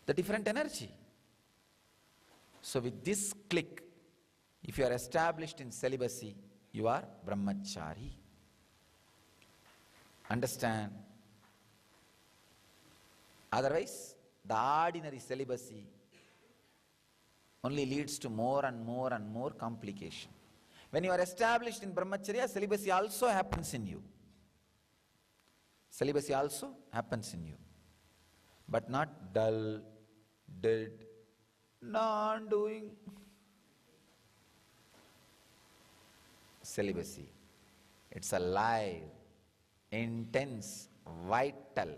the different energy. So with this click, if you are established in celibacy, you are brahmachari. Understand? Otherwise, the ordinary celibacy only leads to more and more and more complication. When you are established in brahmacharya, celibacy also happens in you. Celibacy also happens in you. But not dull, dead, non-doing. Celibacy. It's alive, intense, vital,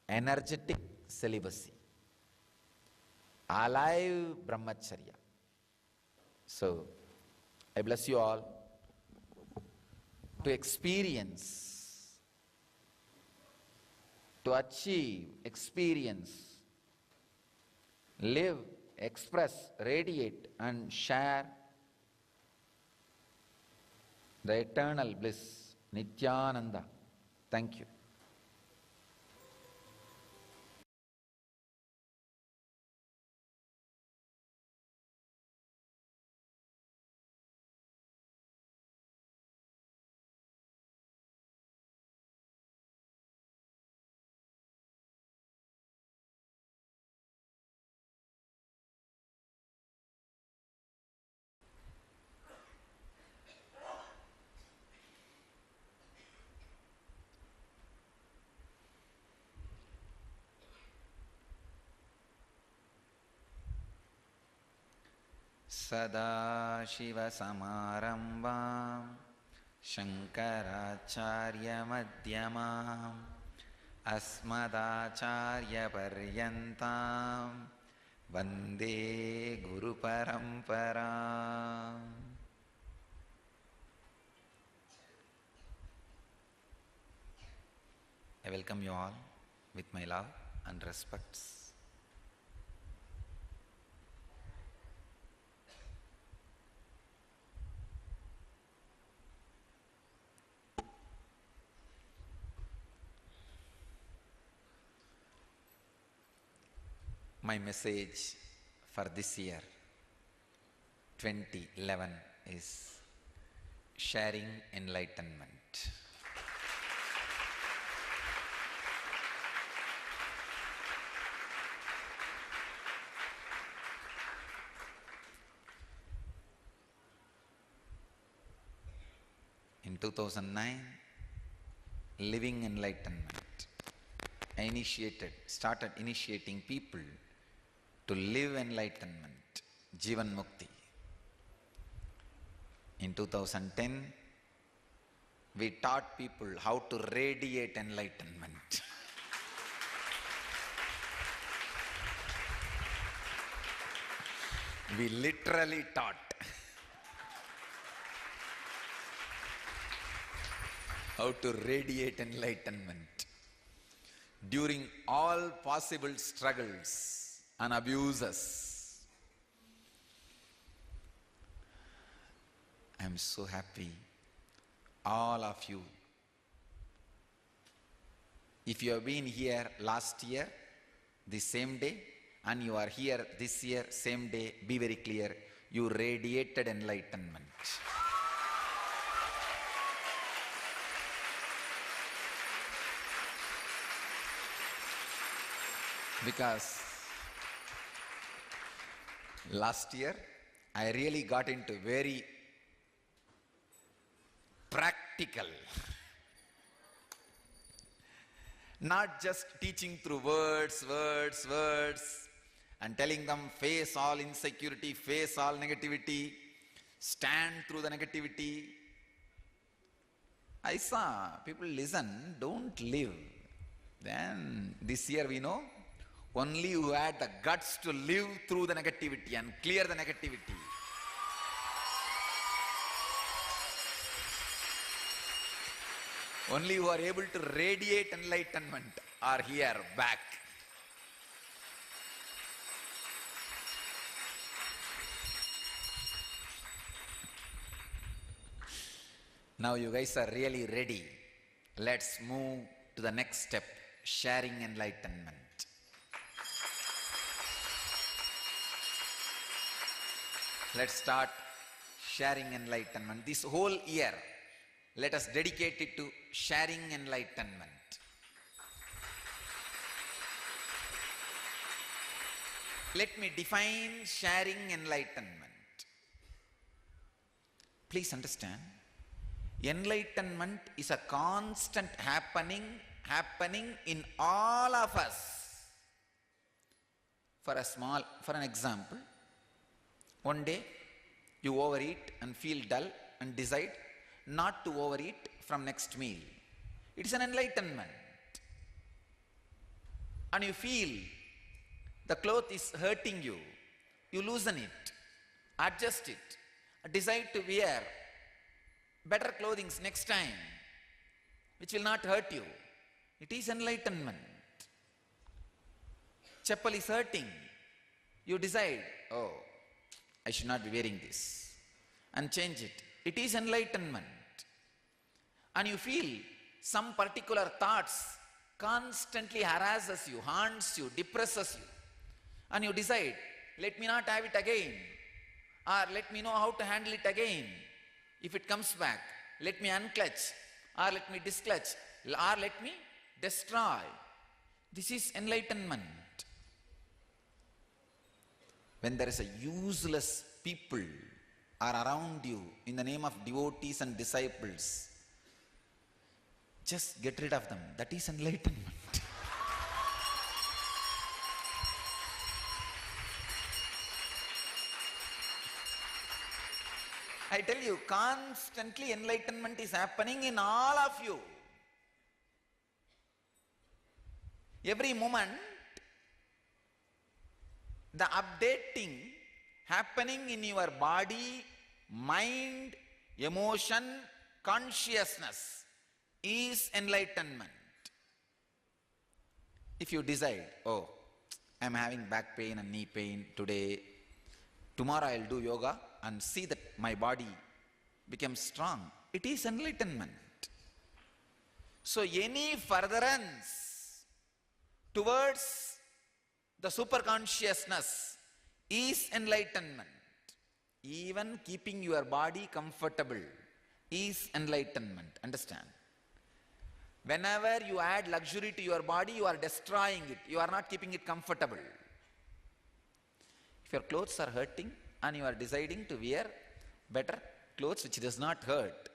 energetic celibacy. Alive brahmacharya. So, I bless you all to experience, to achieve, experience, live, express, radiate and share the eternal bliss, Nityananda. Thank you. Sadashivasamaramvam Shankaracharya-madhyamam Asmadacharya-paryantam Vande Guru-paramparam. I welcome you all with my love and respects. My message for this year 2011 is sharing enlightenment. In 2009, living enlightenment. I started initiating people to live enlightenment, Jivan Mukti. In 2010, we taught people how to radiate enlightenment. We literally taught. How to radiate enlightenment during all possible struggles and abuses. I am so happy, all of you. If you have been here last year, the same day, and you are here this year, same day, be very clear, you radiated enlightenment. Because last year, I really got into very practical. Not just teaching through words, and telling them face all insecurity, face all negativity, stand through the negativity. I saw people listen, don't live. Then this year we know, only who had the guts to live through the negativity and clear the negativity. Only who are able to radiate enlightenment are here back. Now you guys are really ready. Let's move to the next step, sharing enlightenment. Let's start sharing enlightenment. This whole year, let us dedicate it to sharing enlightenment. Let me define sharing enlightenment. Please understand, enlightenment is a constant happening in all of us. For an example, one day you overeat and feel dull and decide not to overeat from next meal. It is an enlightenment. And you feel the cloth is hurting you. You loosen it, adjust it, decide to wear better clothing next time, which will not hurt you. It is enlightenment. Chappal is hurting. You decide, oh, I should not be wearing this, and change it. It is enlightenment. And you feel some particular thoughts constantly harasses you, haunts you, depresses you. And you decide, let me not have it again, or let me know how to handle it again. If it comes back, let me unclutch, or let me disclutch, or let me destroy. This is enlightenment. When there is a useless people are around you in the name of devotees and disciples, just get rid of them. That is enlightenment. I tell you, constantly enlightenment is happening in all of you. Every moment, the updating happening in your body, mind, emotion, consciousness is enlightenment. If you decide, oh, I am having back pain and knee pain today, tomorrow I will do yoga and see that my body becomes strong, it is enlightenment. So any furtherance towards the superconsciousness is enlightenment. Even keeping your body comfortable is enlightenment. Understand? Whenever you add luxury to your body, you are destroying it. You are not keeping it comfortable. If your clothes are hurting and you are deciding to wear better clothes which does not hurt,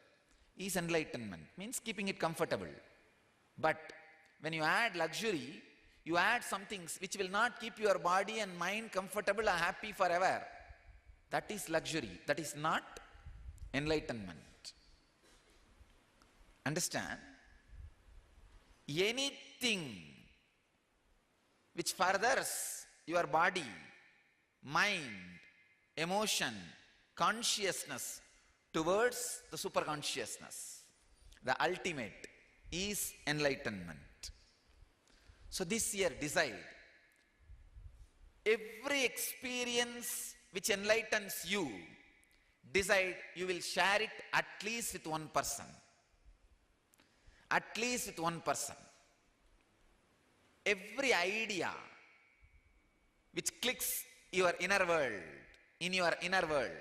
is enlightenment. Means keeping it comfortable. But when you add luxury, you add something which will not keep your body and mind comfortable or happy forever. That is luxury. That is not enlightenment. Understand? Anything which furthers your body, mind, emotion, consciousness towards the superconsciousness, the ultimate, is enlightenment. So this year decide, every experience which enlightens you, decide you will share it at least with one person. At least with one person. Every idea which clicks your inner world, in your inner world,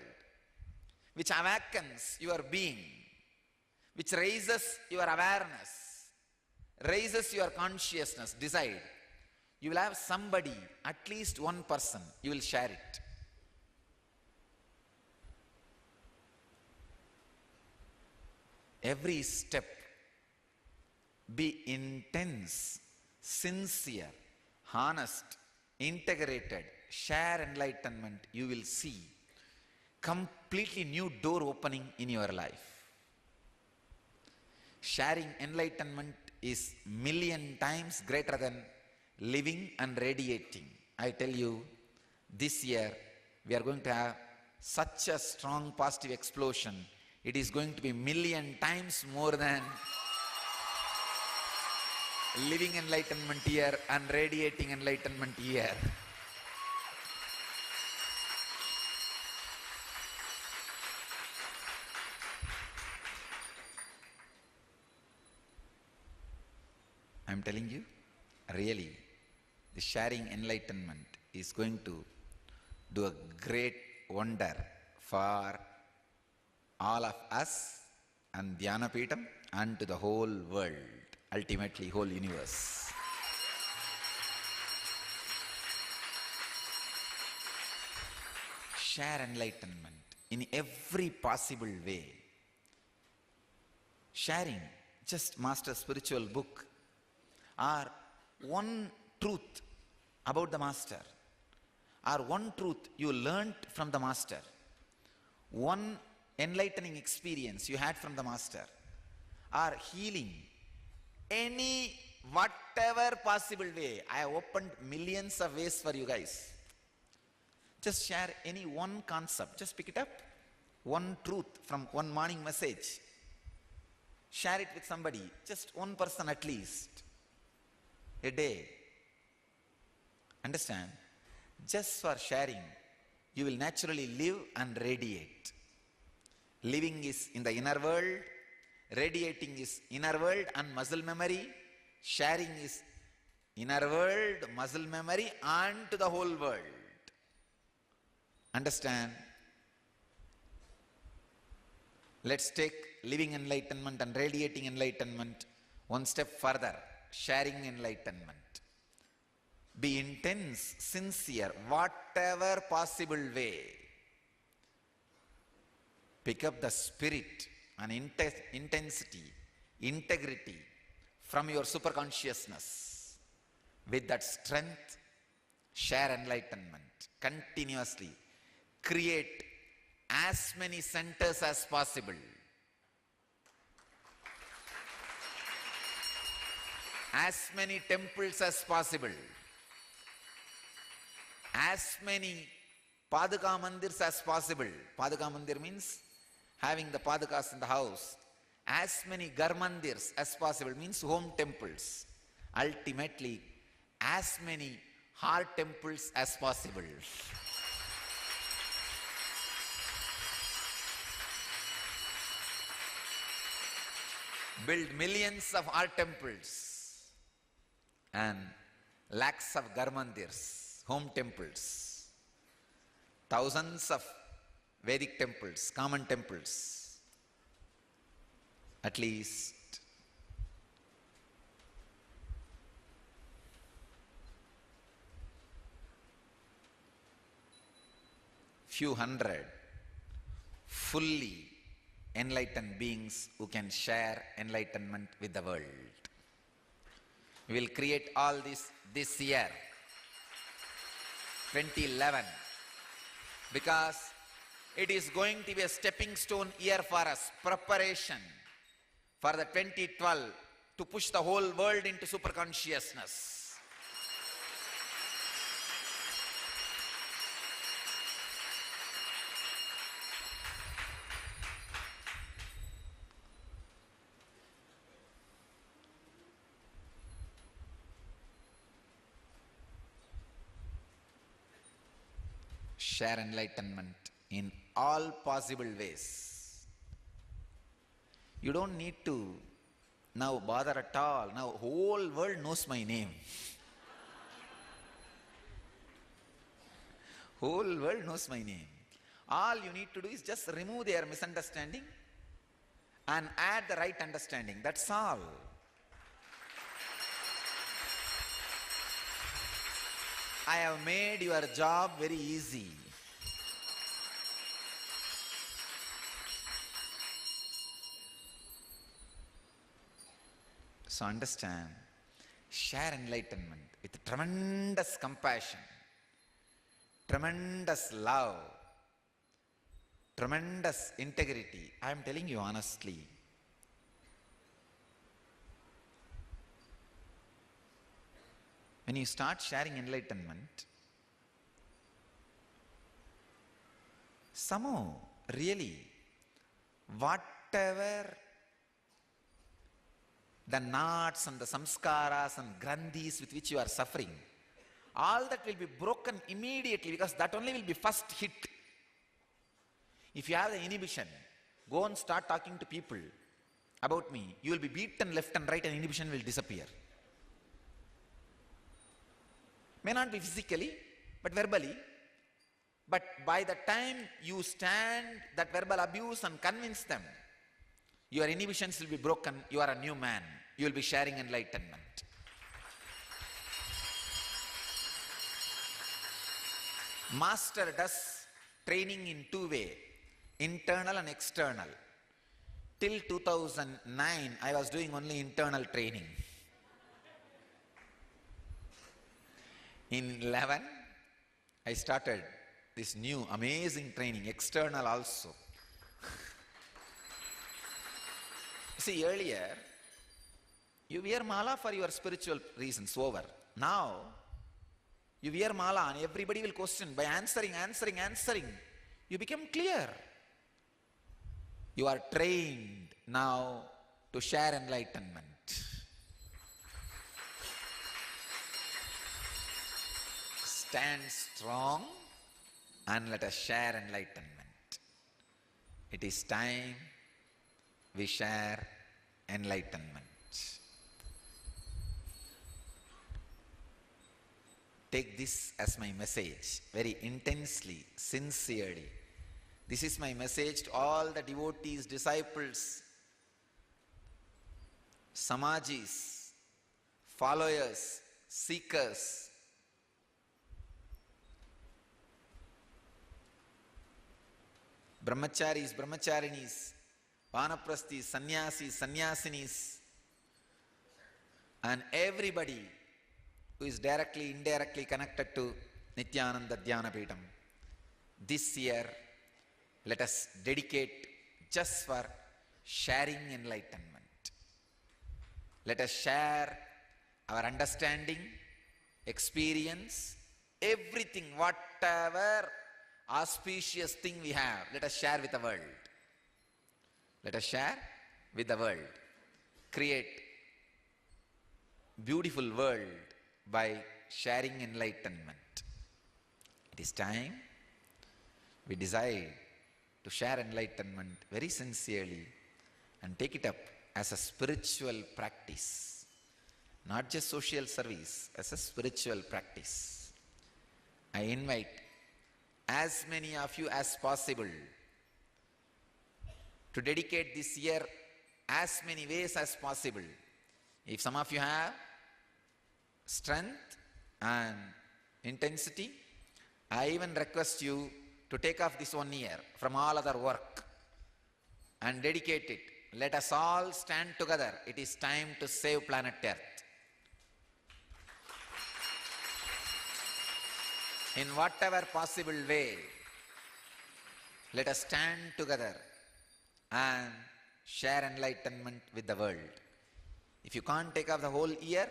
which awakens your being, which raises your awareness, raises your consciousness, decide. You will have somebody, at least one person, you will share it. Every step, be intense, sincere, honest, integrated, share enlightenment, you will see completely new door opening in your life. Sharing enlightenment is million times greater than living and radiating. I tell you, this year we are going to have such a strong positive explosion. It is going to be million times more than living enlightenment year and radiating enlightenment year. I am telling you, really, the sharing enlightenment is going to do a great wonder for all of us and Dhyanapeetham and to the whole world, ultimately whole universe. Share enlightenment in every possible way. Sharing just master spiritual book or one truth about the master, or one truth you learnt from the master, one enlightening experience you had from the master, or healing, any whatever possible way. I have opened millions of ways for you guys. Just share any one concept, just pick it up, one truth from one morning message. Share it with somebody, just one person at least, a day. Understand? Just for sharing, you will naturally live and radiate. Living is in the inner world, radiating is inner world and muscle memory, sharing is inner world, muscle memory, and to the whole world. Understand? Let's take living enlightenment and radiating enlightenment one step further. Sharing enlightenment. Be intense, sincere, whatever possible way. Pick up the spirit and intensity, integrity from your superconsciousness. With that strength, share enlightenment continuously. Create as many centers as possible. As many temples as possible. As many Paduka Mandirs as possible. Paduka Mandir means having the Padukas in the house. As many Garmandirs as possible means home temples. Ultimately, as many heart temples as possible. Build millions of art temples and lakhs of Garmandirs, home temples, thousands of Vedic temples, common temples, at least few hundred fully enlightened beings who can share enlightenment with the world. We will create all this year, 2011, because it is going to be a stepping stone year for us, preparation for the 2012 to push the whole world into superconsciousness. Share enlightenment in all possible ways. You don't need to now bother at all. Now whole world knows my name. Whole world knows my name. All you need to do is just remove their misunderstanding and add the right understanding. That's all. I have made your job very easy. So understand, share enlightenment with tremendous compassion, tremendous love, tremendous integrity. I am telling you honestly. When you start sharing enlightenment, somehow, really, whatever the knots and the samskaras and grandhis with which you are suffering, all that will be broken immediately, because that only will be first hit. If you have the inhibition, go and start talking to people about me. You will be beaten left and right and inhibition will disappear. May not be physically, but verbally. But by the time you stand that verbal abuse and convince them, your inhibitions will be broken. You are a new man. You will be sharing enlightenment. Master does training in two ways, internal and external. Till 2009, I was doing only internal training. In 11, I started this new amazing training, external also. See, earlier, you wear mala for your spiritual reasons, over. Now, you wear mala and everybody will question. By answering, you become clear. You are trained now to share enlightenment. Stand strong and let us share enlightenment. It is time we share enlightenment. Take this as my message very intensely, sincerely. This is my message to all the devotees, disciples, samajis, followers, seekers. Brahmacharis, brahmacharinis, vanaprasthis, sannyasis, sannyasinis, and everybody who is directly, indirectly connected to Nityananda Dhyana Peetham. This year, let us dedicate just for sharing enlightenment. Let us share our understanding, experience, everything, whatever auspicious thing we have, let us share with the world. Let us share with the world. Create beautiful world by sharing enlightenment. It is time we decide to share enlightenment very sincerely and take it up as a spiritual practice, not just social service, as a spiritual practice. I invite as many of you as possible to dedicate this year as many ways as possible. If some of you have strength and intensity, I even request you to take off this 1 year from all other work and dedicate it. Let us all stand together. It is time to save planet Earth. In whatever possible way, let us stand together and share enlightenment with the world. If you can't take off the whole year,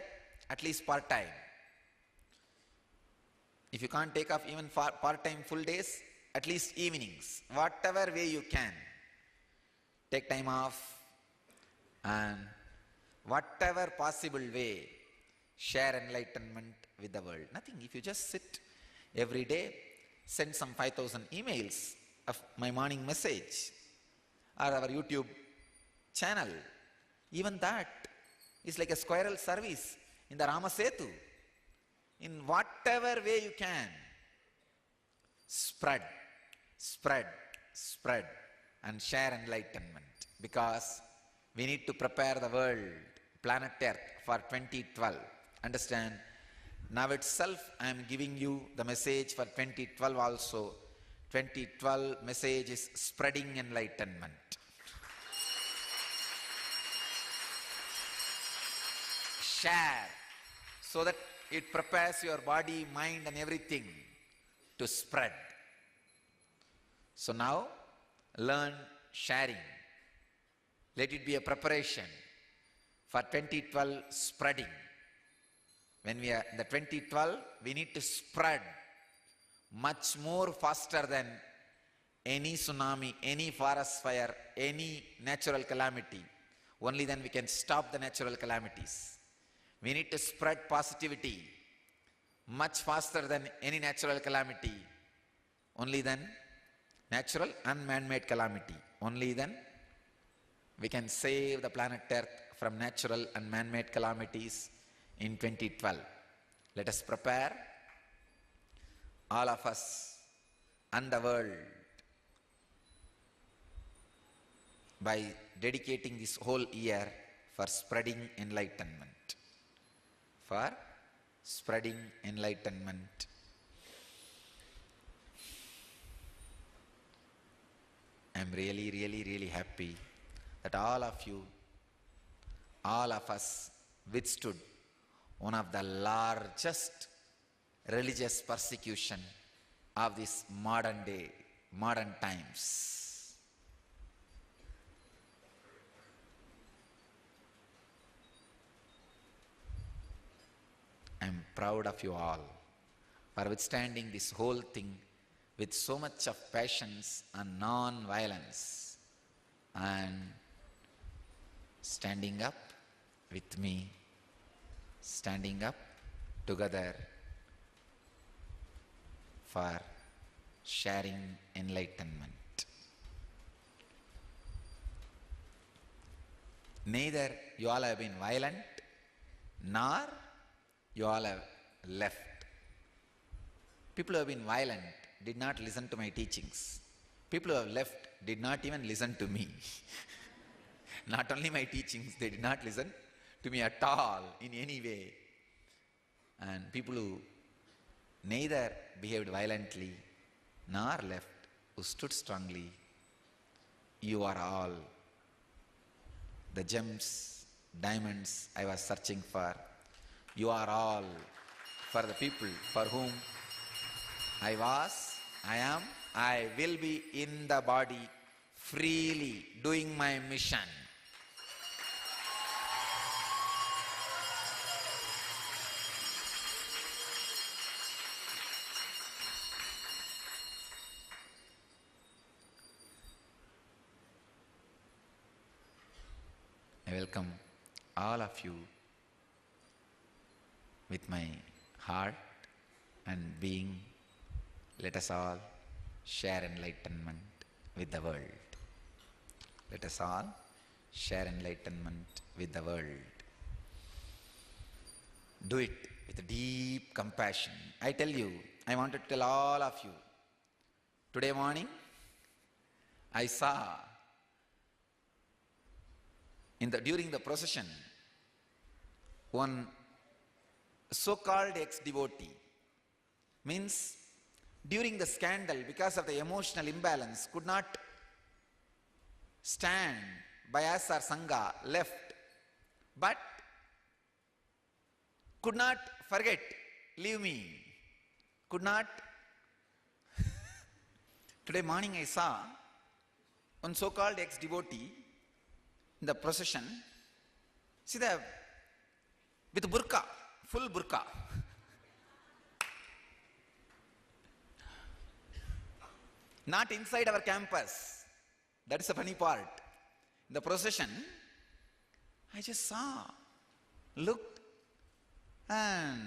at least part-time. If you can't take off even part-time full days, at least evenings. Whatever way you can, take time off and whatever possible way, share enlightenment with the world. Nothing. If you just sit every day, send some 5,000 emails of my morning message or our YouTube channel. Even that is like a squirrel service in the Ramasetu. In whatever way you can, spread and share enlightenment, because we need to prepare the world, planet Earth, for 2012. Understand? Now itself I am giving you the message for 2012 also. 2012 message is spreading enlightenment. Share, so that it prepares your body, mind and everything to spread. So now, learn sharing. Let it be a preparation for 2012 spreading. When we are in the 2012, we need to spread much more faster than any tsunami, any forest fire, any natural calamity. Only then we can stop the natural calamities. We need to spread positivity much faster than any natural calamity. Only then, natural and man-made calamity. Only then we can save the planet Earth from natural and man-made calamities in 2012. Let us prepare, all of us, and the world by dedicating this whole year for spreading enlightenment. For spreading enlightenment. I'm really, really, really happy that all of you, all of us withstood one of the largest religious persecution of this modern day, modern times. I'm proud of you all for withstanding this whole thing with so much of patience and non-violence and standing up with me, standing up together for sharing enlightenment. Neither you all have been violent, nor you all have left. People who have been violent did not listen to my teachings. People who have left did not even listen to me. Not only my teachings, they did not listen to me at all in any way. And people who neither behaved violently nor left, who stood strongly, you are all the gems, diamonds I was searching for. You are all for the people for whom I was, I am, I will be in the body freely doing my mission. I welcome all of you with my heart and being. Let us all share enlightenment with the world. Let us all share enlightenment with the world. Do it with deep compassion. I tell you, I want to tell all of you, today morning I saw during the procession one so-called ex-devotee, means during the scandal, because of the emotional imbalance, could not stand by us or Sangha, left, but could not forget, leave me, could not. Today morning I saw one so-called ex-devotee in the procession, see with burqa, full burqa. Not inside our campus. That is the funny part. In the procession, I just saw, looked, and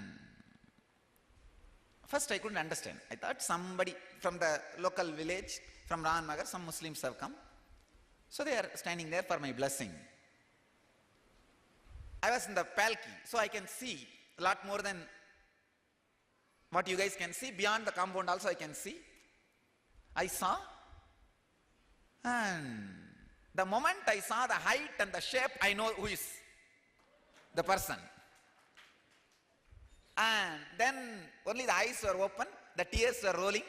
first I couldn't understand. I thought somebody from the local village, from Nagar, some Muslims have come. So they are standing there for my blessing. I was in the palki, so I can see a lot more than what you guys can see. Beyond the compound also I can see. I saw, and the moment I saw the height and the shape, I know who is the person. And then only the eyes were open, the tears were rolling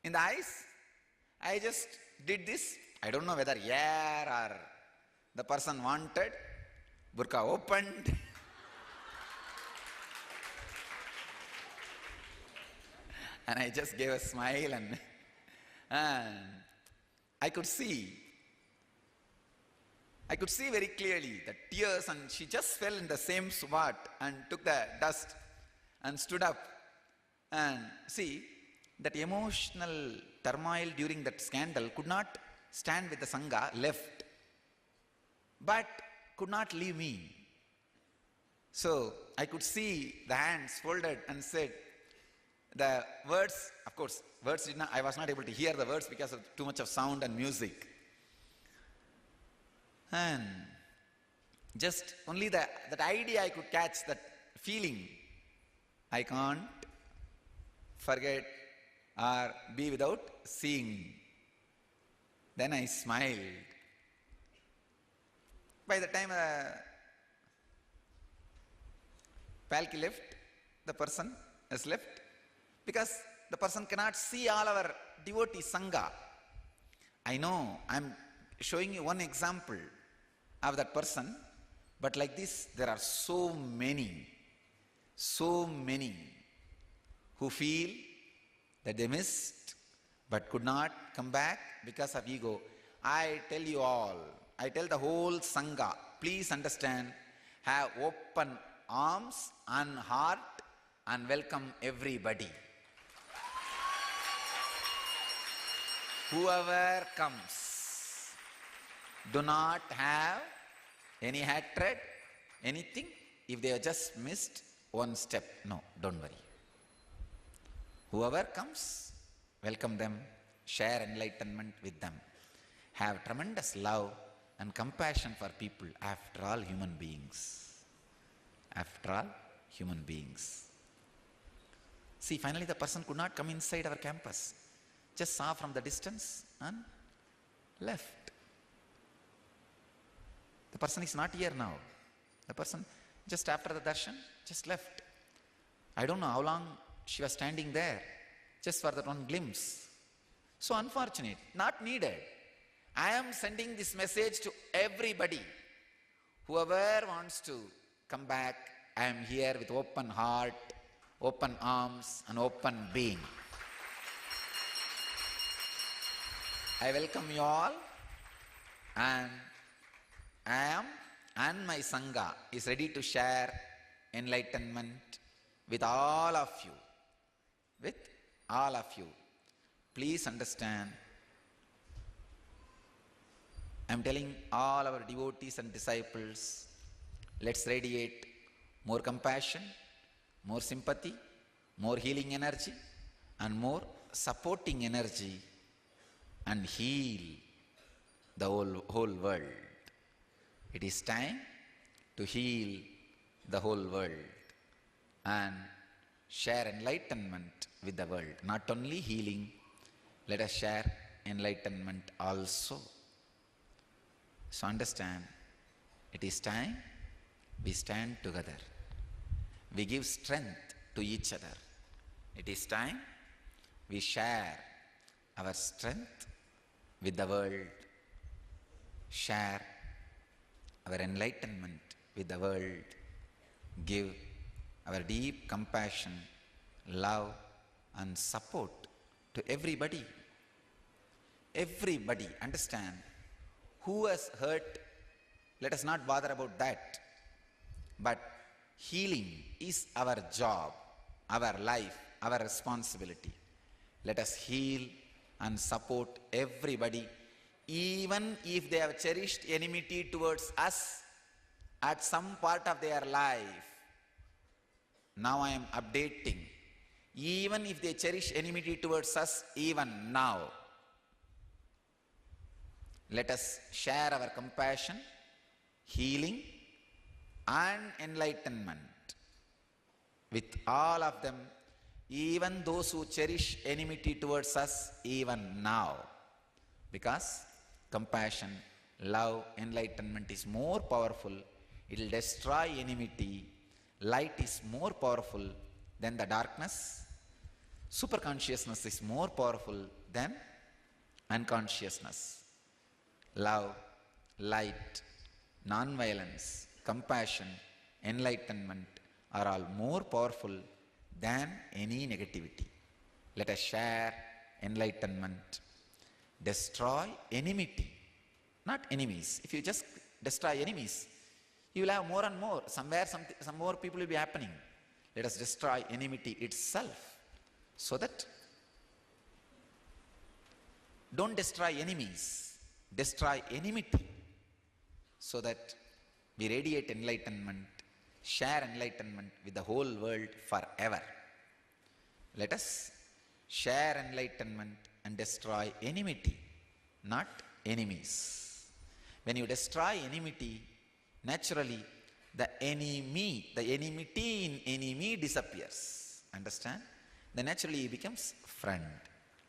in the eyes. I just did this. I don't know whether or the person wanted. Burqa opened. And I just gave a smile, and I could see very clearly the tears, and she just fell in the same spot and took the dust and stood up. And see, that emotional turmoil during that scandal could not stand with the Sangha, left, but could not leave me. So I could see the hands folded and said, the words, of course, I was not able to hear the words because of too much of sound and music. And just only that idea I could catch, that feeling. I can't forget or be without seeing. Then I smiled. By the time Palki left, the person has left, because the person cannot see all our devotee Sangha. I know, I'm showing you one example of that person, but like this, there are so many who feel that they missed but could not come back because of ego. I tell you all, I tell the whole Sangha, please understand, have open arms and heart and welcome everybody. Whoever comes, do not have any hatred, anything. If they have just missed one step, no, don't worry. Whoever comes, welcome them, share enlightenment with them. Have tremendous love and compassion for people. After all, human beings. After all, human beings. See, finally the person could not come inside our campus. Just saw from the distance and left. The person is not here now. The person just after the darshan just left. I don't know how long she was standing there just for that one glimpse. So unfortunate, not needed. I am sending this message to everybody. Whoever wants to come back, I am here with open heart, open arms and open being. I welcome you all, and I am and my Sangha is ready to share enlightenment with all of you. With all of you. Please understand, I am telling all our devotees and disciples, let's radiate more compassion, more sympathy, more healing energy, and more supporting energy, and heal the whole world. It is time to heal the whole world and share enlightenment with the world. Not only healing, let us share enlightenment also. So understand, it is time we stand together. We give strength to each other. It is time we share our strength with the world, share our enlightenment with the world, give our deep compassion, love and support to everybody. Everybody, understand, who has hurt, let us not bother about that. But healing is our job, our life, our responsibility. Let us heal and support everybody, even if they have cherished enmity towards us at some part of their life. Now I am updating. Even if they cherish enmity towards us even now, let us share our compassion, healing and enlightenment with all of them, even those who cherish enmity towards us even now. Because compassion, love, enlightenment is more powerful. It will destroy enmity. Light is more powerful than the darkness. Superconsciousness is more powerful than unconsciousness. Love, light, non-violence, compassion, enlightenment are all more powerful than any negativity. Let us share enlightenment. Destroy enmity, not enemies. If you just destroy enemies, you will have more and more. Somewhere some more people will be happening. Let us destroy enmity itself, so that don't destroy enemies, destroy enmity, so that we radiate enlightenment, share enlightenment with the whole world forever. Let us share enlightenment and destroy enmity, not enemies. When you destroy enmity, naturally the enmity in enemy disappears. Understand? Then naturally he becomes friend.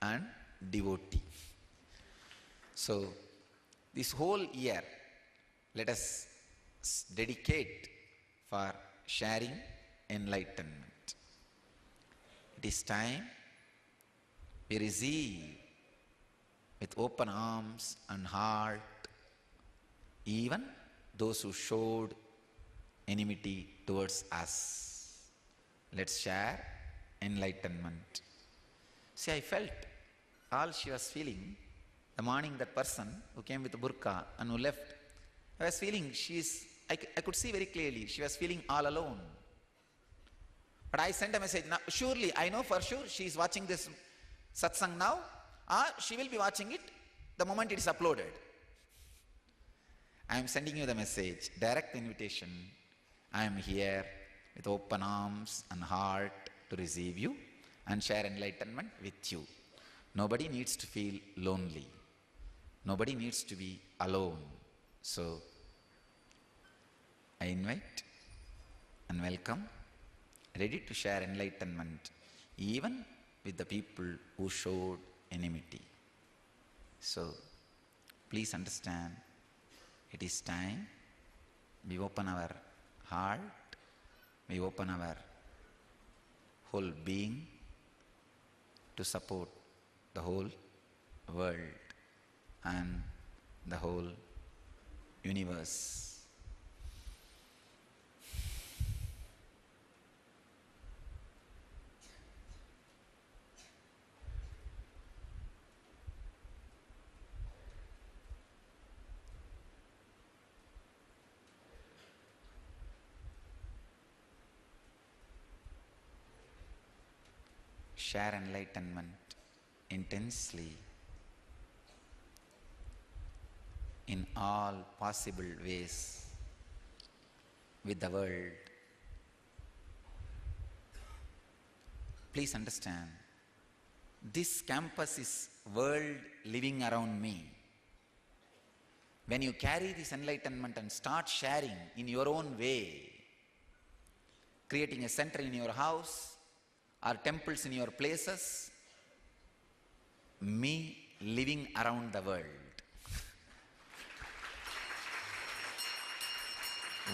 and devotee. So, this whole year, let us dedicate for sharing enlightenment. It is time we receive with open arms and heart even those who showed enmity towards us. Let's share enlightenment. See, I felt all she was feeling the morning, that person who came with a burqa and who left, I was feeling I could see very clearly, she was feeling all alone. But I sent a message, now, surely, I know for sure she is watching this satsang now, or she will be watching it the moment it is uploaded. I am sending you the message, direct invitation. I am here with open arms and heart to receive you and share enlightenment with you. Nobody needs to feel lonely. Nobody needs to be alone. So, I invite and welcome, ready to share enlightenment even with the people who showed enmity. So, please understand, it is time we open our heart, we open our whole being to support the whole world and the whole universe. Share enlightenment intensely in all possible ways with the world. Please understand, this campus is world living around me. When you carry this enlightenment and start sharing in your own way, creating a center in your house or temples in your places, me living around the world.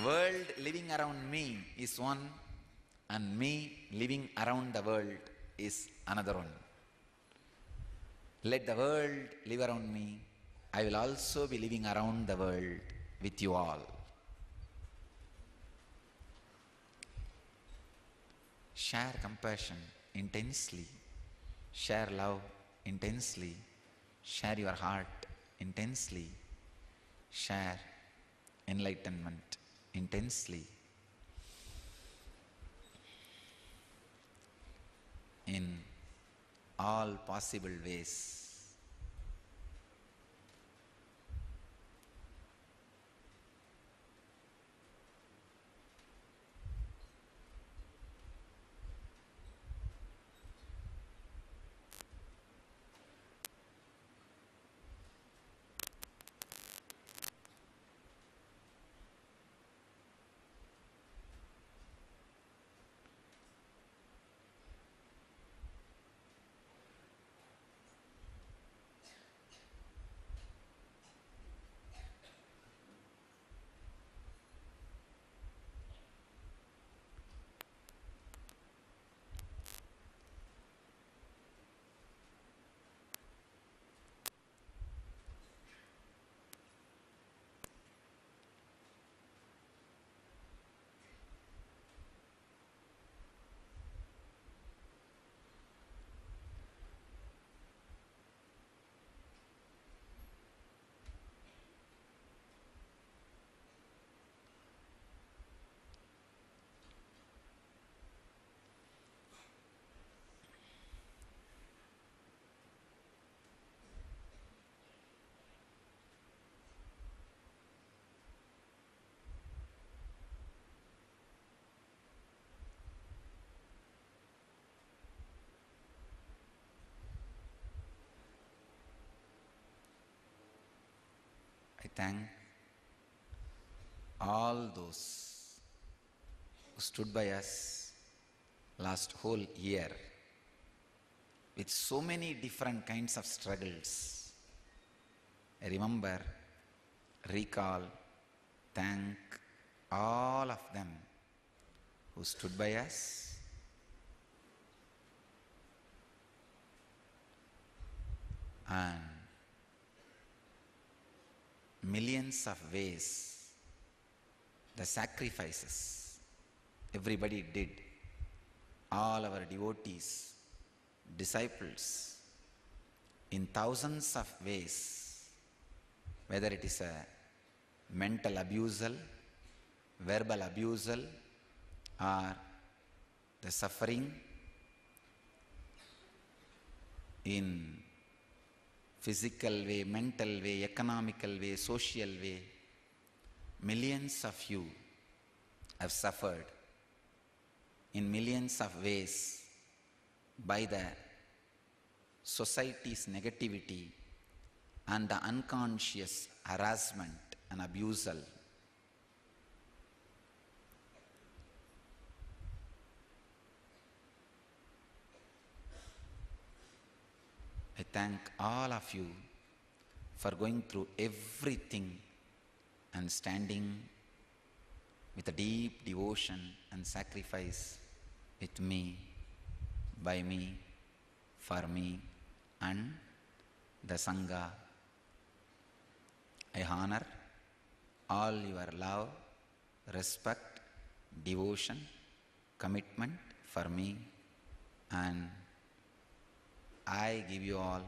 World living around me is one, and me living around the world is another one. Let the world live around me. I will also be living around the world with you all. Share compassion intensely. Share love intensely. Share your heart intensely. Share enlightenment intensely. In all possible ways. I thank all those who stood by us last whole year with so many different kinds of struggles. Remember, recall, thank all of them who stood by us, and millions of ways, the sacrifices everybody did, all our devotees, disciples, in thousands of ways, whether it is a mental abusal, verbal abusal, or the suffering in physical way, mental way, economical way, social way. Millions of you have suffered in millions of ways by the society's negativity and the unconscious harassment and abusal. I thank all of you for going through everything and standing with a deep devotion and sacrifice with me, by me, for me, and the Sangha. I honor all your love, respect, devotion, commitment for me, and I give you all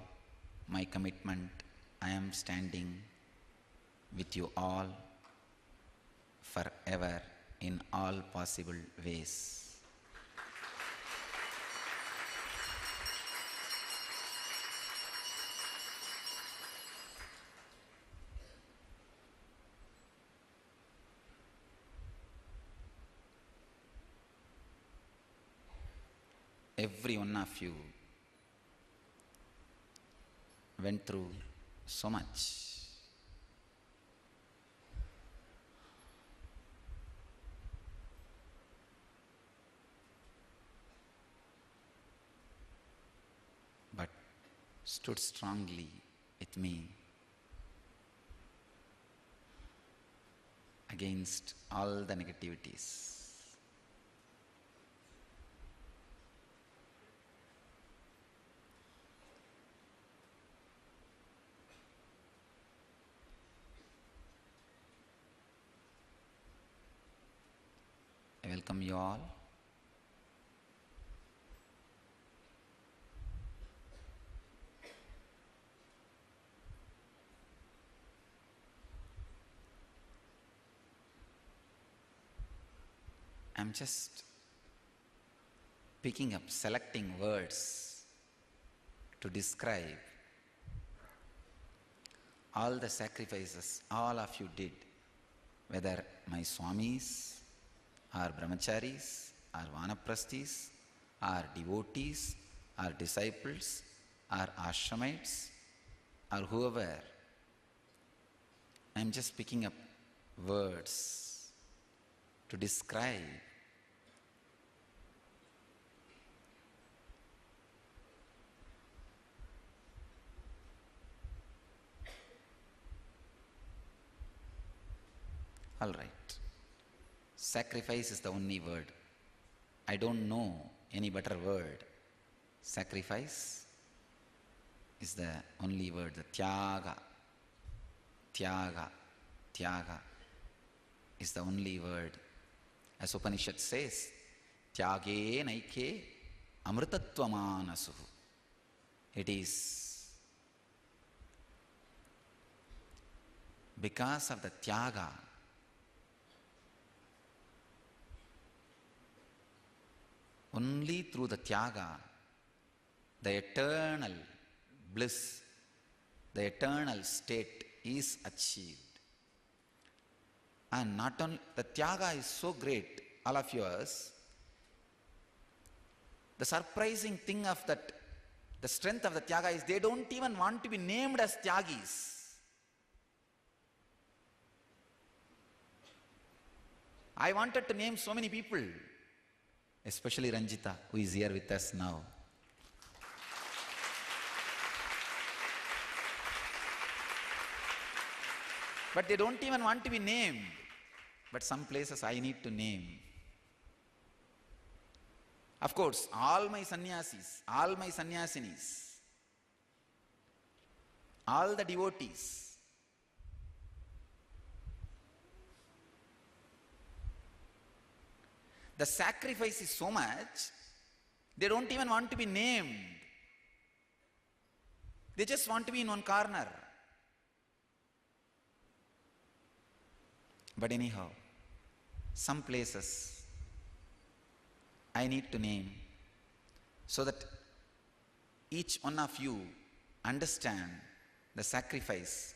my commitment. I am standing with you all forever in all possible ways. Every one of you went through so much. But stood strongly with me against all the negativities. I welcome you all. I'm just picking up, selecting words to describe all the sacrifices all of you did, whether my Swamis, or brahmacharis, or vanaprasthis, or devotees, or disciples, or ashramites, or whoever. I'm just picking up words to describe all right. Sacrifice is the only word. I don't know any better word. Sacrifice is the only word. The tyaga is the only word. As Upanishad says, tyage naike amritatvamanasu. It is because of the tyaga, only through the tyaga, the eternal bliss, the eternal state is achieved. And not only, the tyaga is so great, all of yours. The surprising thing of that, the strength of the tyaga is they don't even want to be named as tyagis. I wanted to name so many people, especially Ranjita, who is here with us now. But they don't even want to be named. But some places I need to name. Of course, all my sannyasis, all my sannyasinis, all the devotees, the sacrifice is so much, they don't even want to be named. They just want to be in one corner. But anyhow, some places I need to name so that each one of you understand the sacrifice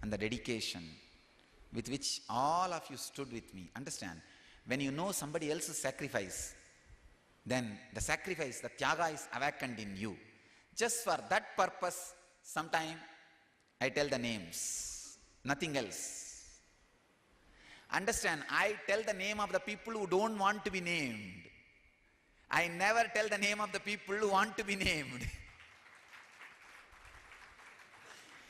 and the dedication with which all of you stood with me. Understand, when you know somebody else's sacrifice, then the sacrifice, the tyaga is awakened in you. Just for that purpose, sometime I tell the names, nothing else. Understand, I tell the name of the people who don't want to be named. I never tell the name of the people who want to be named.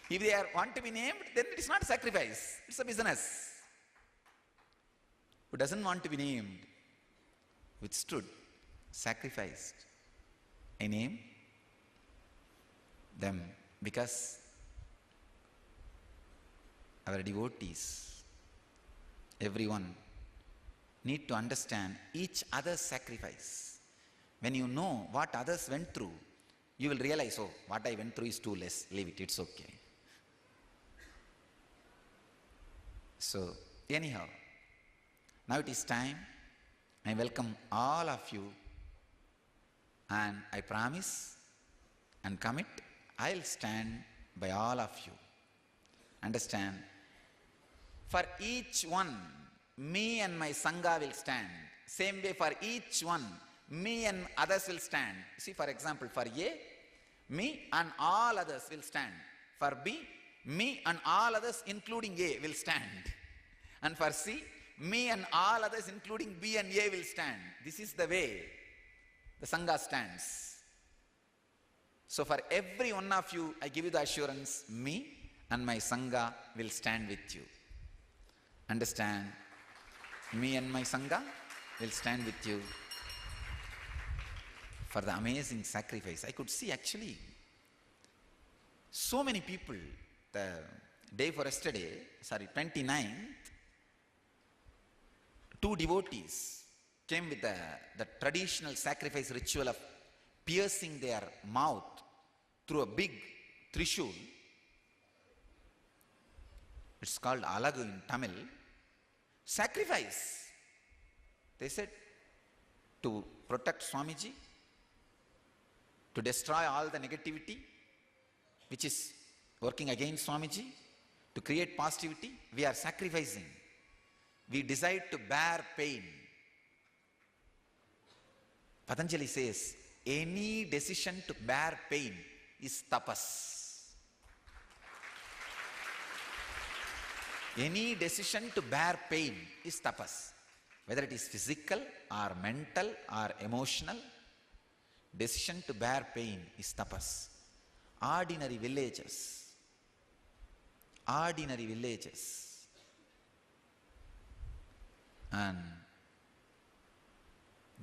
If they want to be named, then it is not a sacrifice, it's a business. Who doesn't want to be named, withstood, sacrificed, I name them because our devotees, everyone, need to understand each other's sacrifice. When you know what others went through, you will realize, oh, what I went through is too less, leave it, it's okay. So, anyhow, now it is time. I welcome all of you, and I promise and commit, I'll stand by all of you. Understand? For each one, me and my Sangha will stand. Same way for each one, me and others will stand. See, for example, for A, me and all others will stand. For B, me and all others including A will stand. And for C, me and all others including B and A will stand. This is the way the Sangha stands. So for every one of you, I give you the assurance, me and my Sangha will stand with you. Understand? Me and my Sangha will stand with you for the amazing sacrifice. I could see actually so many people, the day for yesterday, 29th, two devotees came with the traditional sacrifice ritual of piercing their mouth through a big trishul. It's called alagu in Tamil. Sacrifice. They said to protect Swamiji, to destroy all the negativity which is working against Swamiji, to create positivity, we are sacrificing. We decide to bear pain. Patanjali says, any decision to bear pain is tapas. Any decision to bear pain is tapas. Whether it is physical or mental or emotional, decision to bear pain is tapas. Ordinary villagers, and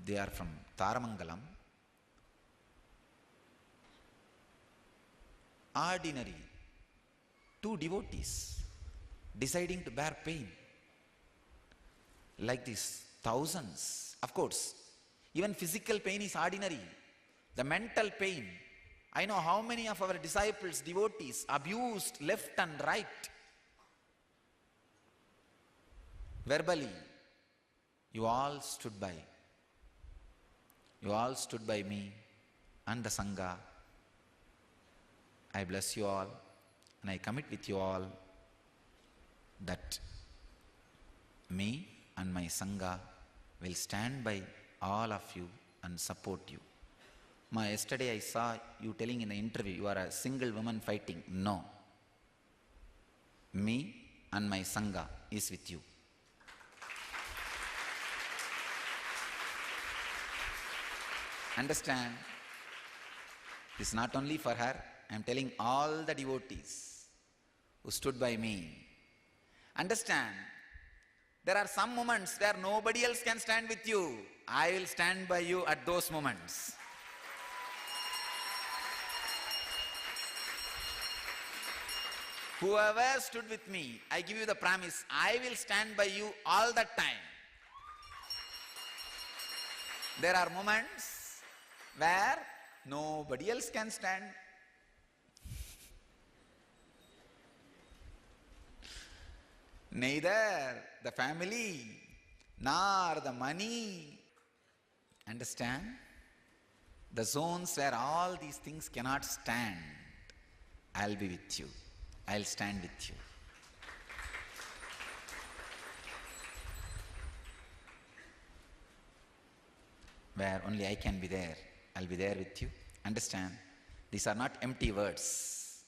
they are from Taramangalam. Ordinary, two devotees deciding to bear pain. Like this, thousands. Of course, even physical pain is ordinary. The mental pain, I know how many of our disciples, devotees, abused left and right. Verbally, you all stood by. You all stood by me and the Sangha. I bless you all and I commit with you all that me and my Sangha will stand by all of you and support you. Yesterday I saw you telling in the interview, you are a single woman fighting. No. Me and my Sangha is with you. Understand? This is not only for her. I am telling all the devotees who stood by me. Understand, there are some moments where nobody else can stand with you. I will stand by you at those moments. Whoever stood with me, I give you the promise, I will stand by you all the time. There are moments where nobody else can stand. Neither the family nor the money. Understand? The zones where all these things cannot stand, I'll be with you. I'll stand with you. Where only I can be there, I'll be there with you. Understand? These are not empty words.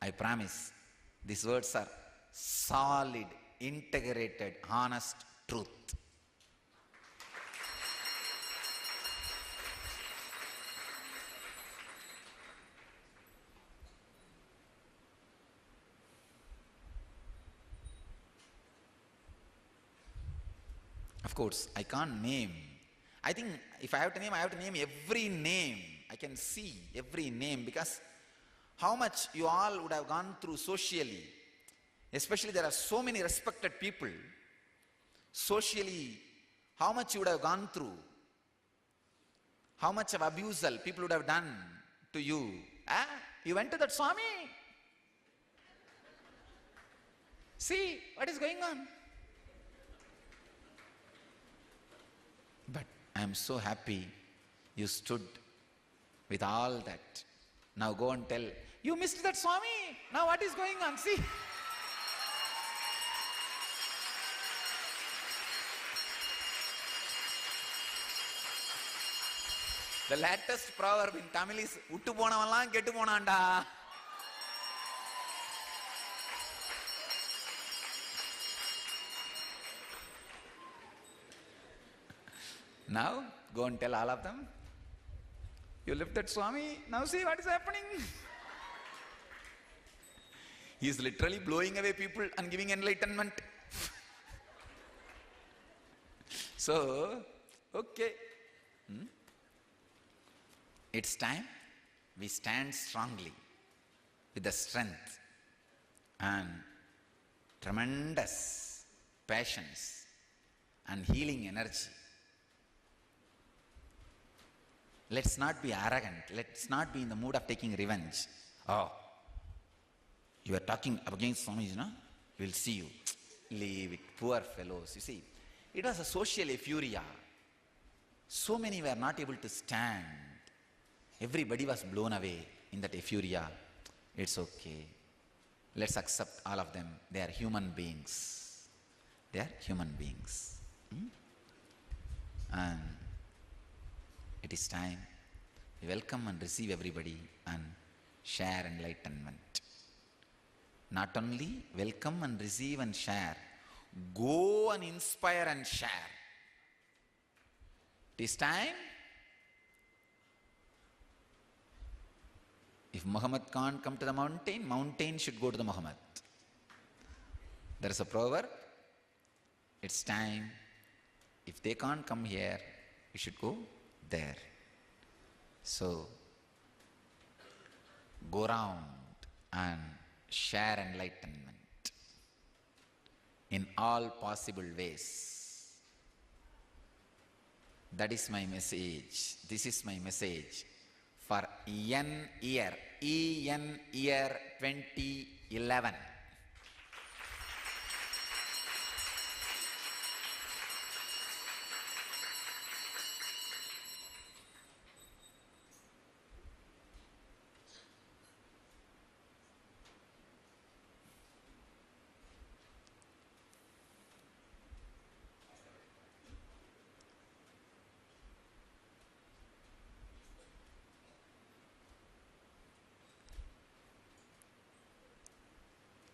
I promise. These words are solid, integrated, honest truth. Of course, I can't name. I think if I have to name, I have to name every name. I can see every name, because how much you all would have gone through socially. Especially there are so many respected people. Socially, how much you would have gone through. How much of abusal people would have done to you. You went to that Swami. See what is going on. But I am so happy you stood with all that. Now go and tell, you missed that Swami. Now what is going on? See. The latest proverb in Tamil is, Uttu ponavalam kettu ponanda. Now, go and tell all of them, you lifted Swami, now see what is happening. He is literally blowing away people and giving enlightenment. So, okay. It's time we stand strongly with the strength and tremendous passions and healing energy. Let's not be arrogant. Let's not be in the mood of taking revenge. Oh, you are talking against Swamiji, no? We'll see you. Leave it. Poor fellows. You see, it was a social euphoria. So many were not able to stand. Everybody was blown away in that euphoria. It's okay. Let's accept all of them. They are human beings. They are human beings. And it is time we welcome and receive everybody and share enlightenment. Not only welcome and receive and share, go and inspire and share. It is time. If Muhammad can't come to the mountain, mountain should go to the Muhammad. There is a proverb. It's time. If they can't come here, we should go there. So, go around and share enlightenment in all possible ways. That is my message. This is my message for EN year 2011.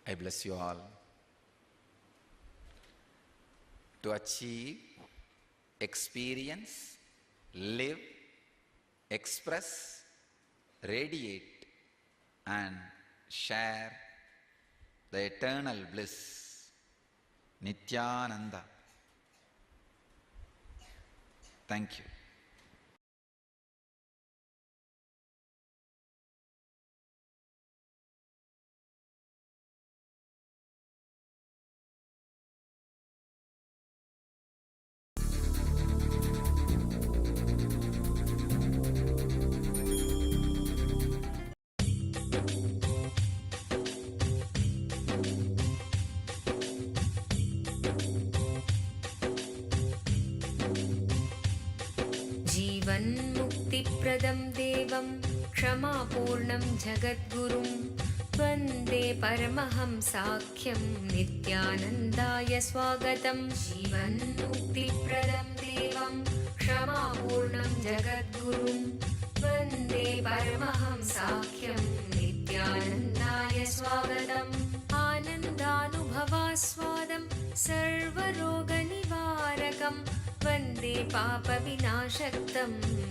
I bless you all to achieve, experience, live, express, radiate, and share the eternal bliss Nityananda. Thank you. जीवन्मुक्तिप्रदं देवं क्षमापूर्णं जगद्गुरुं वन्दे परमहंसाख्यं नित्यानन्दाय स्वागतं। जीवन्मुक्तिप्रदं देवं क्षमापूर्णं जगद्गुरुं वन्दे परमहंसाख्यं नित्यानन्दाय स्वागतम्। आनन्दानुभवास्वादं सर्वरोगनिवारकं वन्दे पापविनाशक्तं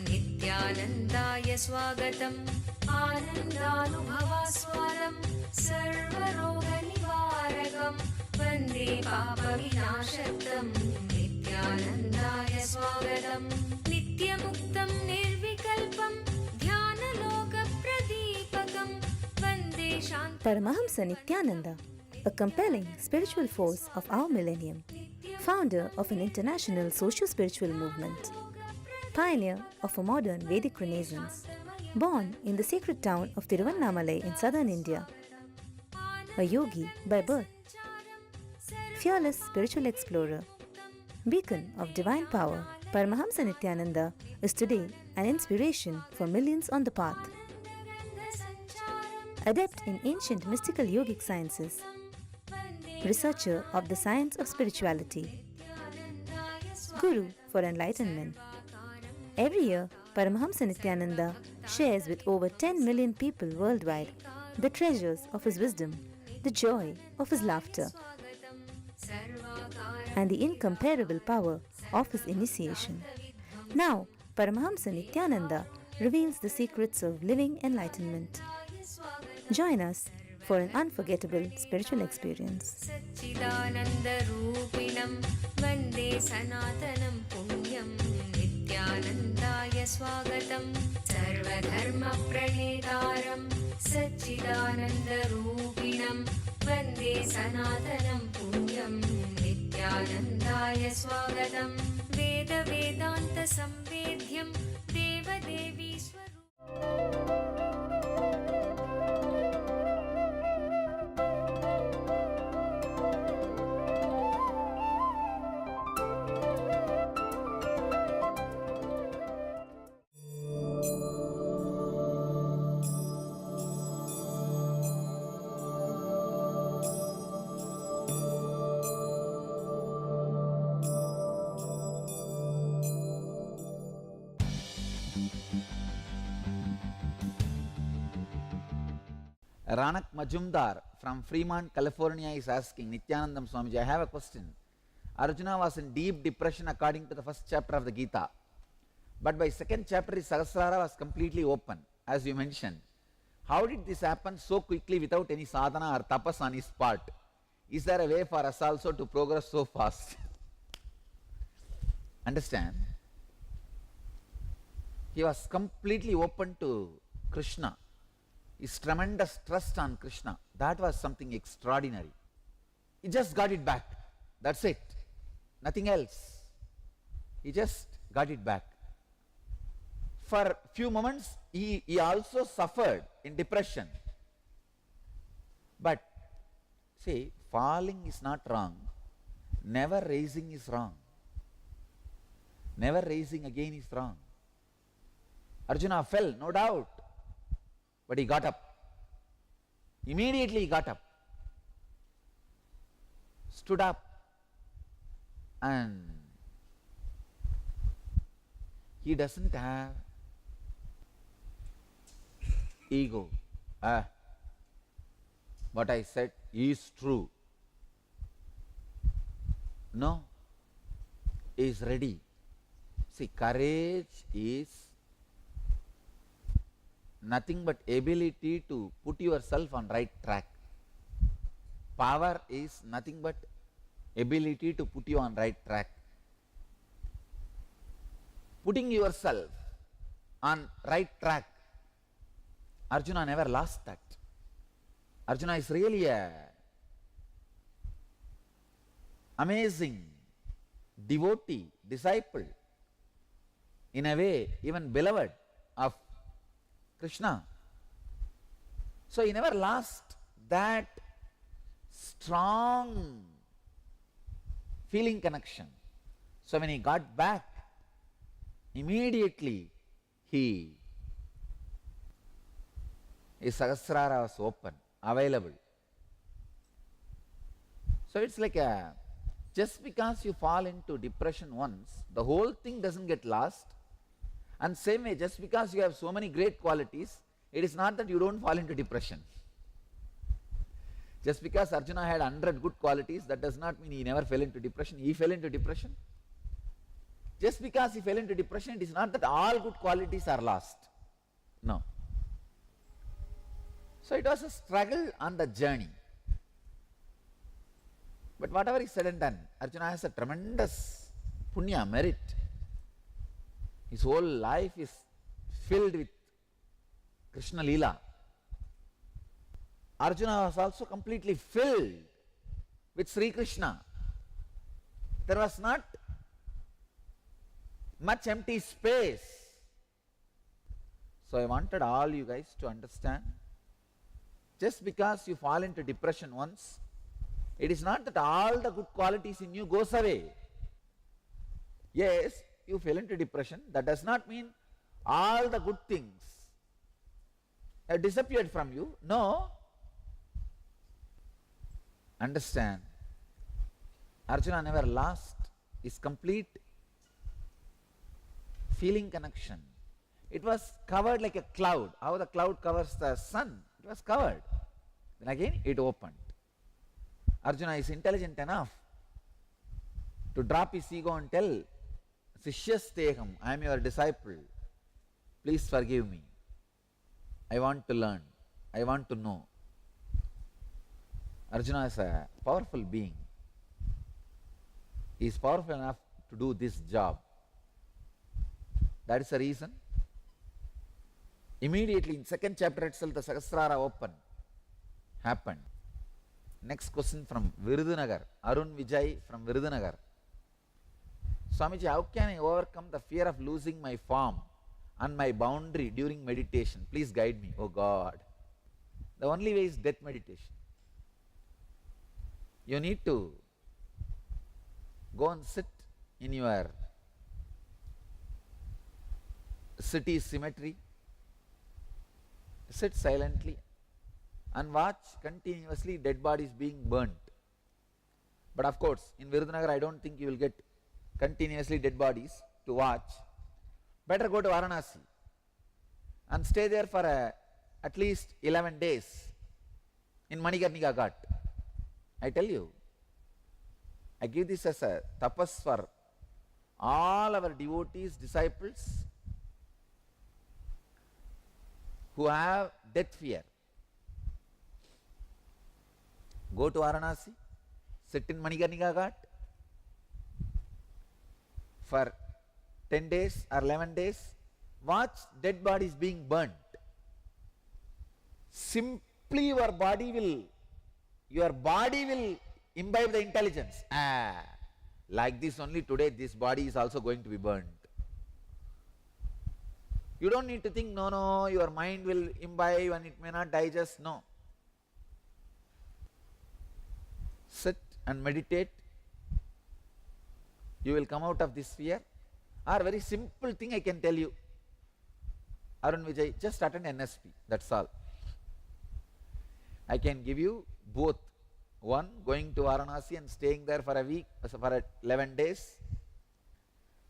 नित्यानन्दाय स्वागतम्। आनन्दानुभवास्वादं सर्वरोगनिवारकं वन्दे पापविनाशक्तं नित्यानन्दाय स्वागतम्। नित्यमुक्तं निर्विकल्पं ध्यानलोकप्रदीपकं वन्दे शान्ति। Paramahamsa Nityananda, a compelling spiritual force of our millennium, founder of an international socio-spiritual movement, pioneer of a modern Vedic renaissance, born in the sacred town of Tiruvannamalai in southern India, a yogi by birth, fearless spiritual explorer, beacon of divine power, Paramahamsa Nityananda is today an inspiration for millions on the path. Adept in ancient mystical yogic sciences, researcher of the science of spirituality, guru for enlightenment. Every year, Paramahamsa Nityananda shares with over 10 million people worldwide the treasures of his wisdom, the joy of his laughter, and the incomparable power of his initiation. Now, Paramahamsa Nityananda reveals the secrets of living enlightenment. Join us for an unforgettable spiritual experience. सच्चिदानन्दरूपिणं वन्दे सनातनं पुण्यं नित्यानन्दाय स्वागतं। सर्वधर्मप्रणेतारं सच्चिदानन्दरूपिणं वन्दे सनातनं पुण्यं नित्यानन्दाय स्वागतं। वेदवेदान्तसंवेद्यं देवदेवी स्वरूपम्। Ranak Majumdar from Fremont, California is asking, Nityanandam Swamiji, I have a question. Arjuna was in deep depression according to the first chapter of the Gita. But by second chapter, his Sahasrara was completely open, as you mentioned. How did this happen so quickly without any sadhana or tapas on his part? Is there a way for us also to progress so fast? Understand? He was completely open to Krishna. His tremendous trust on Krishna, that was something extraordinary. He just got it back. That's it. Nothing else. He just got it back. For few moments, he also suffered in depression. But see, falling is not wrong. Never raising is wrong. Never raising again is wrong. Arjuna fell, no doubt. But he got up. Immediately he got up. Stood up. And he doesn't have ego. What I said is true. No. He is ready. See, courage is nothing but ability to put yourself on right track. Power is nothing but ability to put you on right track. Putting yourself on right track. Arjuna never lost that. Arjuna is really a amazing devotee, disciple, in a way even beloved of Krishna. So he never lost that strong feeling connection. So when he got back, immediately his Sahasrara was open, available. So it's like just because you fall into depression once, the whole thing doesn't get lost. And same way, just because you have so many great qualities, it is not that you don't fall into depression. Just because Arjuna had 100 good qualities, that does not mean he never fell into depression. He fell into depression. Just because he fell into depression, it is not that all good qualities are lost. No. So it was a struggle on the journey. But whatever is said and done, Arjuna has a tremendous punya, merit. His whole life is filled with Krishna Leela. Arjuna was also completely filled with Sri Krishna. There was not much empty space. So I wanted all you guys to understand, just because you fall into depression once, it is not that all the good qualities in you goes away. Yes, you fell into depression, that does not mean all the good things have disappeared from you. No. Understand, Arjuna never lost his complete feeling connection. It was covered like a cloud. How the cloud covers the sun? It was covered. Then again it opened. Arjuna is intelligent enough to drop his ego and tell, Sishyasteham, I am your disciple. Please forgive me. I want to learn. I want to know. Arjuna is a powerful being. He is powerful enough to do this job. That is the reason. Immediately in second chapter itself, the Sahasrara happened. Next question from Virudhunagar, Arun Vijay from Virudhunagar. Swamiji, how can I overcome the fear of losing my form and my boundary during meditation? Please guide me, oh God. The only way is death meditation. You need to go and sit in your city cemetery, sit silently and watch continuously dead bodies being burnt. But of course, in Virudhunagar, I don't think you will get continuously dead bodies to watch. Better go to Varanasi and stay there for at least 11 days in Manikarnika Ghat. I tell you, I give this as a tapas for all our devotees, disciples who have death fear. Go to Varanasi, sit in Manikarnika Ghat for 10 days or 11 days, watch dead bodies being burnt. Simply your body will imbibe the intelligence. Like this only today, this body is also going to be burnt. You don't need to think, no, your mind will imbibe and it may not digest. No. Sit and meditate. You will come out of this fear. Or very simple thing I can tell you. Arun Vijay, just attend NSP. That's all. I can give you both. One, going to Varanasi and staying there for a week, for 11 days,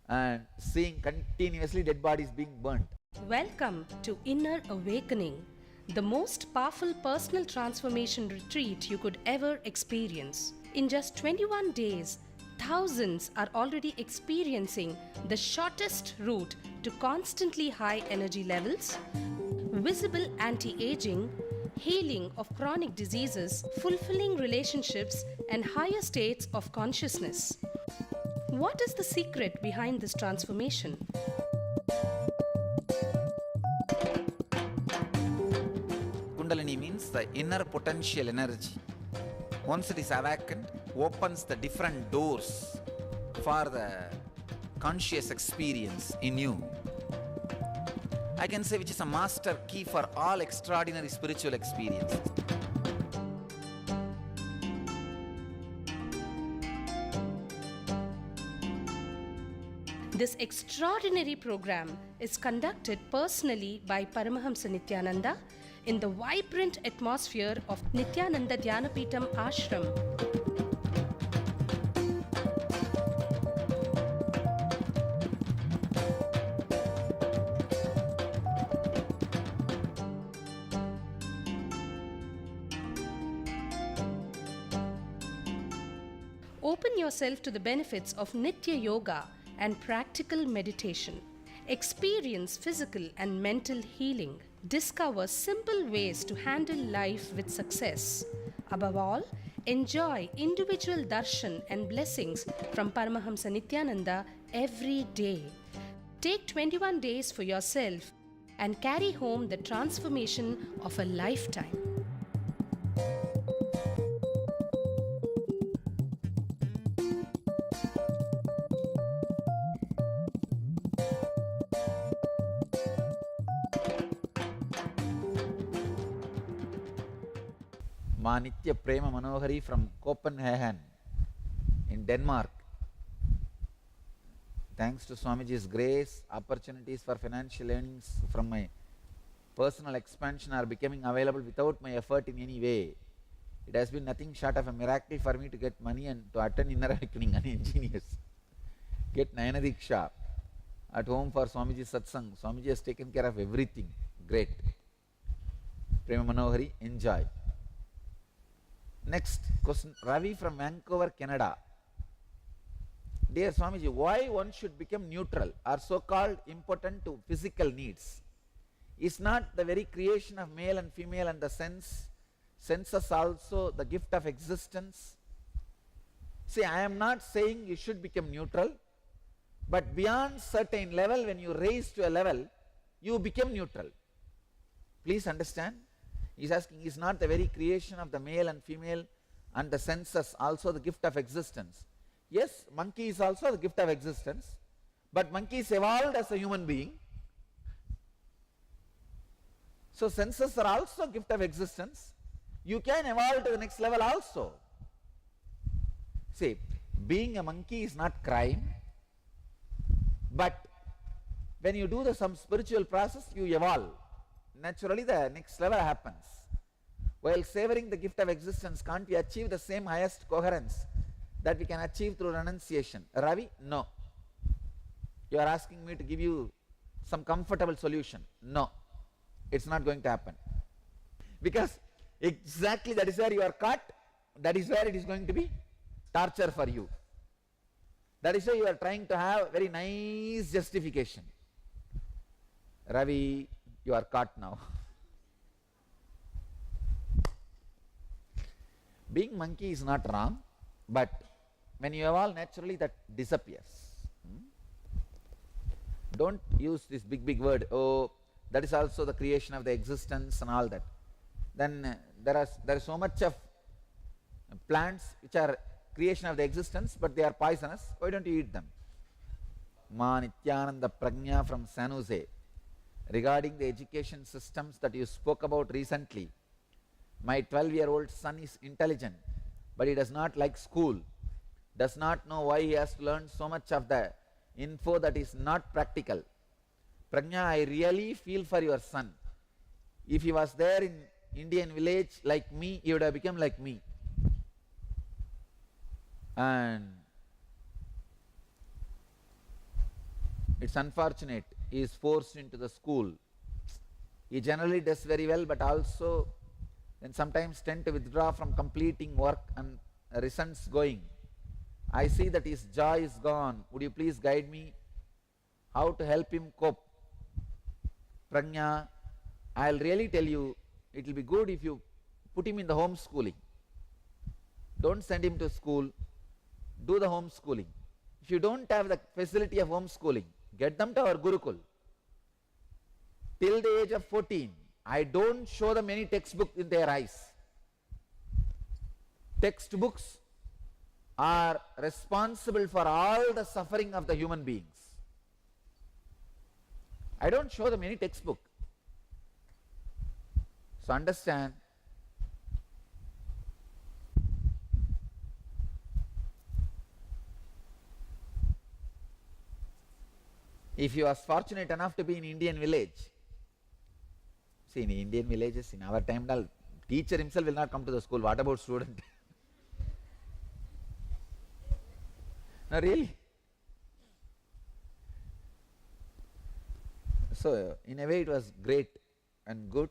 and seeing continuously dead bodies being burnt. Welcome to Inner Awakening, the most powerful personal transformation retreat you could ever experience. In just 21 days, thousands are already experiencing the shortest route to constantly high energy levels, visible anti-aging, healing of chronic diseases, fulfilling relationships, and higher states of consciousness. What is the secret behind this transformation? Kundalini means the inner potential energy. Once it is awakened, opens the different doors for the conscious experience in you. I can say which is a master key for all extraordinary spiritual experiences. This extraordinary program is conducted personally by Paramahamsa Nityananda in the vibrant atmosphere of Nityananda Dhyanapitham Ashram. Open yourself to the benefits of Nitya Yoga and practical meditation. Experience physical and mental healing. Discover simple ways to handle life with success. Above all, enjoy individual darshan and blessings from Paramahamsa Nityananda every day. Take 21 days for yourself and carry home the transformation of a lifetime. Manitya Prema Manohari from Copenhagen in Denmark. Thanks to Swamiji's grace, opportunities for financial earnings from my personal expansion are becoming available without my effort in any way. It has been nothing short of a miracle for me to get money and to attend inner awakening and ingenious. Get Nayana Diksha at home for Swamiji's satsang. Swamiji has taken care of everything. Great. Prema Manohari, enjoy. Next question, Ravi from Vancouver, Canada. Dear Swamiji, why one should become neutral or so-called impotent to physical needs? Is not the very creation of male and female and the senses also the gift of existence? See, I am not saying you should become neutral, but beyond certain level, when you raise to a level, you become neutral. Please understand. He is asking, is not the very creation of the male and female and the senses also the gift of existence? Yes, monkey is also the gift of existence, but monkey is evolved as a human being. So senses are also a gift of existence. You can evolve to the next level also. See, being a monkey is not crime, but when you do some spiritual process, you evolve. Naturally the next level happens. While savoring the gift of existence, can't we achieve the same highest coherence that we can achieve through renunciation? Ravi, no. You are asking me to give you some comfortable solution. No, it's not going to happen. Because exactly that is where you are caught, that is where it is going to be torture for you. That is why you are trying to have very nice justification. Ravi, you are caught now. Being monkey is not wrong, but when you evolve naturally that disappears. Don't use this big word, oh, that is also the creation of the existence and all that. Then there is so much of plants which are creation of the existence, but they are poisonous. Why don't you eat them? Ma Nityananda Prajna from San Jose. Regarding the education systems that you spoke about recently, my 12-year-old son is intelligent, but he does not like school, does not know why he has to learn so much of the info that is not practical. Prajna, I really feel for your son. If he was there in Indian village like me, he would have become like me. And it's unfortunate he is forced into the school. He generally does very well, but also then sometimes tend to withdraw from completing work and resents going. I see that his joy is gone. Would you please guide me how to help him cope? Prajna, I'll really tell you, it will be good if you put him in the homeschooling. Don't send him to school, do the homeschooling. If you don't have the facility of homeschooling, get them to our Gurukul. Till the age of 14, I don't show them any textbook in their eyes. Textbooks are responsible for all the suffering of the human beings. I don't show them any textbook. So understand, if you are fortunate enough to be in Indian village, see, in Indian villages, in our time, teacher himself will not come to the school. What about student? No, really. So, in a way it was great and good.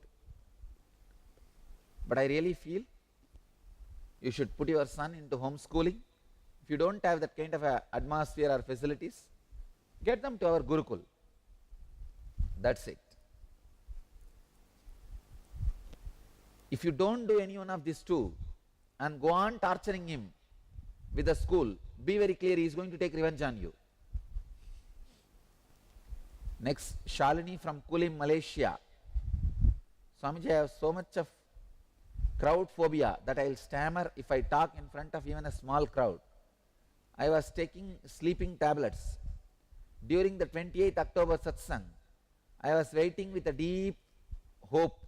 But I really feel you should put your son into homeschooling. If you don't have that kind of a atmosphere or facilities, get them to our Gurukul. That's it. If you don't do any one of these two and go on torturing him with the school, be very clear, he is going to take revenge on you. Next, Shalini from Kulim, Malaysia. Swamiji, I have so much of crowd phobia that I will stammer if I talk in front of even a small crowd. I was taking sleeping tablets. During the 28th October satsang, I was waiting with a deep hope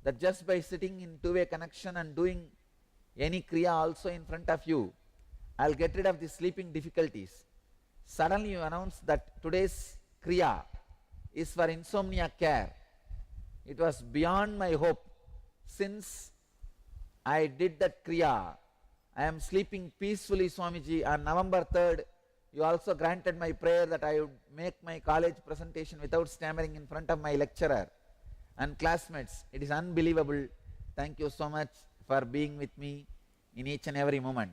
that just by sitting in two-way connection and doing any kriya also in front of you, I'll get rid of the sleeping difficulties. Suddenly you announce that today's kriya is for insomnia care. It was beyond my hope. Since I did that kriya, I am sleeping peacefully, Swamiji. On November 3rd, you also granted my prayer that I would make my college presentation without stammering in front of my lecturer and classmates. It is unbelievable. Thank you so much for being with me in each and every moment.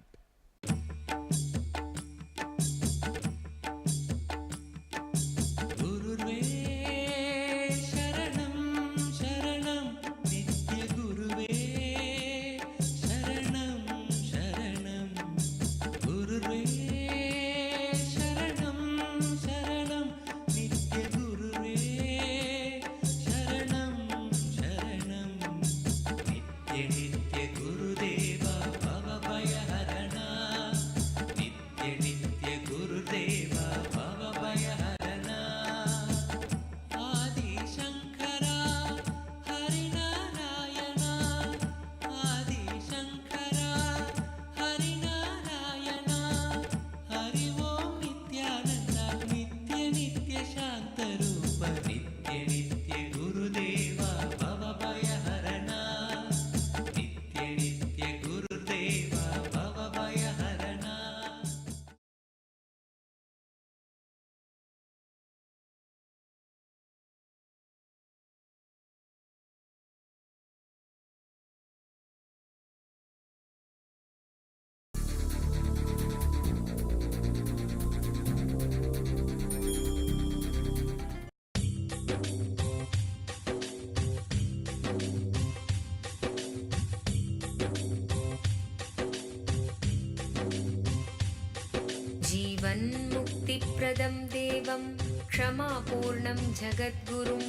जीवन्मुक्तिप्रदं देवं क्षमापूर्णं जगद्गुरुं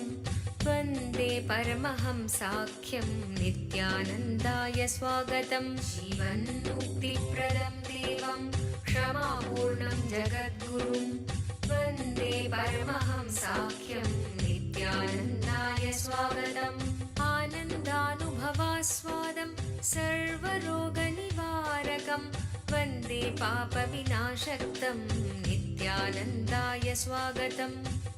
वन्दे परमहंसाख्यं नित्यानन्दाय स्वागतं। जीवन्मुक्तिप्रदं देवं क्षमापूर्णं जगद्गुरुं वन्दे परमहंसाख्यं नित्यानन्दाय स्वागतम्। आनन्दानुभवास्वादं सर्वरोगनिवारकं वन्दे पापविनाशक्तं नित्यानन्दाय स्वागतम्।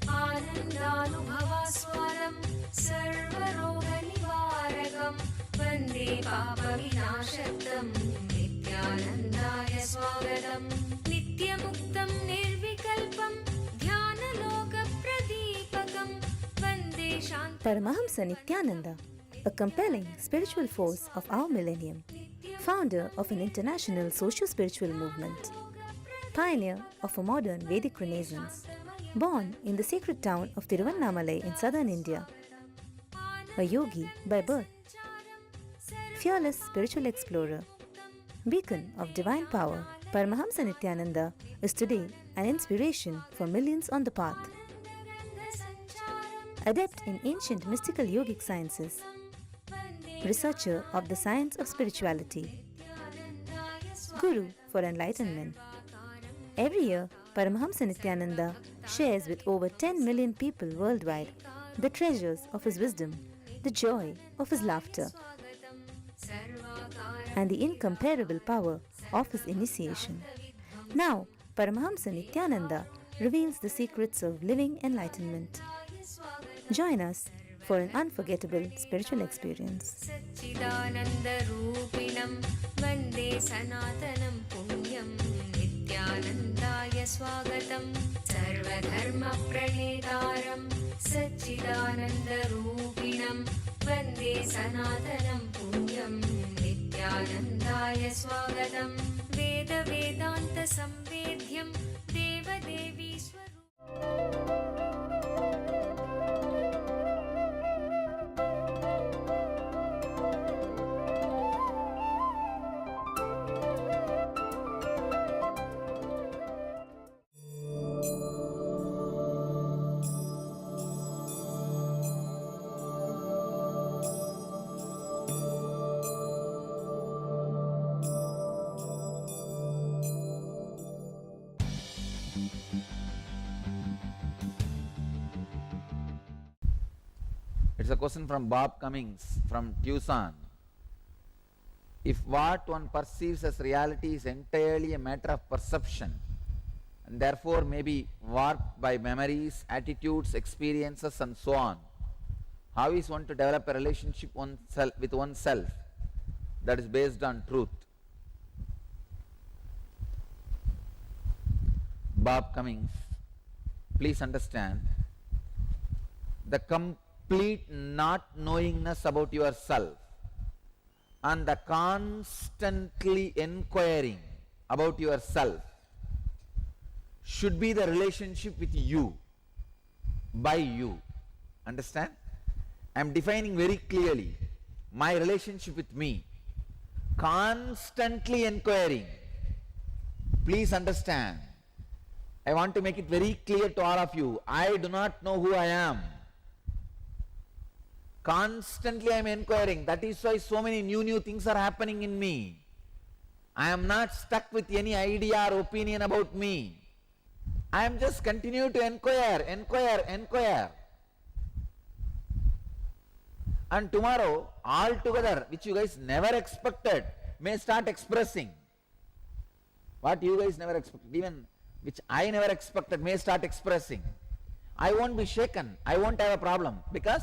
आनन्दानुभवास्वादं सर्वरोगनिवारकं वन्दे पापविनाशक्तं नित्यानन्दाय स्वागतम्। नित्यमुक्तं निर्विकल्पं ध्यानलोकप्रदीपकं वन्दे शान्ति। Paramahamsa Nityananda, a compelling spiritual force of our millennium, founder of an international socio-spiritual movement, pioneer of a modern Vedic Renaissance, born in the sacred town of Tiruvannamalai in southern India, a yogi by birth fearless spiritual explorer, beacon of divine power, Paramahamsa Nityananda is today an inspiration for millions on the path. Adept in ancient mystical yogic sciences, researcher of the science of spirituality, guru for enlightenment. Every year, Paramahamsa Nityananda shares with over 10 million people worldwide the treasures of his wisdom, the joy of his laughter, and the incomparable power of his initiation. Now, Paramahamsa Nityananda reveals the secrets of living enlightenment. Join us for an unforgettable spiritual experience. सच्चिदानन्दरूपिणं वन्दे सनातनं पुण्यं नित्यानन्दाय स्वागतं सर्वधर्मप्रणेतारं सच्चिदानन्दरूपिणं वन्दे सनातनं पुण्यं नित्यानन्दाय स्वागतं वेदवेदान्तसंवेद्यं देवदेवी It's a question from Bob Cummings from Tucson. If what one perceives as reality is entirely a matter of perception and therefore may be warped by memories, attitudes, experiences and so on, how is one to develop a relationship with oneself that is based on truth? Bob Cummings, please understand, the complete not knowingness about yourself and the constantly inquiring about yourself should be the relationship with you, by you. Understand? I am defining very clearly my relationship with me. Constantly inquiring. Please understand. I want to make it very clear to all of you. I do not know who I am. Constantly I am inquiring. That is why so many new things are happening in me. I am not stuck with any idea or opinion about me. I am just continue to inquire. And tomorrow, altogether, which you guys never expected, may start expressing. What you guys never expected, even which I never expected, may start expressing. I won't be shaken. I won't have a problem because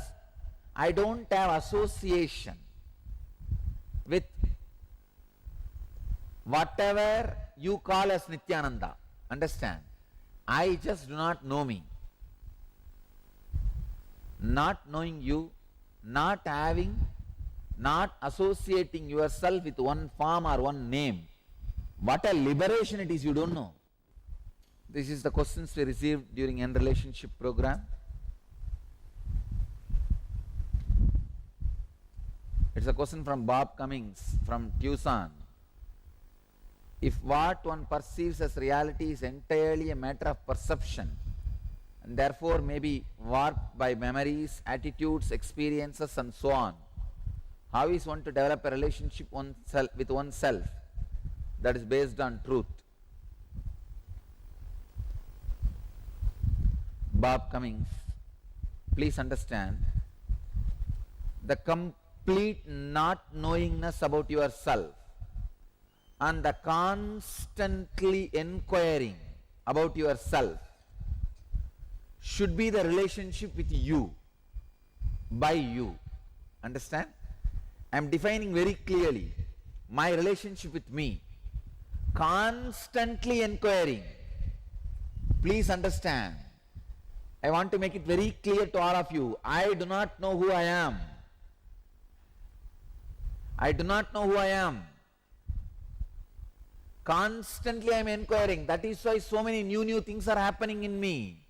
I don't have association with whatever you call as Nityananda. Understand? I just do not know me. Not knowing you, not associating yourself with one form or one name. What a liberation it is, you don't know. This is the questions we received during End Relationship program. It's a question from Bob Cummings from Tucson. If what one perceives as reality is entirely a matter of perception and therefore may be warped by memories, attitudes, experiences and so on, how is one to develop a relationship with oneself that is based on truth? Bob Cummings, please understand, the complete not knowingness about yourself and the constantly inquiring about yourself should be the relationship with you, by you. Understand? I am defining very clearly my relationship with me. Constantly inquiring. Please understand. I want to make it very clear to all of you. I do not know who I am. I do not know who I am. Constantly I am inquiring. That is why so many new things are happening in me.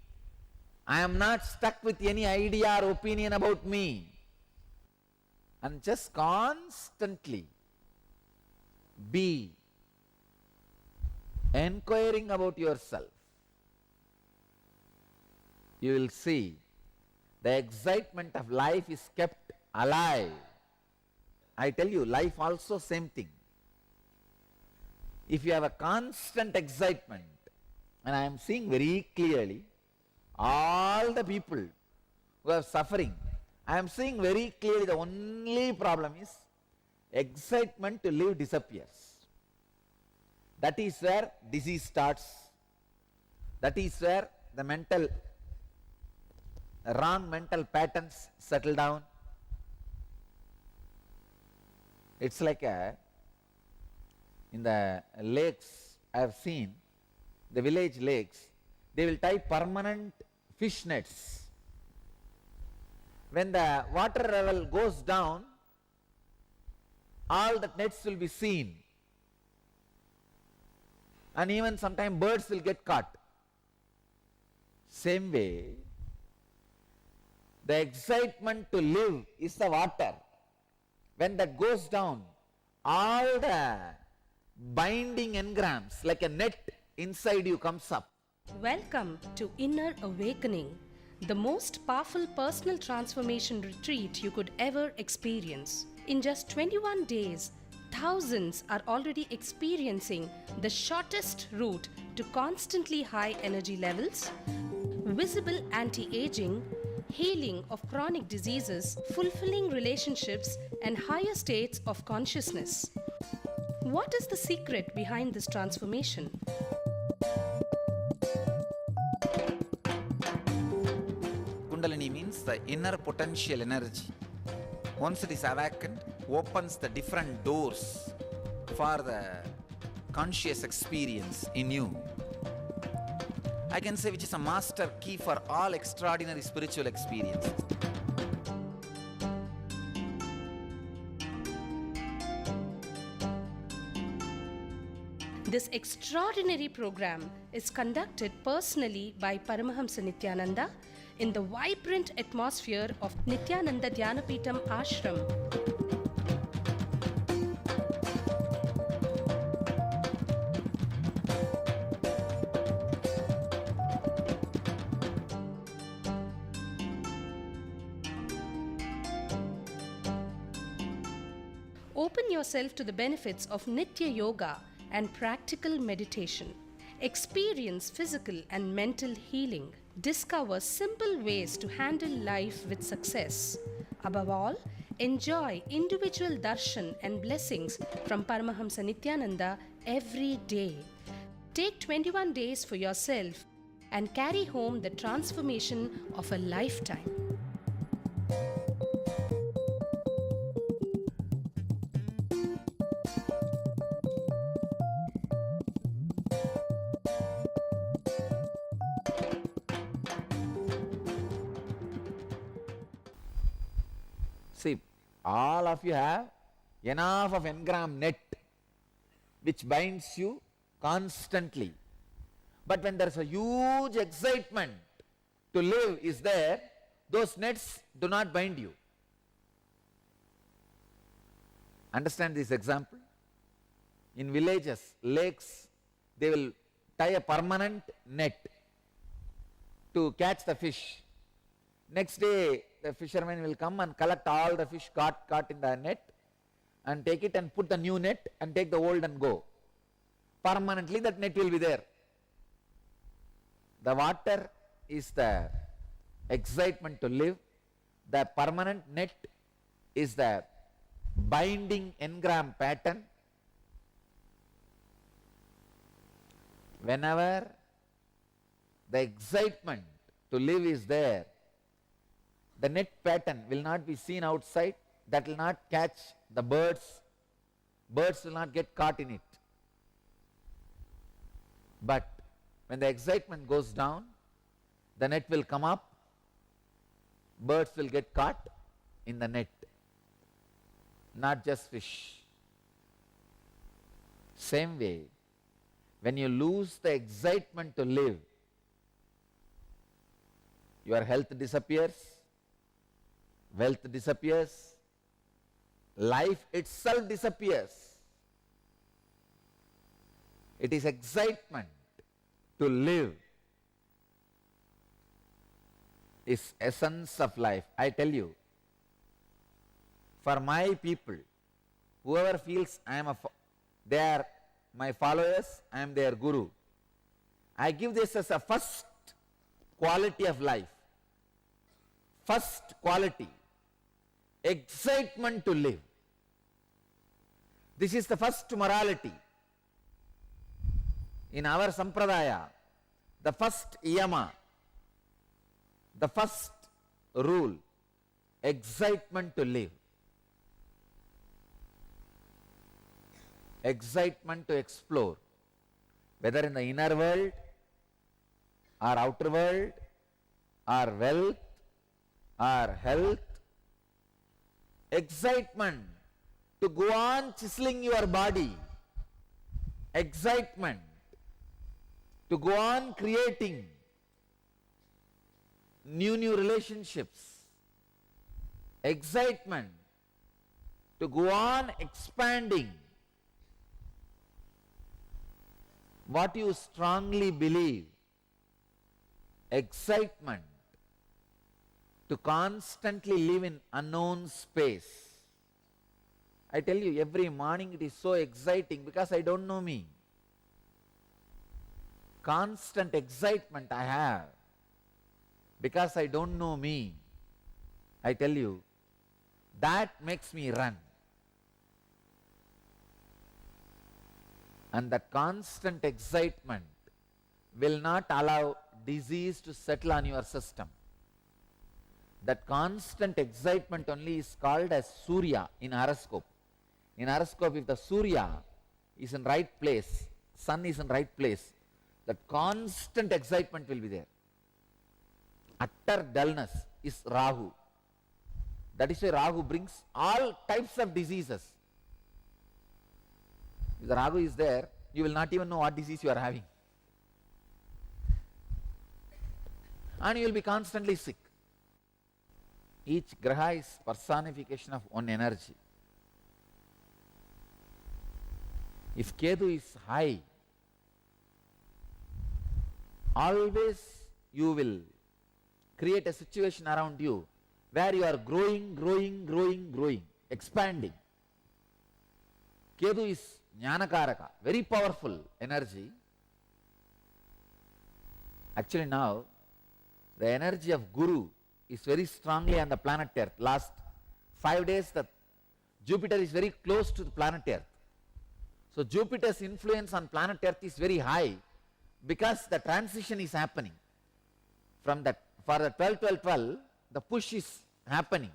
I am not stuck with any idea or opinion about me. and just constantly be inquiring about yourself, you will see the excitement of life is kept alive. I tell you, life also same thing. If you have a constant excitement, and I am seeing very clearly all the people who are suffering, I am seeing very clearly the only problem is excitement to live disappears. That is where disease starts. That is where the wrong mental patterns settle down. It's like in the lakes I have seen, the village lakes, they will tie permanent fish nets. When the water level goes down, all the nets will be seen. And even sometimes birds will get caught. Same way, the excitement to live is the water. When that goes down, all the binding engrams like a net inside you comes up. Welcome to Inner Awakening, the most powerful personal transformation retreat you could ever experience. In just 21 days, thousands are already experiencing the shortest route to constantly high energy levels, visible anti-aging, healing of chronic diseases, fulfilling relationships, and higher states of consciousness. What is the secret behind this transformation? Kundalini means the inner potential energy. Once it is awakened, opens the different doors for the conscious experience in you. I can say which is a master key for all extraordinary spiritual experiences. This extraordinary program is conducted personally by Paramahamsa Nityananda in the vibrant atmosphere of Nityananda Dhyanapitham Ashram. Open yourself to the benefits of Nitya Yoga and practical meditation. Experience physical and mental healing. Discover simple ways to handle life with success. Above all, enjoy individual darshan and blessings from Paramahamsa Nityananda every day. Take 21 days for yourself and carry home the transformation of a lifetime. See, all of you have enough of engram net which binds you constantly. But when there is a huge excitement to live is there, those nets do not bind you. Understand this example? In villages, lakes, they will tie a permanent net to catch the fish. Next day, the fishermen will come and collect all the fish caught in the net and take it and put the new net and take the old and go. Permanently that net will be there. The water is the excitement to live. The permanent net is the binding engram pattern. Whenever the excitement to live is there, the net pattern will not be seen outside. That will not catch the birds. Birds will not get caught in it. But when the excitement goes down, the net will come up. Birds will get caught in the net. Not just fish. Same way, when you lose the excitement to live, your health disappears, wealth disappears, life itself disappears. It is excitement to live is essence of life. I tell you, for my people, whoever feels they are my followers, I am their guru, I give this as a first quality of life. First quality, excitement to live. This is the first morality. In our sampradaya, the first yama, the first rule, excitement to live. Excitement to explore, whether in the inner world or outer world or wealth or health. Excitement to go on chiseling your body. Excitement to go on creating new relationships. Excitement to go on expanding what you strongly believe. Excitement to constantly live in unknown space. I tell you, every morning it is so exciting because I don't know me. Constant excitement I have because I don't know me. I tell you, that makes me run. And that constant excitement will not allow disease to settle on your system. That constant excitement only is called as Surya in horoscope. In horoscope, if the Surya is in right place, sun is in right place, that constant excitement will be there. Utter dullness is Rahu. That is why Rahu brings all types of diseases. If the Rahu is there, you will not even know what disease you are having. And you will be constantly sick. Each Graha is personification of one energy. If Ketu is high, always you will create a situation around you where you are growing, expanding. Ketu is Jnanakaraka, very powerful energy. Actually now, the energy of Guru is very strongly on the planet Earth. Last 5 days, the Jupiter is very close to the planet Earth. So Jupiter's influence on planet Earth is very high because the transition is happening. From that, for the 12-12-12, the push is happening.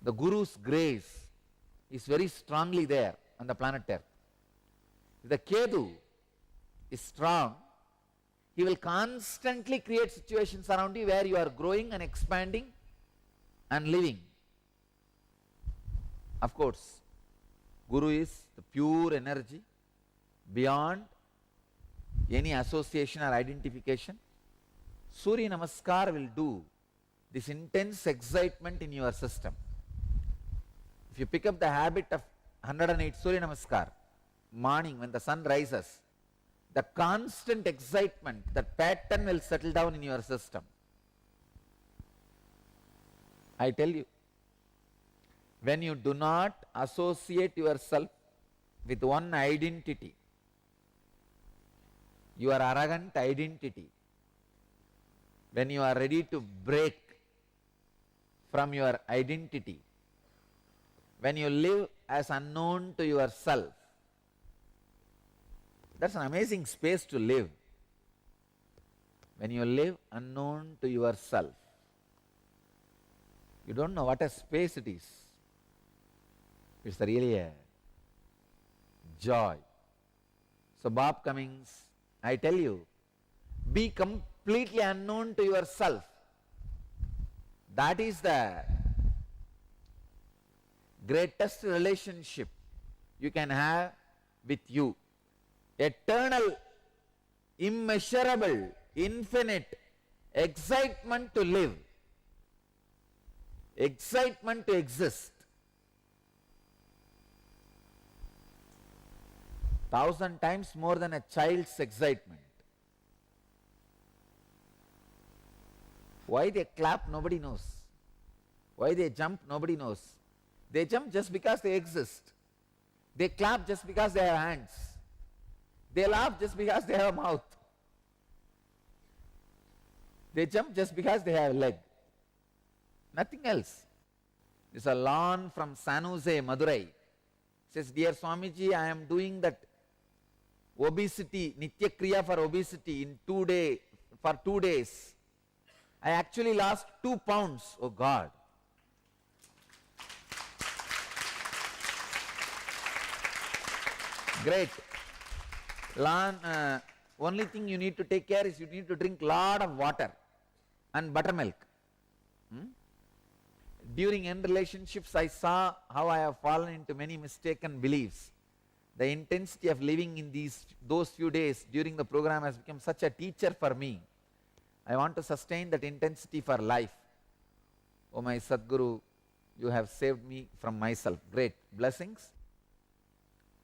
The Guru's grace is very strongly there on the planet Earth. If the Ketu is strong, he will constantly create situations around you where you are growing and expanding and living. Of course, Guru is the pure energy beyond any association or identification. Surya Namaskar will do this intense excitement in your system. If you pick up the habit of 108 Surya Namaskar, morning when the sun rises, the constant excitement, that pattern will settle down in your system. I tell you, when you do not associate yourself with one identity, your arrogant identity, when you are ready to break from your identity, when you live as unknown to yourself, that's an amazing space to live. When you live unknown to yourself, you don't know what a space it is. It's really a joy. So Bob Cummings, I tell you, be completely unknown to yourself. That is the greatest relationship you can have with you. Eternal, immeasurable, infinite excitement to live. excitement to exist. 1,000 times more than a child's excitement. Why they clap, nobody knows. Why they jump, nobody knows. They jump just because they exist. They clap just because they have hands. They laugh just because they have a mouth. They jump just because they have a leg. Nothing else. This is a lawn from San Jose, Madurai. Says, dear Swamiji, I am doing that obesity, Nitya Kriya for obesity in 2 days, for 2 days. I actually lost 2 pounds. Oh God. Great. Only thing you need to take care is you need to drink lot of water and buttermilk. During end relationships, I saw how I have fallen into many mistaken beliefs. The intensity of living in those few days during the program has become such a teacher for me. I want to sustain that intensity for life. Oh my Sadguru, you have saved me from myself. Great. Blessings.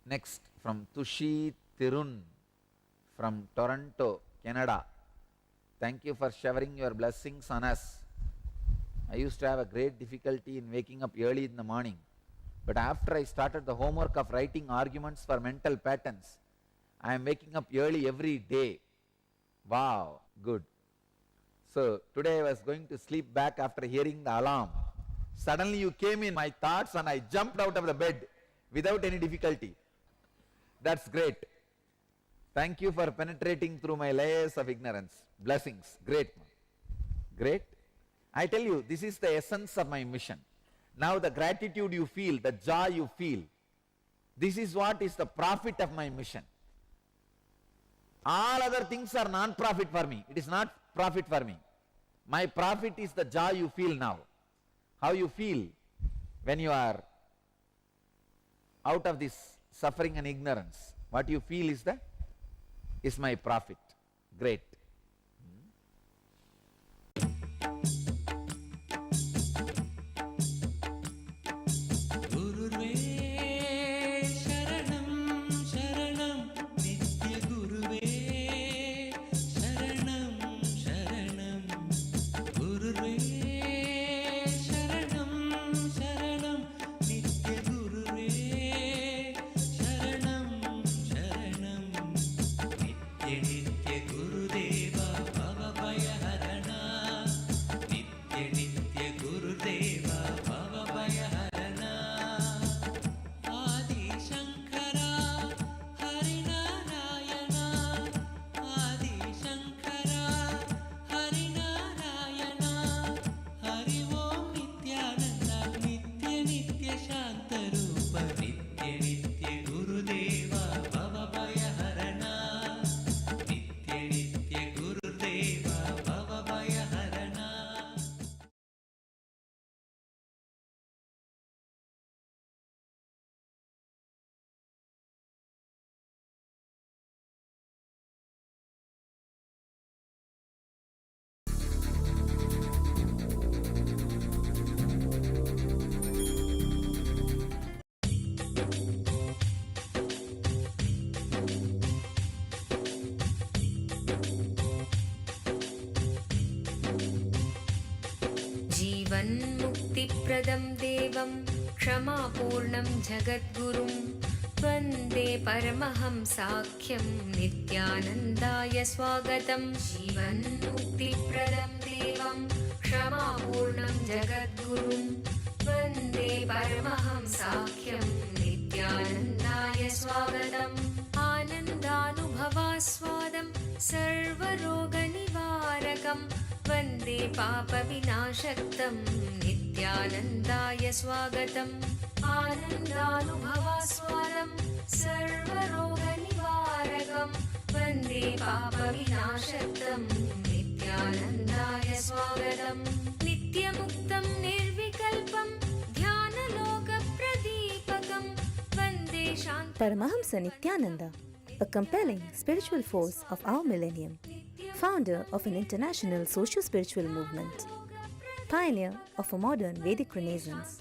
Next, from Tushi Tirun from Toronto, Canada. Thank you for showering your blessings on us. I used to have a great difficulty in waking up early in the morning. But after I started the homework of writing arguments for mental patterns, I am waking up early every day. Wow, good. So today I was going to sleep back after hearing the alarm. Suddenly you came in my thoughts and I jumped out of the bed without any difficulty. That's great. Thank you for penetrating through my layers of ignorance. Blessings. Great. Great. I tell you, this is the essence of my mission. Now the gratitude you feel, the joy you feel, this is what is the profit of my mission. All other things are non-profit for me. It is not profit for me. My profit is the joy you feel now. How you feel when you are out of this suffering and ignorance. What you feel is my profit. Great. जीवन्मुक्तिप्रदं देवं क्षमापूर्णं जगद्गुरुं वन्दे परमहंसाख्यं नित्यानन्दाय स्वागतं। जीवन्मुक्तिप्रदं देवं क्षमापूर्णं जगद्गुरुं वन्दे परमहंसाख्यं नित्यानन्दाय स्वागतम्। आनन्दानुभवास्वादं सर्वरोगनिवारकं वन्दे पापविनाशक्तं नित्यानन्दाय स्वागतम्। आनन्दानुभवास्वादं सर्वरोगनिवारकं वन्दे पापविनाशक्तं नित्यानन्दाय स्वागतम्। नित्यमुक्तं निर्विकल्पं ध्यानलोकप्रदीपकं वन्दे शान्ति। Paramahamsa Nityananda, a compelling spiritual force of our millennium, founder of an international socio-spiritual movement, pioneer of a modern Vedic Renaissance.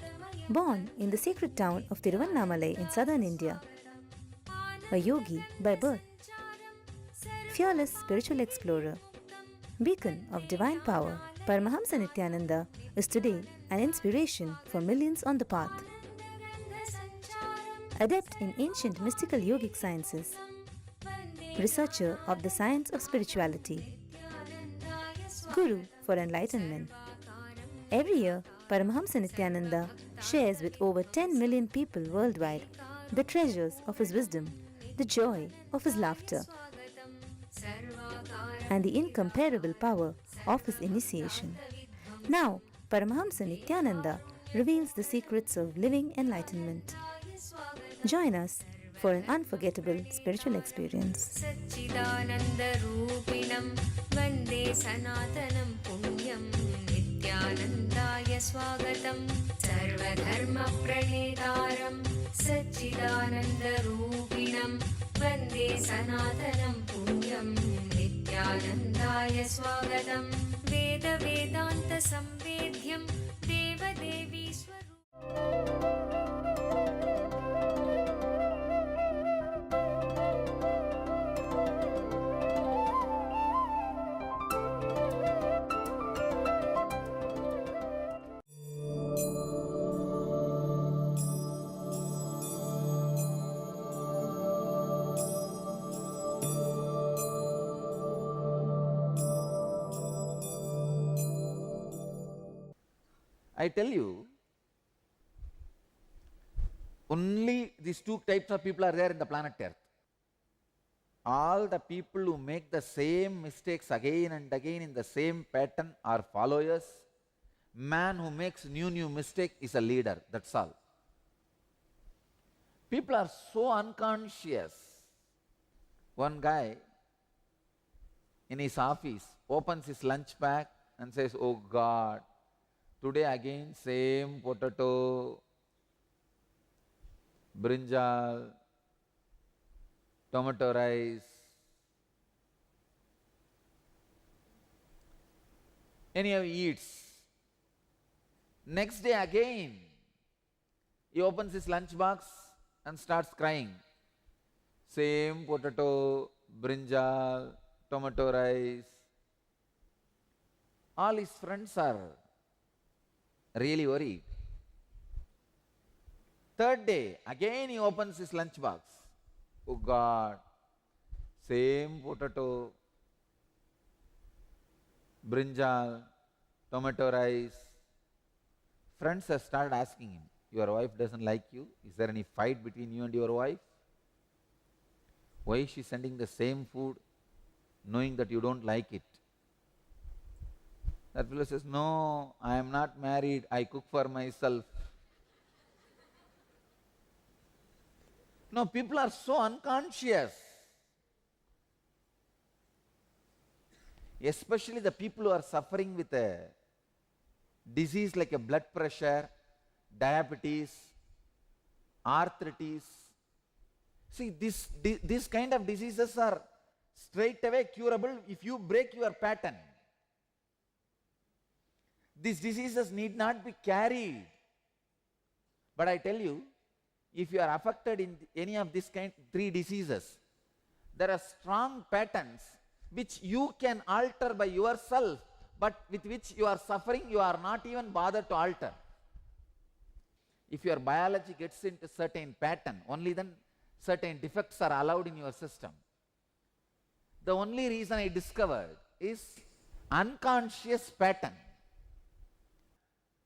Born in the sacred town of Tiruvannamalai in southern India, a yogi by birth, fearless spiritual explorer, beacon of divine power, Paramahamsa Nityananda is today an inspiration for millions on the path. Adept in ancient mystical yogic sciences, researcher of the science of spirituality, guru for enlightenment. Every year, Paramahamsa Nityananda shares with over 10 million people worldwide the treasures of his wisdom, the joy of his laughter, and the incomparable power of his initiation. Now, Paramahamsa Nityananda reveals the secrets of living enlightenment. Join us for an unforgettable spiritual experience. सच्चिदानन्दरूपिणं वन्दे सनातनं पुण्यं नित्यानन्दाय स्वागतं सर्वधर्मप्रणेतारं सच्चिदानन्दरूपिणं वन्दे सनातनं पुण्यं नित्यानन्दाय स्वागतं वेदवेदान्तसंवेद्यं देवदेवी स्वरूपम् I tell you, only these two types of people are there in the planet Earth. All the people who make the same mistakes again and again in the same pattern are followers. Man who makes new mistake is a leader, that's all. People are so unconscious. One guy in his office opens his lunch bag and says, "Oh God, today again same potato, brinjal, tomato rice." Anyhow, he eats. Next day again, he opens his lunch box and starts crying. Same potato, brinjal, tomato rice. All his friends are really worried. Third day, again he opens his lunch box. Oh God, same potato, brinjal, tomato rice. Friends have started asking him, "Your wife doesn't like you? Is there any fight between you and your wife? Why is she sending the same food knowing that you don't like it?" That fellow says, "No, I am not married. I cook for myself." No, people are so unconscious. Especially the people who are suffering with a disease like a blood pressure, diabetes, arthritis. See, this kind of diseases are straight away curable if you break your pattern. These diseases need not be carried. But I tell you, if you are affected in any of these three diseases, there are strong patterns which you can alter by yourself, but with which you are suffering, you are not even bothered to alter. If your biology gets into certain pattern, only then certain defects are allowed in your system. The only reason I discovered is unconscious pattern.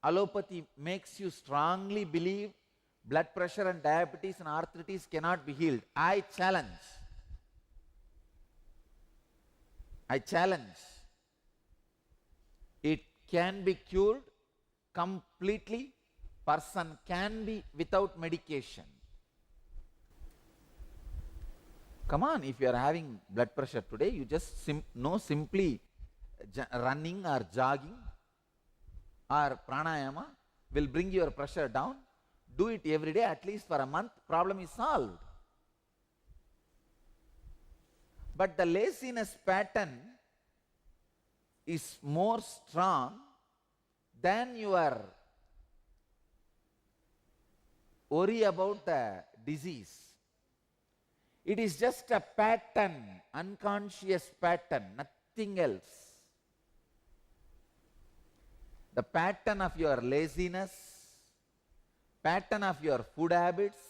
Allopathy makes you strongly believe blood pressure and diabetes and arthritis cannot be healed. I challenge. It can be cured completely. Person can be without medication. Come on, if you are having blood pressure today, you just simply running or jogging or pranayama will bring your pressure down. Do it every day, at least for a month, problem is solved. But the laziness pattern is more strong than your worry about the disease. It is just a pattern, unconscious pattern, nothing else. The pattern of your laziness, pattern of your food habits,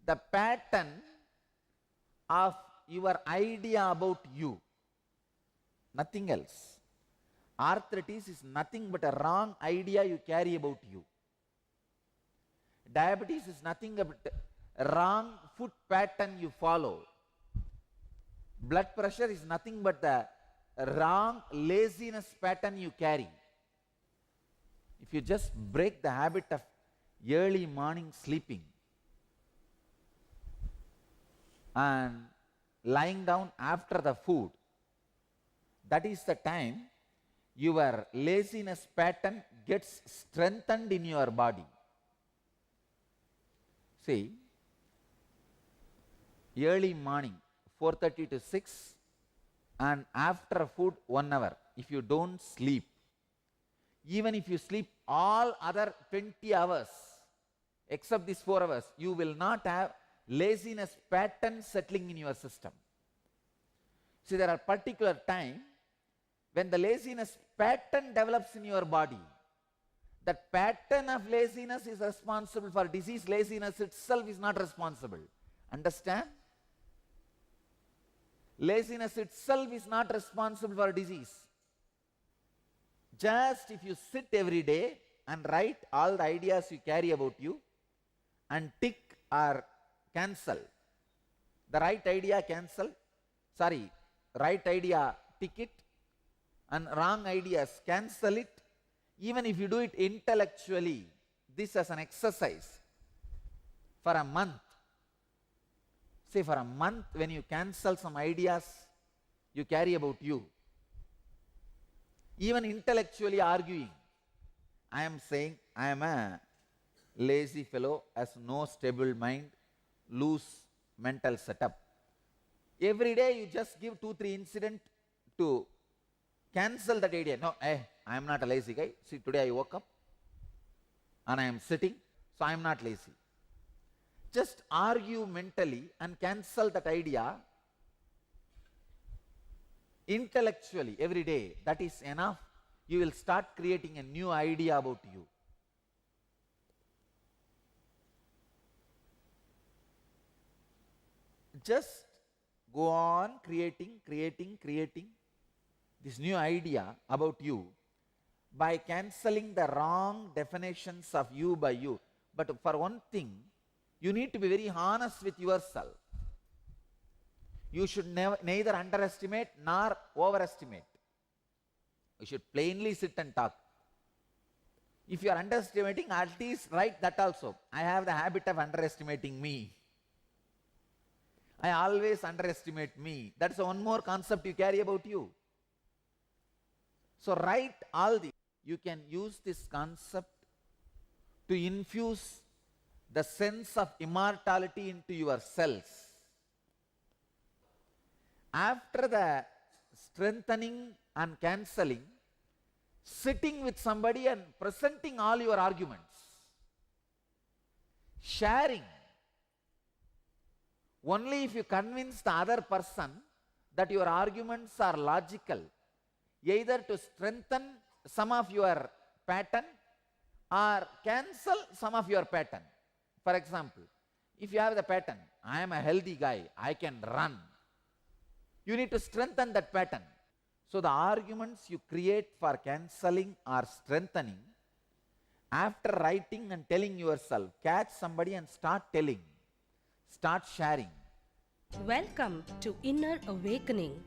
the pattern of your idea about you, nothing else. Arthritis is nothing but a wrong idea you carry about you. Diabetes is nothing but a wrong food pattern you follow. Blood pressure is nothing but the wrong laziness pattern you carry. If you just break the habit of early morning sleeping and lying down after the food, that is the time your laziness pattern gets strengthened in your body. See, early morning 4:30 to 6 and after food 1 hour, if you don't sleep, even if you sleep all other 20 hours except these 4 hours, you will not have laziness pattern settling in your system. See, there are particular time when the laziness pattern develops in your body. That pattern of laziness is responsible for disease. Laziness itself is not responsible. Understand? Laziness itself is not responsible for disease. Just if you sit every day and write all the ideas you carry about you and tick or cancel. The right idea cancel, right idea tick it, and wrong ideas cancel it. Even if you do it intellectually, this as an exercise for a month. Say for a month, when you cancel some ideas you carry about you, even intellectually arguing, I am saying I am a lazy fellow, has no stable mind, loose mental setup. Every day you just give 2-3 incidents to cancel that idea. No, I am not a lazy guy. See, today I woke up and I am sitting, so I am not lazy. Just argue mentally and cancel that idea intellectually every day. That is enough. You will start creating a new idea about you. Just go on creating this new idea about you by cancelling the wrong definitions of you by you. But for one thing, you need to be very honest with yourself. You should neither underestimate nor overestimate. You should plainly sit and talk. If you are underestimating, at least write that also. I have the habit of underestimating me. I always underestimate me. That's one more concept you carry about you. So write all this. You can use this concept to infuse the sense of immortality into your cells. After the strengthening and cancelling, sitting with somebody and presenting all your arguments, sharing. Only if you convince the other person that your arguments are logical, either to strengthen some of your pattern or cancel some of your pattern. For example, if you have the pattern, I am a healthy guy, I can run. You need to strengthen that pattern. So the arguments you create for cancelling or strengthening, after writing and telling yourself, catch somebody and start telling. Start sharing. Welcome to Inner Awakening,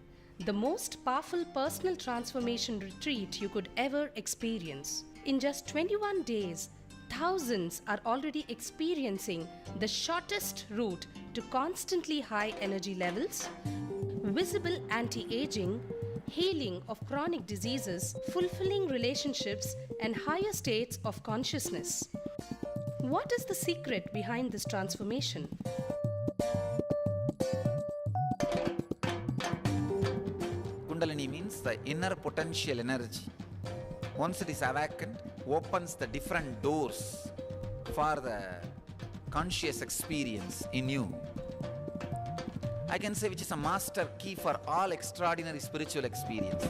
the most powerful personal transformation retreat you could ever experience. In just 21 days, thousands are already experiencing the shortest route to constantly high energy levels, visible anti-aging, healing of chronic diseases, fulfilling relationships, and higher states of consciousness. What is the secret behind this transformation? Kundalini means the inner potential energy. once it is awakened, opens the different doors for the conscious experience in you. I can say which is a master key for all extraordinary spiritual experiences.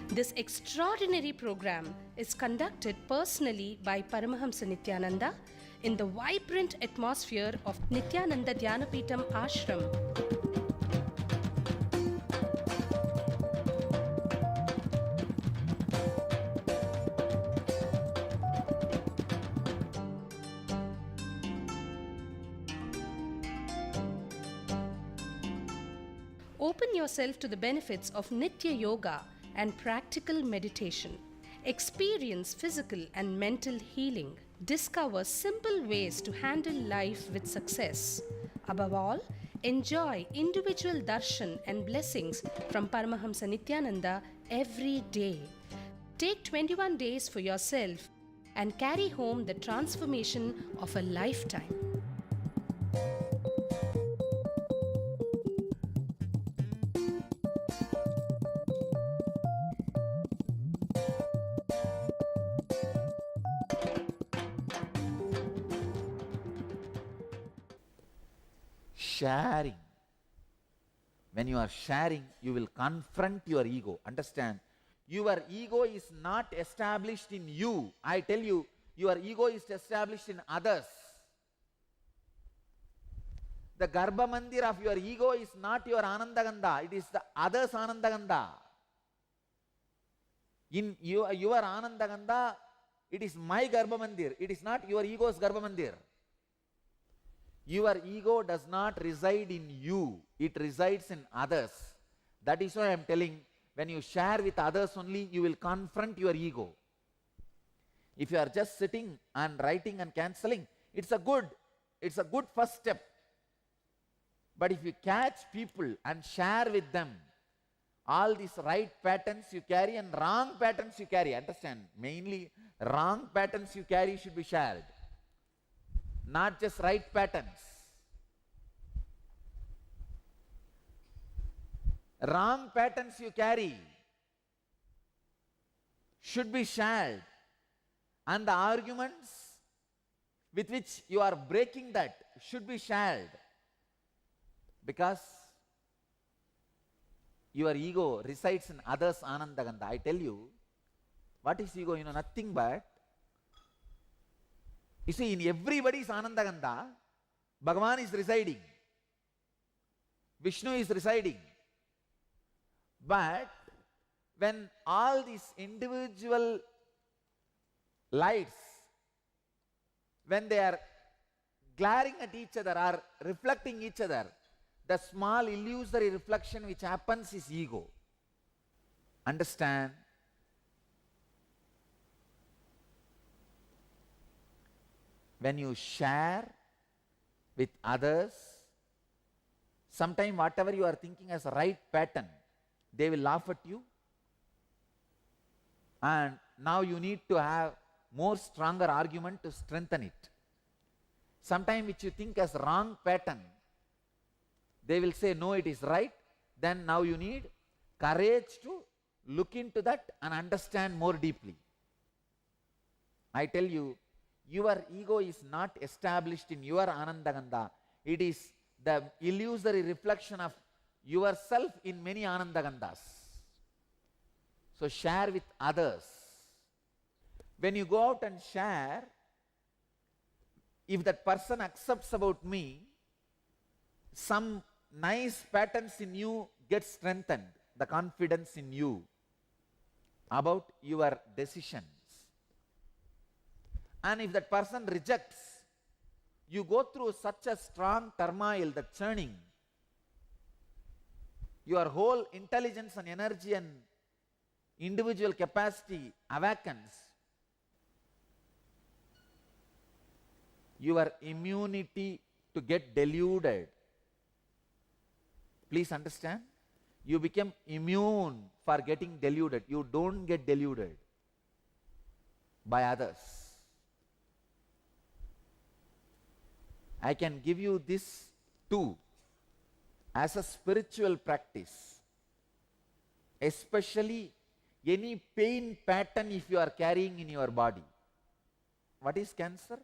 This extraordinary program is conducted personally by Paramahamsa Nityananda in the vibrant atmosphere of Nityananda Dhyanapitham Ashram. Open yourself to the benefits of Nitya Yoga and practical meditation. Experience physical and mental healing. Discover simple ways to handle life with success. Above all, enjoy individual darshan and blessings from Paramahamsa Nityananda every day. Take 21 days for yourself and carry home the transformation of a lifetime. Sharing. When you are sharing, you will confront your ego. Understand? Your ego is not established in you. I tell you, your ego is established in others. The Garba Mandir of your ego is not your Anandaganda, it is the others' Anandaganda. In your Anandaganda, it is my Garba Mandir, it is not your ego's Garba Mandir. Your ego does not reside in you, it resides in others. That is why I am telling, when you share with others only, you will confront your ego. If you are just sitting and writing and cancelling, it's a good first step. But if you catch people and share with them all these right patterns you carry and wrong patterns you carry, understand, mainly wrong patterns you carry should be shared. Not just right patterns. Wrong patterns you carry should be shared. And the arguments with which you are breaking that should be shared. Because your ego resides in others' Anandaganda. I tell you, what is ego? Nothing but, you see, in everybody's Anandaganda, Bhagavan is residing. Vishnu is residing. But when all these individual lights, when they are glaring at each other or reflecting each other, the small illusory reflection which happens is ego. Understand? When you share with others, sometimes whatever you are thinking as a right pattern, they will laugh at you. And now you need to have more stronger argument to strengthen it. Sometimes which you think as wrong pattern, they will say, no, it is right. Then now you need courage to look into that and understand more deeply. I tell you, your ego is not established in your Anandaganda. It is the illusory reflection of yourself in many Anandagandas. So share with others. When you go out and share, if that person accepts about me, some nice patterns in you get strengthened, the confidence in you about your decisions. And if that person rejects, you go through such a strong turmoil, the churning. Your whole intelligence and energy and individual capacity awakens. Your immunity to get deluded. Please understand, you become immune for getting deluded. You don't get deluded by others. I can give you this too. as a spiritual practice, especially any pain pattern if you are carrying in your body. What is cancer?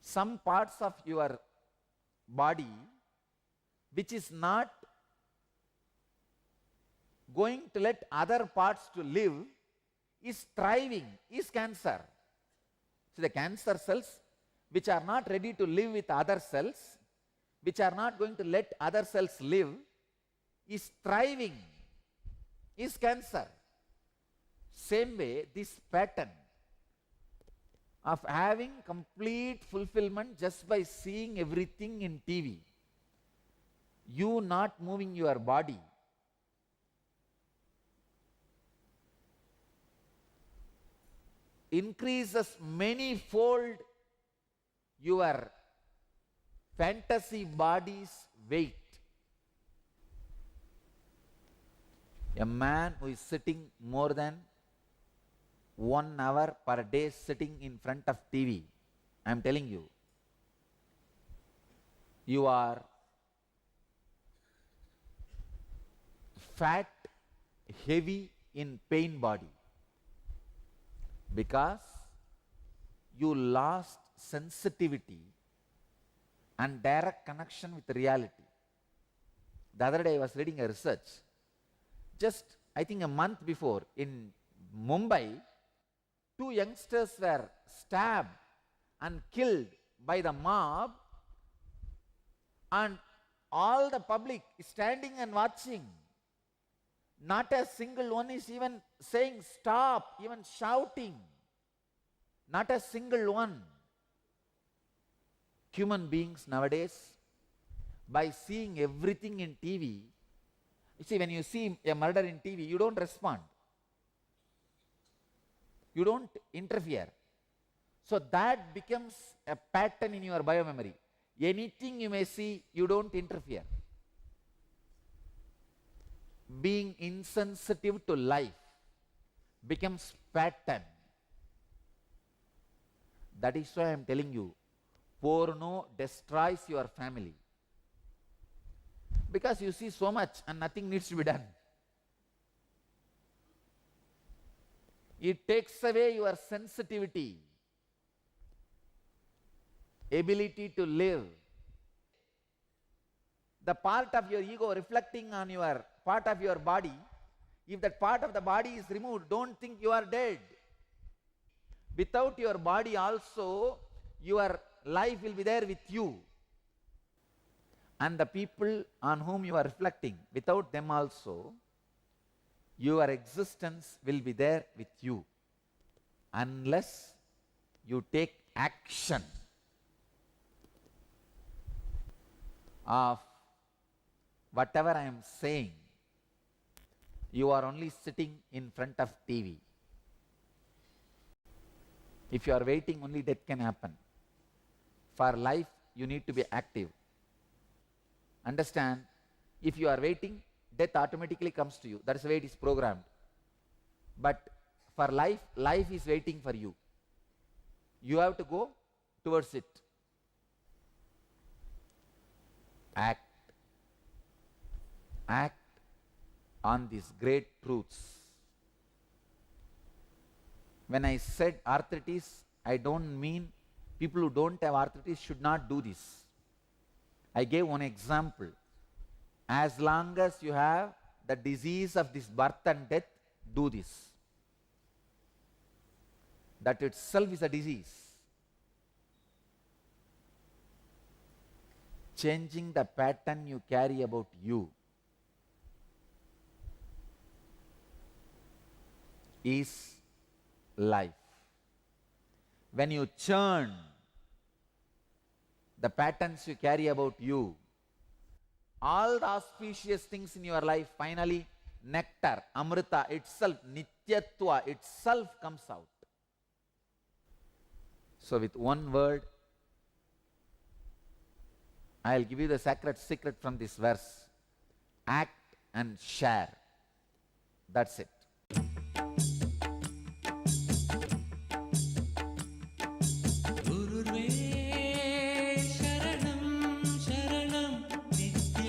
Some parts of your body which is not going to let other parts to live is thriving, is cancer. So the cancer cells which are not ready to live with other cells, which are not going to let other cells live, is thriving, is cancer. Same way, this pattern of having complete fulfillment just by seeing everything in TV, you not moving your body, increases many-fold your fantasy body's weight. A man who is sitting more than 1 hour per day sitting in front of TV, I am telling you, you are fat, heavy in pain body, because you lost sensitivity and direct connection with reality. The other day I was reading a research. Just, I think a month before, in Mumbai, 2 youngsters were stabbed and killed by the mob, and all the public is standing and watching. Not a single one is even saying stop, even shouting. Not a single one. Human beings nowadays, by seeing everything in TV, you see, when you see a murder in TV, you don't respond. You don't interfere. So that becomes a pattern in your biomemory. Anything you may see, you don't interfere. Being insensitive to life becomes pattern. That is why I am telling you, porno destroys your family. Because you see so much and nothing needs to be done. It takes away your sensitivity, ability to live. The part of your ego reflecting on your part of your body, if that part of the body is removed, don't think you are dead. Without your body also, your life will be there with you. And the people on whom you are reflecting, without them also, your existence will be there with you, unless you take action of whatever I am saying. You are only sitting in front of TV. If you are waiting, only death can happen. For life, you need to be active. Understand, if you are waiting, death automatically comes to you. That is the way it is programmed. But for life, life is waiting for you. You have to go towards it. Act. Act on these great truths. When I said arthritis, I don't mean people who don't have arthritis should not do this. I gave one example. As long as you have the disease of this birth and death, do this. That itself is a disease. Changing the pattern you carry about you is life. When you churn the patterns you carry about you, all the auspicious things in your life, finally nectar, amrita itself, nityatva itself comes out. So with one word, I'll give you the sacred secret from this verse. Act and share. That's it. गुरुर्वे शरणं शरणं नित्यं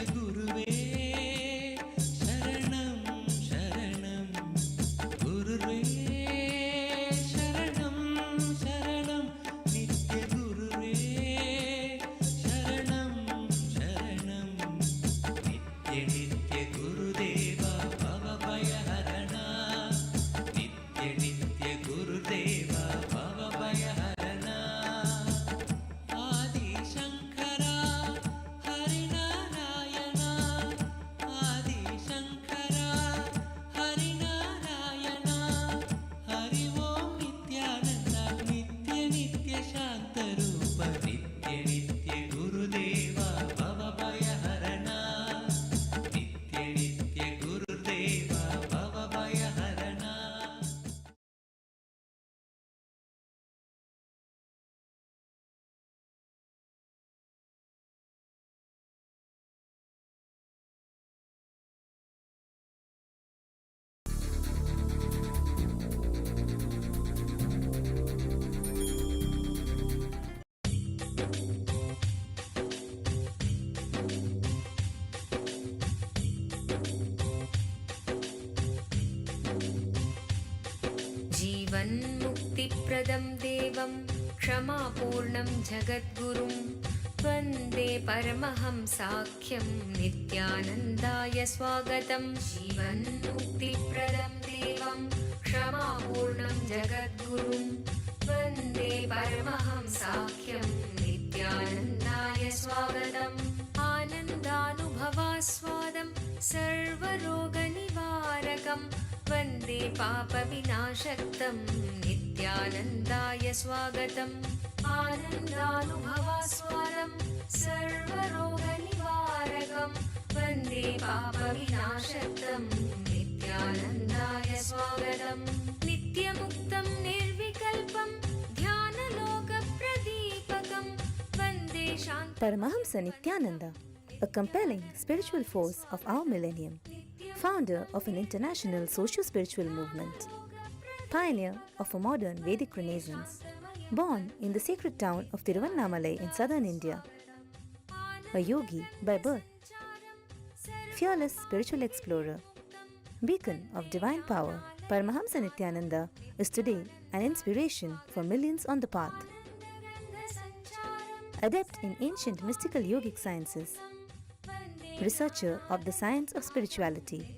जीवन्मुक्तिप्रदं देवं क्षमापूर्णं जगद्गुरुं वन्दे परमहंसाख्यं नित्यानन्दाय स्वागतं जीवन्मुक्तिप्रदं देवं क्षमापूर्णं जगद्गुरुं वन्दे परमहंसाख्यं नित्यानन्दाय स्वागतम् आनन्दानुभवास्वादं सर्वरोगनिवारकं वन्दे पापविनाशक्तं नित्यानन्दाय स्वागतम् आनन्दानुभवास्वादं सर्वरोगनिवारकं वन्दे पापविनाशक्तं नित्यानन्दाय स्वागतम् नित्यमुक्तं निर्विकल्पं ध्यानलोकप्रदीपकं वन्दे शान्ति Paramahamsa Nityananda, a compelling spiritual force of our millennium, founder of an international socio-spiritual movement, pioneer of a modern Vedic renaissance, born in the sacred town of Tiruvannamalai in southern India, a yogi by birth, fearless spiritual explorer, beacon of divine power, Paramahamsa Nityananda is today an inspiration for millions on the path. Adept in ancient mystical yogic sciences, researcher of the science of spirituality,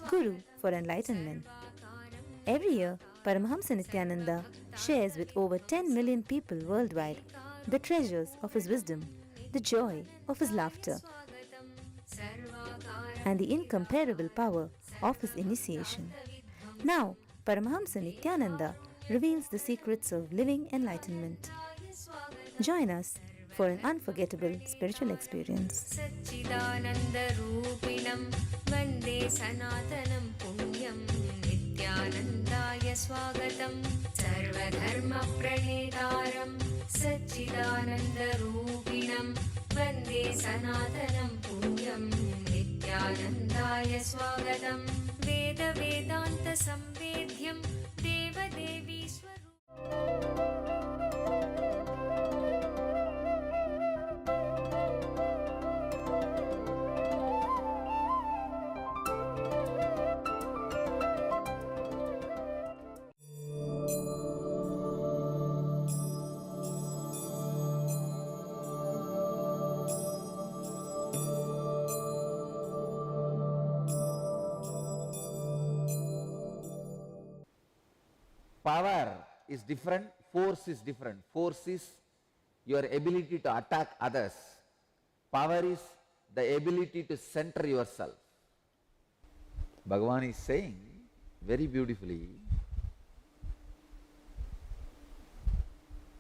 guru for enlightenment. Every year, Paramahamsa Nityananda shares with over 10 million people worldwide the treasures of his wisdom, the joy of his laughter, and the incomparable power of his initiation. Now, Paramahamsa Nityananda reveals the secrets of living enlightenment. Join us for an unforgettable spiritual experience. सच्चिदानन्दरूपिणं वन्दे सनातनं पुण्यं नित्यानन्दाय स्वागतं सर्वधर्मप्रणेतारं सच्चिदानन्दरूपिणं वन्दे सनातनं पुण्यं नित्यानन्दाय स्वागतं वेदवेदान्तसंवेद्यं देवदेवी Power is different, force is different. Force is your ability to attack others. Power is the ability to center yourself. Bhagavan is saying very beautifully,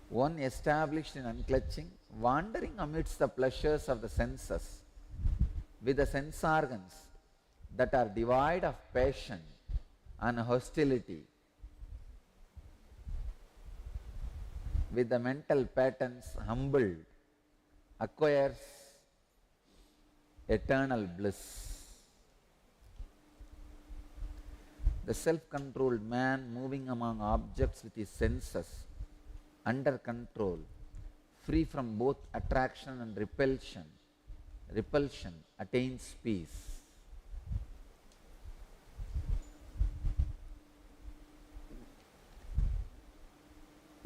one established in unclutching, wandering amidst the pleasures of the senses, with the sense organs that are devoid of passion and hostility, with the mental patterns humbled, acquires eternal bliss. The self-controlled man moving among objects with his senses, under control, free from both attraction and repulsion, attains peace.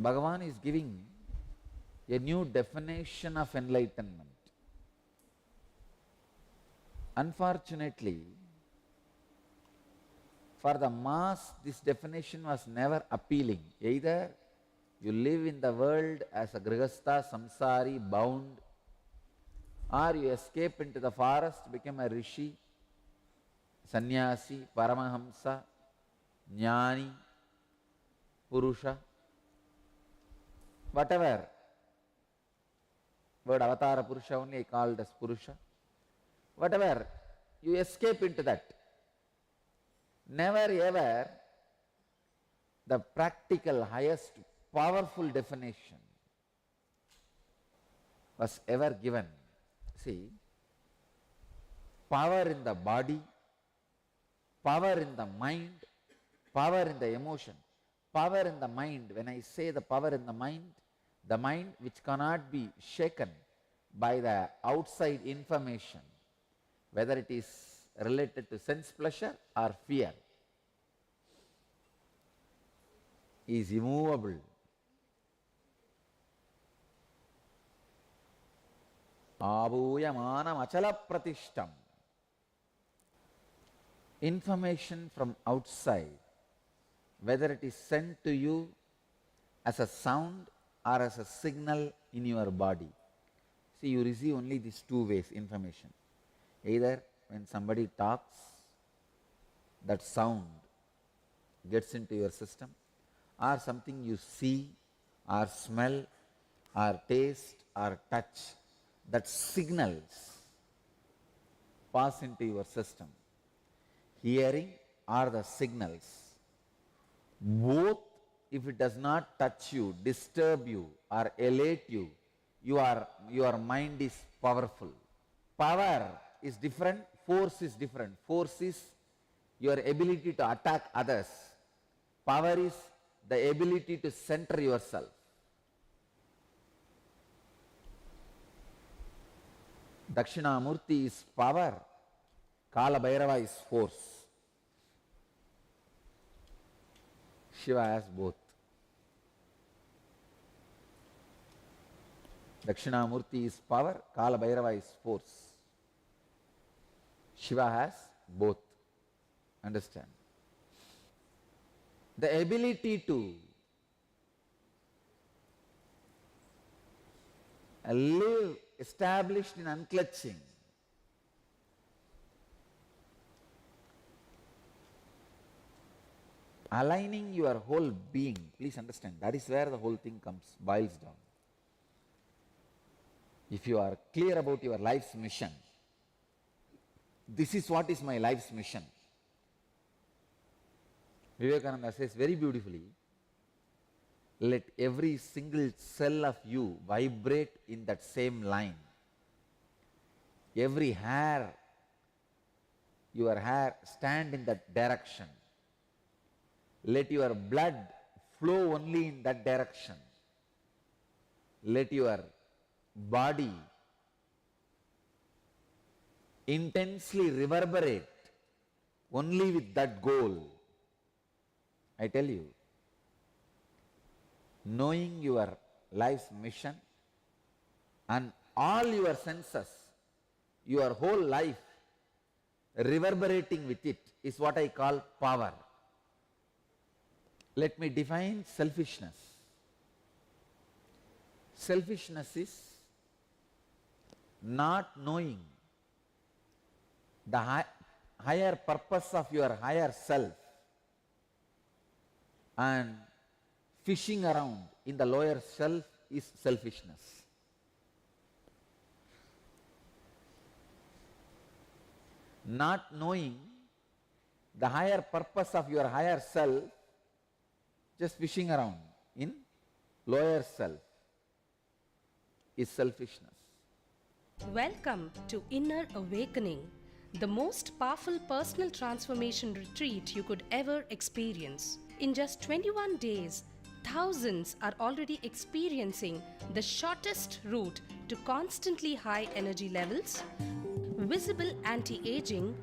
Bhagavan is giving a new definition of enlightenment. Unfortunately, for the mass, this definition was never appealing. Either you live in the world as a grihastha, samsari, bound, or you escape into the forest, become a rishi, sannyasi, paramahamsa, jnani, purusha, whatever. Word avatara purusha only called as purusha. Whatever, you escape into that. Never ever the practical, highest, powerful definition was ever given. See, power in the body, power in the mind, power in the emotion. Power in the mind, when I say the power in the mind which cannot be shaken by the outside information, whether it is related to sense pleasure or fear. is immovable. Abhuyamanam achala pratishtam. Information from outside, whether it is sent to you as a sound or as a signal in your body. See, you receive only these two ways information. Either when somebody talks, that sound gets into your system, or something you see or smell or taste or touch, that signals pass into your system. Hearing are the signals. Both, if it does not touch you, disturb you or elate you, your mind is powerful. Power is different, force is different. Force is your ability to attack others. Power is the ability to center yourself. Dakshinamurti is power, Kala Bhairava is force. Shiva has both. Dakshinamurti is power, Kala Bhairava is force. Shiva has both. Understand? The ability to live established in unclutching, aligning your whole being. Please understand, that is where the whole thing boils down. If you are clear about your life's mission, this is what is my life's mission. Vivekananda says very beautifully, let every single cell of you vibrate in that same line. Every hair, your hair, stand in that direction. Let your blood flow only in that direction. Let your body intensely reverberate only with that goal. I tell you, knowing your life's mission and all your senses, your whole life reverberating with it is what I call power. Let me define selfishness. Selfishness is not knowing the higher purpose of your higher self and fishing around in the lower self is selfishness. Not knowing the higher purpose of your higher self, just fishing around in lower self, is selfishness. Welcome to Inner Awakening, the most powerful personal transformation retreat you could ever experience. In just 21 days, thousands are already experiencing the shortest route to constantly high energy levels, visible anti-aging,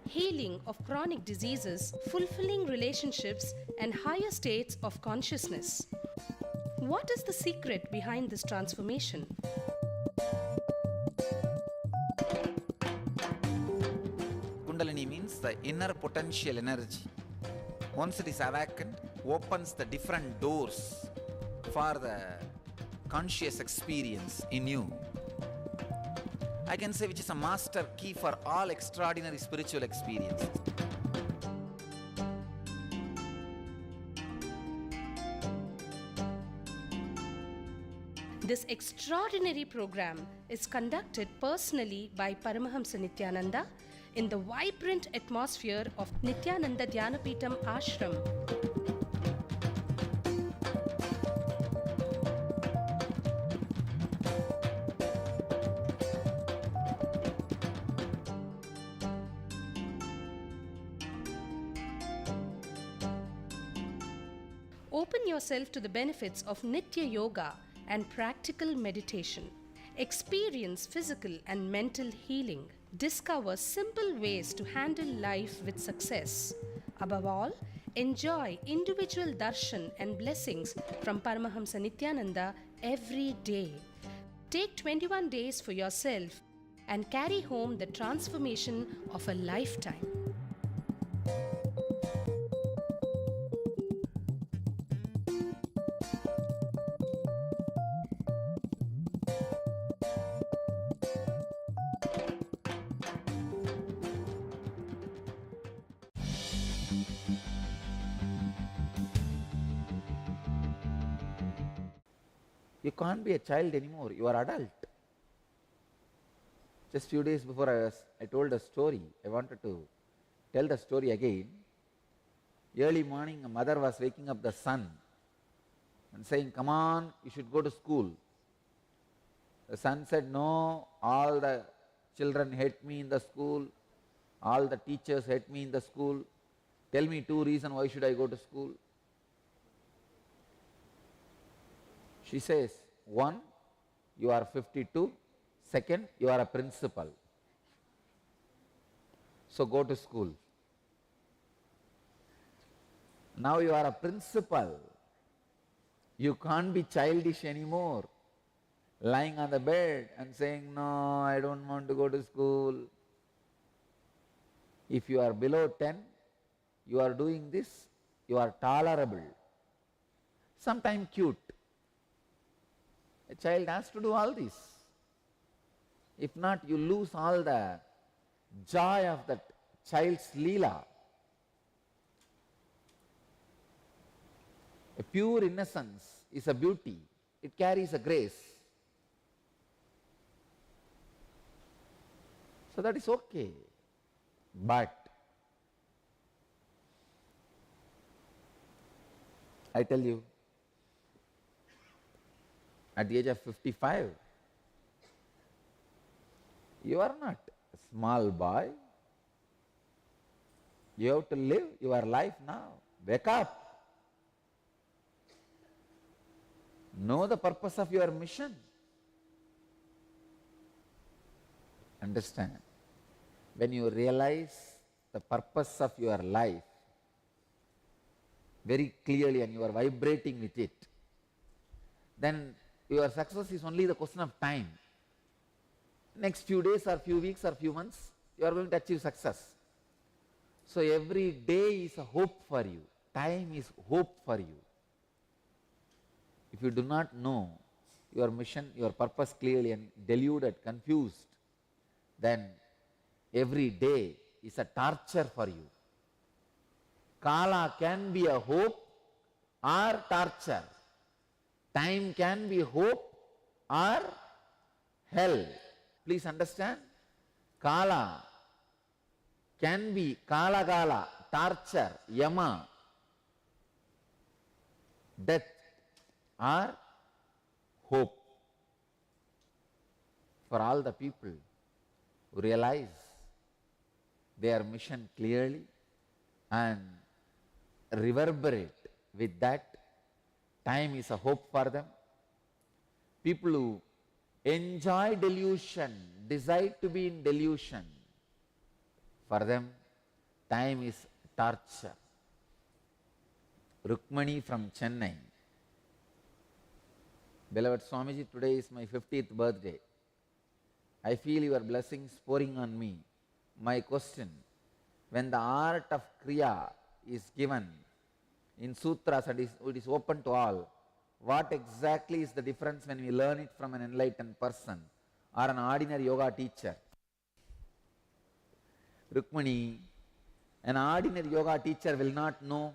healing of chronic diseases, fulfilling relationships, and higher states of consciousness. What is the secret behind this transformation? Kundalini means the inner potential energy. Once it is awakened, opens the different doors for the conscious experience in you. I can say which is a master key for all extraordinary spiritual experiences. This extraordinary program is conducted personally by Paramahamsa Nityananda in the vibrant atmosphere of Nityananda Dhyanapitham Ashram. Open yourself to the benefits of Nitya Yoga and practical meditation. Experience physical and mental healing. Discover simple ways to handle life with success. Above all, enjoy individual darshan and blessings from Paramahamsa Nityananda every day. Take 21 days for yourself and carry home the transformation of a lifetime. You can't be a child anymore, you are adult. Just few days before I told a story. I wanted to tell the story again. Early morning, a mother was waking up the son and saying, "Come on, you should go to school." The son said, "No, all the children hate me in the school. All the teachers hate me in the school. Tell me 2 reasons why should I go to school." She says, "One, you are 52. Second, you are a principal. So go to school." Now you are a principal. You can't be childish anymore, lying on the bed and saying, "No, I don't want to go to school." If you are below 10, you are doing this, you are tolerable, sometimes cute. A child has to do all this. If not, you lose all the joy of that child's leela. A pure innocence is a beauty. It carries a grace. So that is okay. But I tell you, at the age of 55, you are not a small boy. You have to live your life now. Wake up. Know the purpose of your mission. Understand? When you realize the purpose of your life very clearly and you are vibrating with it, then your success is only the question of time. Next few days or few weeks or few months, you are going to achieve success. So every day is a hope for you. Time is hope for you. If you do not know your mission, your purpose clearly and deluded, confused, then every day is a torture for you. Kala can be a hope or torture. Time can be hope or hell. Please understand, Kala can be Kala, torture, Yama, death, or hope. For all the people who realize their mission clearly and reverberate with that, time is a hope for them. People who enjoy delusion, desire to be in delusion, for them time is torture. Rukmani from Chennai. Beloved Swamiji, today is my 50th birthday. I feel your blessings pouring on me. My question, when the art of Kriya is given in sutras and it is open to all, what exactly is the difference when we learn it from an enlightened person or an ordinary yoga teacher? Rukmani, an ordinary yoga teacher will not know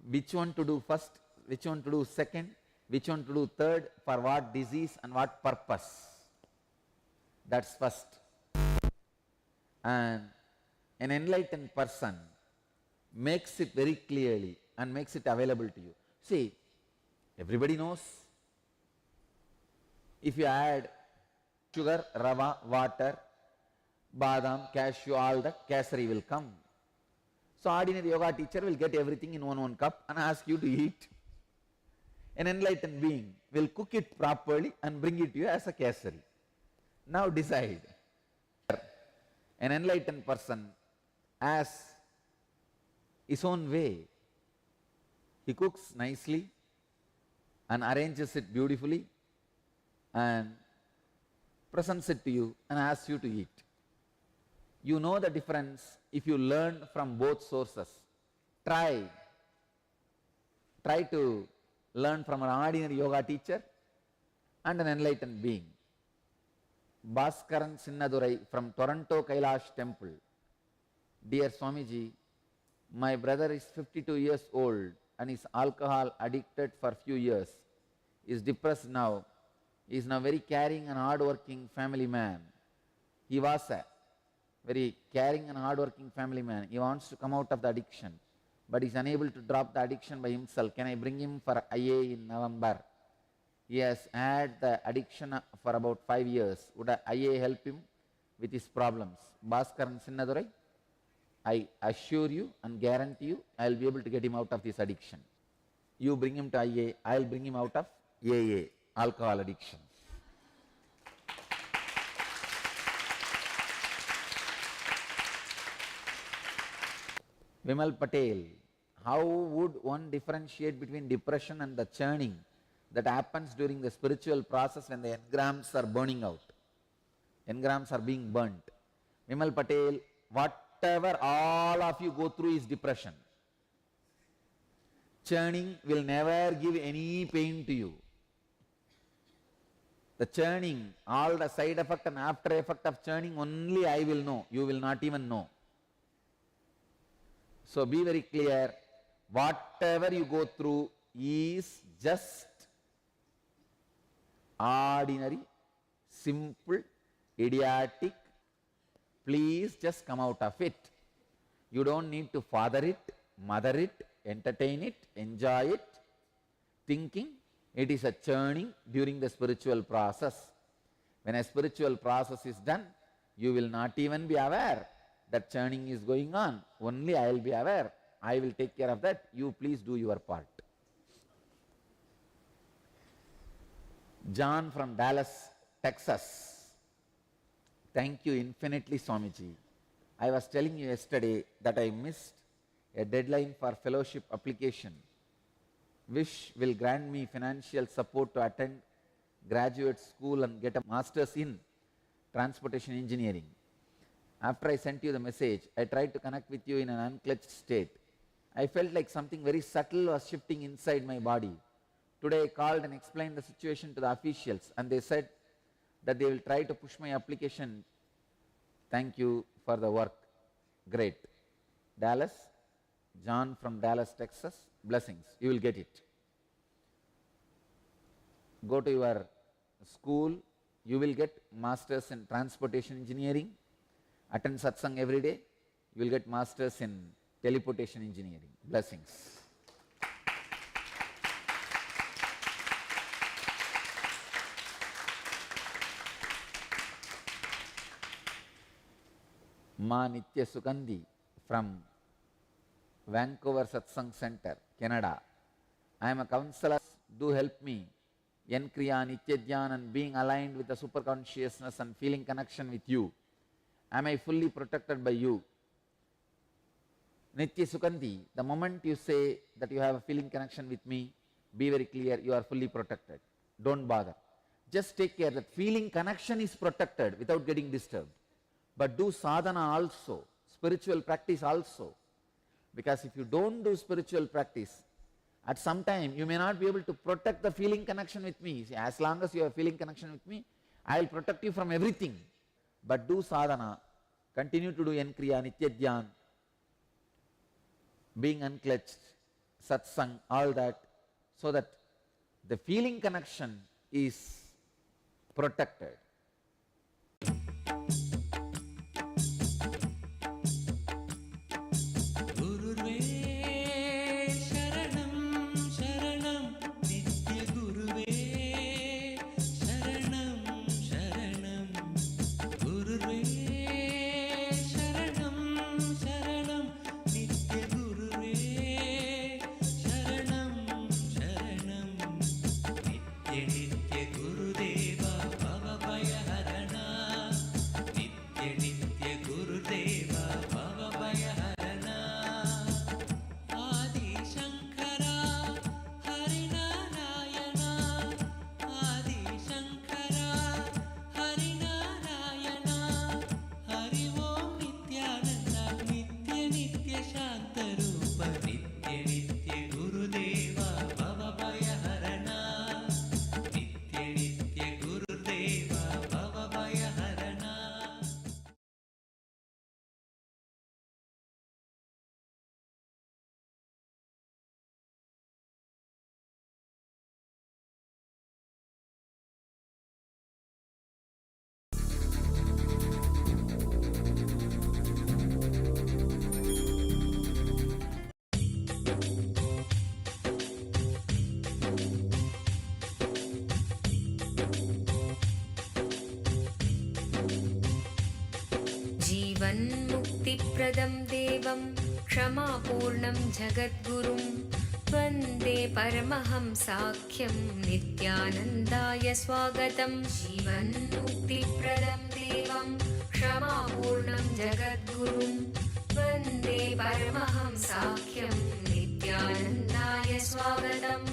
which one to do first, which one to do second, which one to do third, for what disease and what purpose. That's first. And an enlightened person makes it very clearly and makes it available to you. See, everybody knows if you add sugar, rava, water, badam, cashew, all the kesari will come. So ordinary yoga teacher will get everything in one cup and ask you to eat. An enlightened being will cook it properly and bring it to you as a kesari. Now decide. An enlightened person has his own way He cooks nicely and arranges it beautifully and presents it to you and asks you to eat. You know the difference if you learn from both sources. Try to learn from an ordinary yoga teacher and an enlightened being. Bhaskaran Sinnadurai from Toronto Kailash Temple. Dear Swamiji, my brother is 52 years old and is alcohol addicted for few years. He is depressed now. He is now very caring and hard-working family man. He was a very caring and hard-working family man. He wants to come out of the addiction, but he is unable to drop the addiction by himself. Can I bring him for IA in November? He has had the addiction for about 5 years. Would IA help him with his problems? Bhaskaran Sinnadurai, I assure you and guarantee you, I will be able to get him out of this addiction. You bring him to IA, I will bring him out of AA, alcohol addiction. Vimal Patel, how would one differentiate between depression and the churning that happens during the spiritual process when the engrams are burning out? Engrams are being burnt. Vimal Patel, whatever all of you go through is depression. Churning will never give any pain to you. The churning, all the side effect and after effect of churning, only I will know. You will not even know. So be very clear, whatever you go through is just ordinary, simple, idiotic. Please just come out of it. You don't need to father it, mother it, entertain it, enjoy it, thinking it is a churning during the spiritual process. When a spiritual process is done, you will not even be aware that churning is going on. Only I will be aware. I will take care of that. You please do your part. John from Dallas, Texas. Thank you infinitely, Swamiji. I was telling you yesterday that I missed a deadline for fellowship application. Wish will grant me financial support to attend graduate school and get a master's in transportation engineering. After I sent you the message, I tried to connect with you in an unclutched state. I felt like something very subtle was shifting inside my body. Today I called and explained the situation to the officials and they said that they will try to push my application. Thank you for the work. Great. Dallas, John from Dallas, Texas, blessings. You will get it. Go to your school. You will get masters in transportation engineering. Attend satsang every day. You will get masters in teleportation engineering. Blessings. Ma Nitya Sugandhi from Vancouver Satsang Center, Canada. I am a counselor. Do help me. Yen Kriya Nitya Dhyan and being aligned with the super consciousness and feeling connection with you. Am I fully protected by you? Nitya Sugandhi, the moment you say that you have a feeling connection with me, be very clear, you are fully protected. Don't bother. Just take care that feeling connection is protected without getting disturbed. But do sadhana also, spiritual practice also. Because if you don't do spiritual practice, at some time you may not be able to protect the feeling connection with me. See, as long as you have feeling connection with me, I will protect you from everything. But do sadhana, continue to do Yankriya, Nitya Dhyan, being unclutched, satsang, all that, so that the feeling connection is protected. Nitya Gurudeva Bhava जीवन्मुक्तिप्रदं देवं क्षमापूर्णं जगद्गुरुं वन्दे परमहंसाख्यं नित्यानन्दाय स्वागतं। जीवन्मुक्तिप्रदं देवं क्षमापूर्णं जगद्गुरुं वन्दे परमहंसाख्यं नित्यानन्दाय स्वागतम्।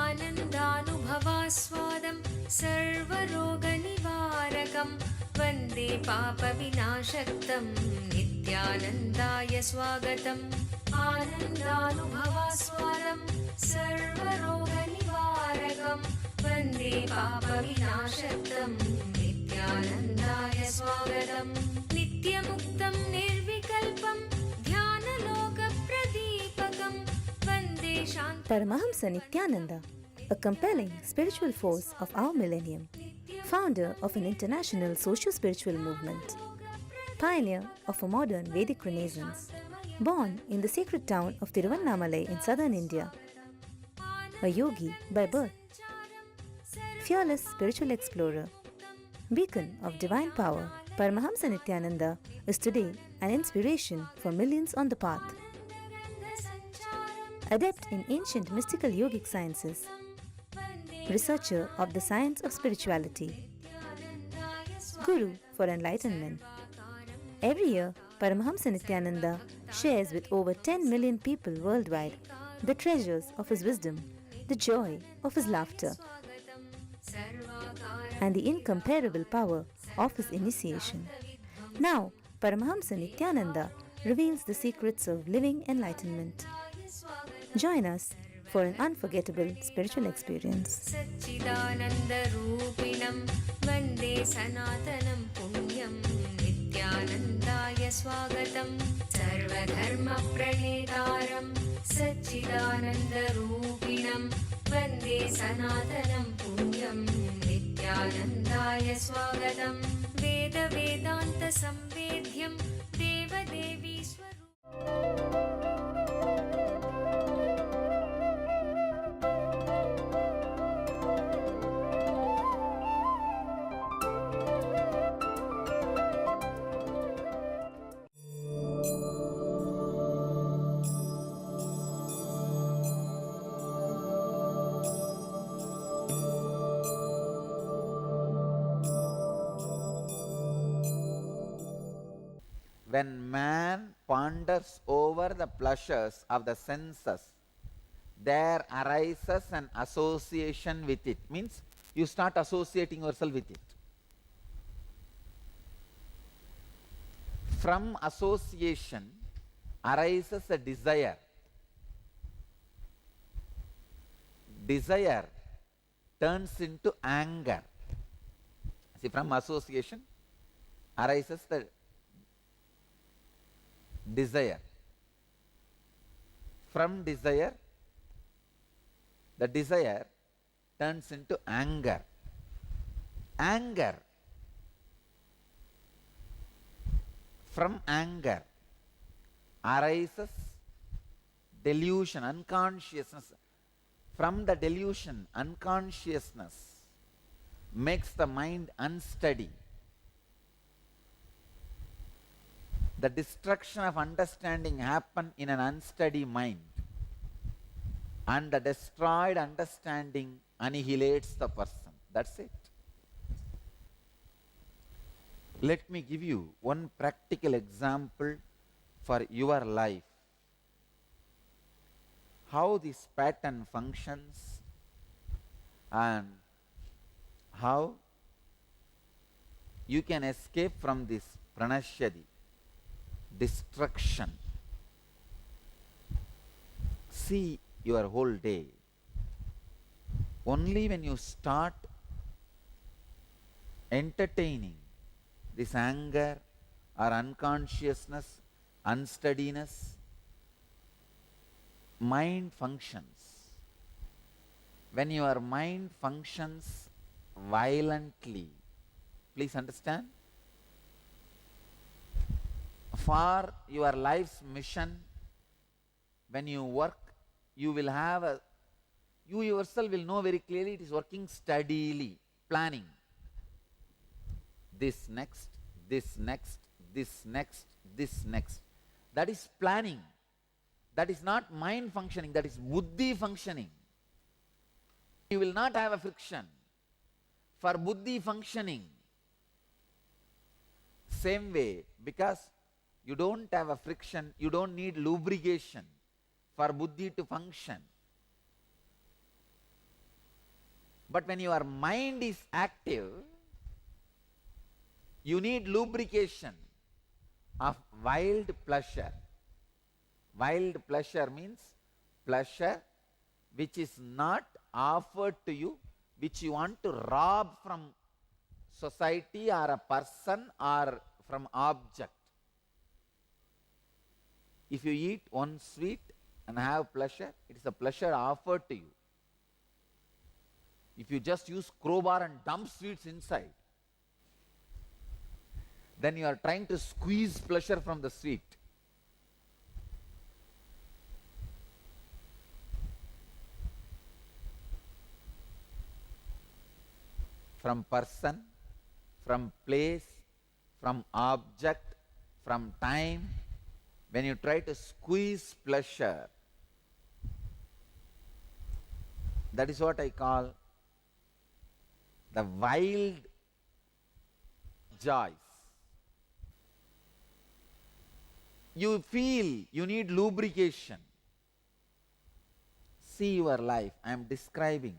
आनन्दानुभवास्वादं सर्वरोगनिवारकं वन्दे पापविनाशक्तं नित्यानन्दाय स्वागतम्। आनन्दानुभवास्वादं सर्वरोगनिवारकं वन्दे पापविनाशक्तं नित्यानन्दाय स्वागतम्। नित्यमुक्तं निर्विकल्पं ध्यानलोकप्रदीपकं वन्दे शान्ति। Paramahamsa Nityananda, a compelling spiritual force of our millennium, founder of an international socio-spiritual movement, pioneer of a modern Vedic Renaissance, born in the sacred town of Tiruvannamalai in southern India, a yogi by birth, fearless spiritual explorer, beacon of divine power, Paramahamsa Nityananda is today an inspiration for millions on the path. Adept in ancient mystical yogic sciences, researcher of the science of spirituality, guru for enlightenment. Every year, Paramahamsa Nityananda shares with over 10 million people worldwide the treasures of his wisdom, the joy of his laughter, and the incomparable power of his initiation. Now, Paramahamsa Nityananda reveals the secrets of living enlightenment. Join us for an unforgettable spiritual experience. सच्चिदानन्दरूपिणं वन्दे सनातनं पुण्यं नित्यानन्दाय स्वागतं। सर्वधर्मप्रणेतारं सच्चिदानन्दरूपिणं वन्दे सनातनं पुण्यं नित्यानन्दाय स्वागतं। वेदवेदान्तसंवेद्यं देवदेवी स्वरूपम्। When man ponders over the pleasures of the senses, there arises an association with it. Means you start associating yourself with it. From association arises a desire. Desire turns into anger. See, from association arises the desire. From desire, the desire turns into anger. Anger. From anger arises delusion, unconsciousness. From the delusion, unconsciousness makes the mind unsteady. The destruction of understanding happens in an unsteady mind, and the destroyed understanding annihilates the person. That's it. Let me give you one practical example for your life. How this pattern functions and how you can escape from this pranashyadi, destruction, see your whole day. Only when you start entertaining this anger or unconsciousness, unsteadiness, mind functions. When your mind functions violently, please understand, for your life's mission, when you work, you will have a, you yourself will know very clearly it is working steadily, planning. This next, this next, this next, this next. That is planning. That is not mind functioning, that is buddhi functioning. You will not have a friction. For buddhi functioning, same way, because you don't have a friction, you don't need lubrication for buddhi to function. But when your mind is active, you need lubrication of wild pleasure. Wild pleasure means pleasure which is not offered to you, which you want to rob from society or a person or from object. If you eat one sweet and have pleasure, it is a pleasure offered to you. If you just use crowbar and dump sweets inside, then you are trying to squeeze pleasure from the sweet. From person, from place, from object, from time, when you try to squeeze pleasure, that is what I call the wild joys. You feel you need lubrication. See your life. I am describing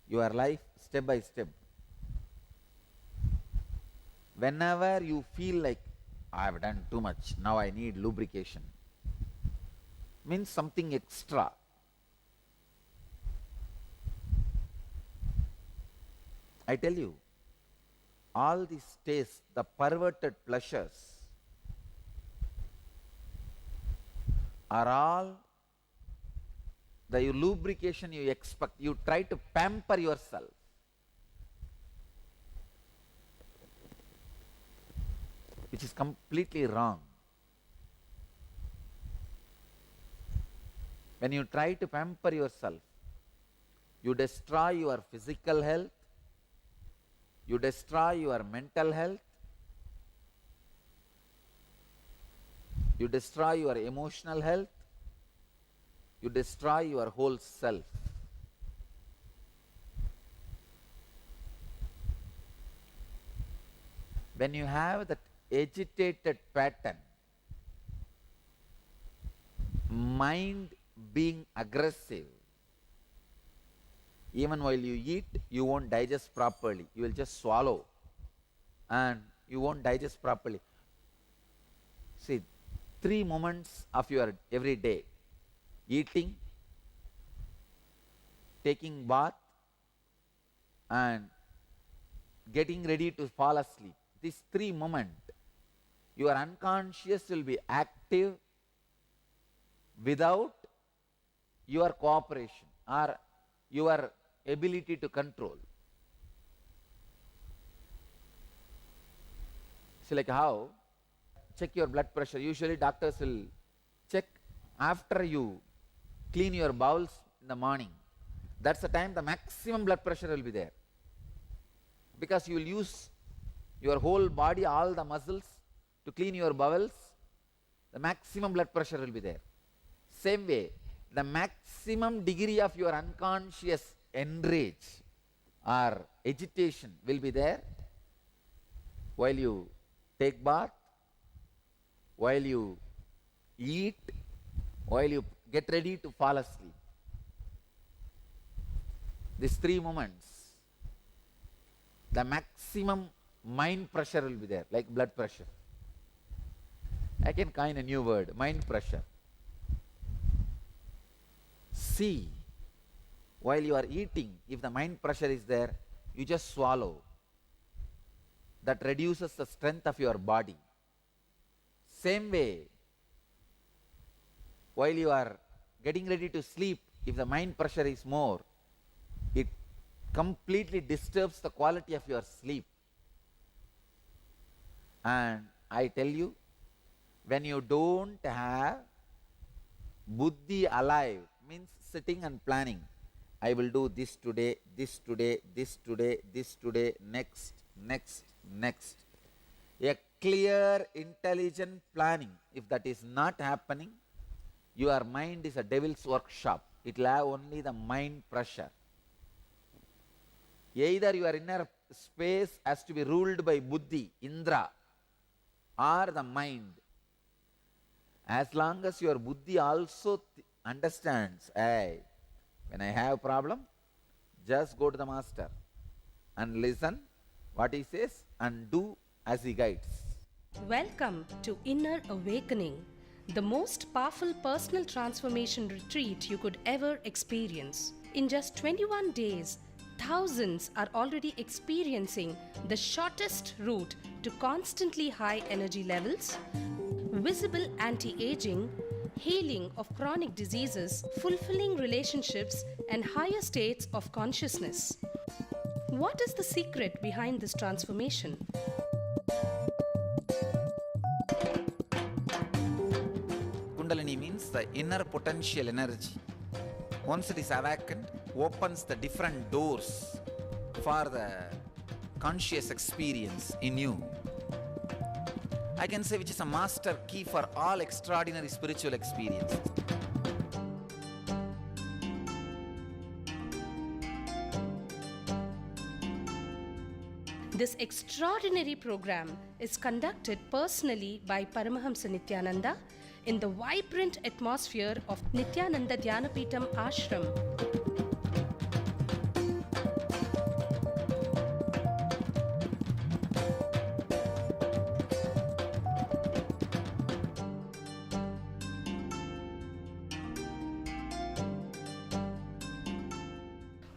your life step by step. Whenever you feel like, I have done too much, now I need lubrication, means something extra. I tell you, all these tastes, the perverted pleasures, are all the lubrication you expect. You try to pamper yourself. Which is completely wrong. When you try to pamper yourself, you destroy your physical health, you destroy your mental health, you destroy your emotional health, you destroy your whole self. When you have that agitated pattern, mind being aggressive, even while you eat, you won't digest properly. You will just swallow and you won't digest properly. See, 3 moments of your every day: eating, taking bath, and getting ready to fall asleep. These 3 moments, your unconscious will be active without your cooperation or your ability to control. See, like how check your blood pressure. Usually doctors will check after you clean your bowels in the morning. That's the time the maximum blood pressure will be there. Because you will use your whole body, all the muscles to clean your bowels, the maximum blood pressure will be there. Same way, the maximum degree of your unconscious enrage or agitation will be there while you take bath, while you eat, while you get ready to fall asleep. These 3 moments, the maximum mind pressure will be there, like blood pressure. I can coin a new word, mind pressure. See, while you are eating, if the mind pressure is there, you just swallow. That reduces the strength of your body. Same way, while you are getting ready to sleep, if the mind pressure is more, it completely disturbs the quality of your sleep. And I tell you, when you don't have buddhi alive, means sitting and planning, I will do this today, this today, this today, this today, next, next. A clear, intelligent planning. If that is not happening, your mind is a devil's workshop. It will have only the mind pressure. Either your inner space has to be ruled by buddhi, Indra, or the mind. As long as your buddhi also understands, hey, when I have problem, just go to the master and listen what he says and do as he guides. Welcome to Inner Awakening, the most powerful personal transformation retreat you could ever experience. In just 21 days, thousands are already experiencing the shortest route to constantly high energy levels, visible anti-aging, healing of chronic diseases, fulfilling relationships, and higher states of consciousness. What is the secret behind this transformation? Kundalini means the inner potential energy. Once it is awakened, opens the different doors for the conscious experience in you. I can say which is a master key for all extraordinary spiritual experiences. This extraordinary program is conducted personally by Paramahamsa Nityananda in the vibrant atmosphere of Nityananda Dhyanapitham Ashram.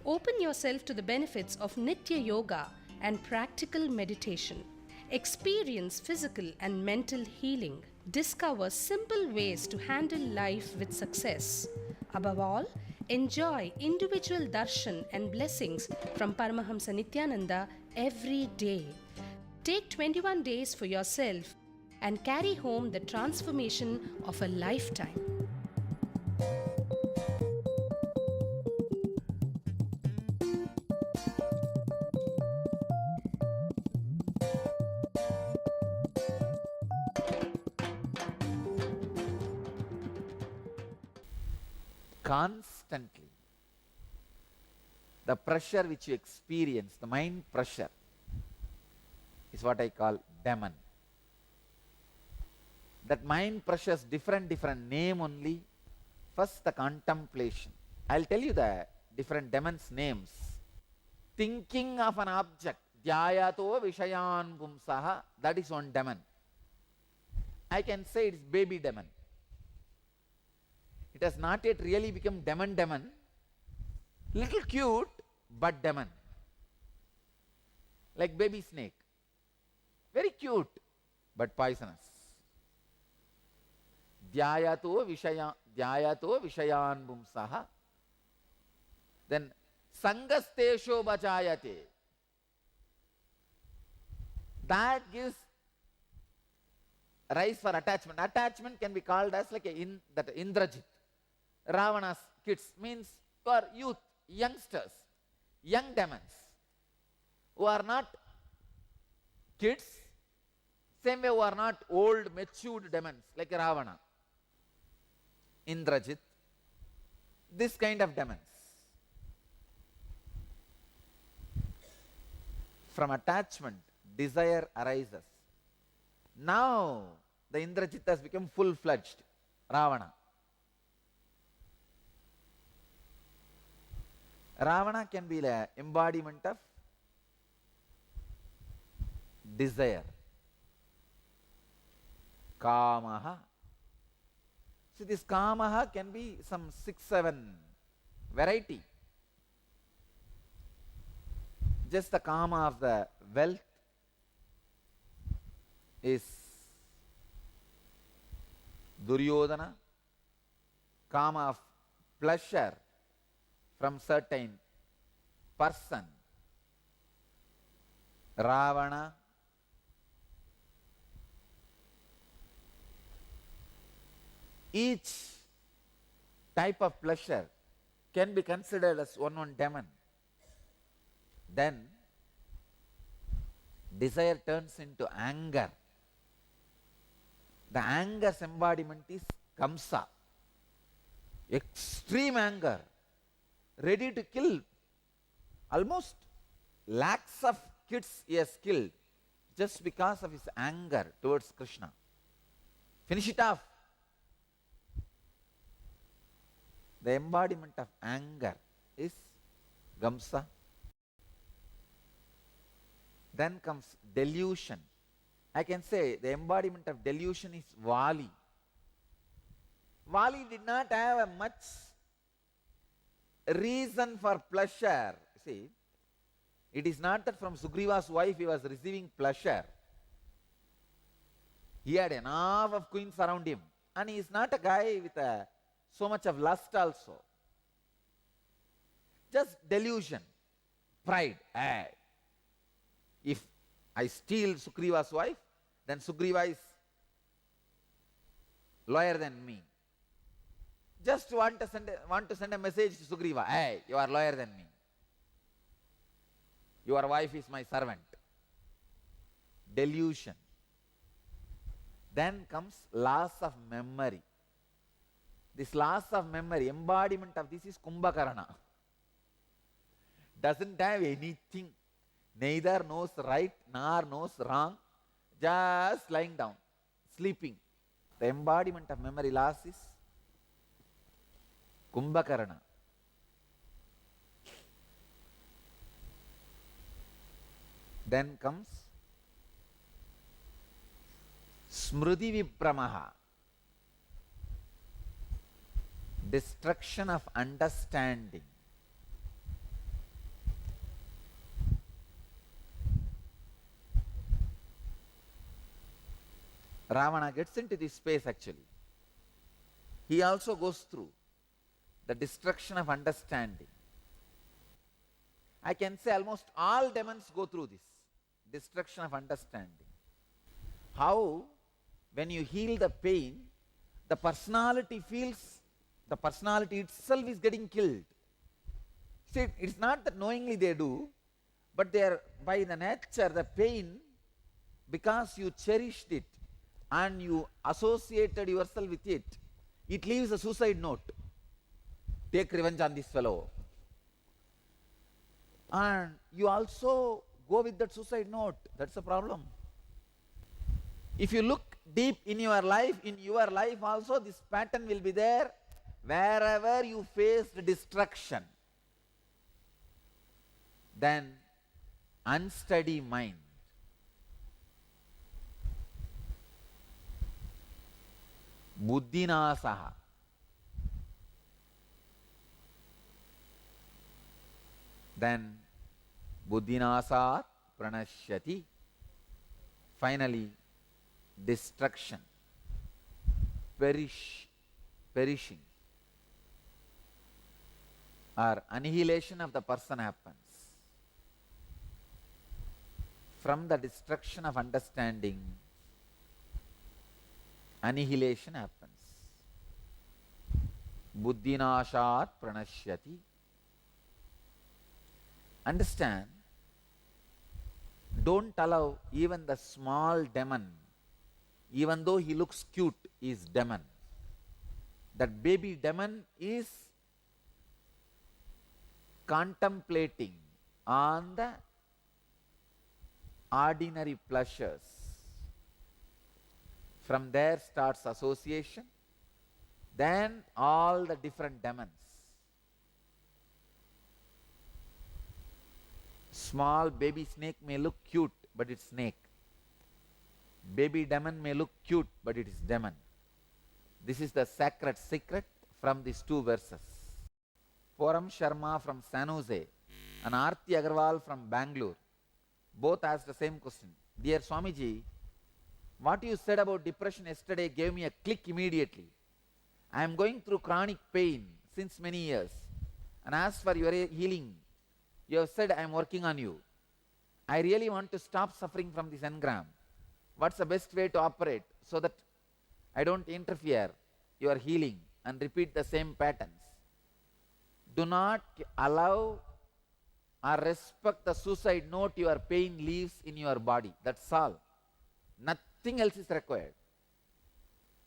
Open yourself to the benefits of Nitya Yoga and practical meditation. Experience physical and mental healing. Discover simple ways to handle life with success. Above all, enjoy individual darshan and blessings from Paramahamsa Nityananda every day. Take 21 days for yourself and carry home the transformation of a lifetime. Constantly, the pressure which you experience, the mind pressure, is what I call demon. That mind pressure's different name only. First, the contemplation. I'll tell you the different demons' names. Thinking of an object, dhyayato vishayan pumsaha, that is one demon. I can say it's baby demon. It has not yet really become demon. Little cute, but demon. Like baby snake. Very cute, but poisonous. Dhyayato vishayan pumsaha. Then sangastesho bachayate. That gives rise for attachment. Attachment can be called as like that Indrajit. Ravana's kids means for youth, youngsters, young demons who are not kids, same way who are not old, matured demons like Ravana, Indrajit, this kind of demons. From attachment, desire arises. Now the Indrajit has become full-fledged Ravana. Ravana can be the embodiment of desire. Kamaha. See, this kamaha can be some 6, 7 variety. Just the kama of the wealth is Duryodhana, kama of pleasure from certain person, Ravana, each type of pleasure can be considered as one demon. Then desire turns into anger. The anger's embodiment is Kamsa. Extreme anger, ready to kill. Almost lakhs of kids he has killed just because of his anger towards Krishna. Finish it off. The embodiment of anger is Gamsa. Then comes delusion. I can say the embodiment of delusion is Vali. Vali did not have a much reason for pleasure. See, it is not that from Sugriva's wife he was receiving pleasure. He had enough of queens around him. And he is not a guy with so much of lust also. Just delusion, pride. If I steal Sugriva's wife, then Sugriva is lower than me. Just want to send a message to Sugriva. Hey, you are lower than me. Your wife is my servant. Delusion. Then comes loss of memory. This loss of memory, embodiment of this is Kumbhakarna. Doesn't have anything. Neither knows right nor knows wrong. Just lying down, sleeping. The embodiment of memory loss is Kumbhakarna. Then comes Smriti Vipramaha, destruction of understanding. Ravana gets into this space actually. He also goes through the destruction of understanding. I can say almost all demons go through this destruction of understanding. How, when you heal the pain, the personality itself is getting killed. See, it's not that knowingly they do, but they are by the nature, the pain, because you cherished it and you associated yourself with it, it leaves a suicide note. Take revenge on this fellow. And you also go with that suicide note. That's a problem. If you look deep in your life also this pattern will be there. Wherever you faced destruction, then unsteady mind, buddhinasaha, then buddhinasat pranashyati, finally destruction, perishing or annihilation of the person happens. From the destruction of understanding, annihilation happens. Buddhinashat pranashyati. Understand, don't allow even the small demon, even though he looks cute, is demon. That baby demon is contemplating on the ordinary pleasures. From there starts association, then all the different demons. Small baby snake may look cute, but it's snake. Baby demon may look cute, but it is demon. This is the sacred secret from these two verses. Poram Sharma from San Jose and Aarti Agarwal from Bangalore both asked the same question. Dear Swamiji, what you said about depression yesterday gave me a click immediately. I am going through chronic pain since many years. And as for your healing, you have said I am working on you. I really want to stop suffering from this engram. What's the best way to operate so that I don't interfere your healing and repeat the same patterns? Do not allow or respect the suicide note your pain leaves in your body. That's all. Nothing else is required.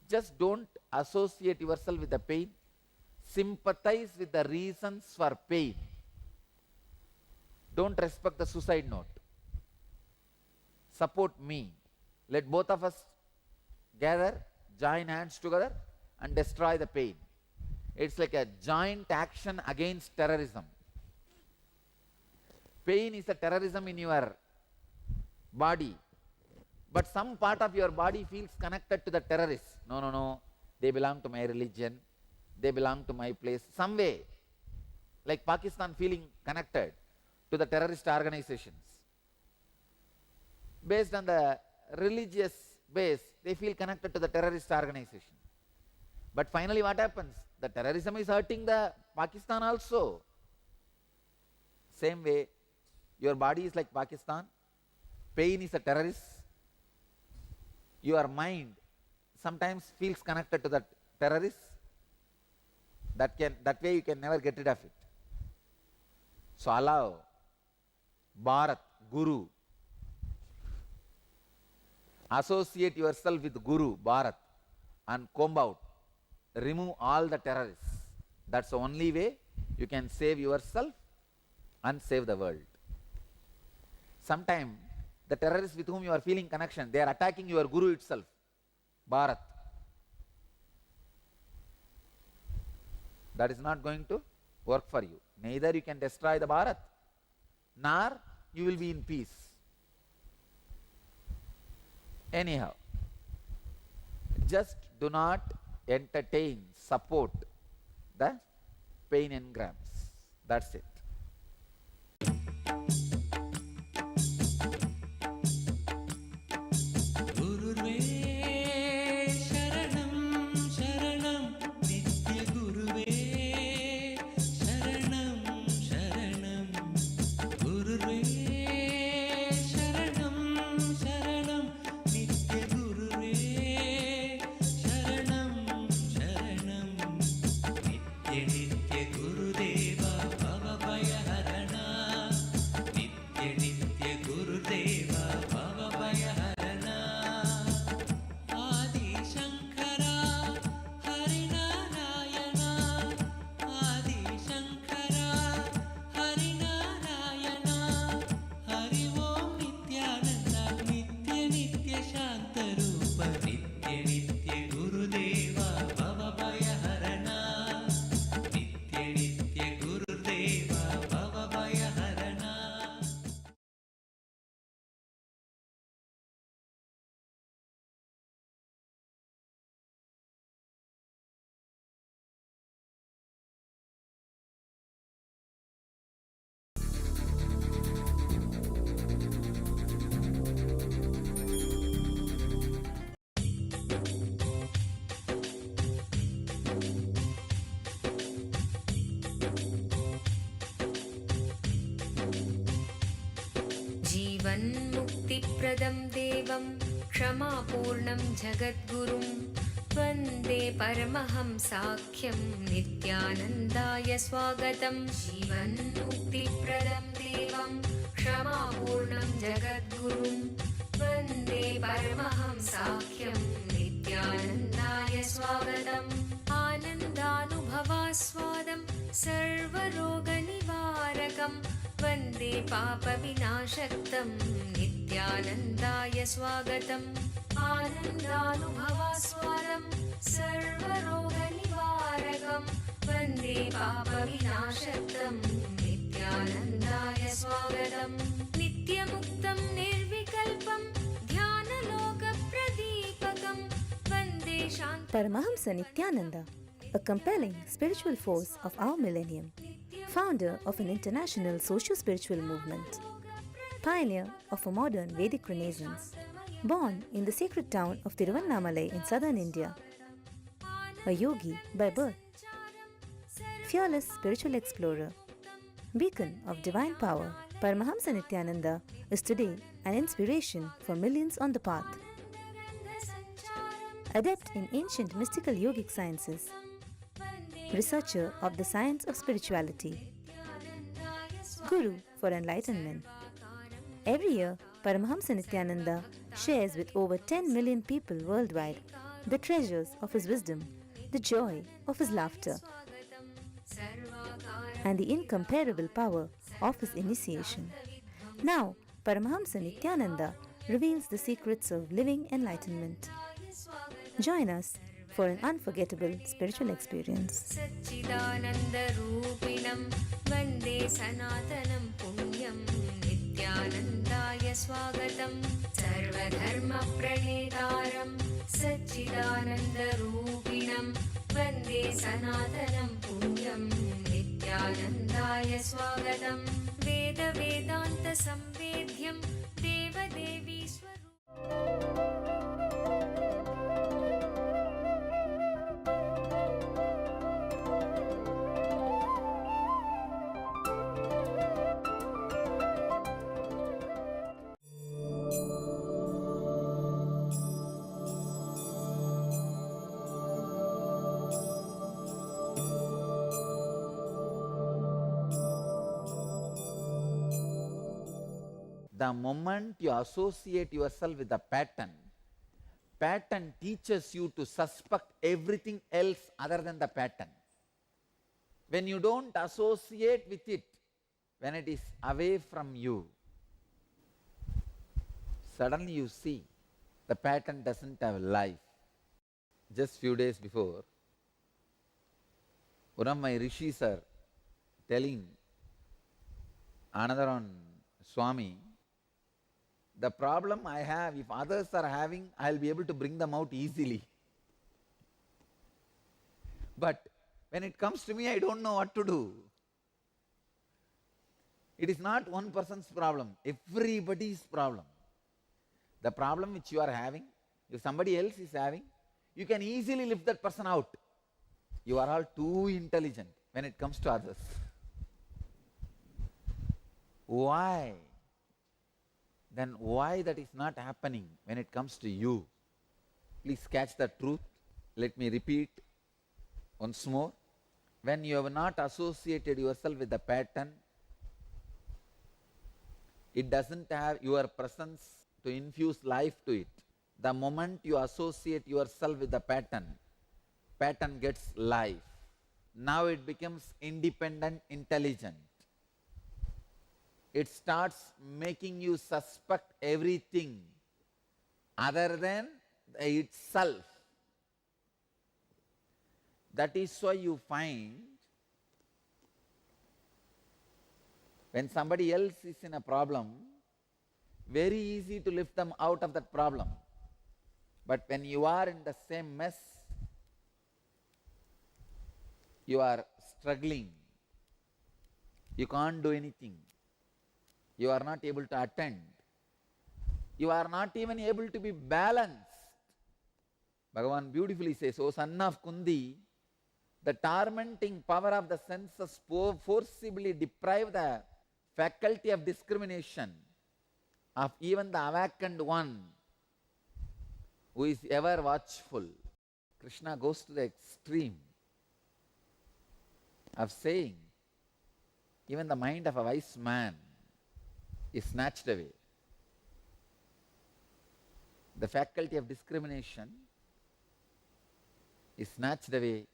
Just don't associate yourself with the pain. Sympathize with the reasons for pain. Don't respect the suicide note. Support me. Let both of us gather, join hands together and destroy the pain. It's like a joint action against terrorism. Pain is a terrorism in your body. But some part of your body feels connected to the terrorists. No. They belong to my religion. They belong to my place. Some way. Like Pakistan feeling connected to the terrorist organizations. Based on the religious base, they feel connected to the terrorist organization. But finally what happens? The terrorism is hurting the Pakistan also. Same way, your body is like Pakistan. Pain is a terrorist. Your mind sometimes feels connected to the terrorists. That way you can never get rid of it. So allow Bharat, Guru. Associate yourself with Guru, Bharat, and comb out. Remove all the terrorists. That's the only way you can save yourself and save the world. Sometimes the terrorists with whom you are feeling connection, they are attacking your Guru itself, Bharat. That is not going to work for you. Neither you can destroy the Bharat, nor you will be in peace. Anyhow, just do not entertain, support the pain engrams. That's it. जीवन्मुक्तिप्रदं देवं क्षमापूर्णं जगद्गुरुं वन्दे परमहंसाख्यं नित्यानन्दाय स्वागतं। जीवन्मुक्तिप्रदं देवं क्षमापूर्णं जगद्गुरुं वन्दे परमहंसाख्यं नित्यानन्दाय स्वागतम्। आनन्दानुभवास्वादं सर्वरोगनिवारकं वन्दे पापविनाशक्तं नित्यानन्दाय स्वागतम्। आनन्दानुभवास्वादं सर्वरोगनिवारकं वन्दे पापविनाशक्तं नित्यानन्दाय स्वागतम्। नित्यमुक्तं निर्विकल्पं ध्यानलोकप्रदीपकं वन्दे शान्ति। Paramahamsa Nityananda, a compelling spiritual force of our millennium, founder of an international socio-spiritual movement, pioneer of a modern Vedic Renaissance, born in the sacred town of Tiruvannamalai in southern India, a yogi by birth, fearless spiritual explorer, beacon of divine power, Paramahamsa Nityananda is today an inspiration for millions on the path. Adept in ancient mystical yogic sciences, researcher of the science of spirituality, guru for enlightenment. Every year, Paramahamsa Nityananda shares with over 10 million people worldwide the treasures of his wisdom, the joy of his laughter, and the incomparable power of his initiation. Now, Paramahamsa Nityananda reveals the secrets of living enlightenment. Join us for an unforgettable spiritual experience. Satchidananda-rupinam Vande Sanatanam Punyam Nityanandaya Swagatam Sarvadharma-pranetaram Satchidananda-rupinam Vande Sanatanam Punyam Nityanandaya Swagatam Veda-Vedanta-samvedhyam Deva-Devi Swaroop. The moment you associate yourself with the pattern, pattern teaches you to suspect everything else other than the pattern. When you don't associate with it, when it is away from you, suddenly you see the pattern doesn't have life. Just few days before, one of my rishis are telling another on Swami, the problem I have, if others are having, I'll be able to bring them out easily. But when it comes to me, I don't know what to do. It is not one person's problem, everybody's problem. The problem which you are having, if somebody else is having, you can easily lift that person out. You are all too intelligent when it comes to others. Why? Then why that is not happening when it comes to you? Please catch the truth. Let me repeat once more. When you have not associated yourself with the pattern, it doesn't have your presence to infuse life to it. The moment you associate yourself with the pattern, pattern gets life. Now it becomes independent, intelligent. It starts making you suspect everything other than itself. That is why you find when somebody else is in a problem, very easy to lift them out of that problem. But when you are in the same mess, you are struggling. You can't do anything. You are not able to attend. You are not even able to be balanced. Bhagavan beautifully says, O son of Kundi, the tormenting power of the senses forcibly deprive the faculty of discrimination of even the awakened one who is ever watchful. Krishna goes to the extreme of saying, even the mind of a wise man is snatched away. The faculty of discrimination is snatched away,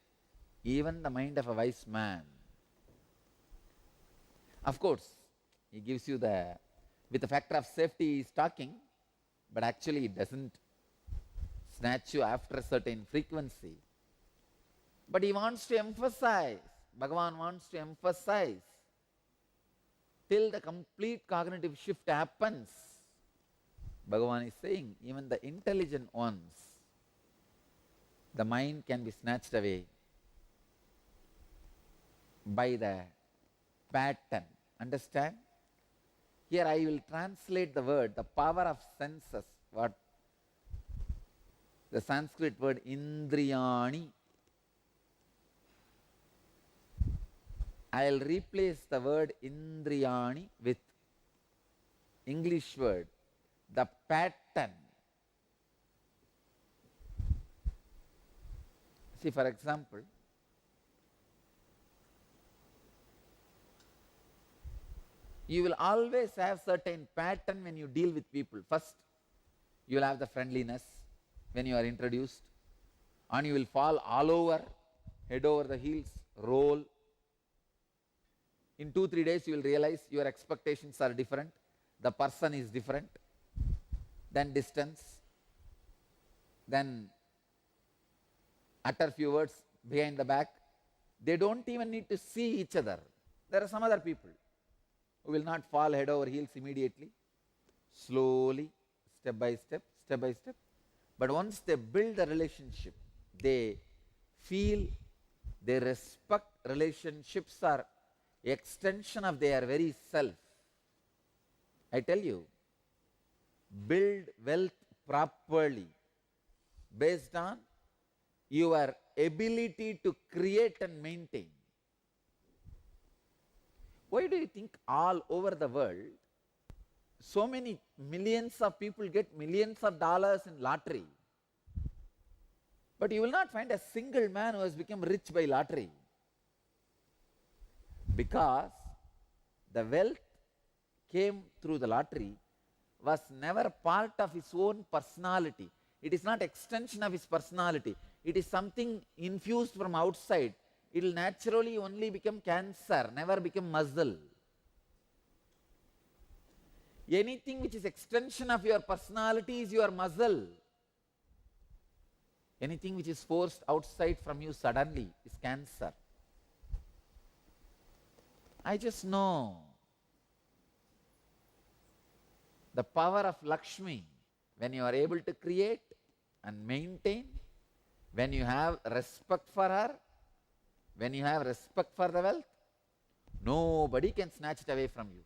even the mind of a wise man. Of course, he gives you with the factor of safety he is talking, but actually it doesn't snatch you after a certain frequency. But he wants to emphasize, Bhagavan wants to emphasize, till the complete cognitive shift happens. Bhagavan is saying, even the intelligent ones, the mind can be snatched away by the pattern. Understand? Here I will translate the word, the power of senses, what the Sanskrit word indriyani. I will replace the word indriyani with English word, the pattern. See, for example, you will always have certain pattern when you deal with people. First, you will have the friendliness when you are introduced, and you will fall all over, head over the heels, roll. In 2-3 days, you will realize your expectations are different, the person is different, then distance, then utter few words behind the back. They don't even need to see each other. There are some other people who will not fall head over heels immediately, slowly, step by step, step by step. But once they build a relationship, they feel, they respect. Relationships are extension of their very self. I tell you, build wealth properly based on your ability to create and maintain. Why do you think all over the world so many millions of people get millions of dollars in lottery, but you will not find a single man who has become rich by lottery? Because the wealth came through the lottery was never part of his own personality. It is not extension of his personality. It is something infused from outside. It will naturally only become cancer, never become muscle. Anything which is extension of your personality is your muscle. Anything which is forced outside from you suddenly is cancer. I just know the power of Lakshmi. When you are able to create and maintain, when you have respect for her, when you have respect for the wealth, nobody can snatch it away from you.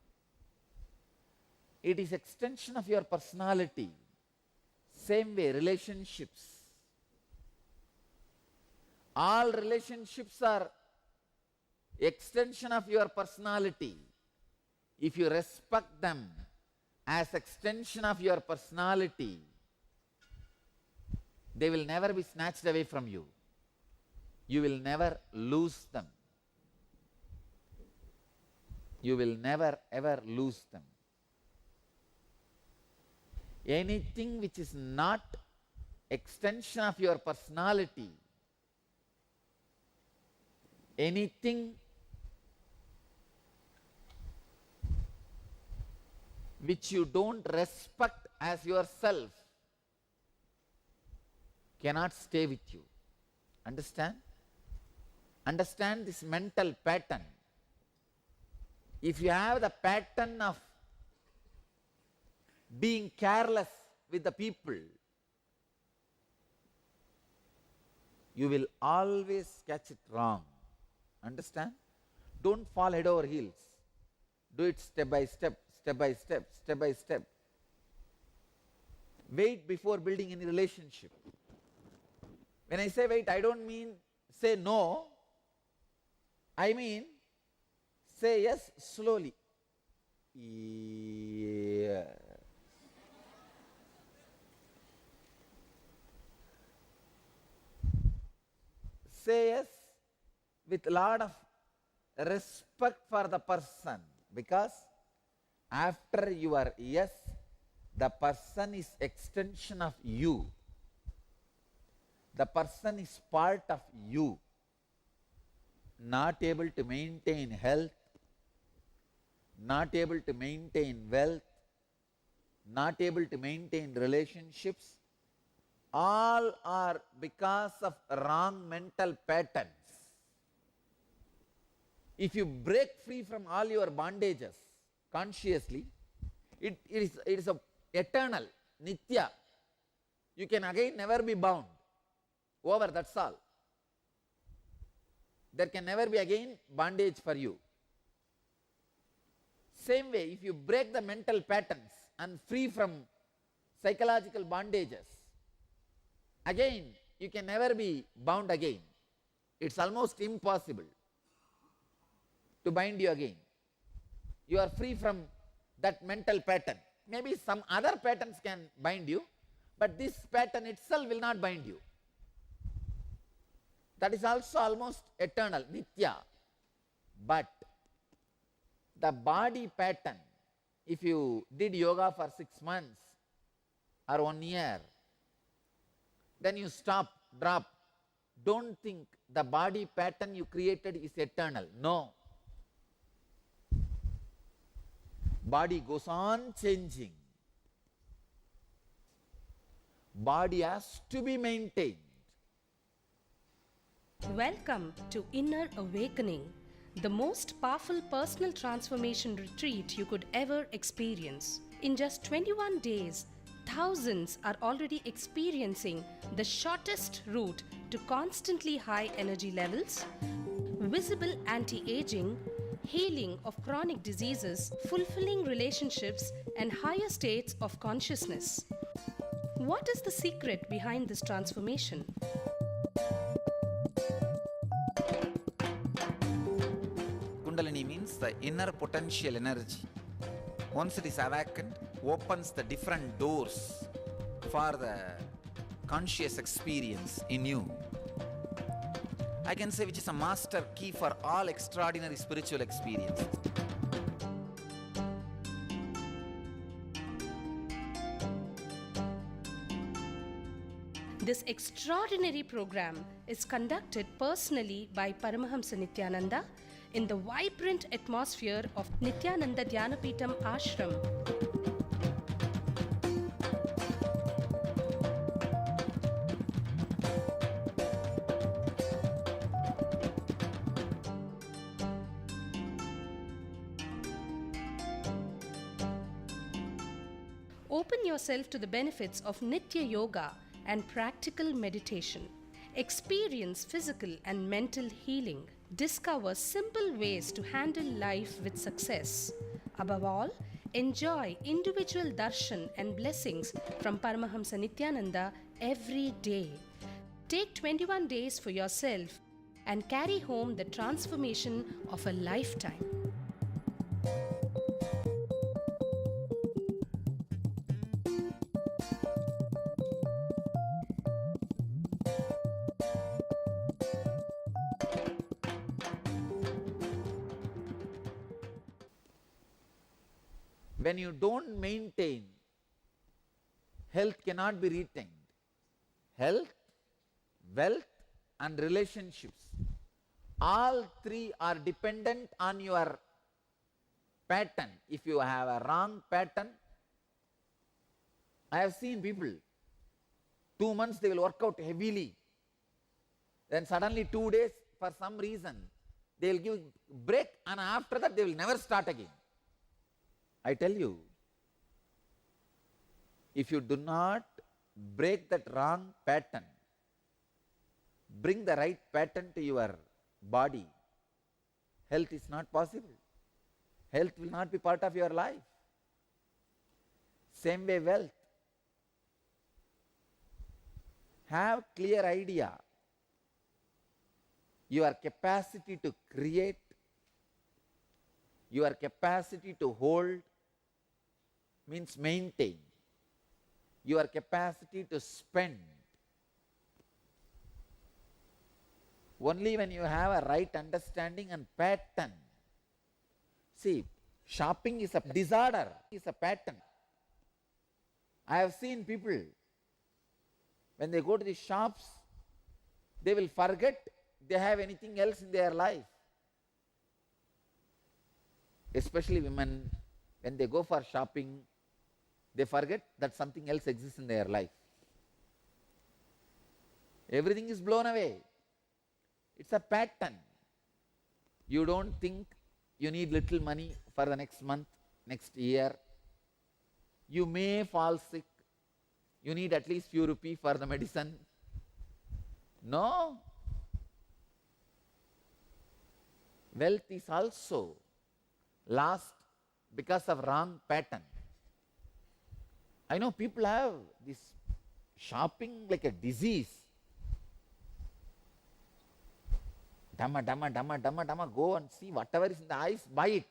It is extension of your personality. Same way, relationships. All relationships are extension of your personality. If you respect them as extension of your personality, they will never be snatched away from you. You will never lose them. You will never ever lose them. Anything which is not extension of your personality, anything which you don't respect as yourself cannot stay with you. Understand? Understand this mental pattern. If you have the pattern of being careless with the people, you will always catch it wrong. Understand? Don't fall head over heels. Do it step by step, step by step, step by step. Wait before building any relationship. When I say wait, I don't mean say no. I mean say yes slowly. Yeah. Say yes with a lot of respect for the person, because after your yes, the person is extension of you. The person is part of you. Not able to maintain health, not able to maintain wealth, not able to maintain relationships, all are because of wrong mental patterns. If you break free from all your bondages consciously, it is a eternal, nitya. You can again never be bound. Over, that's all. There can never be again bondage for you. Same way, if you break the mental patterns and free from psychological bondages, again, you can never be bound again. It's almost impossible to bind you again. You are free from that mental pattern. Maybe some other patterns can bind you, but this pattern itself will not bind you. That is also almost eternal, nitya. But the body pattern, if you did yoga for 6 months or 1 year, then you stop, drop. Don't think the body pattern you created is eternal. No. Body goes on changing. Body has to be maintained. Welcome to Inner Awakening, the most powerful personal transformation retreat you could ever experience. In just 21 days, thousands are already experiencing the shortest route to constantly high energy levels, visible anti-aging, healing of chronic diseases, fulfilling relationships, and higher states of consciousness. What is the secret behind this transformation? Kundalini means the inner potential energy. Once it is awakened, opens the different doors for the conscious experience in you. I can say which is a master key for all extraordinary spiritual experiences. This extraordinary program is conducted personally by Paramahamsa Nityananda in the vibrant atmosphere of Nityananda Dhyanapitham Ashram. Open yourself to the benefits of Nitya Yoga and practical meditation. Experience physical and mental healing. Discover simple ways to handle life with success. Above all, enjoy individual darshan and blessings from Paramahamsa Nityananda every day. Take 21 days for yourself and carry home the transformation of a lifetime. When you don't maintain, health cannot be retained. Health, wealth, and relationships, all three are dependent on your pattern. If you have a wrong pattern, I have seen people, 2 months they will work out heavily, then suddenly 2 days for some reason they will give break, and after that they will never start again. I tell you, if you do not break that wrong pattern, bring the right pattern to your body, health is not possible. Health will not be part of your life. Same way wealth. Have clear idea. Your capacity to create, your capacity to hold, means maintain. Your capacity to spend. Only when you have a right understanding and pattern. See, shopping is a disorder, is a pattern. I have seen people, when they go to the shops, they will forget they have anything else in their life. Especially women, when they go for shopping, they forget that something else exists in their life. Everything is blown away. It's a pattern. You don't think you need little money for the next month, next year. You may fall sick. You need at least few rupees for the medicine. No. Wealth is also last because of wrong pattern. I know people have this shopping like a disease. Dama, go and see whatever is in the eyes, buy it.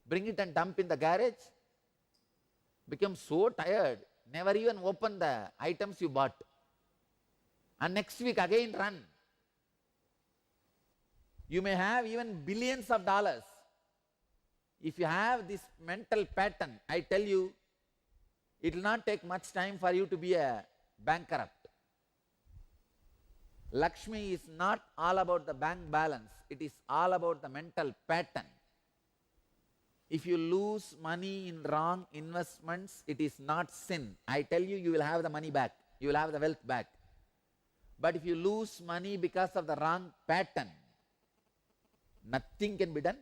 Bring it and dump in the garage. Become so tired, never even open the items you bought. And next week again run. You may have even billions of dollars. If you have this mental pattern, I tell you, it will not take much time for you to be a bankrupt. Lakshmi is not all about the bank balance. It is all about the mental pattern. If you lose money in wrong investments, it is not sin. I tell you, you will have the money back. You will have the wealth back. But if you lose money because of the wrong pattern, nothing can be done.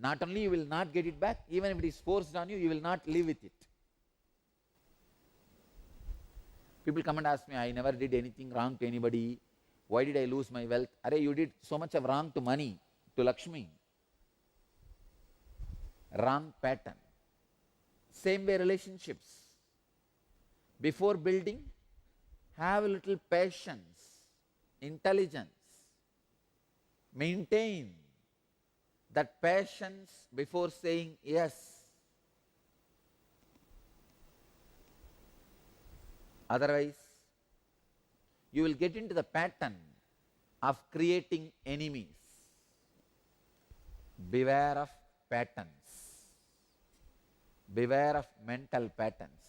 Not only you will not get it back, even if it is forced on you, you will not live with it. People come and ask me, I never did anything wrong to anybody. Why did I lose my wealth? Arey, you did so much of wrong to money, to Lakshmi. Wrong pattern. Same way relationships. Before building, have a little patience, intelligence. Maintain that patience before saying yes. Otherwise, you will get into the pattern of creating enemies. Beware of patterns. Beware of mental patterns.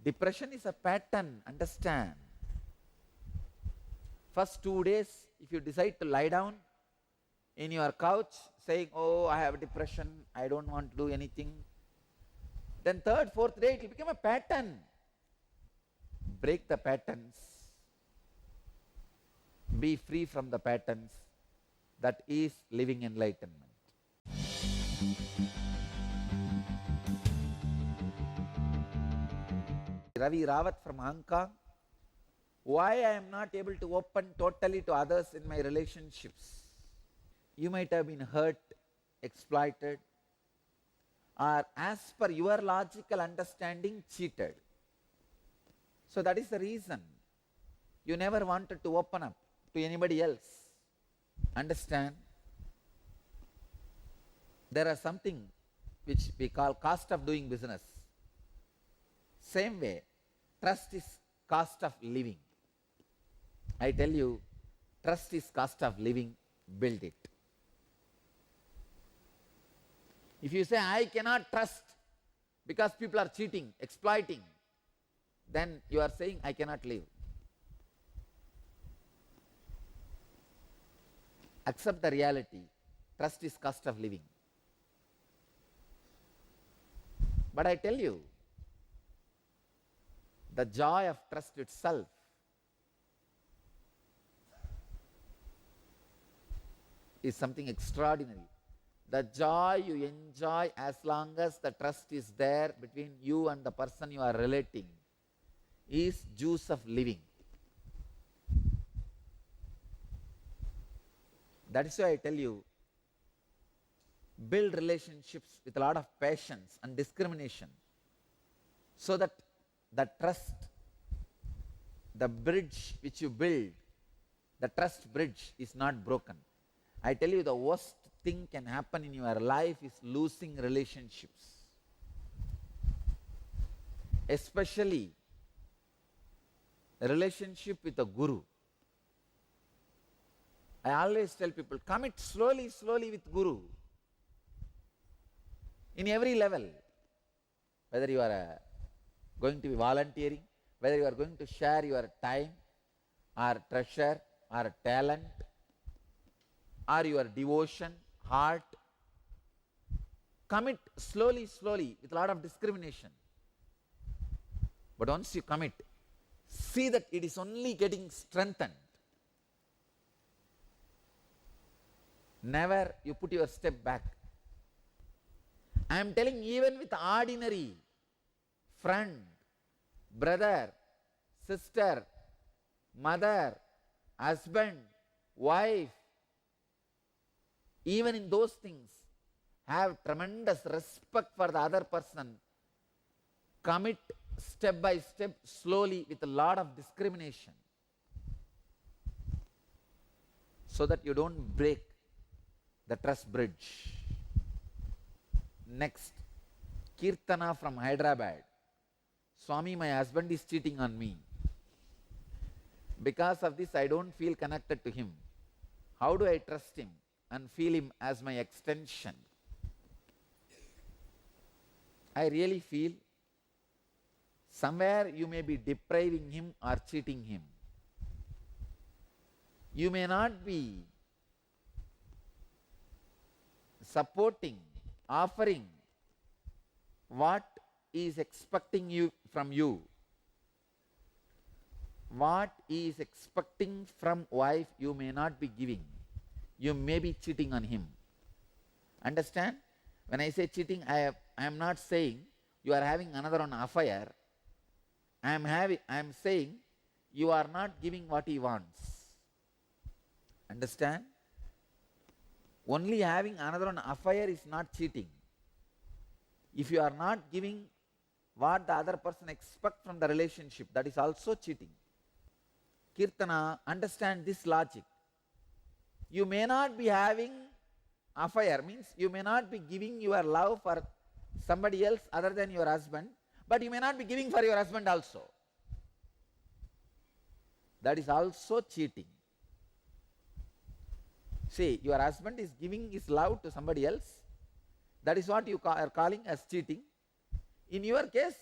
Depression is a pattern, understand. First 2 days, if you decide to lie down in your couch saying, oh, I have depression, I don't want to do anything, then third, fourth day, it will become a pattern. Break the patterns. Be free from the patterns. That is living enlightenment. Ravi Rawat from Hong Kong. Why I am not able to open totally to others in my relationships? You might have been hurt, exploited, or as per your logical understanding, cheated. So that is the reason you never wanted to open up to anybody else. Understand? There is something which we call cost of doing business. Same way, trust is cost of living. I tell you, trust is cost of living, build it. If you say, I cannot trust because people are cheating, exploiting, then you are saying, I cannot live. Accept the reality. Trust is cost of living. But I tell you, the joy of trust itself is something extraordinary. The joy you enjoy as long as the trust is there between you and the person you are relating is juice of living. That is why I tell you, build relationships with a lot of patience and discrimination so that the trust, the bridge which you build, the trust bridge is not broken. I tell you, the worst thing can happen in your life is losing relationships. Especially a relationship with a guru. I always tell people, commit slowly with Guru. In every level. Whether you are going to be volunteering, whether you are going to share your time, or treasure, or talent, or your devotion, heart. Commit slowly with a lot of discrimination. But once you commit, see that it is only getting strengthened. Never you put your step back. I am telling, even with ordinary friend, brother, sister, mother, husband, wife, even in those things, have tremendous respect for the other person, commit step by step, slowly, with a lot of discrimination, so that you don't break the trust bridge. Next, Kirtana from Hyderabad. Swami, my husband is cheating on me. Because of this, I don't feel connected to him. How do I trust him and feel him as my extension? I really feel somewhere you may be depriving him or cheating him. You may not be supporting, offering what he is expecting from you. What he is expecting from wife, you may not be giving. You may be cheating on him. Understand? When I say cheating, I am not saying you are having another one affair. I am saying you are not giving what he wants. Understand? Only having another one affair is not cheating. If you are not giving what the other person expects from the relationship, that is also cheating. Kirtana, understand this logic. You may not be having affair, means you may not be giving your love for somebody else other than your husband, but you may not be giving for your husband also. That is also cheating. See, your husband is giving his love to somebody else. That is what you are calling as cheating. In your case,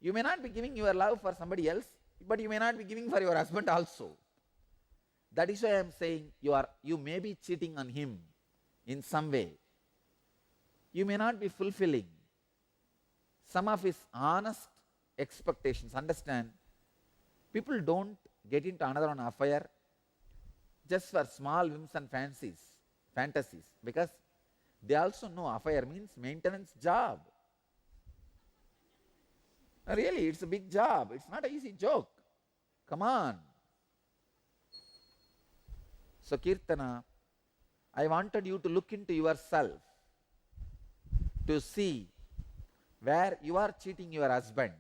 you may not be giving your love for somebody else, but you may not be giving for your husband also. That is why I am saying you may be cheating on him in some way. You may not be fulfilling some of his honest expectations. Understand? People don't get into another one affair just for small whims and fantasies, because they also know affair means maintenance job. Really, it's a big job. It's not an easy joke. Come on. So Kirtana, I wanted you to look into yourself to see where you are cheating your husband.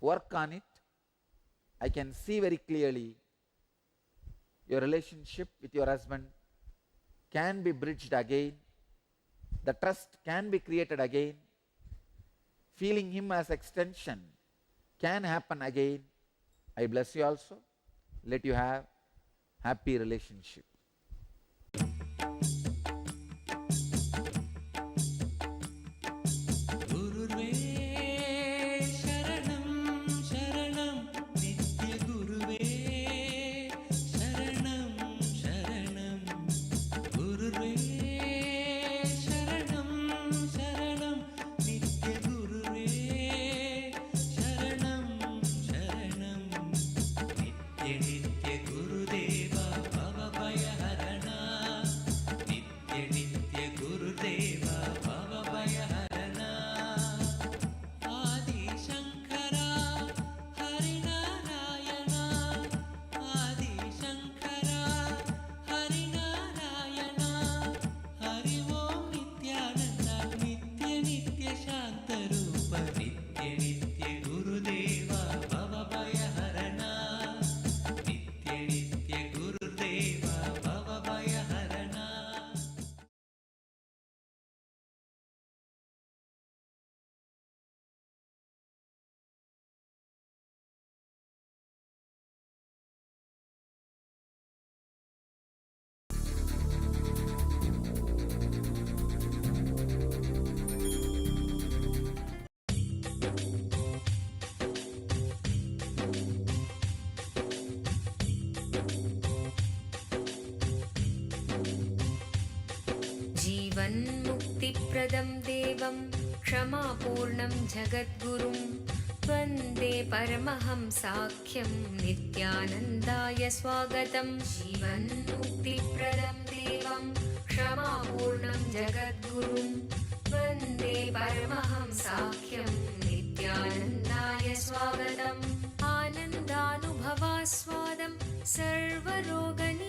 Work on it. I can see very clearly your relationship with your husband can be bridged again. The trust can be created again. Feeling him as extension can happen again. I bless you also. Let you have happy relationship. जीवन्मुक्तिप्रदं देवं क्षमापूर्णं जगद्गुरुं वन्दे परमहंसाख्यं नित्यानन्दाय स्वागतं। जीवन्मुक्तिप्रदं देवं क्षमापूर्णं जगद्गुरुं वन्दे परमहंसाख्यं नित्यानन्दाय स्वागतम्। आनन्दानुभवास्वादं सर्वरोगनिवारकं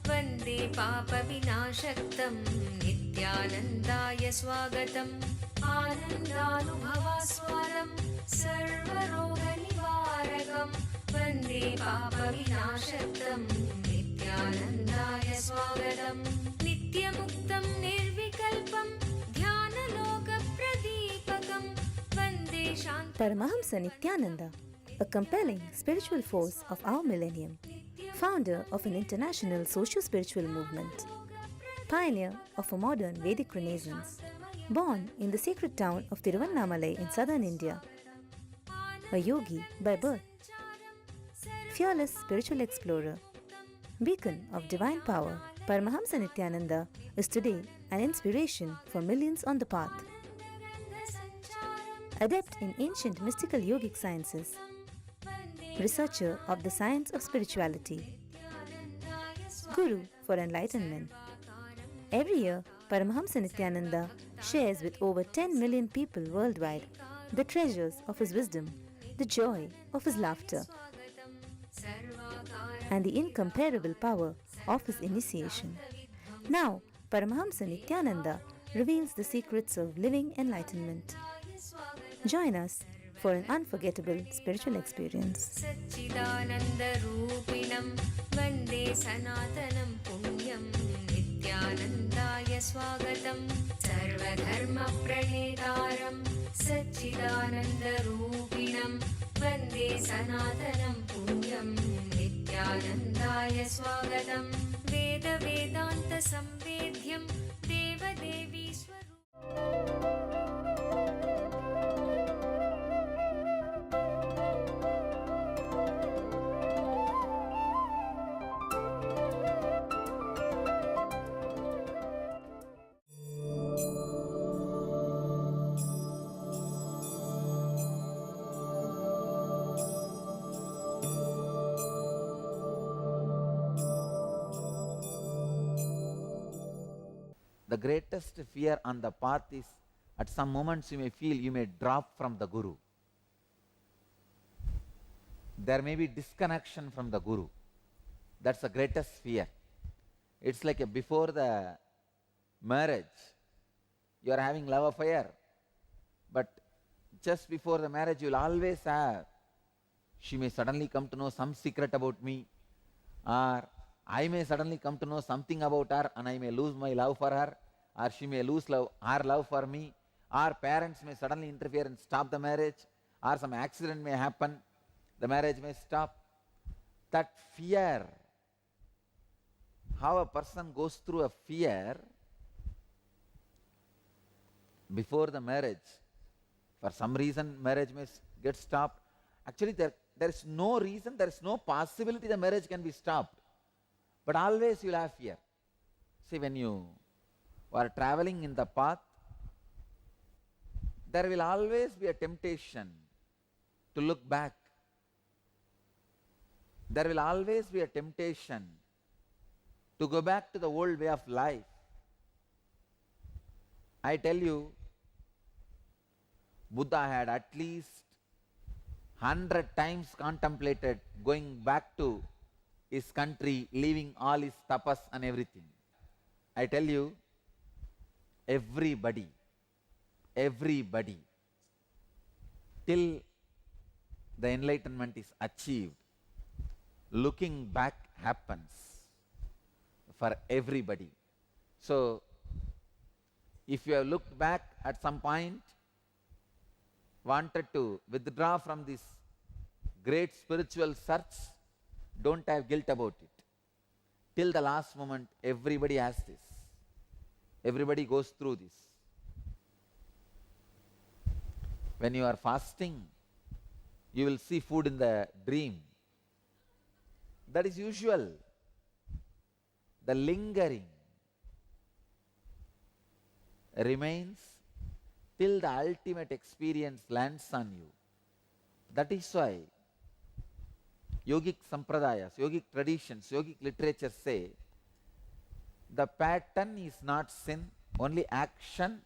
वन्दे वन्दे पापविनाशक्तं नित्यानन्दाय स्वागतम् आनन्दानुभवास्वादं सर्वरोगनिवारकं वन्दे पापविनाशक्तं नित्यानन्दाय स्वागतम् नित्यमुक्तं निर्विकल्पं ध्यानलोकप्रदीपकं वन्दे शान्ति Paramahamsa Nityananda, a compelling spiritual force of our millennium, founder of an international socio-spiritual movement, pioneer of a modern Vedic renaissance, born in the sacred town of Tiruvannamalai in southern India, a yogi by birth, fearless spiritual explorer, beacon of divine power, Paramahamsa Nityananda is today an inspiration for millions on the path. Adept in ancient mystical yogic sciences, researcher of the science of spirituality, guru for enlightenment. Every year, Paramahamsa Nityananda shares with over 10 million people worldwide the treasures of his wisdom, the joy of his laughter, and the incomparable power of his initiation. Now, Paramahamsa Nityananda reveals the secrets of living enlightenment. Join us for an unforgettable spiritual experience. सच्चिदानन्दरूपिणं वन्दे सनातनं पुण्यं नित्यानन्दाय स्वागतं सर्वधर्मप्रणेतारं सच्चिदानन्दरूपिणं वन्दे सनातनं पुण्यं नित्यानन्दाय स्वागतं वेदवेदान्तसंवेद्यं देवदेवी स्वरूपम् The greatest fear on the path is, at some moments you may feel you may drop from the Guru. There may be disconnection from the Guru. That's the greatest fear. It's like before the marriage, you are having love affair, but just before the marriage you will always have, she may suddenly come to know some secret about me, or I may suddenly come to know something about her and I may lose my love for her, or she may lose her love for me, or parents may suddenly interfere and stop the marriage, or some accident may happen, the marriage may stop. That fear, how a person goes through a fear before the marriage, for some reason marriage may get stopped. Actually there is no reason, there is no possibility the marriage can be stopped. But always you will have fear. See, when you are traveling in the path, there will always be a temptation to look back. There will always be a temptation to go back to the old way of life. I tell you, Buddha had at least 100 times contemplated going back to his country, leaving all his tapas and everything. I tell you, everybody, till the enlightenment is achieved, looking back happens for everybody. So, if you have looked back at some point, wanted to withdraw from this great spiritual search, don't have guilt about it. Till the last moment, everybody has this. Everybody goes through this. When you are fasting, you will see food in the dream. That is usual. The lingering remains till the ultimate experience lands on you. That is why yogic sampradayas, yogic traditions, yogic literature say the pattern is not sin, only action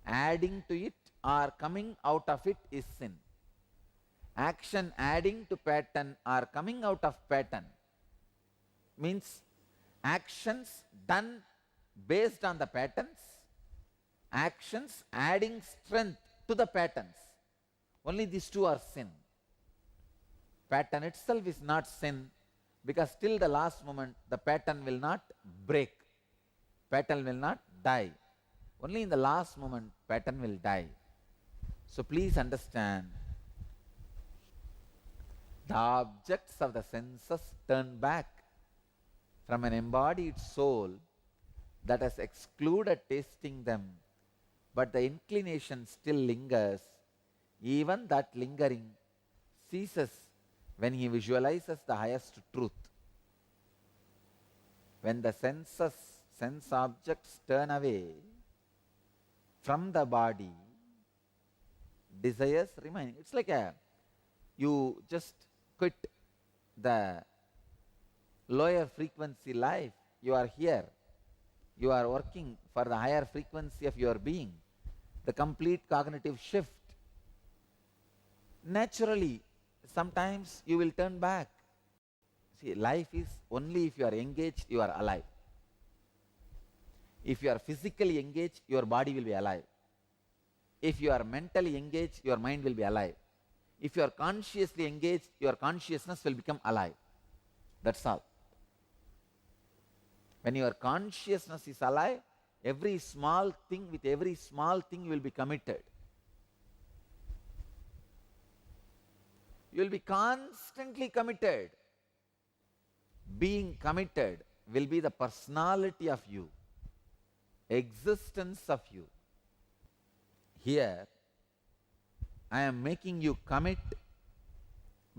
adding to it or coming out of it is sin. Action adding to pattern or coming out of pattern means actions done based on the patterns, actions adding strength to the patterns. Only these two are sin. Pattern itself is not sin, because till the last moment the pattern will not break, pattern will not die. Only in the last moment pattern will die. So please understand, the objects of the senses turn back from an embodied soul that has excluded tasting them, but the inclination still lingers. Even that lingering ceases when he visualizes the highest truth. When the sense objects turn away from the body, desires remain. It's like you just quit the lower frequency life. You are here. You are working for the higher frequency of your being, the complete cognitive shift. Naturally, sometimes you will turn back. See, life is only if you are engaged, you are alive. If you are physically engaged, your body will be alive. If you are mentally engaged, your mind will be alive. If you are consciously engaged, your consciousness will become alive. That's all. When your consciousness is alive, every small thing, with every small thing you will be committed. You will be constantly committed. Being committed will be the personality of you, existence of you. Here, I am making you commit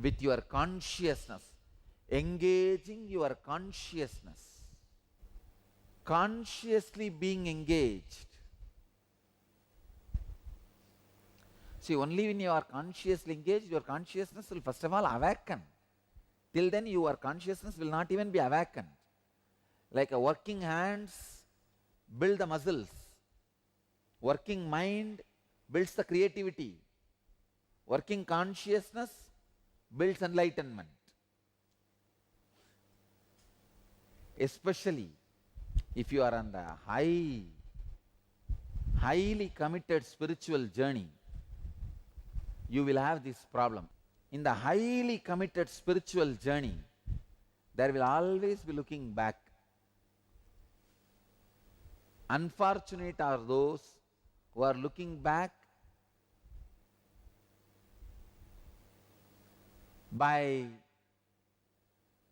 with your consciousness, engaging your consciousness, consciously being engaged. See, only when you are consciously engaged, your consciousness will first of all awaken. Till then, your consciousness will not even be awakened. Like a working hands build the muscles, working mind builds the creativity, working consciousness builds enlightenment. Especially if you are on the highly committed spiritual journey, you will have this problem. In the highly committed spiritual journey, there will always be looking back. Unfortunate are those who are looking back by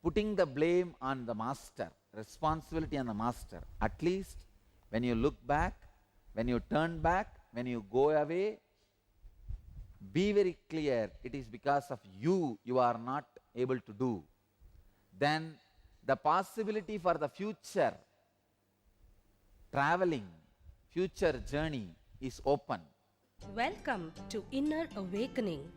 putting the blame on the master, responsibility on the master. At least when you look back, when you turn back, when you go away, be very clear, it is because of you are not able to do. Then the possibility for the future traveling, future journey is open. Welcome to Inner Awakening,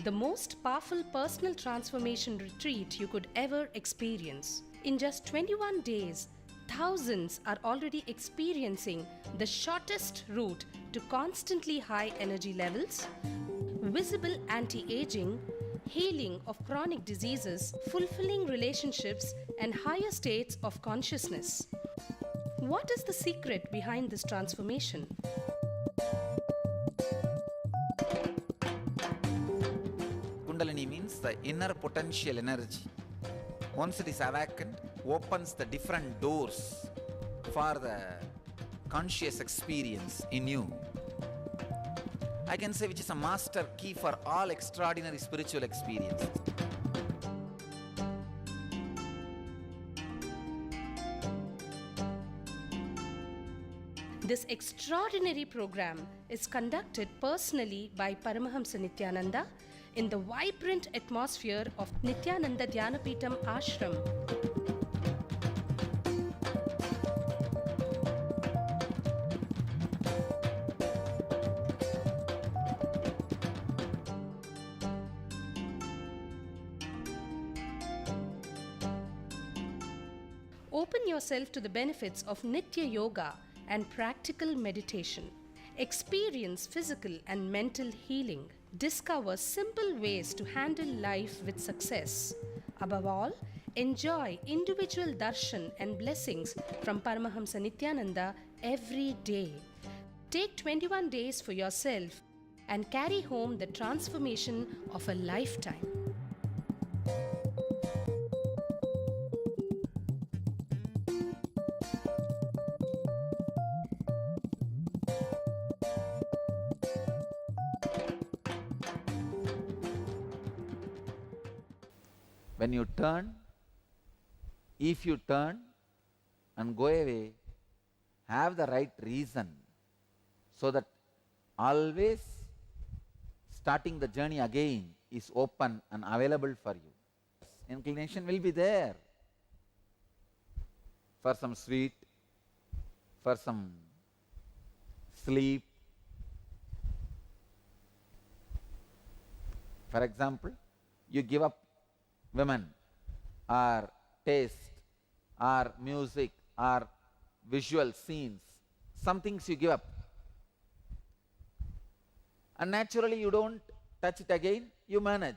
the most powerful personal transformation retreat you could ever experience. In just 21 days, thousands are already experiencing the shortest route to constantly high energy levels, visible anti-aging, healing of chronic diseases, fulfilling relationships, and higher states of consciousness. What is the secret behind this transformation? Kundalini means the inner potential energy. Once it is awakened, opens the different doors for the conscious experience in you. I can say which is a master key for all extraordinary spiritual experiences. This extraordinary program is conducted personally by Paramahamsa Nityananda in the vibrant atmosphere of Nityananda Dhyanapitham Ashram. Open yourself to the benefits of Nitya Yoga and practical meditation. Experience physical and mental healing. Discover simple ways to handle life with success. Above all, Enjoy individual darshan and blessings from Paramahamsa Nityananda every day. Take 21 days for yourself and carry home the transformation of a lifetime. When you turn, if you turn and go away, have the right reason so that always starting the journey again is open and available for you. Inclination will be there for some sweet, for some sleep. For example, you give up women or taste or music or visual scenes, some things you give up. And naturally you don't touch it again, you manage.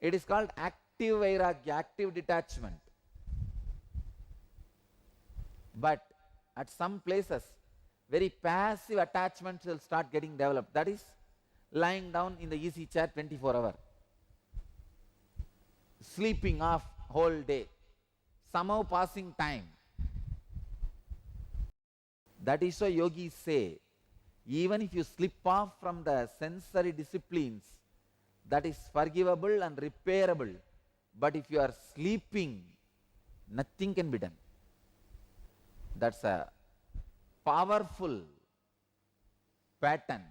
It is called active vairagya, active detachment. But at some places, very passive attachments will start getting developed. That is lying down in the easy chair 24 hours. Sleeping off whole day, somehow passing time. That is why yogis say, even if you slip off from the sensory disciplines, that is forgivable and repairable. But if you are sleeping, nothing can be done. That's a powerful pattern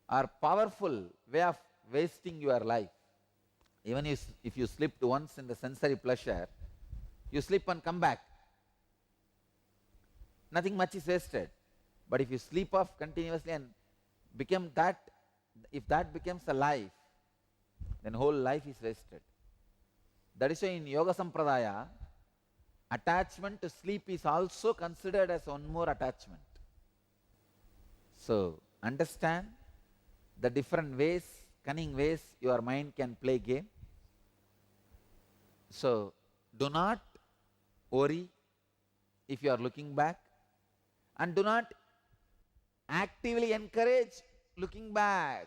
or powerful way of wasting your life. Even if you slipped once in the sensory pleasure, you slip and come back. Nothing much is wasted. But if you sleep off continuously and become that, if that becomes a life, then whole life is wasted. That is why in Yoga Sampradaya, attachment to sleep is also considered as one more attachment. So, understand the different ways, cunning ways your mind can play game. So, do not worry if you are looking back, and do not actively encourage looking back.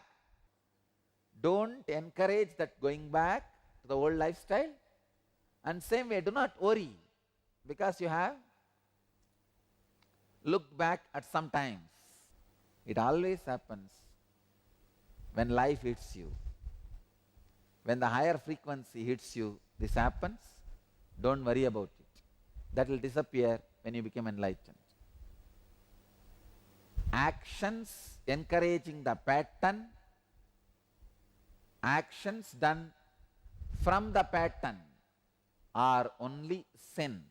Don't encourage that going back to the old lifestyle, and same way do not worry because you have looked back at some times. It always happens when life hits you. When the higher frequency hits you, this happens. Don't worry about it. That will disappear when you become enlightened. Actions encouraging the pattern, actions done from the pattern are only sin.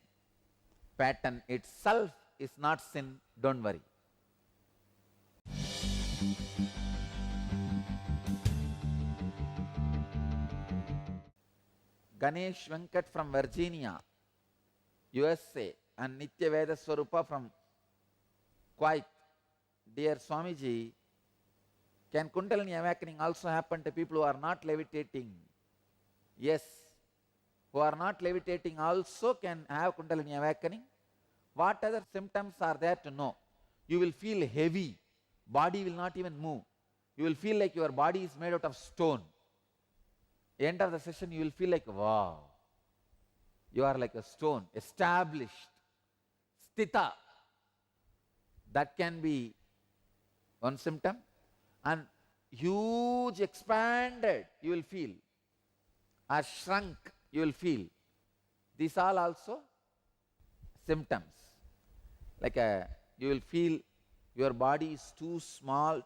Pattern itself is not sin, don't worry. Ganesh Venkat from Virginia, USA, and Nitya Veda Swarupa from Kuwait. Dear Swamiji, can Kundalini awakening also happen to people who are not levitating? Yes, who are not levitating also can have Kundalini awakening. What other symptoms are there to know? You will feel heavy, body will not even move. You will feel like your body is made out of stone. End of the session, you will feel like, wow, you are like a stone, established, sthita. That can be one symptom. And huge, expanded, you will feel, or shrunk, you will feel. These all also symptoms. Like you will feel your body is too small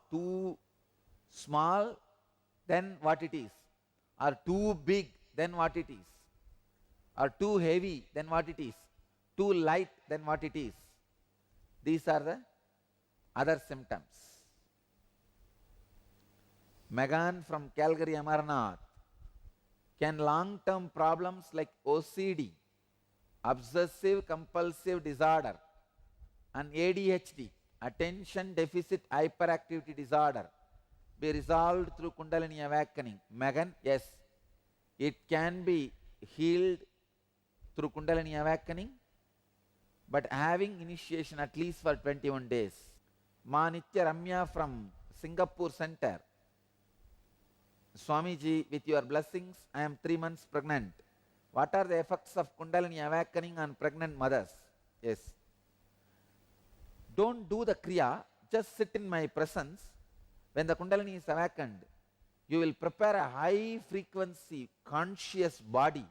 than what it is, or too big than what it is, or too heavy than what it is, too light than what it is. These are the other symptoms. Megan from Calgary, Amarnath. Can long-term problems like OCD, obsessive compulsive disorder, and ADHD, attention deficit hyperactivity disorder, be resolved through Kundalini awakening? Megan, yes, it can be healed through Kundalini awakening, but having initiation at least for 21 days. Ma Nitya Ramya from Singapore Center. Swamiji, with your blessings, I am 3 months pregnant. What are the effects of Kundalini awakening on pregnant mothers? Yes. Don't do the Kriya, just sit in my presence. When the Kundalini is awakened, you will prepare a high frequency conscious body.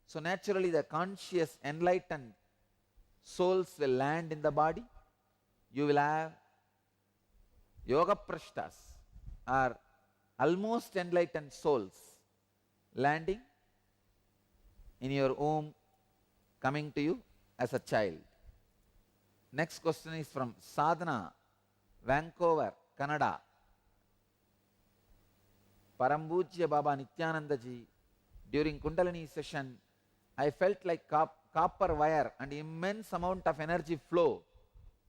So naturally the conscious enlightened souls will land in the body. You will have yoga prashtas or almost enlightened souls landing in your womb, coming to you as a child. Next question is from Sadhana, Vancouver, Canada. Parambujya Baba Nityananda ji, during Kundalini session, I felt like copper wire and immense amount of energy flow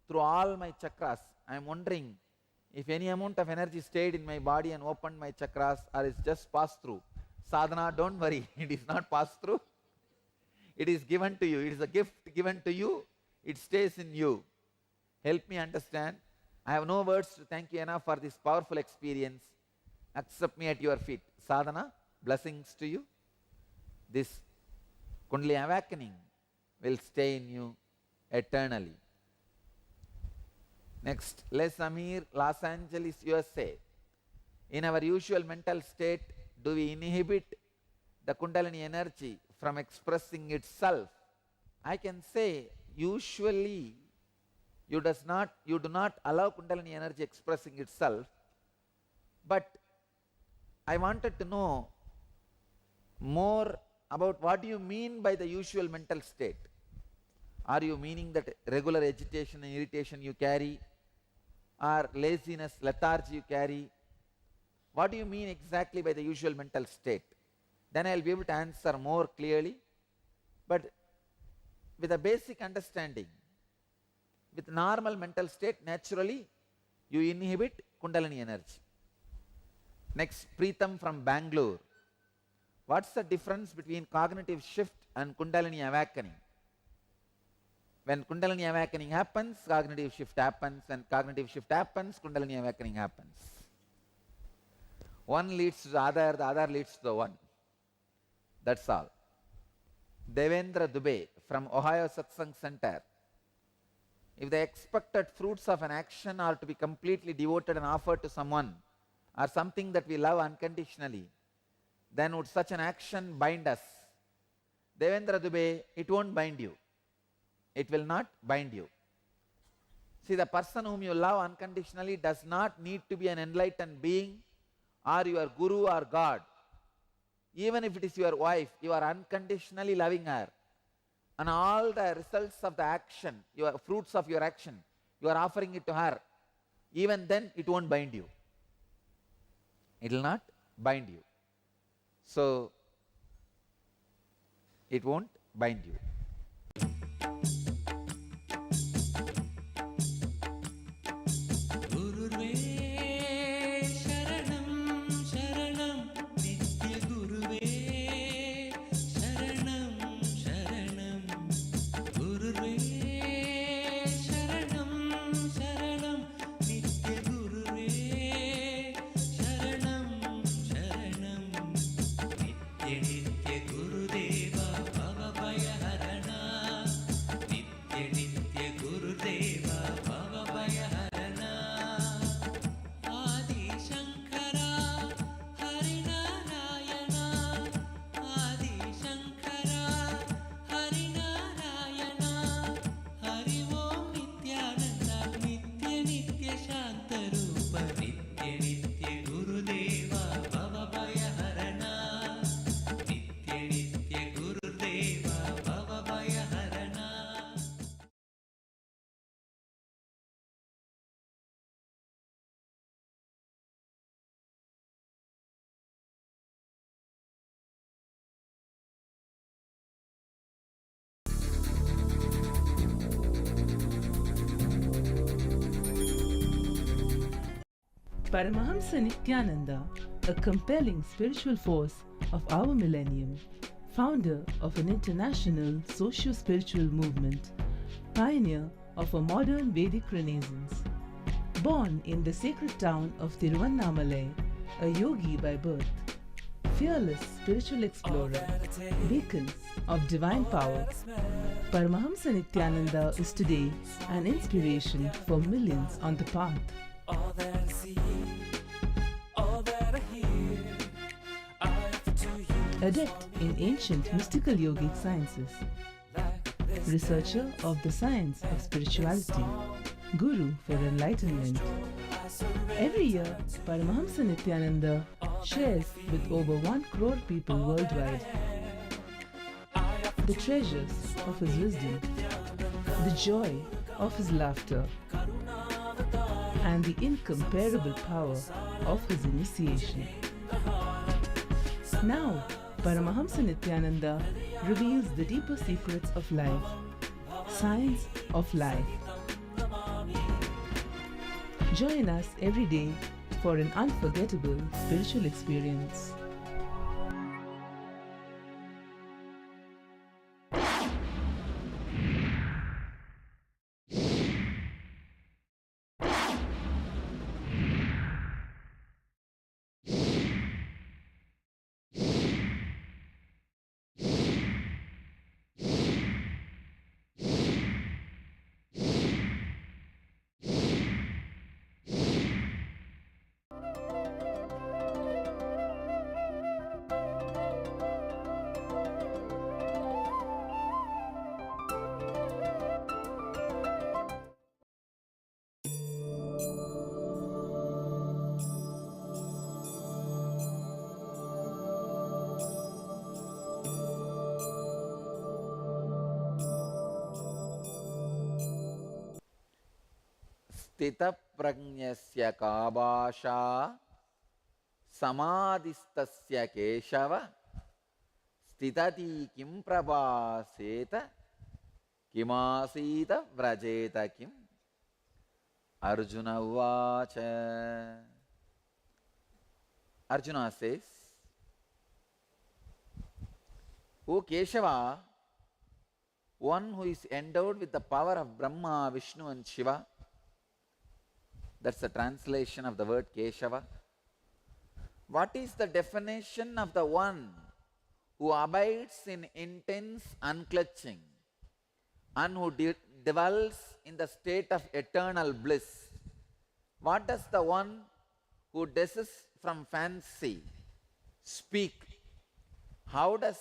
through all my chakras. I am wondering if any amount of energy stayed in my body and opened my chakras, or it's just passed through. Sadhana, don't worry, it is not passed through. It is given to you. It is a gift given to you. It stays in you. Help me understand. I have no words to thank you enough for this powerful experience. Accept me at your feet. Sadhana, blessings to you. This Kundalini awakening will stay in you eternally. Next, Les Amir, Los Angeles, USA. In our usual mental state, do we inhibit the Kundalini energy from expressing itself? I can say, usually, you do not allow Kundalini energy expressing itself, but I wanted to know more about what do you mean by the usual mental state. Are you meaning that regular agitation and irritation you carry, or laziness, lethargy you carry? What do you mean exactly by the usual mental state? Then I will be able to answer more clearly, but with a basic understanding. With normal mental state, naturally, you inhibit Kundalini energy. Next, Preetham from Bangalore. What's the difference between cognitive shift and Kundalini awakening? When Kundalini awakening happens, cognitive shift happens. When cognitive shift happens, Kundalini awakening happens. One leads to the other leads to the one. That's all. Devendra Dubey from Ohio Satsang Center. If the expected fruits of an action are to be completely devoted and offered to someone or something that we love unconditionally, then would such an action bind us? Devendra Dubey, it won't bind you. It will not bind you. See, the person whom you love unconditionally does not need to be an enlightened being or your guru or God. Even if it is your wife, you are unconditionally loving her. And all the results of the action, your fruits of your action, you are offering it to her. Even then, it won't bind you. It will not bind you. So, it won't bind you. Paramahamsa Nityananda, a compelling spiritual force of our millennium, founder of an international socio-spiritual movement, pioneer of a modern Vedic Renaissance. Born in the sacred town of Tiruvannamalai, a yogi by birth, fearless spiritual explorer, beacon of divine power, Paramahamsa Nityananda is today an inspiration for millions on the path. All that I see, all that I hear, I offer to you. Adept in ancient mystical yogic sciences, researcher of the science of spirituality, guru for enlightenment. Every year, Paramahamsa Nityananda shares with over 1 crore people worldwide the treasures of his wisdom, the joy of his laughter, and the incomparable power of his initiation. Now, Paramahamsa Nityananda reveals the deeper secrets of life, science of life. Join us every day for an unforgettable spiritual experience. स्थितप्रज्ञस्य काभाषा समाधिस्तस्य Keshav स्थितति किं प्रभासेत किमासीत व्रजेत किम् अर्जुन उवाच. Arjuna says, O Keshava, one who is endowed with the power of Brahma, Vishnu and Shiva. That's the translation of the word Keshava. What is the definition of the one who abides in intense unclutching and who dwells in the state of eternal bliss? What does the one who desists from fancy speak? How does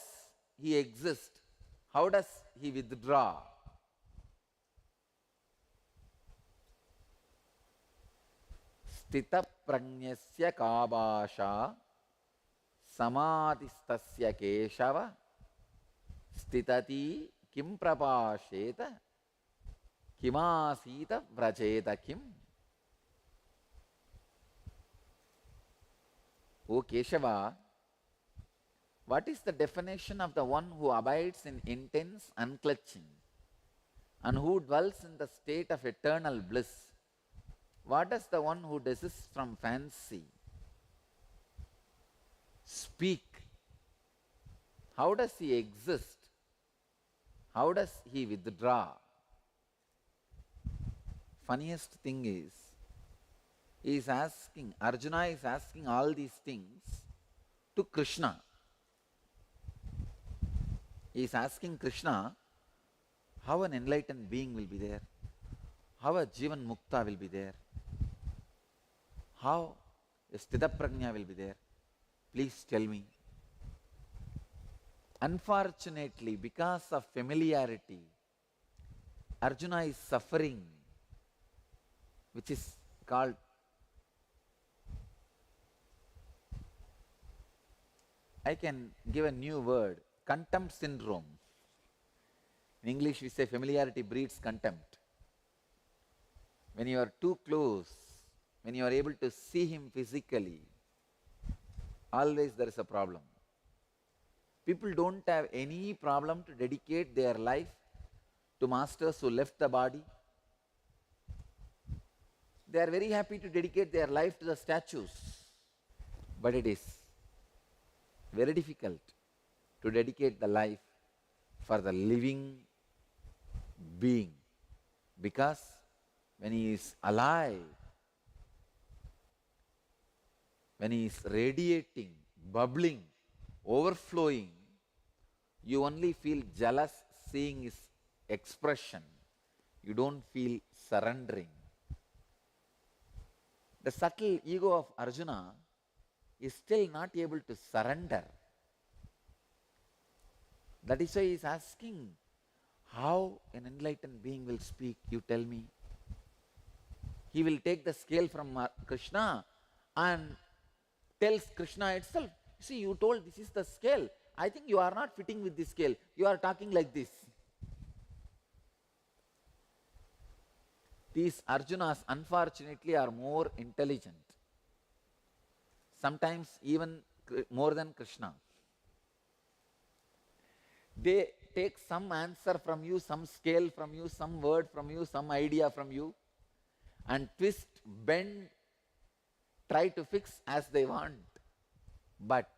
he exist? How does he withdraw? Sthita prajnasya kabasha samadhistasya keshava sthitati kim prapasheta kimasita vrajeta kim. O Keshava, what is the definition of the one who abides in intense unclutching and who dwells in the state of eternal bliss? What does the one who desists from fancy speak? How does he exist? How does he withdraw? Funniest thing is, Arjuna is asking all these things to Krishna. He is asking Krishna how an enlightened being will be there, how a Jivan Mukta will be there, how a Sthita Prajna will be there. Please tell me. Unfortunately, because of familiarity, Arjuna is suffering, which is called I can give a new word, contempt syndrome. In English we say familiarity breeds contempt. When you are too close, when you are able to see him physically, always there is a problem. People don't have any problem to dedicate their life to masters who left the body. They are very happy to dedicate their life to the statues. But it is very difficult to dedicate the life for the living being. Because when he is alive, when he is radiating, bubbling, overflowing, you only feel jealous seeing his expression. You don't feel surrendering. The subtle ego of Arjuna is still not able to surrender. That is why he is asking, how an enlightened being will speak, you tell me. He will take the scale from Krishna and tells Krishna itself, see, you told this is the scale. I think you are not fitting with this scale. You are talking like this. These Arjunas, unfortunately, are more intelligent. Sometimes even more than Krishna. They take some answer from you, some scale from you, some word from you, some idea from you, and twist, bend, try to fix as they want. But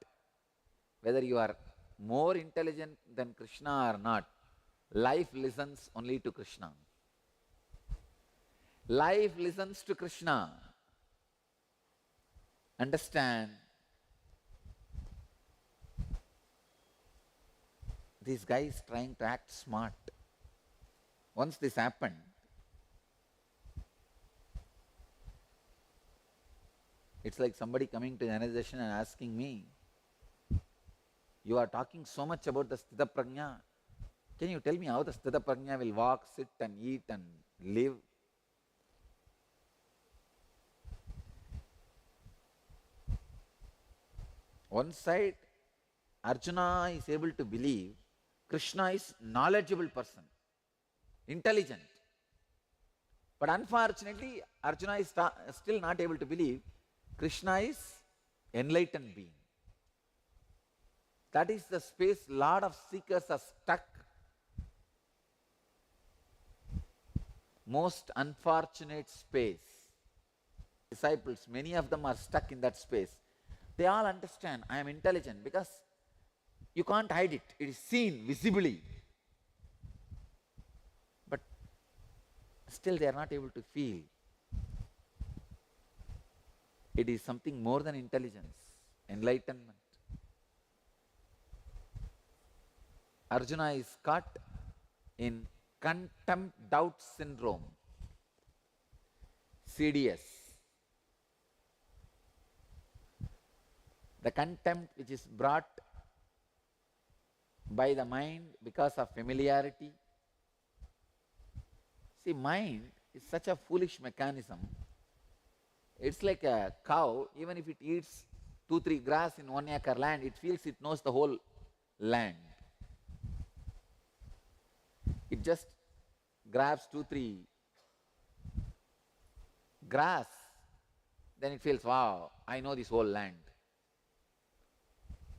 whether you are more intelligent than Krishna or not, life listens only to Krishna. Life listens to Krishna. Understand? This guy is trying to act smart. Once this happened, it's like somebody coming to the organization and asking me, you are talking so much about the Sthita Prajna. Can you tell me how the Sthita Prajna will walk, sit and eat and live? One side, Arjuna is able to believe Krishna is knowledgeable person, intelligent. But unfortunately, Arjuna is still not able to believe Krishna is enlightened being. That is the space lot of seekers are stuck. Most unfortunate space. Disciples, many of them are stuck in that space. They all understand, I am intelligent, because you can't hide it. It is seen visibly. But still they are not able to feel. It is something more than intelligence, enlightenment. Arjuna is caught in contempt doubt syndrome, CDS. The contempt which is brought by the mind because of familiarity. See, mind is such a foolish mechanism. It's like a cow, even if it eats 2-3 grass in 1 acre land, it feels it knows the whole land. It just grabs 2-3 grass, then it feels, wow, I know this whole land.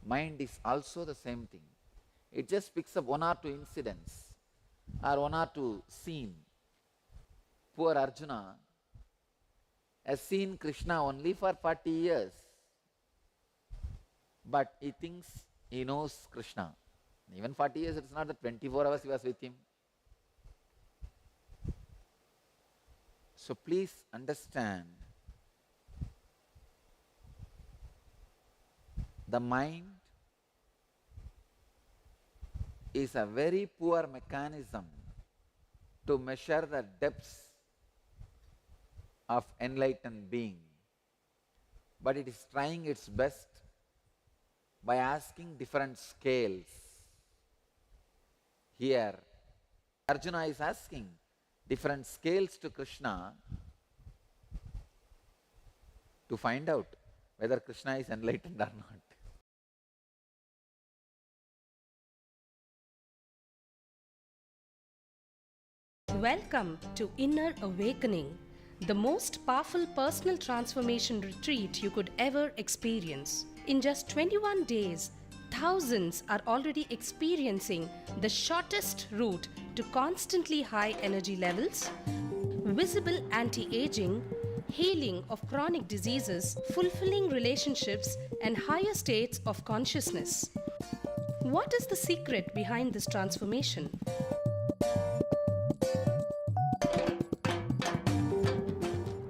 Mind is also the same thing. It just picks up 1 or 2 incidents or 1 or 2 scenes. Poor Arjuna has seen Krishna only for 40 years. But he thinks he knows Krishna. Even 40 years, it's not that 24 hours he was with him. So please understand, the mind is a very poor mechanism to measure the depths of enlightened being. But it is trying its best by asking different scales. Here, Arjuna is asking different scales to Krishna to find out whether Krishna is enlightened or not. Welcome to Inner Awakening, the most powerful personal transformation retreat you could ever experience. In just 21 days, thousands are already experiencing the shortest route to constantly high energy levels, visible anti-aging, healing of chronic diseases, fulfilling relationships, and higher states of consciousness. What is the secret behind this transformation?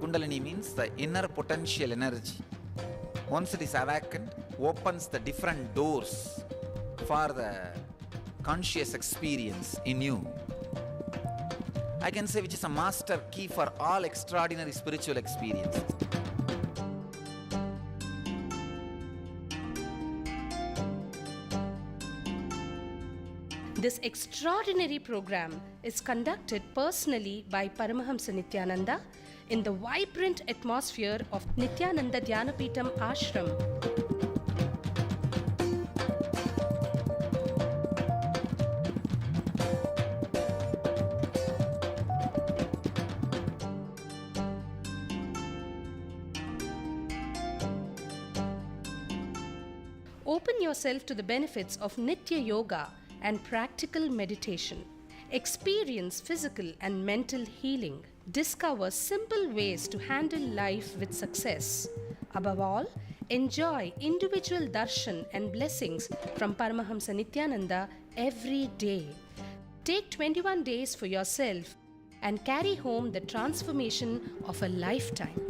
Kundalini means the inner potential energy. Once it is awakened, opens the different doors for the conscious experience in you. I can say which is a master key for all extraordinary spiritual experiences. This extraordinary program is conducted personally by Paramahamsa Nityananda in the vibrant atmosphere of Nityananda Dhyanapeetham Ashram. Open yourself to the benefits of Nitya Yoga and practical meditation. Experience physical and mental healing. Discover simple ways to handle life with success. Above all, enjoy individual darshan and blessings from Paramahamsa Nityananda every day. Take 21 days for yourself and carry home the transformation of a lifetime.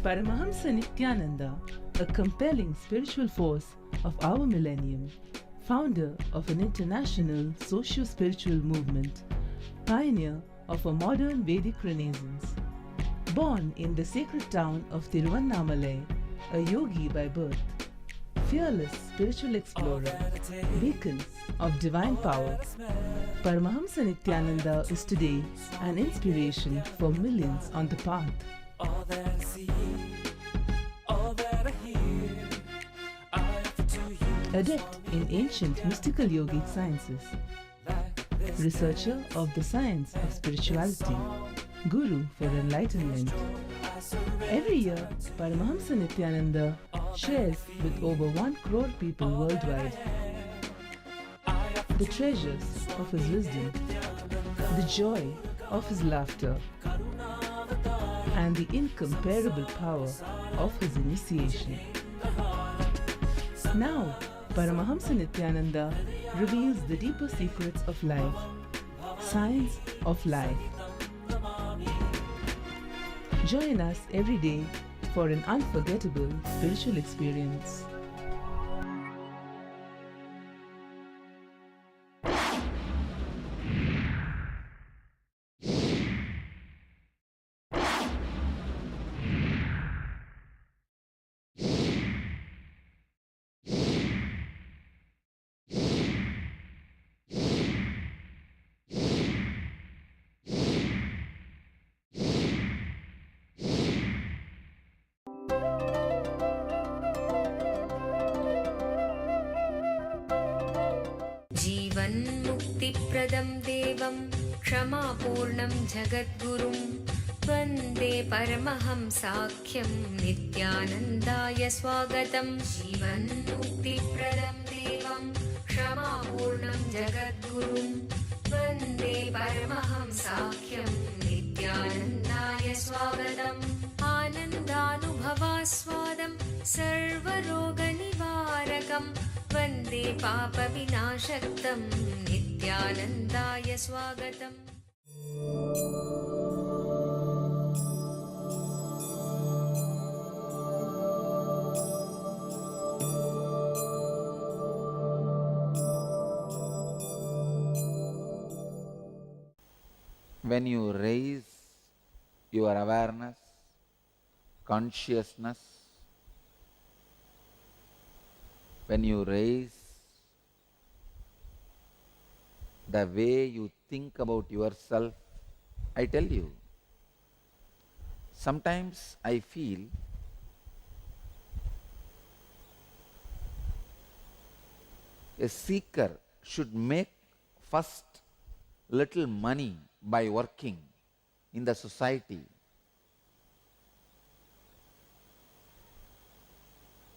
Paramahamsa Nityananda, a compelling spiritual force of our millennium, founder of an international socio-spiritual movement, pioneer of a modern Vedic renaissance. Born in the sacred town of Tiruvannamalai, a yogi by birth, fearless spiritual explorer, beacon of divine power, Paramahamsa Nityananda is today an inspiration for millions on the path. All that I see, all that I hear, I offer to you. Adept in ancient mystical yogic sciences, researcher of the science of spirituality, guru for enlightenment. Every year, Paramahamsa Nityananda shares with over 1 crore people worldwide the treasures of his wisdom, the joy of his laughter, and the incomparable power of his initiation. Now, Paramahamsa Nityananda reveals the deeper secrets of life, science of life. Join us every day for an unforgettable spiritual experience. जीवन्मुक्तिप्रदं देवं क्षमापूर्णं जगद्गुरुं वन्दे परमहंसाख्यं नित्यानन्दाय स्वागतं। जीवन्मुक्तिप्रदं देवं क्षमापूर्णं जगद्गुरुं वन्दे परमहंसाख्यं नित्यानन्दाय स्वागतम्। आनन्दानुभवास्वादं सर्वरोगनिवारकं वन्दे पापविनाशक्तं नित्यानन्दाय स्वागतम्। When you raise your awareness, consciousness, when you raise the way you think about yourself, I tell you, sometimes I feel A seeker should make first little money by working in the society.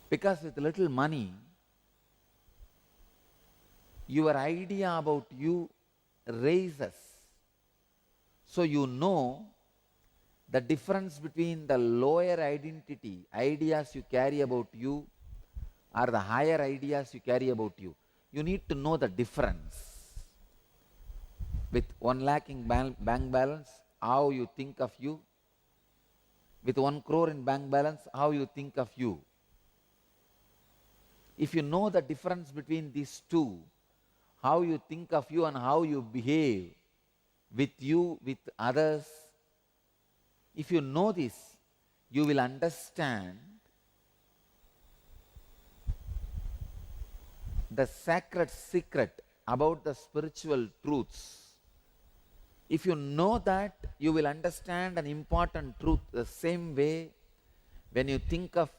Because with little money, your idea about you raises. So you know the difference between the lower identity, ideas you carry about you, or the higher ideas you carry about you. You need to know the difference. With 1 lakh in bank balance, how you think of you. With 1 crore in bank balance, how you think of you. If you know the difference between these two, how you think of you and how you behave with you, with others, if you know this, you will understand the sacred secret about the spiritual truths. If you know that, you will understand an important truth the same way when you think of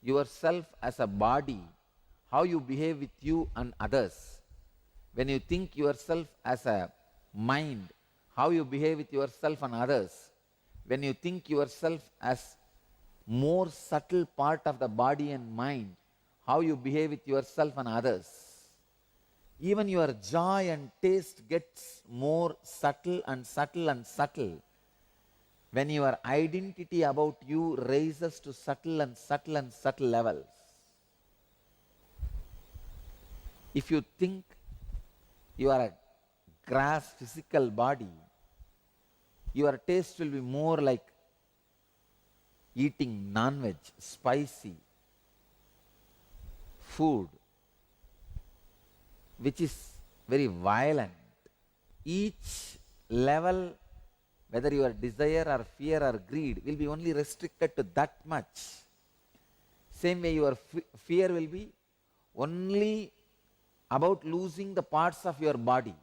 yourself as a body, how you behave with you and others. When you think yourself as a mind, how you behave with yourself and others. When you think yourself as more subtle part of the body and mind, how you behave with yourself and others. Even your joy and taste gets more subtle and subtle and subtle when your identity about you raises to subtle and subtle and subtle levels. If you think you are a grass physical body, your taste will be more like eating non-veg, spicy food, which is very violent. Each level, whether your desire or fear or greed, will be only restricted to that much. Same way your fear will be only about losing the parts of your body.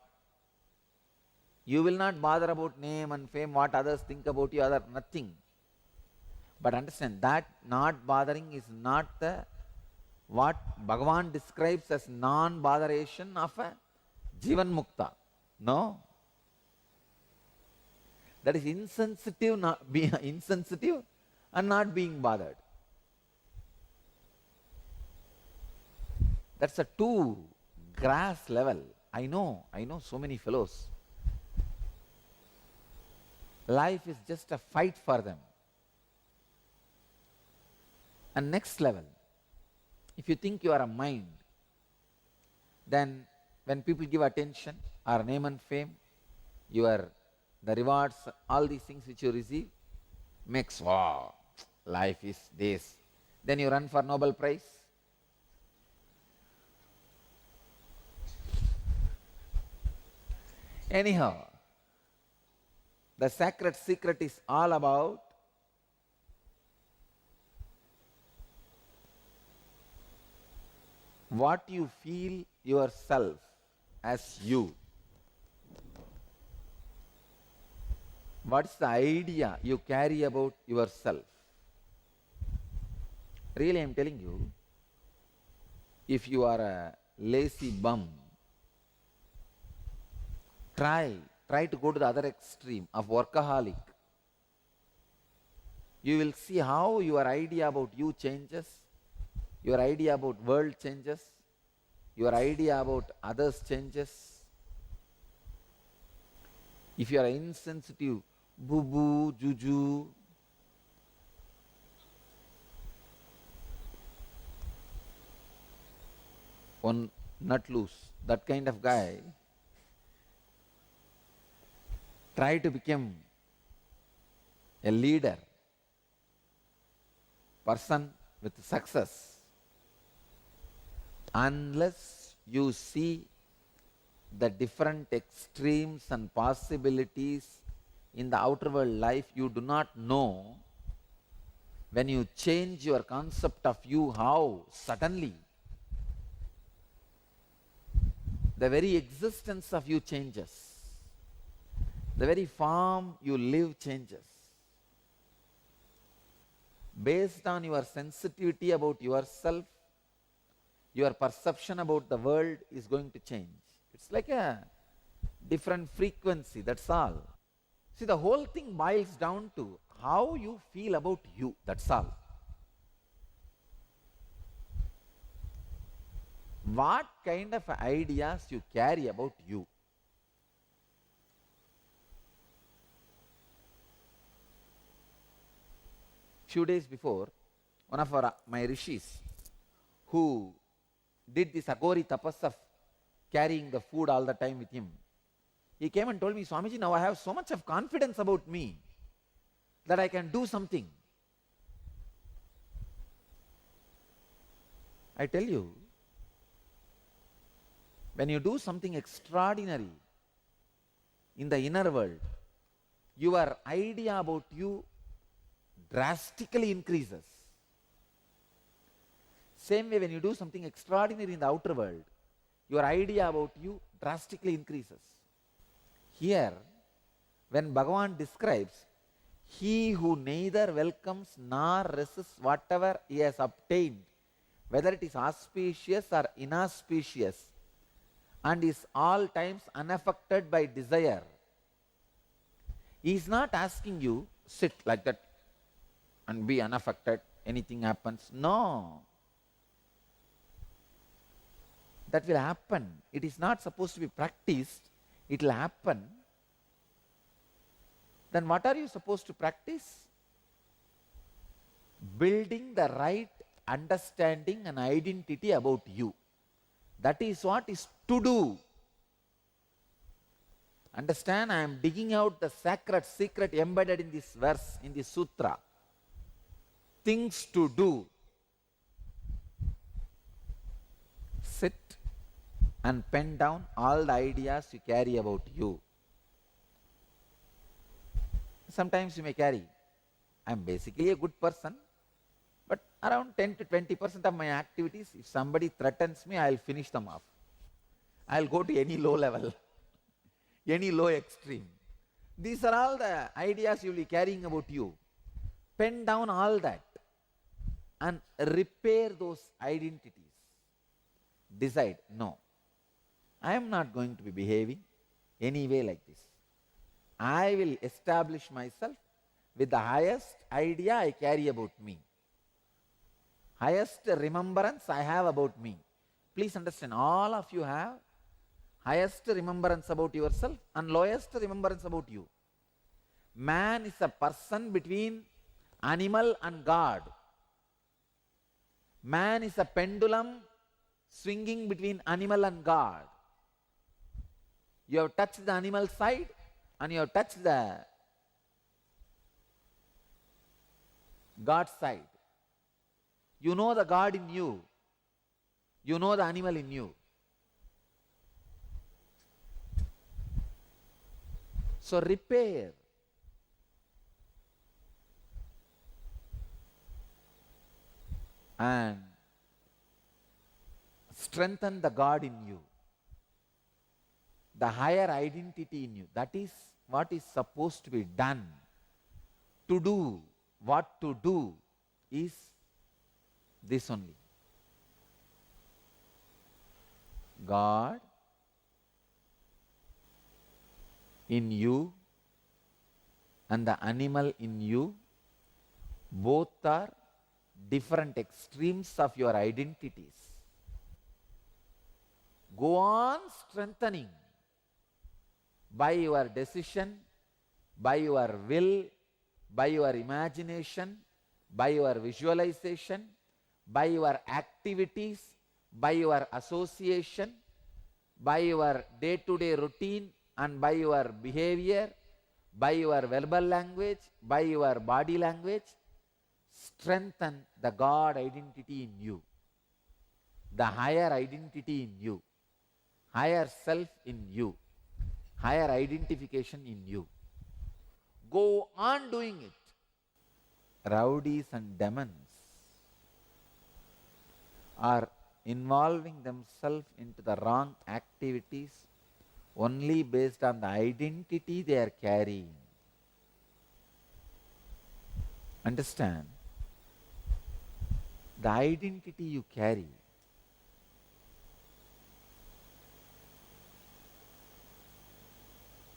You will not bother about name and fame, what others think about you, other nothing. But understand that not bothering is not the what Bhagavan describes as non-botheration of a Jivan Mukta. No. That is insensitive, not being insensitive and not being bothered. That's a two grass level. I know so many fellows. Life is just a fight for them. And next level, if you think you are a mind, then when people give attention or name and fame, the rewards, all these things which you receive, makes, wow, life is this. Then you run for Nobel Prize. Anyhow, the sacred secret is all about what you feel yourself as you. What's the idea you carry about yourself? Really, I'm telling you, if you are a lazy bum, try to go to the other extreme of workaholic. You will see how your idea about you changes, your idea about world changes, your idea about others changes. If you are insensitive, boo-boo, juju, one nut loose, that kind of guy, try to become a leader, person with success. Unless you see the different extremes and possibilities in the outer world life, you do not know when you change your concept of you, how suddenly the very existence of you changes. The very form you live changes. Based on your sensitivity about yourself, your perception about the world is going to change. It's like a different frequency, that's all. See, the whole thing boils down to how you feel about you, that's all. What kind of ideas you carry about you. Few days before, one of my rishis who did this Agori tapas of carrying the food all the time with him, he came and told me, Swamiji, now I have so much of confidence about me that I can do something. I tell you, when you do something extraordinary in the inner world, your idea about you drastically increases. Same way, when you do something extraordinary in the outer world, your idea about you drastically increases. Here, when Bhagavan describes, he who neither welcomes nor resists whatever he has obtained, whether it is auspicious or inauspicious, and is all times unaffected by desire, he is not asking you, sit like that and be unaffected, anything happens. No. That will happen. It is not supposed to be practiced. It will happen. Then what are you supposed to practice? Building the right understanding and identity about you. That is what is to do. Understand, I am digging out the sacred secret embedded in this verse, in this sutra. Things to do. Sit and pen down all the ideas you carry about you. Sometimes you may carry, I am basically a good person, but around 10 to 20% of my activities, if somebody threatens me, I will finish them off. I will go to any low level, any low extreme. These are all the ideas you will be carrying about you. Pen down all that and repair those identities. Decide, no, I am not going to be behaving any way like this. I will establish myself with the highest idea I carry about me. Highest remembrance I have about me. Please understand, all of you have highest remembrance about yourself and lowest remembrance about you. Man is a person between animal and God. Man is a pendulum swinging between animal and God. You have touched the animal side and you have touched the God side. You know the God in you. You know the animal in you. So repair. And strengthen the God in you. The higher identity in you. That is what is supposed to be done. To do what to do is this only. God in you and the animal in you, both are different extremes of your identities. Go on strengthening by your decision, by your will, by your imagination, by your visualization, by your activities, by your association, by your day-to-day routine and by your behavior, by your verbal language, by your body language. Strengthen the God identity in you, the higher identity in you, higher self in you, higher identification in you. Go on doing it. Rowdies and demons are involving themselves into the wrong activities only based on the identity they are carrying. Understand? The identity you carry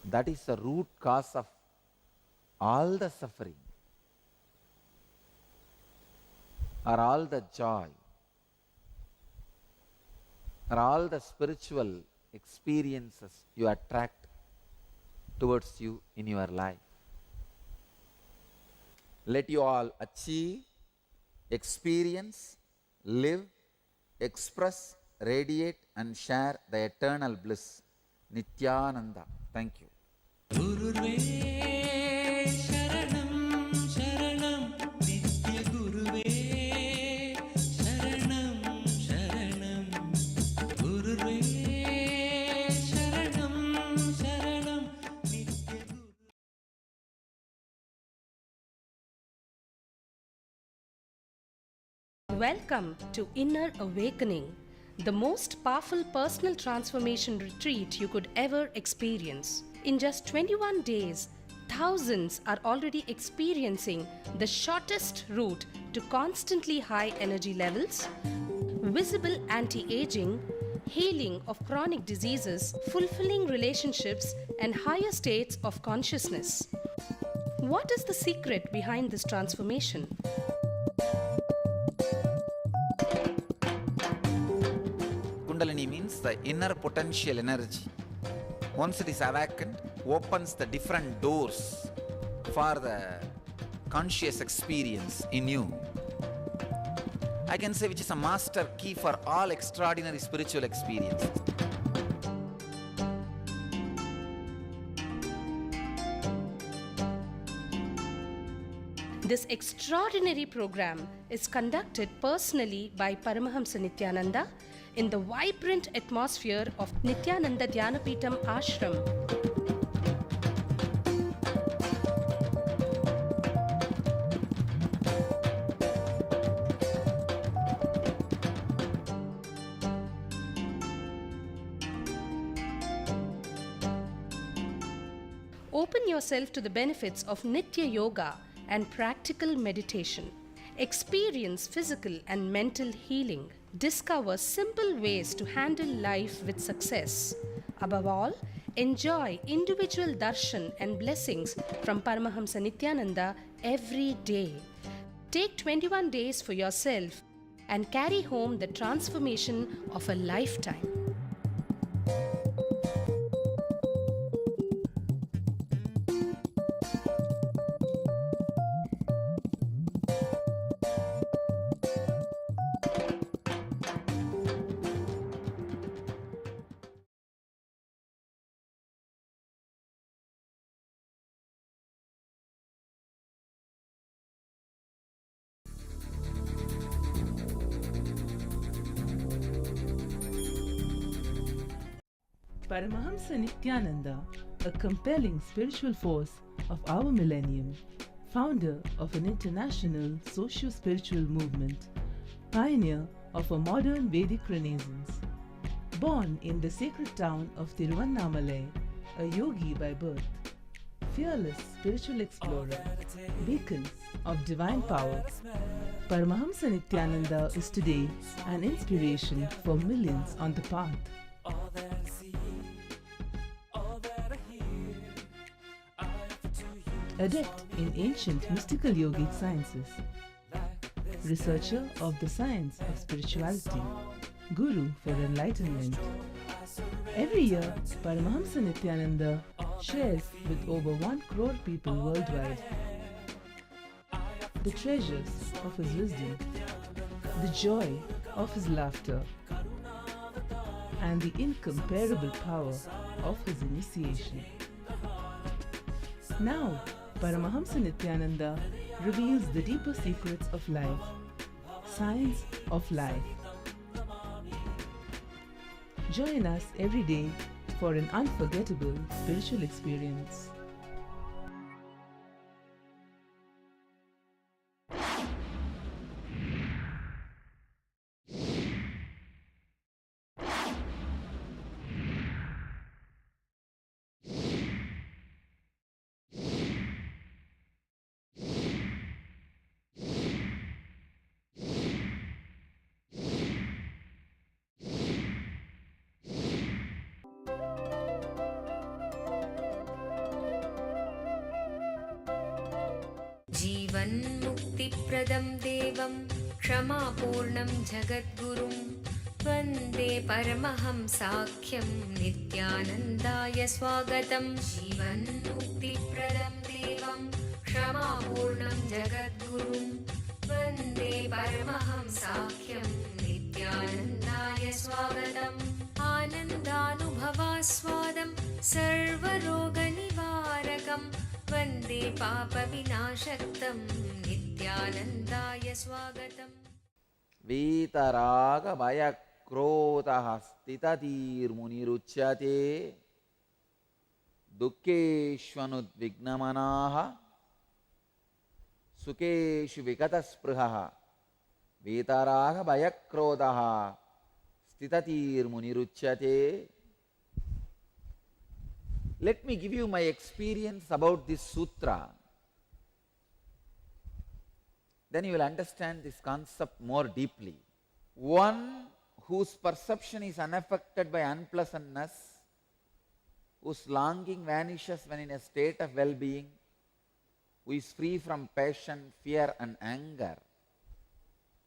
That is the root cause of all the suffering or all the joy or all the spiritual experiences you attract towards you in your life. Let you all achieve, experience, live, express, radiate, and share the eternal bliss. Nityananda. Thank you. गुरुर्वे शरणं शरणं नित्यगुरुवे शरणं शरणं गुरुर्वे शरणं शरणं नित्यगुरु Welcome to Inner Awakening, the most powerful personal transformation retreat you could ever experience. In just 21 days, thousands are already experiencing the shortest route to constantly high energy levels, visible anti-aging, healing of chronic diseases, fulfilling relationships, and higher states of consciousness. What is the secret behind this transformation? Kundalini means the inner potential energy. Once it is awakened, opens the different doors for the conscious experience in you. I can say which is a master key for all extraordinary spiritual experiences. This extraordinary program is conducted personally by Paramahamsa Nityananda in the vibrant atmosphere of Nityananda Dhyanapitham Ashram. Open yourself to the benefits of Nitya Yoga and practical meditation. Experience physical and mental healing. Discover simple ways to handle life with success. Above all, enjoy individual darshan and blessings from Paramahamsa Nityananda every day. Take 21 days for yourself and carry home the transformation of a lifetime. Paramahamsa Nityananda, a compelling spiritual force of our millennium, founder of an international socio-spiritual movement, pioneer of a modern Vedic renaissance. Born in the sacred town of Tiruvannamalai, a yogi by birth, fearless spiritual explorer, beacon of divine power, Paramahamsa Nityananda is today an inspiration for millions on the path. all that I see, all that I hear, I offer to you. Adept in ancient mystical yogic sciences, researcher of the science of spirituality, guru for enlightenment. Every year, Paramahamsa Nityananda shares with over 1 crore people worldwide the treasures of his wisdom, the joy of his laughter, and the incomparable power of his initiation. Now, Paramahamsa Nityananda reveals the deeper secrets of life, science of life. Join us every day for an unforgettable spiritual experience. जीवन्मुक्तिप्रदं देवं क्षमापूर्णं जगद्गुरुं वन्दे परमहंसाख्यं नित्यानन्दाय स्वागतं। जीवन्मुक्तिप्रदं देवं क्षमापूर्णं जगद्गुरुं वन्दे परमहंसाख्यं नित्यानन्दाय स्वागतम्। आनन्दानुभवास्वादं सर्वरोगनिवारकं वन्दे पापविनाशक्तं नित्यानन्दाय स्वागतम्। वीतराग भय क्रोधः स्थितधीर्मुनिरुच्यते दुःखेष्वनुद्विग्नमनाः सुखेषु विगतस्पृहः वीतराग भय क्रोधः स्थितधीर्मुनिरुच्यते. Let me give you my experience about this sutra. Then you will understand this concept more deeply. One whose perception is unaffected by unpleasantness, whose longing vanishes when in a state of well-being, who is free from passion, fear and anger,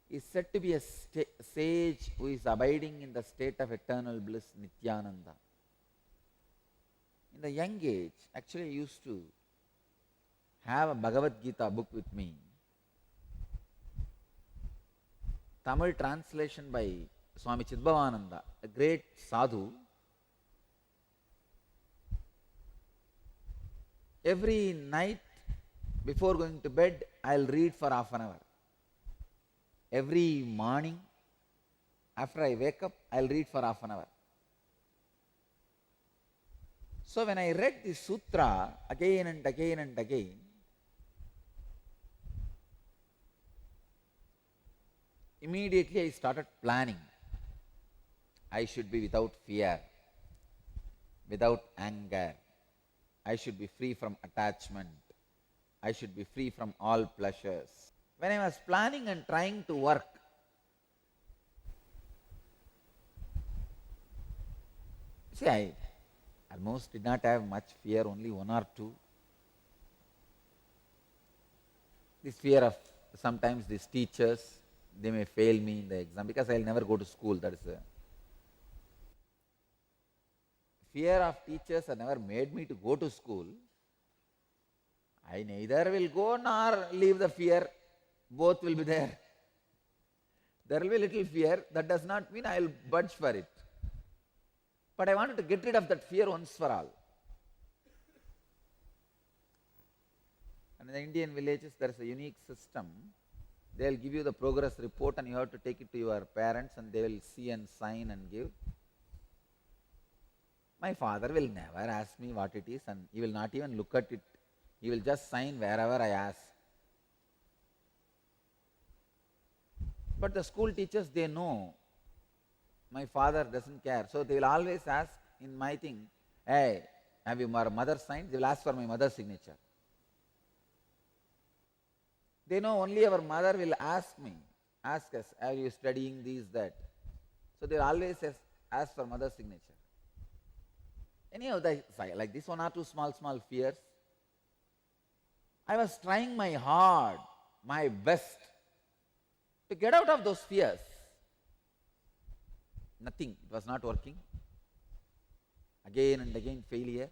is said to be a sage who is abiding in the state of eternal bliss, Nityananda. In the young age, actually I used to have a Bhagavad Gita book with me. Tamil translation by Swami Chidbhavananda, a great sadhu. Every night before going to bed, I'll read for half an hour. Every morning after I wake up, I'll read for half an hour. So when I read this sutra again and again and again, immediately I started planning. I should be without fear, without anger. I should be free from attachment. I should be free from all pleasures. When I was planning and trying to work, see, I almost did not have much fear, only one or two. This fear of sometimes these teachers, they may fail me in the exam because I will never go to school. That is a fear of teachers have never made me to go to school. I neither will go nor leave the fear. Both will be there. There will be little fear. That does not mean I will budge for it. But I wanted to get rid of that fear once for all. And in the Indian villages, there is a unique system. They will give you the progress report and you have to take it to your parents and they will see and sign and give. My father will never ask me what it is and he will not even look at it. He will just sign wherever I ask. But the school teachers, they know my father doesn't care. So they will always ask in my thing, hey, have you my mother signed? They will ask for my mother's signature. They know only our mother will ask us, are you studying this, that? So they will always ask for mother's signature. Anyhow, like this one or two small fears, I was trying my hard, my best to get out of those fears. Nothing, it was not working. Again and again failure.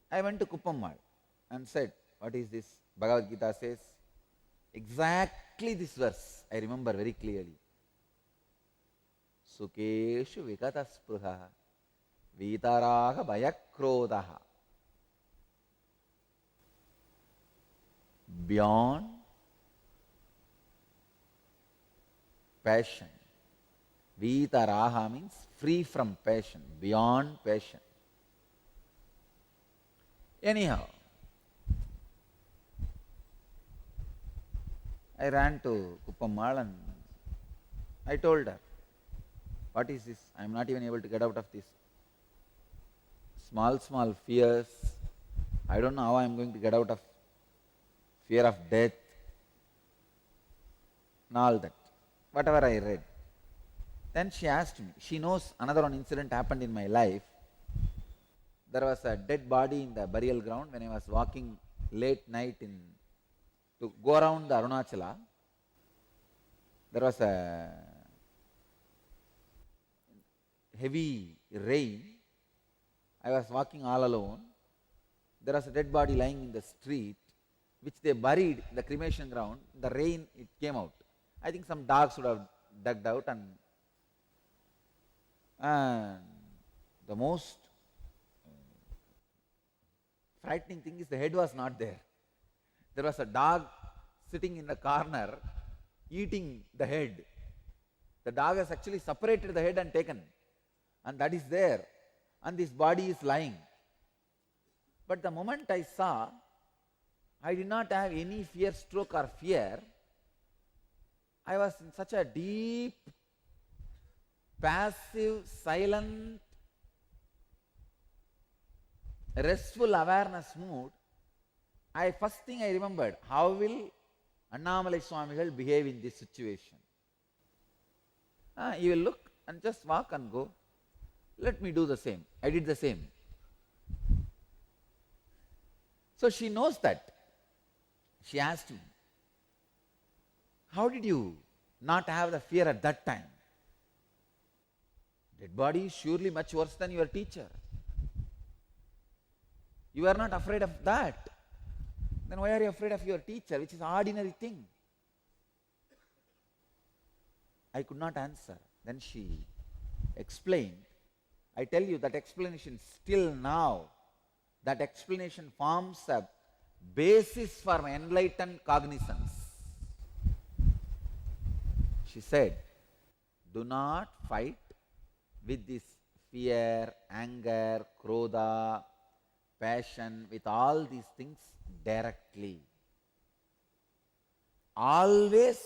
I went to Kuppammal and said, what is this? Bhagavad Gita says, exactly this verse, I remember very clearly. Sukeshu vikata spruha vitaraga bhayakrodaha. Beyond passion. Vitaraha means free from passion, beyond passion. Anyhow, I ran to Kuppammal and I told her, what is this? I am not even able to get out of this. Small fears. I don't know how I am going to get out of fear of death and all that. Whatever I read. Then she asked me, she knows another one incident happened in my life. There was a dead body in the burial ground when I was walking late night to go around the Arunachala. There was a heavy rain. I was walking all alone. There was a dead body lying in the street, which they buried in the cremation ground. The rain, it came out. I think some dogs would have dug out, and the most frightening thing is the head was not there. There was a dog sitting in the corner eating the head. The dog has actually separated the head and taken, and that is there, and this body is lying. But the moment I saw, I did not have any fear stroke or fear. I was in such a deep, passive, silent, restful awareness mood. First thing I remembered, how will Annamalai Swamigal behave in this situation? He will look and just walk and go. Let me do the same. I did the same. So she knows that. She asked me, how did you not have the fear at that time? Dead body is surely much worse than your teacher. You are not afraid of that. Then why are you afraid of your teacher, which is an ordinary thing? I could not answer. Then she explained. I tell you that explanation still now, that explanation forms a basis for my enlightened cognizance. She said, do not fight with this fear, anger, krodha, passion, with all these things directly. Always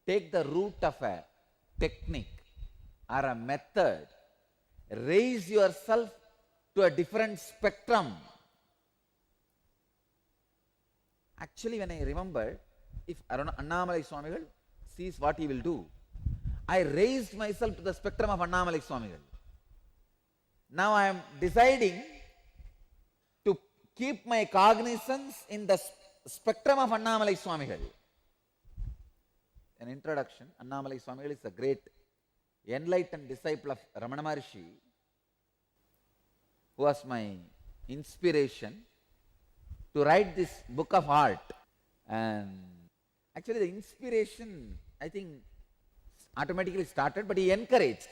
take the root of a technique or a method. Raise yourself to a different spectrum. Actually, when I remembered, if Annamalai Swamigal sees what he will do, I raised myself to the spectrum of Annamalai Swamigal. Now I am deciding to keep my cognizance in the spectrum of Annamalai Swamigal. An introduction. Annamalai Swamigal is a great enlightened disciple of Ramana Maharshi, who was my inspiration to write this book of art. And actually the inspiration, I think, automatically started, but he encouraged.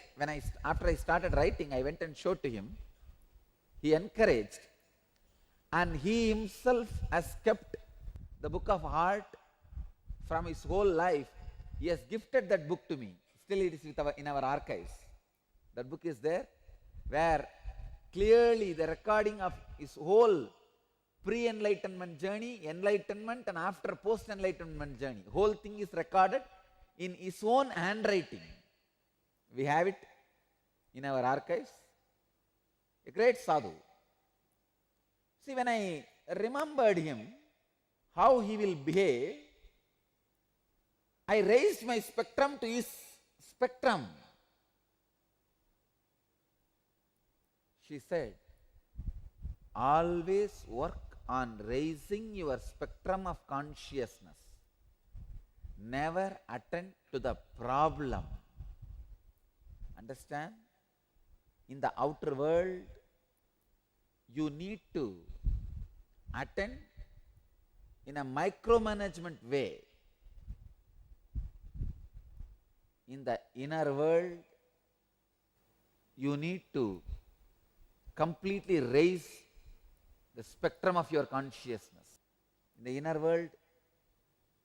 After I started writing, I went and showed to him. He encouraged, and he himself has kept the book of art from his whole life. He has gifted that book to me. Still it is in our archives. That book is there, where clearly the recording of his whole pre-enlightenment journey, enlightenment, and after post-enlightenment journey. Whole thing is recorded in his own handwriting. We have it in our archives. A great sadhu. See, when I remembered him, how he will behave, I raised my spectrum to his spectrum. She said, always work on raising your spectrum of consciousness. Never attend to the problem. Understand? In the outer world, you need to attend in a micromanagement way. In the inner world, you need to completely raise the spectrum of your consciousness. In the inner world,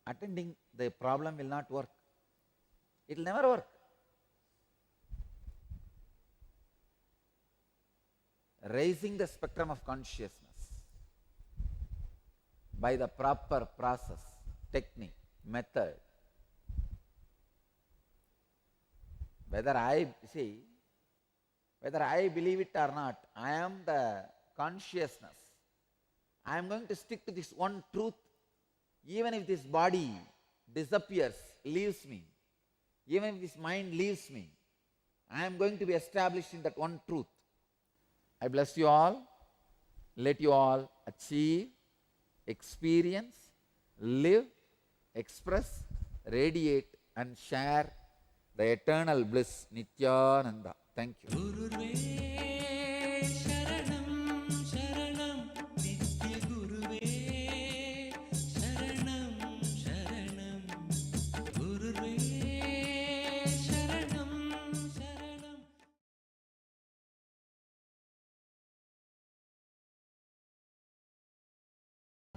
attending the problem will not work. It will never work. Raising the spectrum of consciousness by the proper process, technique, method. Whether I believe it or not, I am the consciousness. I am going to stick to this one truth. Even if this body disappears, leaves me, even if this mind leaves me, I am going to be established in that one truth. I bless you all. Let you all achieve experience, live, express, radiate, and share the eternal bliss, Nityananda. Thank you.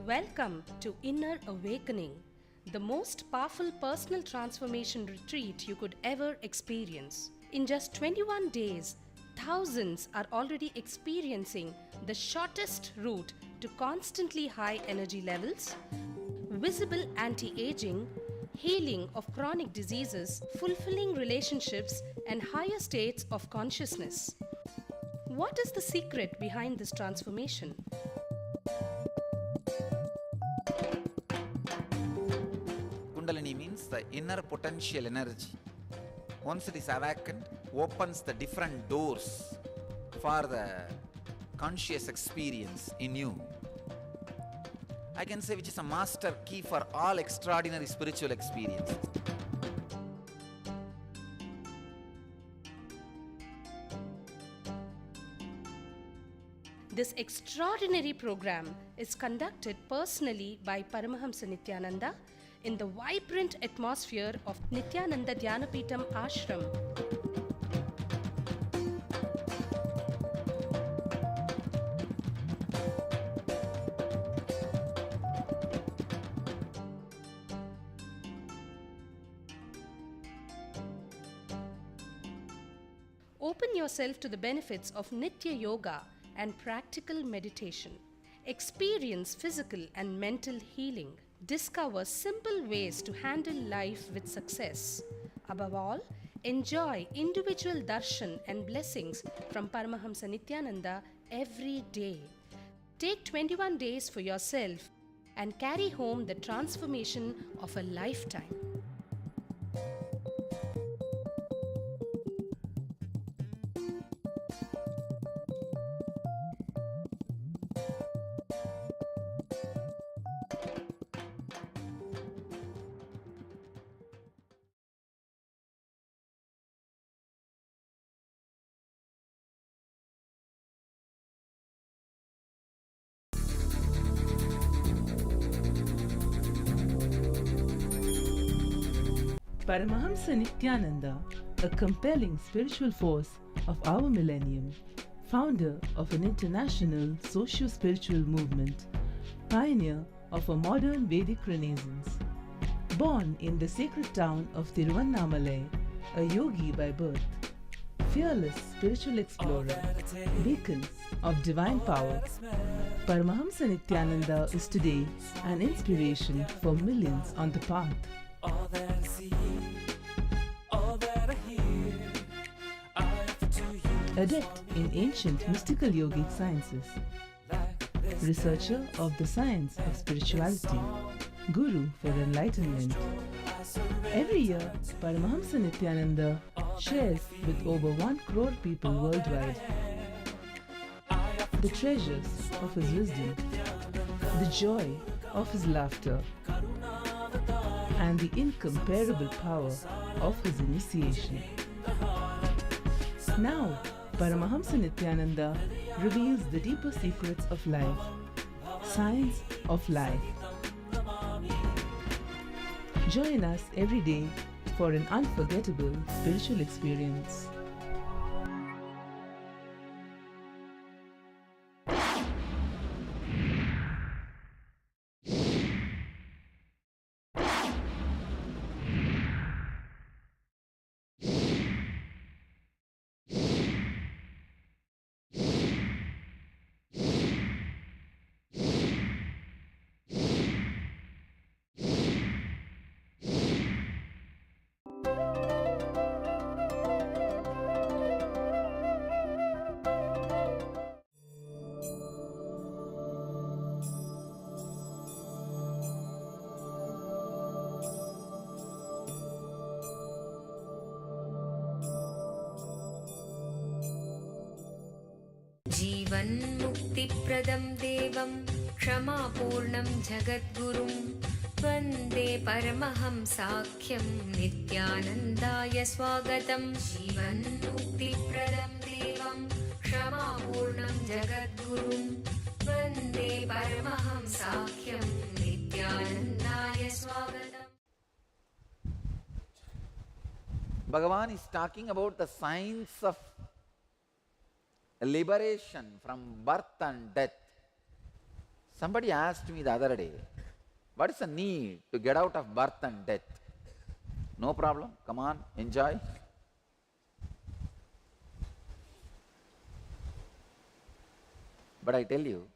Welcome to Inner Awakening, the most powerful personal transformation retreat you could ever experience. In just 21 days, thousands are already experiencing the shortest route to constantly high energy levels, visible anti-aging, healing of chronic diseases, fulfilling relationships, and higher states of consciousness. What is the secret behind this transformation? Kundalini means the inner potential energy. Once it is awakened, opens the different doors for the conscious experience in you. I can say which is a master key for all extraordinary spiritual experiences. This extraordinary program is conducted personally by Paramahamsa Nityananda in the vibrant atmosphere of Nityananda Dhyanapeetham Ashram. Open yourself to the benefits of Nitya Yoga and practical meditation. Experience physical and mental healing. Discover simple ways to handle life with success. Above all, enjoy individual darshan and blessings from Paramahamsa Nityananda every day. Take 21 days for yourself and carry home the transformation of a lifetime. Paramahamsa Nityananda, a compelling spiritual force of our millennium, founder of an international socio-spiritual movement, pioneer of a modern Vedic renaissance. Born in the sacred town of Tiruvannamalai, a yogi by birth, fearless spiritual explorer, beacon of divine power, Paramahamsa Nityananda is today an inspiration for millions on the path. All that I see, all that I hear, I offer to you. Adept in ancient mystical yogic sciences, researcher of the science of spirituality, guru for enlightenment. Every year, Paramahamsa Nityananda shares with over 1 crore people worldwide the treasures of his wisdom, the joy of his laughter, and the incomparable power of his initiation. Now, Paramahamsa Nityananda reveals the deeper secrets of life, science of life. Join us every day for an unforgettable spiritual experience. जीवन्मुक्तिप्रदं देवं क्षमापूर्णं जगद्गुरुं वन्दे परमहंसाख्यं नित्यानन्दाय स्वागतं जीवन्मुक्तिप्रदं देवं क्षमापूर्णं जगद्गुरुं वन्दे परमहंसाख्यं नित्यानन्दाय स्वागतम्. Bhagavan is talking about the signs of liberation from birth and death. Somebody asked me the other day, what is the need to get out of birth and death? No problem, come on, enjoy. But I tell you,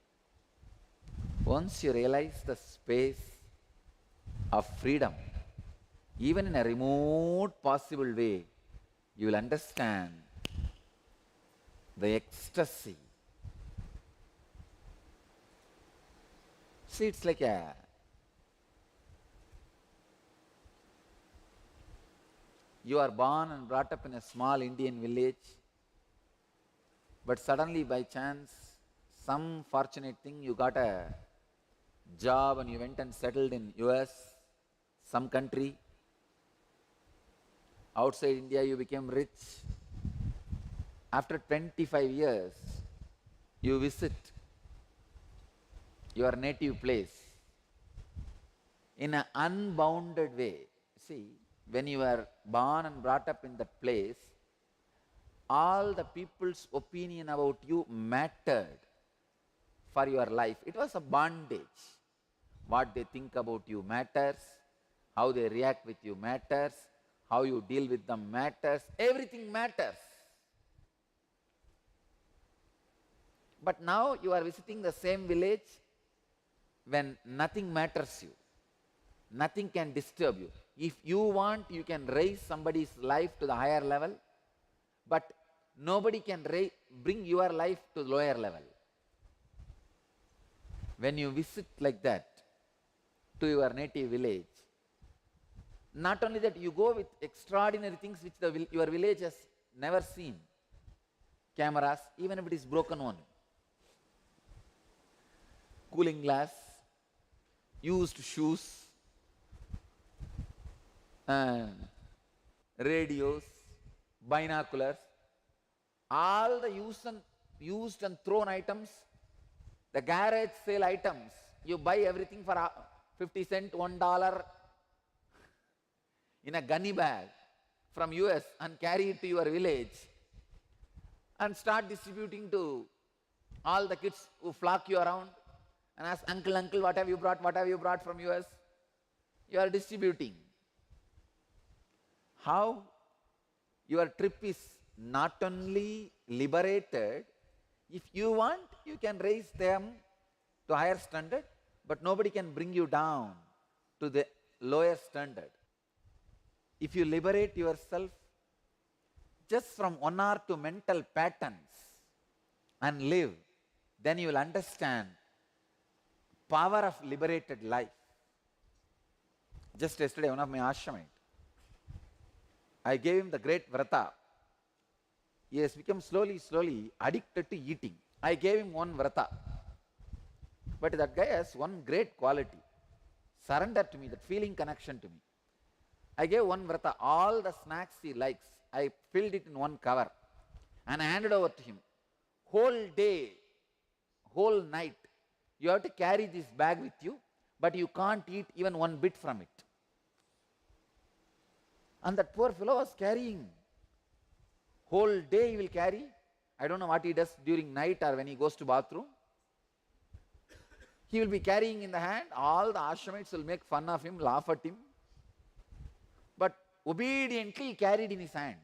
once you realize the space of freedom, even in a remote possible way, you will understand the ecstasy. See, it's like you are born and brought up in a small Indian village, but suddenly by chance, some fortunate thing, you got a job and you went and settled in US, some country. Outside India, you became rich. After 25 years, you visit your native place in an unbounded way. See, when you were born and brought up in that place, all the people's opinion about you mattered for your life. It was a bondage. What they think about you matters, how they react with you matters, how you deal with them matters, everything matters. But now you are visiting the same village when nothing matters you. Nothing can disturb you. If you want, you can raise somebody's life to the higher level, but nobody can bring your life to the lower level. When you visit like that to your native village, not only that, you go with extraordinary things which your village has never seen. Cameras, even if it is broken one. Cooling glass, used shoes, radios, binoculars, all the used and thrown items, the garage sale items, you buy everything for 50 cents, $1 in a gunny bag from US and carry it to your village and start distributing to all the kids who flock you around and ask, uncle, what have you brought from US? You are distributing. How your trip is not only liberated, if you want, you can raise them to higher standard, but nobody can bring you down to the lower standard. If you liberate yourself just from 1 or 2 mental patterns and live, then you will understand power of liberated life. Just yesterday, one of my ashramites, I gave him the great vrata. He has become slowly addicted to eating. I gave him one vrata. But that guy has one great quality. Surrender to me, that feeling connection to me. I gave one vrata, all the snacks he likes, I filled it in one cover and I handed over to him. Whole day, whole night, you have to carry this bag with you, but you can't eat even one bit from it. And that poor fellow was carrying. Whole day he will carry. I don't know what he does during night or when he goes to bathroom. He will be carrying in the hand. All the ashramites will make fun of him, laugh at him. But obediently he carried in his hand.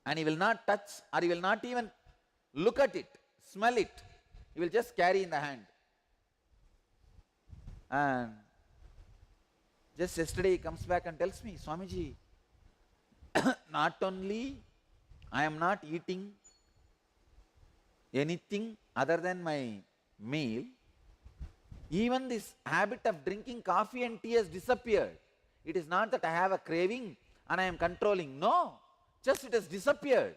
And he will not touch or he will not even look at it, smell it. He will just carry in the hand. And just yesterday he comes back and tells me, Swamiji, not only I am not eating anything other than my meal, even this habit of drinking coffee and tea has disappeared. It is not that I have a craving and I am controlling. No, just it has disappeared.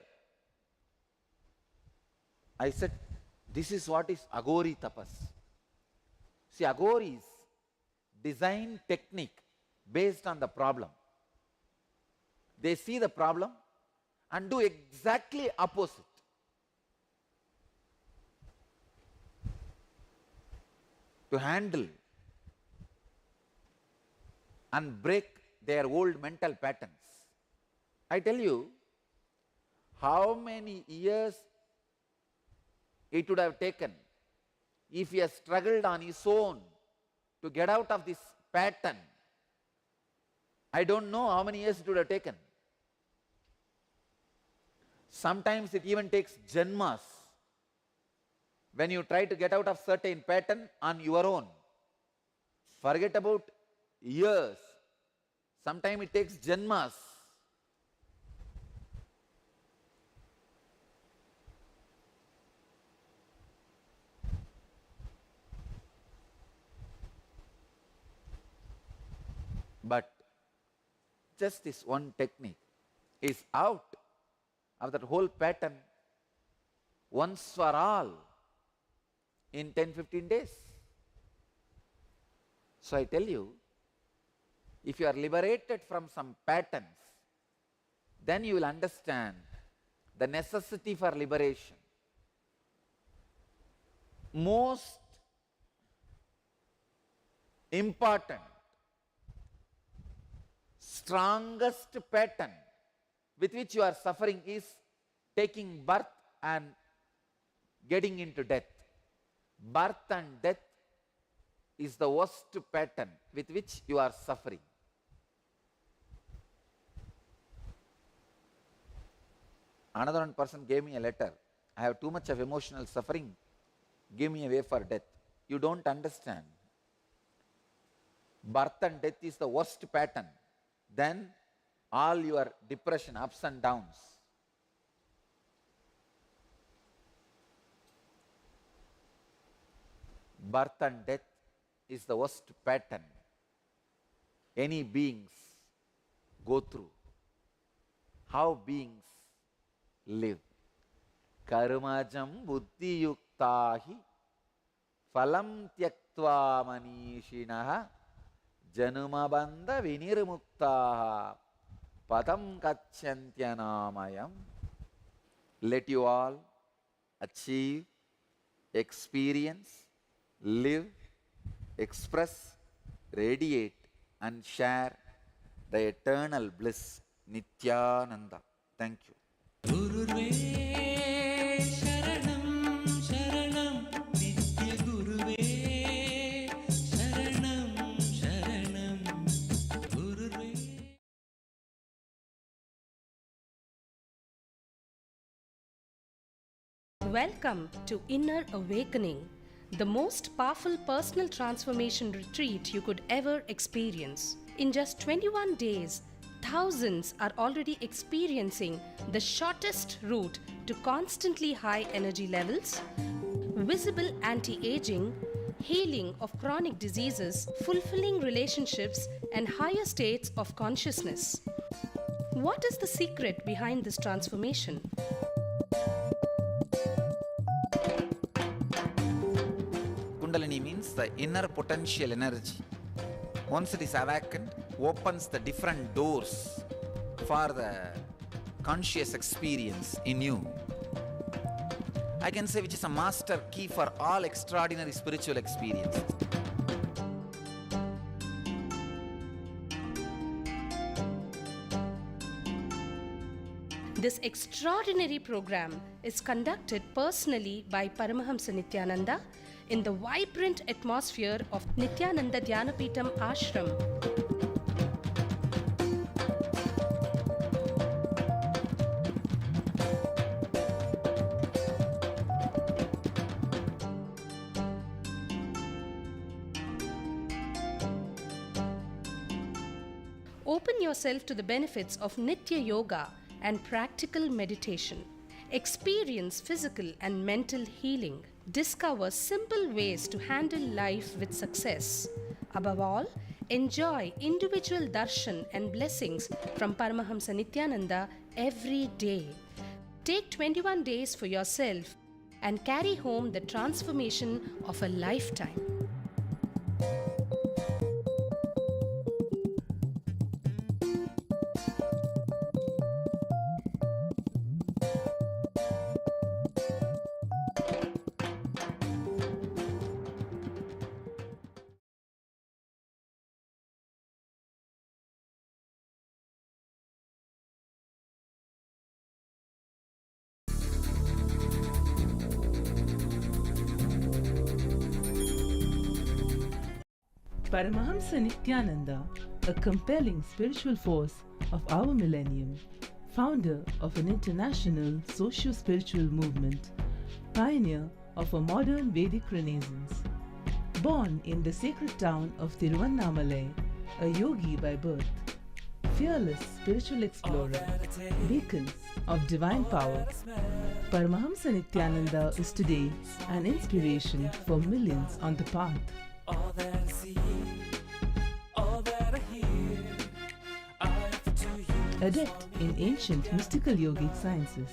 I said, This is what is Agori tapas. See, Agori is design technique based on the problem. They see the problem and do exactly opposite. To handle and break their old mental patterns. I tell you, how many years it would have taken if he has struggled on his own to get out of this pattern. I don't know how many years it would have taken. Sometimes it even takes janmas when you try to get out of certain pattern on your own. Forget about years. Sometimes it takes janmas. But just this one technique is out of that whole pattern once for all in 10-15 days. So I tell you, if you are liberated from some patterns, then you will understand the necessity for liberation. Most important, strongest pattern with which you are suffering is taking birth and getting into death. Birth and death is the worst pattern with which you are suffering. Another one person gave me a letter. I have too much of emotional suffering. Give me a way for death. You don't understand. Birth and death is the worst pattern. Then all your depression, ups and downs. Birth and death is the worst pattern any beings go through. How beings live. Karmajam buddhi yuktahi phalam tyaktva manishinaha janumabandha vinirmuktaha padam kachyantyanāmayam. Let you all achieve, experience, live, express, radiate and share the eternal bliss, Nityananda. Thank you. गुरुर्वे शरणं शरणं नित्य गुरुवे शरणं शरणं गुरुर्वे. Welcome to Inner Awakening, the most powerful personal transformation retreat you could ever experience. In just 21 days, thousands are already experiencing the shortest route to constantly high energy levels, visible anti-aging, healing of chronic diseases, fulfilling relationships, and higher states of consciousness. What is the secret behind this transformation? Kundalini means the inner potential energy. Once it is awakened, opens the different doors for the conscious experience in you. I can say which is a master key for all extraordinary spiritual experiences. This extraordinary program is conducted personally by Paramahamsa Nityananda in the vibrant atmosphere of Nityananda Dhyanapītam Ashram. Open yourself to the benefits of Nitya Yoga and practical meditation. Experience physical and mental healing. Discover simple ways to handle life with success. Above all, enjoy individual darshan and blessings from Paramahamsa Nityananda every day. Take 21 days for yourself and carry home the transformation of a lifetime. Paramahamsa Nityananda, a compelling spiritual force of our millennium, founder of an international socio-spiritual movement, pioneer of a modern Vedic renaissance. Born in the sacred town of Tiruvannamalai, a yogi by birth, fearless spiritual explorer, beacon of divine power, Paramahamsa Nityananda is today an inspiration for millions on the path. All that I see, all that I hear, I offer to you. Adept in ancient mystical yogic sciences,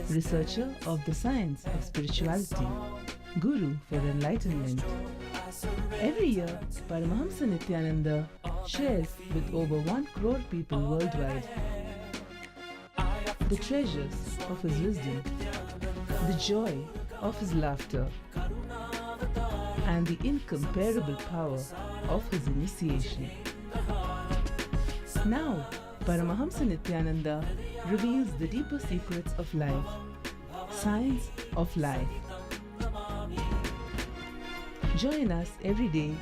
researcher of the science of spirituality, guru for enlightenment. Every year, Paramahamsa Nityananda shares with over 1 crore people worldwide the treasures of his wisdom, the joy of his laughter, and the incomparable power of his initiation. Now, Paramahamsa Nityananda reveals the deeper secrets of life, science of life. Join us every day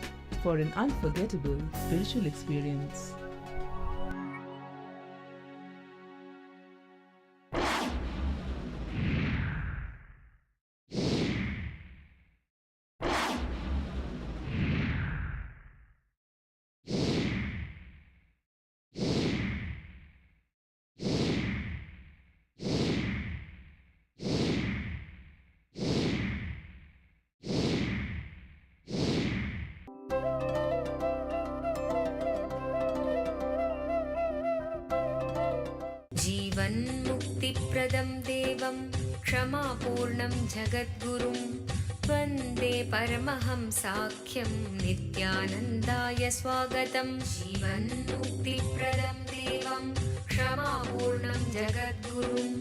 for an unforgettable spiritual experience. जीवन्मुक्तिप्रदं देवं क्षमापूर्णं जगद्गुरुं वन्दे परमहंसाख्यं नित्यानन्दाय स्वागतं। जीवन्मुक्तिप्रदं देवं क्षमापूर्णं जगद्गुरुं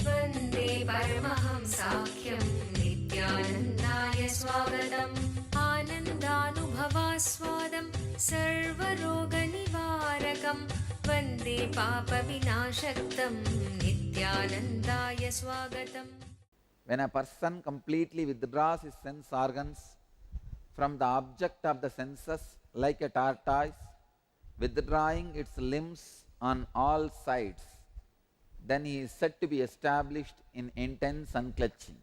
वन्दे परमहंसाख्यं नित्यानन्दाय स्वागतम्। आनन्दानुभवास्वादं सर्वरोगनिवारकं वन्दे पापविनाशक्तं नित्यानन्दाय स्वागतम्। When a person completely withdraws his sense organs from the object of the senses like a tortoise, withdrawing its limbs on all sides, then he is said to be established in intense unclutching.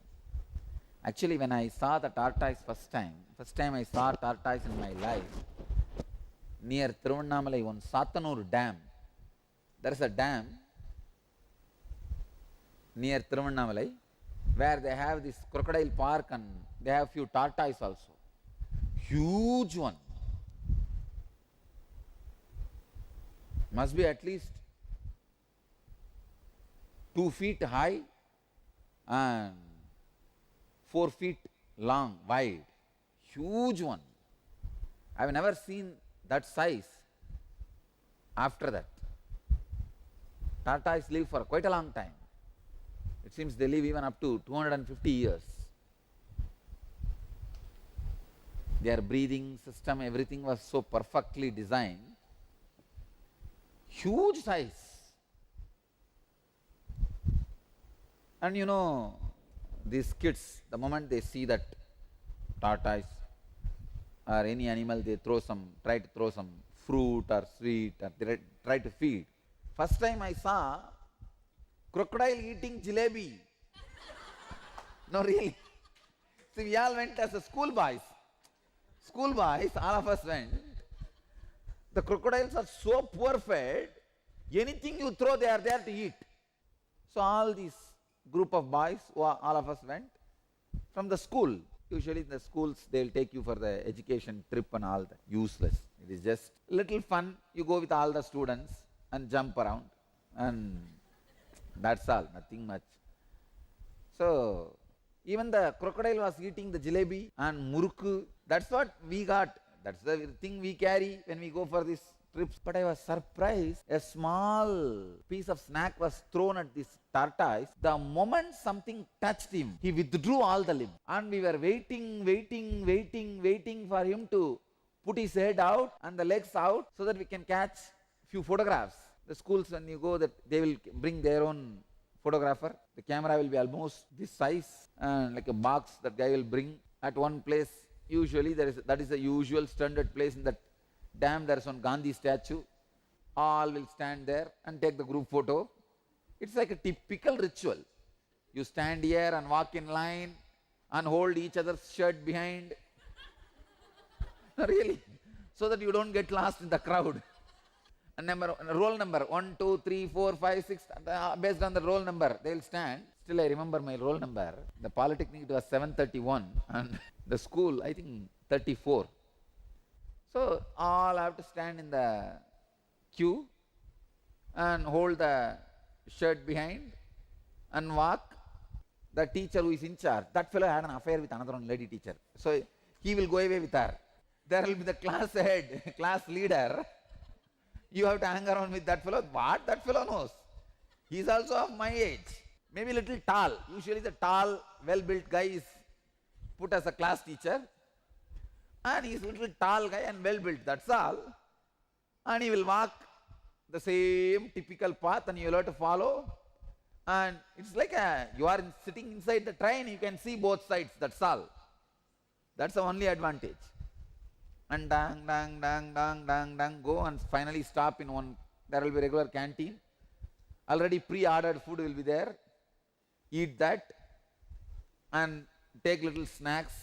Actually, when I saw the tortoise first time I saw tortoise in my life, near Tiruvannamalai on Satanur Dam. There is a dam near Tiruvannamalai where they have this crocodile park and they have few tortoise also. Huge one. Must be at least 2 feet high and 4 feet long, wide. Huge one. I have never seen that size after that. Tortoise live for quite a long time. It seems they live even up to 250 years. Their breathing system, everything was so perfectly designed. Huge size. And you know, these kids, the moment they see that tortoise or any animal, they try to throw some fruit or sweet, or they try to feed. First time I saw crocodile eating jalebi. No, really. See, we all went as a school boys. School boys, all of us went. The crocodiles are so poor fed, anything you throw, they are there to eat. So all these group of boys, all of us went from the school. Usually in the schools, they will take you for the education trip and all that. Useless. It is just little fun. You go with all the students and jump around, and that's all, nothing much. So Even the crocodile was eating the jalebi and murukku. That's what we got. That's the thing we carry when we go for these trips. But I was surprised. A small piece of snack was thrown at this tortoise. The moment something touched him, he withdrew all the limb. And we were waiting for him to put his head out and the legs out so that we can catch few photographs. The schools, when you go, that they will bring their own photographer. The camera will be almost this size, and like a box that guy will bring at one place. Usually that is the usual standard place in that dam. There is one Gandhi statue. All will stand there and take the group photo. It's like a typical ritual. You stand here and walk in line and hold each other's shirt behind. Really, so that you don't get lost in the crowd. Roll number 1, 2, 3, 4, 5, 6. Based on the roll number, they will stand. Still, I remember my roll number. The polytechnic, it was 731, and the school, I think 34. So all have to stand in the queue and hold the shirt behind and walk. The teacher who is in charge, that fellow had an affair with another one lady teacher. So he will go away with her. There will be the class head, class leader. You have to hang around with that fellow. What that fellow knows? He is also of my age. Maybe a little tall. Usually the tall, well-built guy is put as a class teacher. And he is a little tall guy and well-built, that's all. And he will walk the same typical path and you will have to follow. And it's like you are sitting inside the train, you can see both sides, that's all. That's the only advantage. And dang, go and finally stop in one. There will be regular canteen. Already pre-ordered food will be there. Eat that and take little snacks,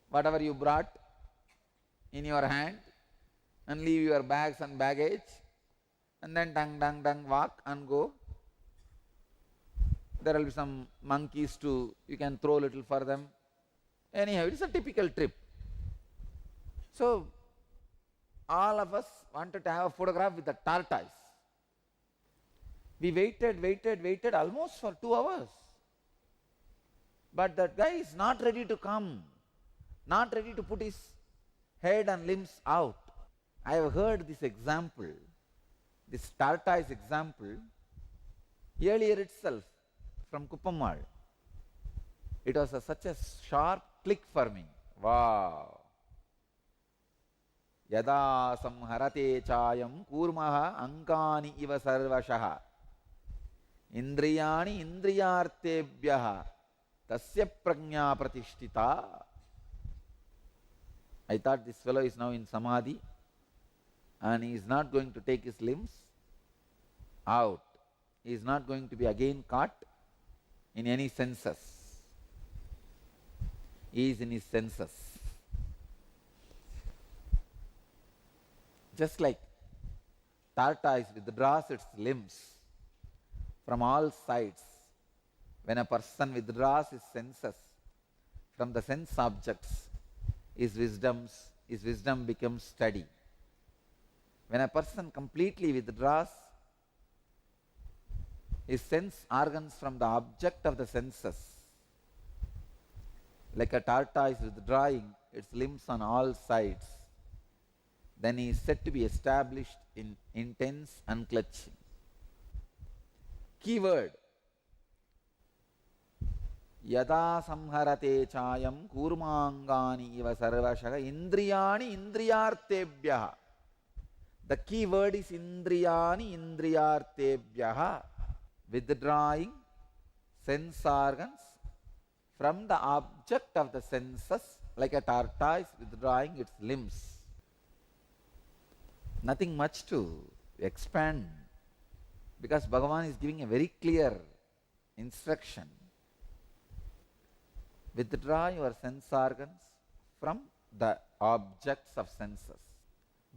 whatever you brought in your hand, and leave your bags and baggage, and then dang, walk and go. There will be some monkeys too. You can throw a little for them. Anyhow, it's a typical trip. So, all of us wanted to have a photograph with the tortoise. We waited almost for 2 hours. But that guy is not ready to come, not ready to put his head and limbs out. I have heard this example, this tortoise example, earlier itself from Kuppamal. It was such a sharp click for me. Wow. Yada samharate chayam kurmaha ankani iva sarvashaha indriyani indriyartebhyaha tasya prajna pratishtita. I thought this fellow is now in samadhi and he is not going to take his limbs out. He is not going to be again caught in any senses. He is in his senses. Just like tortoise withdraws its limbs from all sides, when a person withdraws his senses from the sense objects, his wisdom becomes steady. When a person completely withdraws his sense organs from the object of the senses, like a tortoise withdrawing its limbs on all sides, then he is said to be established in intense unclutching. Keyword: Yada samharate chayam kurmangani iva sarvashaha indriyani indriyartebhyaha. The key word is indriyani indriyartebhyaha, withdrawing sense organs from the object of the senses, like a tortoise withdrawing its limbs. Nothing much to expand, because Bhagavan is giving a very clear instruction. Withdraw your sense organs from the objects of senses.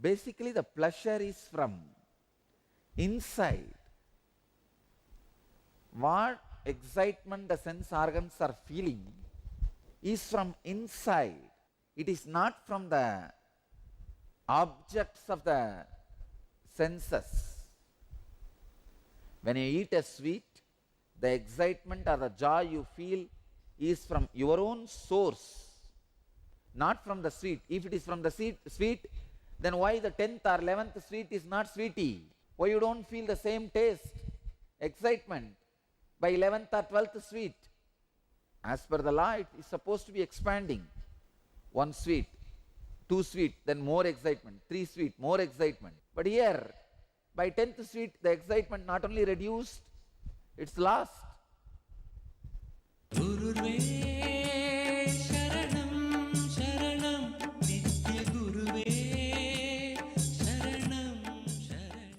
Basically, the pleasure is from inside. What excitement the sense organs are feeling is from inside. It is not from the objects of the senses. When you eat a sweet, the excitement or the joy you feel is from your own source, not from the sweet. If it is from the sweet, then why the 10th or 11th sweet is not sweety? Why you don't feel the same taste, excitement by 11th or 12th sweet? As per the law, it is supposed to be expanding. 1 sweet, 2 sweet, then more excitement, 3 sweet, more excitement. But here, by 10th sweet, the excitement not only reduced, it's lost. गुरुर्वे शरणं शरणं नित्य गुरुवे शरणं शरणं.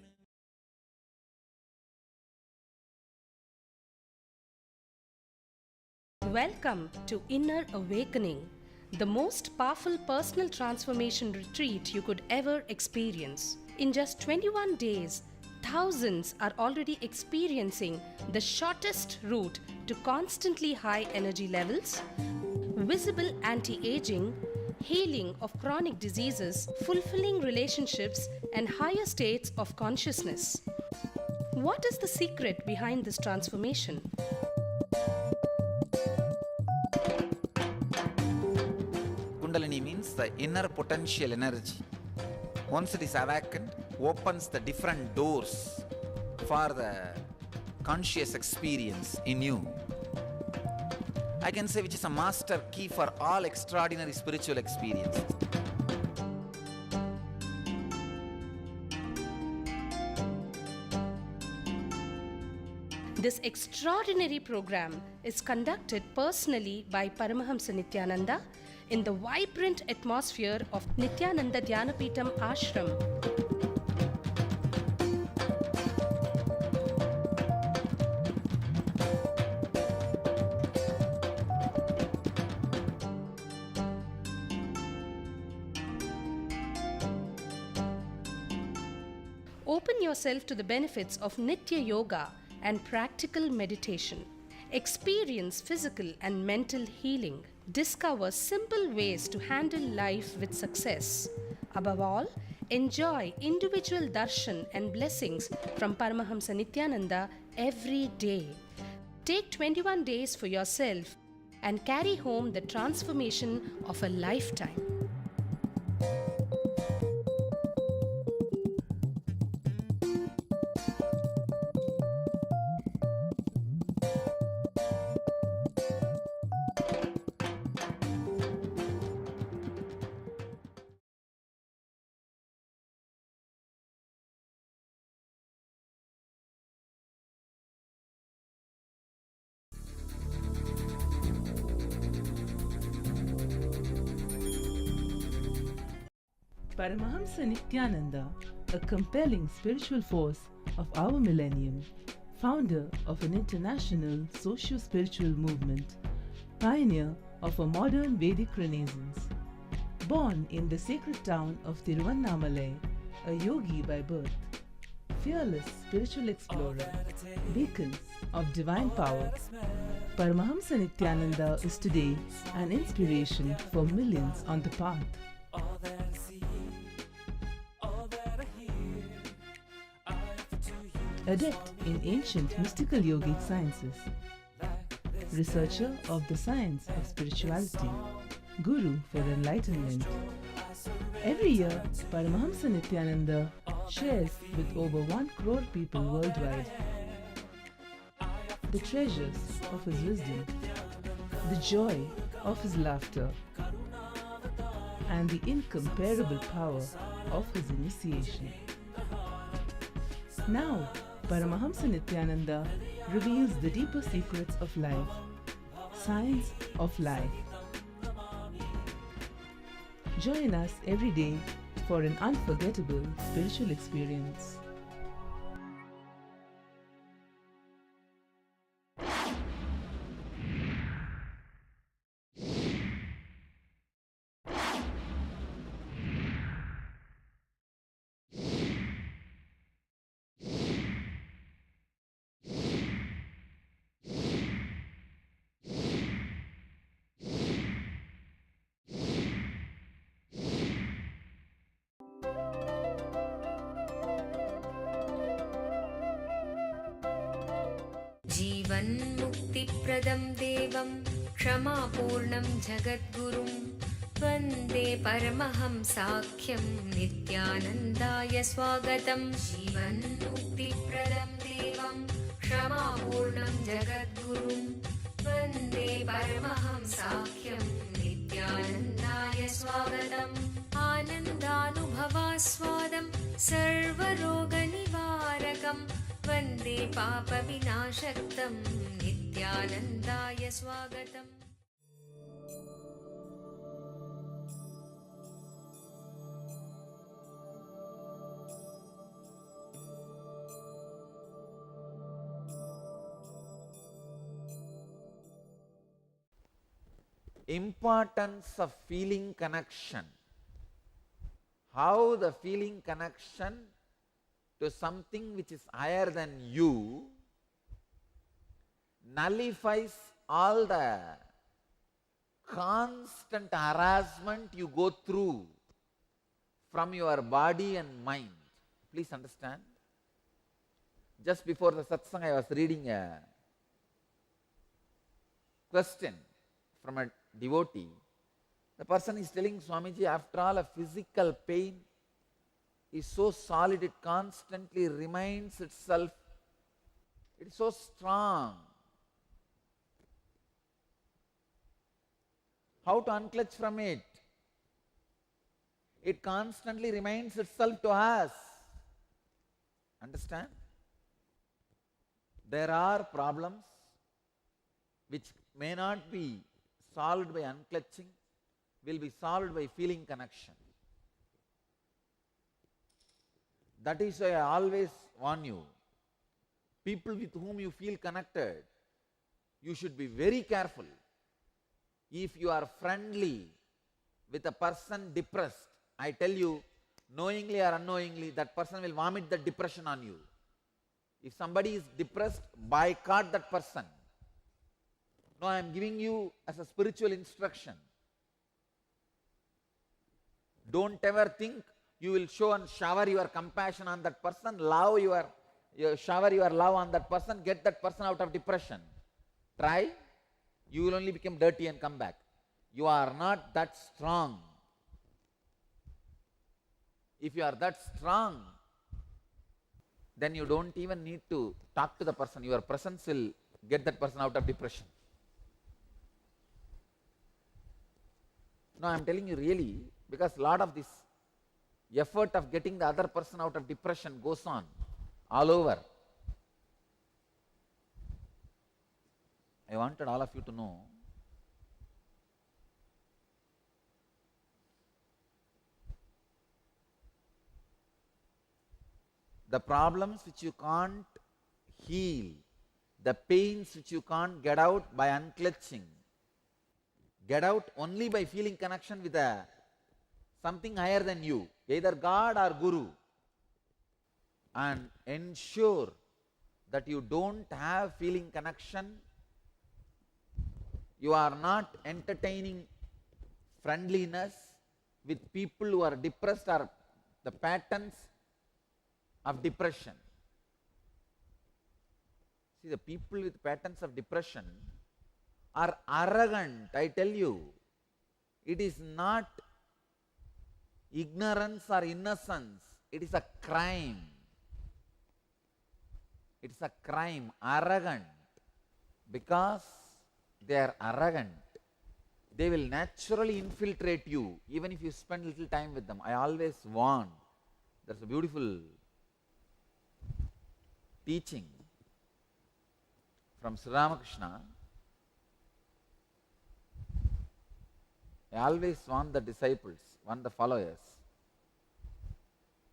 Welcome to Inner Awakening, the most powerful personal transformation retreat you could ever experience. In just 21 days, thousands are already experiencing the shortest route to constantly high energy levels, visible anti-aging, healing of chronic diseases, fulfilling relationships, and higher states of consciousness. What is the secret behind this transformation? Kundalini means the inner potential energy. Once it is awakened, opens the different doors for the conscious experience in you. I can say which is a master key for all extraordinary spiritual experiences. This extraordinary program is conducted personally by Paramahamsa Nityananda in the vibrant atmosphere of Nityananda Dhyanapitham Ashram. Open yourself to the benefits of Nitya Yoga and practical meditation. Experience physical and mental healing. Discover simple ways to handle life with success. Above all, enjoy individual darshan and blessings from Paramahamsa Nityananda every day. Take 21 days for yourself and carry home the transformation of a lifetime. Paramahamsa Nityananda, a compelling spiritual force of our millennium, founder of an international socio-spiritual movement, pioneer of a modern Vedic renaissance. Born in the sacred town of Tiruvannamalai, a yogi by birth, fearless spiritual explorer, beacon of divine power, Paramahamsa Nityananda is today an inspiration for millions on the path. All that I see, all that I hear, I offer to you. Adept in ancient mystical yogic sciences, researcher of the science of spirituality, guru for enlightenment. Every year, Paramahamsa Nityananda shares with over 1 crore people worldwide the treasures of his wisdom, the joy of his laughter, and the incomparable power of his initiation. Now, Paramahamsa Nityananda reveals the deeper secrets of life, science of life. Join us every day for an unforgettable spiritual experience. जीवन्मुक्तिप्रदं देवं क्षमापूर्णं जगद्गुरुं वन्दे परमहंसाख्यं नित्यानन्दाय स्वागतं जीवन्मुक्तिप्रदं देवं क्षमापूर्णं जगद्गुरुं वन्दे परमहंसाख्यं नित्यानन्दाय स्वागतम् आनन्दानुभवास्वादं सर्वरोगनिवारकं वन्दे पापविनाशक्तं नित्यानन्दाय स्वागतम् Importance of feeling connection. How the feeling connection to something which is higher than you nullifies all the constant harassment you go through from your body and mind. Please understand. Just before the satsang I was reading a question from a devotee. The person is telling, Swamiji, after all, a physical pain is so solid, it constantly reminds itself, it is so strong. How to unclutch from it? It constantly reminds itself to us. Understand? There are problems which may not be solved by unclutching, will be solved by feeling connection. That is why I always warn you, people with whom you feel connected, you should be very careful. If you are friendly with a person depressed, I tell you, knowingly or unknowingly, that person will vomit the depression on you. If somebody is depressed, boycott that person. No, I am giving you as a spiritual instruction. Don't ever think you will show and shower your compassion on that person, shower your love on that person, get that person out of depression. Try, you will only become dirty and come back. You are not that strong. If you are that strong, then you don't even need to talk to the person. Your presence will get that person out of depression. No, I am telling you really, because a lot of this effort of getting the other person out of depression goes on all over. I wanted all of you to know the problems which you can't heal, the pains which you can't get out by unclutching, get out only by feeling connection with something higher than you, either God or Guru, and ensure that you don't have feeling connection, you are not entertaining friendliness with people who are depressed or the patterns of depression. See, the people with patterns of depression are arrogant, I tell you. It is not ignorance or innocence, it is a crime. It is a crime, arrogant. Because they are arrogant, they will naturally infiltrate you, even if you spend little time with them. I always warn, there's a beautiful teaching from Sri Ramakrishna. I always warn the disciples, warn the followers.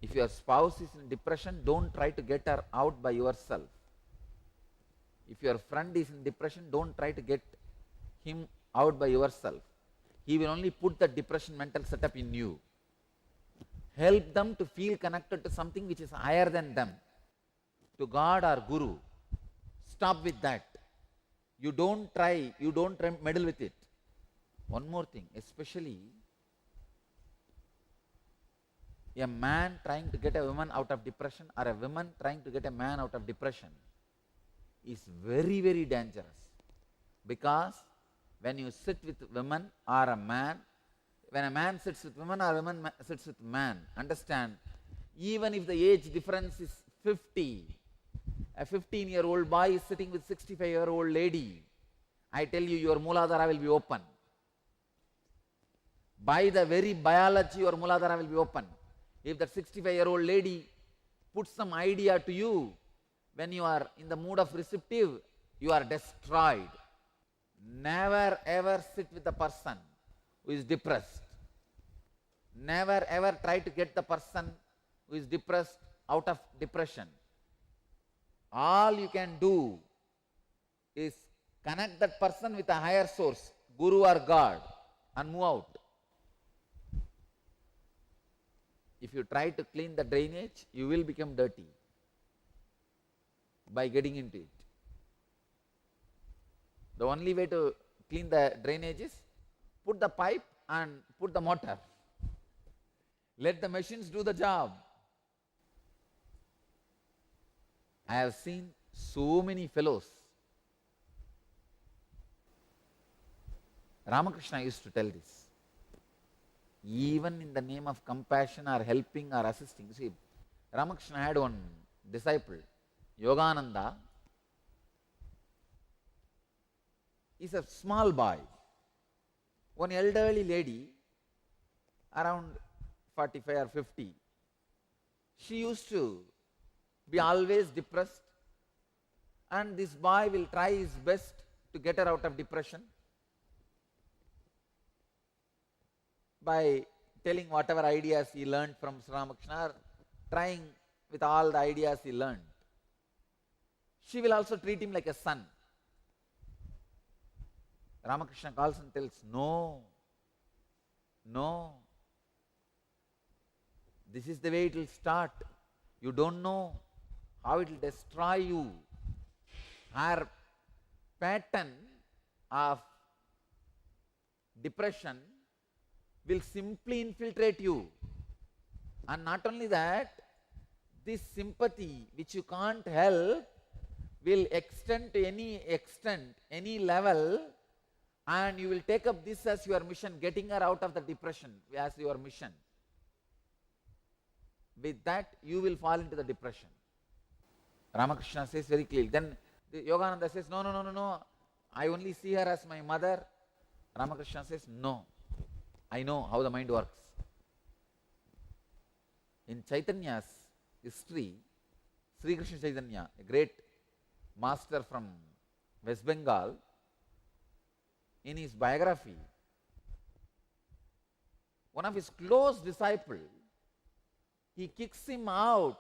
If your spouse is in depression, don't try to get her out by yourself. If your friend is in depression, don't try to get him out by yourself. He will only put the depression mental setup in you. Help them to feel connected to something which is higher than them, to God or Guru. Stop with that. You don't try, you don't meddle with it. One more thing, especially a man trying to get a woman out of depression or a woman trying to get a man out of depression. is very, very dangerous. Because when you sit with women or a man, when a man sits with women or a woman sits with man, understand, even if the age difference is 50, a 15-year-old boy is sitting with 65-year-old lady, I tell you, your Mooladhara will be open. By the very biology, your Mooladhara will be open. If that 65-year-old lady puts some idea to you, when you are in the mood of receptive, you are destroyed. Never ever sit with a person who is depressed. Never ever try to get the person who is depressed out of depression. All you can do is connect that person with a higher source, Guru or God, and move out. If you try to clean the drainage, you will become dirty by getting into it. The only way to clean the drainage is put the pipe and put the motor. Let the machines do the job. I have seen so many fellows. Ramakrishna used to tell this. Even in the name of compassion or helping or assisting. See, Ramakrishna had one disciple, Yogananda. He's a small boy. One elderly lady, around 45 or 50, she used to be always depressed, and this boy will try his best to get her out of depression by telling whatever ideas he learned from Sri Ramakrishna, or trying with all the ideas he learned. She will also treat him like a son. Ramakrishna calls and tells, no, no. This is the way it will start. You don't know how it will destroy you. Her pattern of depression will simply infiltrate you. And not only that, this sympathy which you can't help will extend to any extent, any level, and you will take up this as your mission, getting her out of the depression as your mission. With that, you will fall into the depression. Ramakrishna says very clearly. Then Yogananda says, no, no, no, no, no. I only see her as my mother. Ramakrishna says, no. I know how the mind works. In Chaitanya's history, Sri Krishna Chaitanya, a great master from West Bengal, in his biography, one of his close disciples, he kicks him out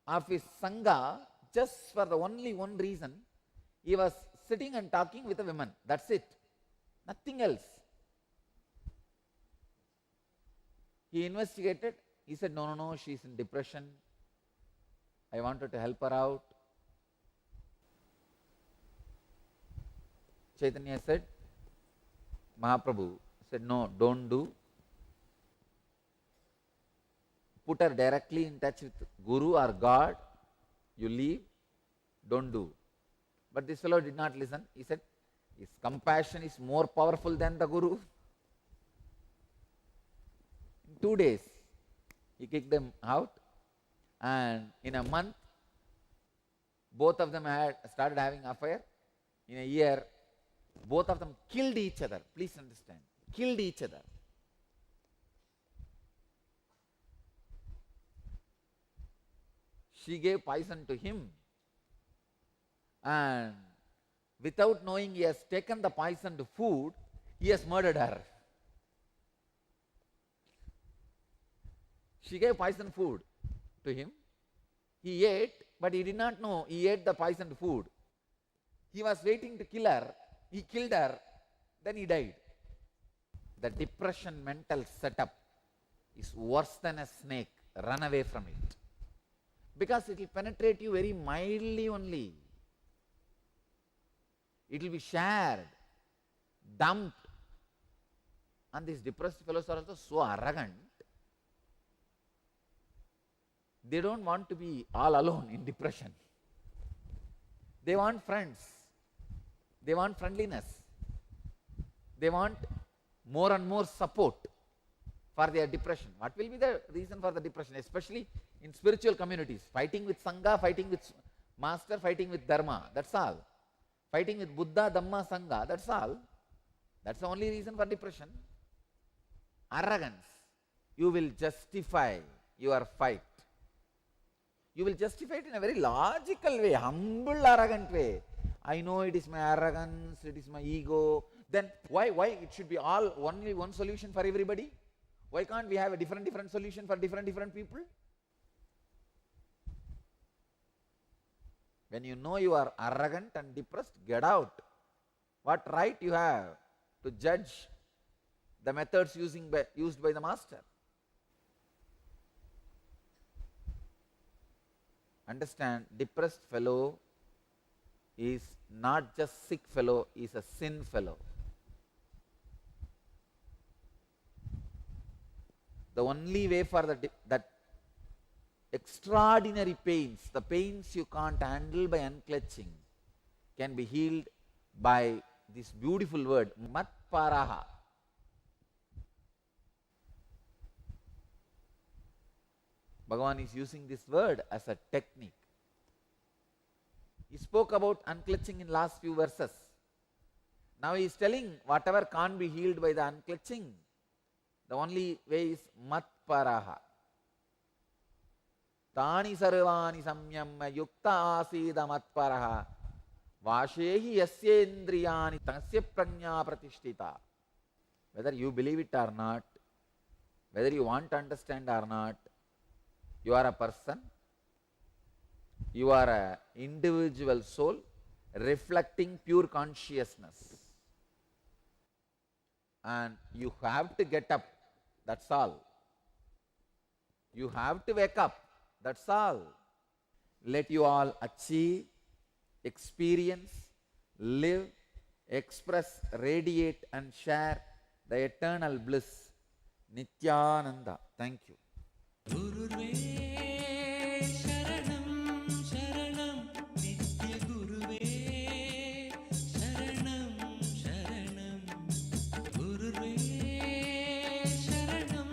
of his Sangha just for the only one reason. He was sitting and talking with a woman. That's it. Nothing else. He investigated. He said, no, no, no, she's in depression. I wanted to help her out. Chaitanya said, Mahaprabhu said, no, don't do. Put her directly in touch with Guru or God. You leave. Don't do. But this fellow did not listen. He said, his compassion is more powerful than the Guru. In 2 days, he kicked them out, and in a month, both of them had started having affair. In a year, both of them killed each other. Please understand. Killed each other. She gave poison to him, and without knowing he has taken the poisoned food, he has murdered her. She gave poisoned food to him. He ate, but he did not know he ate the poisoned food. He was waiting to kill her. He killed her, then he died. The depression mental setup is worse than a snake. Run away from it. Because it will penetrate you very mildly only. It will be shared, dumped. And these depressed fellows are also so arrogant. They don't want to be all alone in depression. They want friends. They want friendliness. They want more and more support for their depression. What will be the reason for the depression? Especially in spiritual communities. Fighting with Sangha, fighting with Master, fighting with Dharma. That's all. Fighting with Buddha, Dhamma, Sangha. That's all. That's the only reason for depression. Arrogance. You will justify your fight. You will justify it in a very logical way, humble, arrogant way. I know it is my arrogance, it is my ego. Then why it should be all only one solution for everybody? Why can't we have a different solution for different people? When you know you are arrogant and depressed, get out. What right you have to judge the methods used by the Master? Understand, depressed fellow is not just sick fellow, is a sin fellow. The only way for that extraordinary pains, the pains you can't handle by unclenching, can be healed by this beautiful word, matparaha. Bhagavan is using this word as a technique. He spoke about unclenching in last few verses. Now he is telling whatever can't be healed by the unclenching, the only way is matparaha. Tani sarvani samyamya yukta asida matparaha vashehi yasyendriyani tasya prajna pratishtita. Whether you believe it or not, whether you want to understand or not, you are a person, you are an individual soul reflecting pure consciousness. And you have to get up, that's all. You have to wake up, that's all. Let you all achieve, experience, live, express, radiate and share the eternal bliss. Nityananda. Thank you. गुरुर्वे शरणं शरणं नित्य गुरुवे शरणं शरणं गुरुर्वे शरणं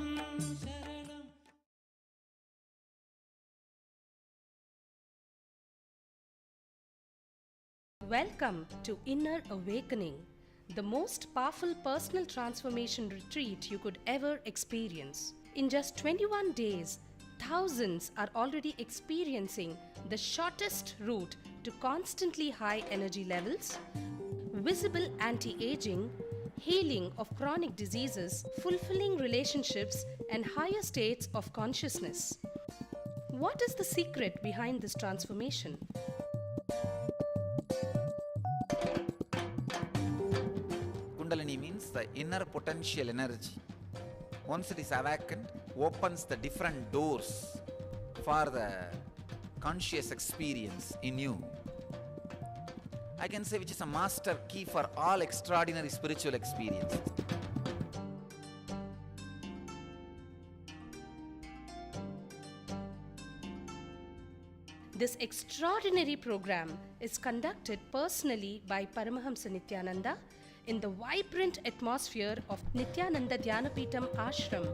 शरणं. Welcome to Inner Awakening, the most powerful personal transformation retreat you could ever experience. In just 21 days, thousands are already experiencing the shortest route to constantly high energy levels, visible anti-aging, healing of chronic diseases, fulfilling relationships, and higher states of consciousness. What is the secret behind this transformation? Kundalini means the inner potential energy. Once it is awakened, opens the different doors for the conscious experience in you. I can say which is a master key for all extraordinary spiritual experiences. This extraordinary program is conducted personally by Paramahamsa Nityananda in the vibrant atmosphere of Nityananda Dhyanapitham Ashram.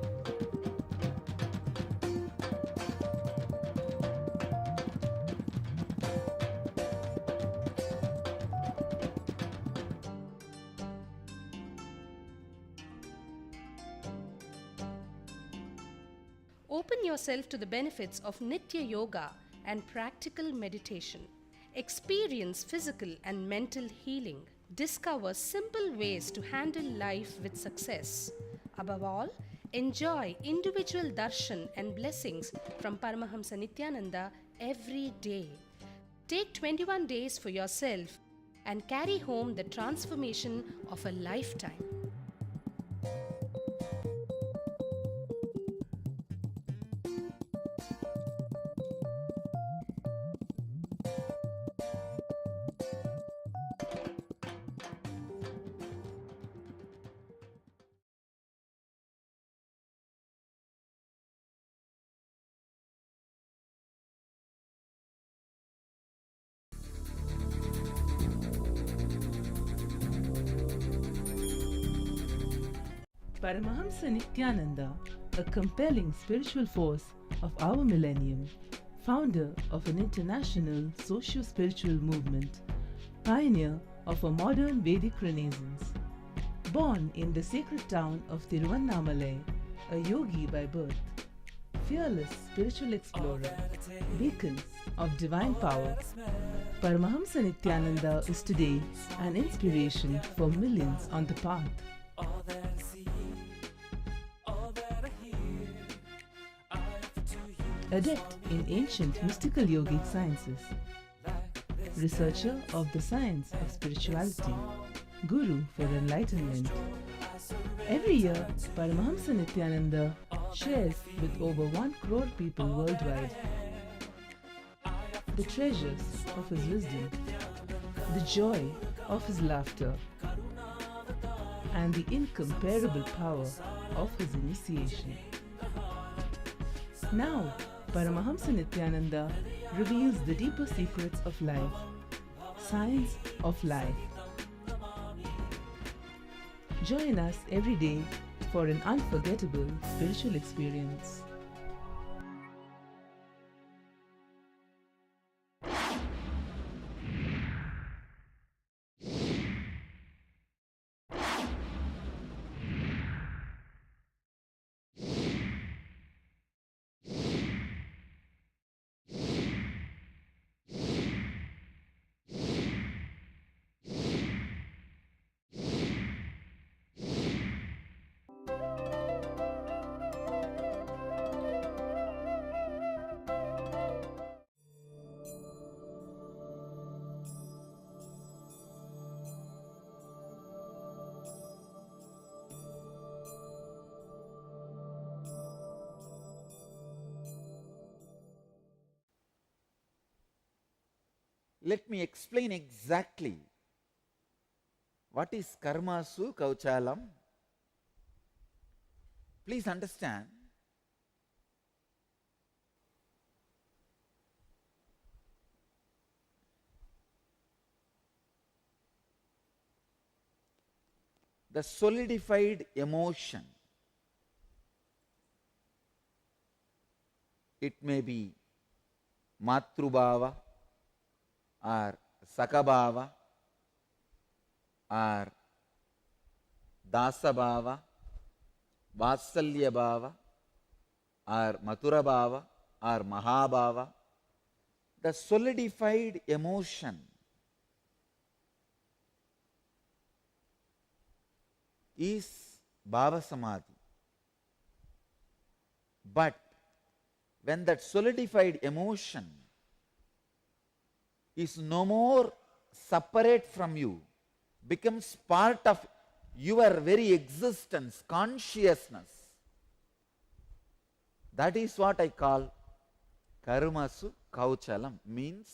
Open yourself to the benefits of Nitya Yoga and practical meditation. Experience physical and mental healing. Discover simple ways to handle life with success. Above all, enjoy individual darshan and blessings from Paramahamsa Nityananda every day. Take 21 days for yourself and carry home the transformation of a lifetime. Paramahamsa Nityananda, a compelling spiritual force of our millennium, founder of an international socio-spiritual movement, pioneer of a modern Vedic renaissance. Born in the sacred town of Tiruvannamalai, a yogi by birth, fearless spiritual explorer, beacon of divine power, Paramahamsa Nityananda is today an inspiration for millions on the path. All that I see, all that I hear, I offer to you. Adept in ancient mystical yogic sciences, researcher of the science of spirituality, guru for enlightenment. Every year, Paramahamsa Nityananda shares with over 1 crore people worldwide the treasures of his wisdom, the joy of his laughter, and the incomparable power of his initiation. Now, Paramahamsa Nityananda reveals the deeper secrets of life, science of life. Join us every day for an unforgettable spiritual experience. Let me explain exactly what is Karmasu Kauchalam. Please understand, the solidified emotion, it may be Matrubhava or Sakabhava or Dasabhava, Vatsalya Bhava or Mathura Bhava or Mahabhava. The solidified emotion is Bhava Samadhi. But when that solidified emotion is no more separate from you, becomes part of your very existence, consciousness, that is what I call Karmasu Kauchalam. Means,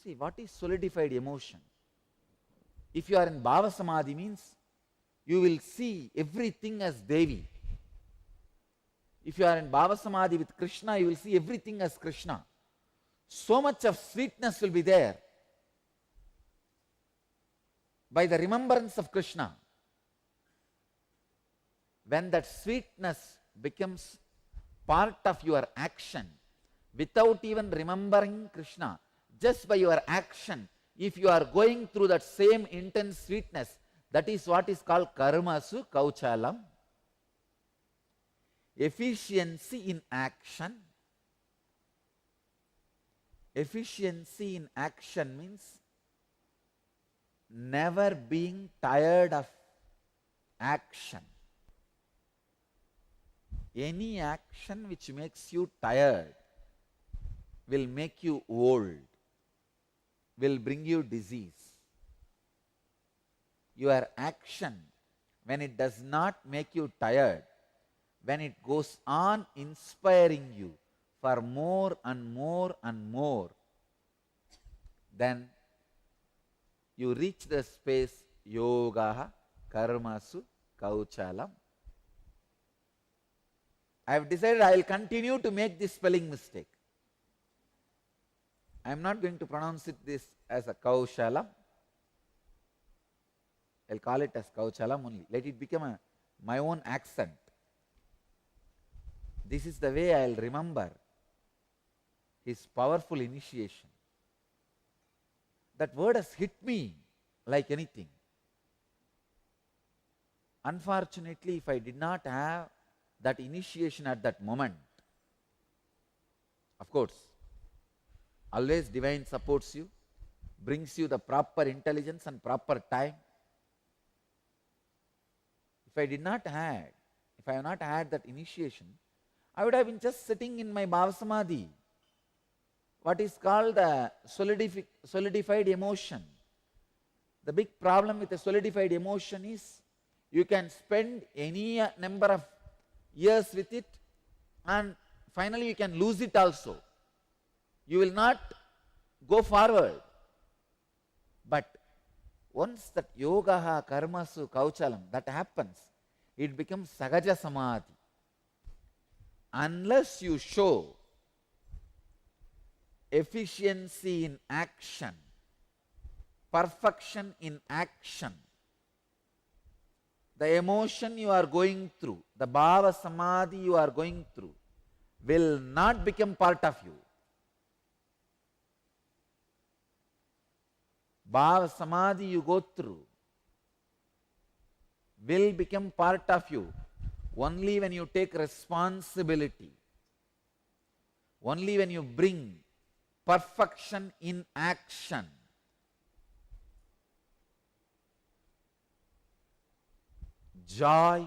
see, what is solidified emotion? If you are in Bhava Samadhi, means you will see everything as Devi. If you are in Bhava Samadhi with Krishna, you will see everything as Krishna. So much of sweetness will be there by the remembrance of Krishna. When that sweetness becomes part of your action, without even remembering Krishna, just by your action, if you are going through that same intense sweetness, that is what is called Karmasu Kauchalam. Efficiency in action. Efficiency in action means never being tired of action. Any action which makes you tired will make you old, will bring you disease. Your action, when it does not make you tired, when it goes on inspiring you for more and more and more, then you reach the space Yogaha Karmasu Kauchalam. I have decided I will continue to make this spelling mistake. I am not going to pronounce this as a Kaushalam. I'll call it as Kauchalam only. Let it become my own accent. This is the way I'll remember his powerful initiation. That word has hit me like anything. Unfortunately, if I did not have that initiation at that moment, of course, always divine supports you, brings you the proper intelligence and proper time. If I have not had that initiation, I would have been just sitting in my Bhava Samadhi, what is called the solidified emotion. The big problem with a solidified emotion is you can spend any number of years with it and finally you can lose it also. You will not go forward. But once that yogaha karmasu kauchalam, that happens, it becomes sagaja samadhi. Unless you show efficiency in action, perfection in action, the emotion you are going through, the bhava samadhi you are going through, will not become part of you. Bhava samadhi you go through will become part of you only when you take responsibility, only when you bring perfection in action. Joy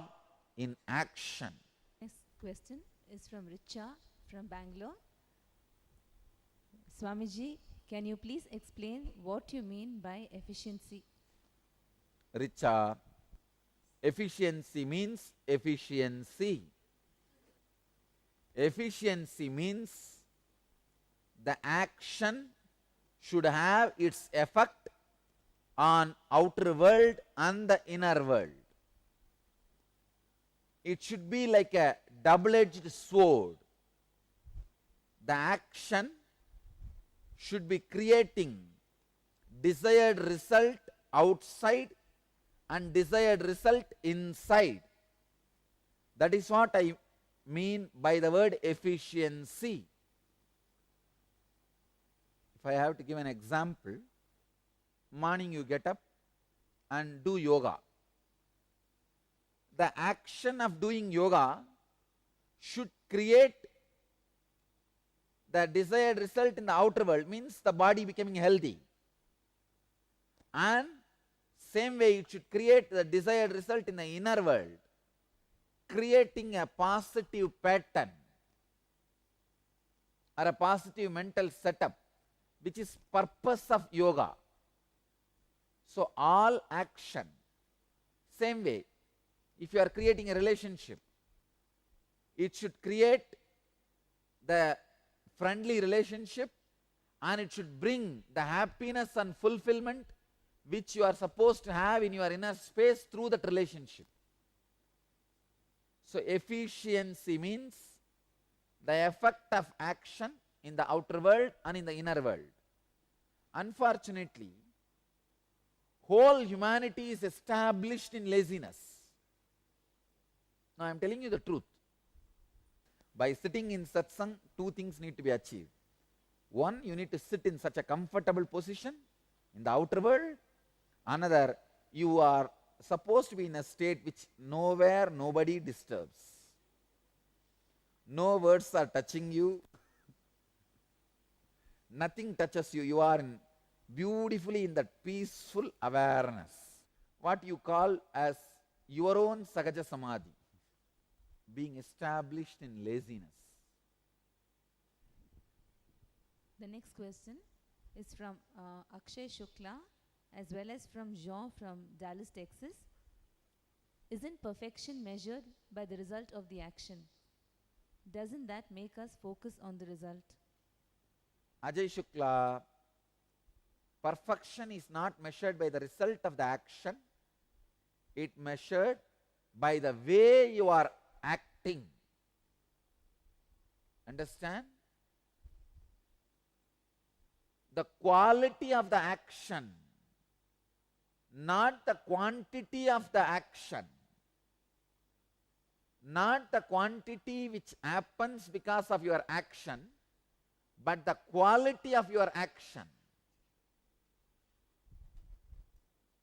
in action. Next question is from Richa from Bangalore. Swamiji, can you please explain what you mean by efficiency? Richa, efficiency means efficiency. Efficiency means the action should have its effect on outer world and the inner world. It should be like a double-edged sword. The action should be creating desired result outside and desired result inside. That is what I mean by the word efficiency. If I have to give an example, morning you get up and do yoga. The action of doing yoga should create the desired result in the outer world, means the body becoming healthy. And same way it should create the desired result in the inner world, creating a positive pattern or a positive mental setup, which is purpose of yoga. So all action, same way, if you are creating a relationship, it should create the friendly relationship and it should bring the happiness and fulfillment which you are supposed to have in your inner space through that relationship. So efficiency means the effect of action in the outer world and in the inner world. Unfortunately, whole humanity is established in laziness. Now I am telling you the truth. By sitting in satsang, two things need to be achieved. One, you need to sit in such a comfortable position in the outer world. Another, you are supposed to be in a state which nowhere nobody disturbs. No words are touching you. Nothing touches you. You are beautifully in that peaceful awareness. What you call as your own Sagaja Samadhi, being established in laziness. The next question is from Akshay Shukla as well as from Jean from Dallas, Texas. Isn't perfection measured by the result of the action? Doesn't that make us focus on the result? Ajay Shukla, perfection is not measured by the result of the action. It measured by the way you are acting. Understand? The quality of the action, not the quantity of the action, not the quantity which happens because of your action, but the quality of your action.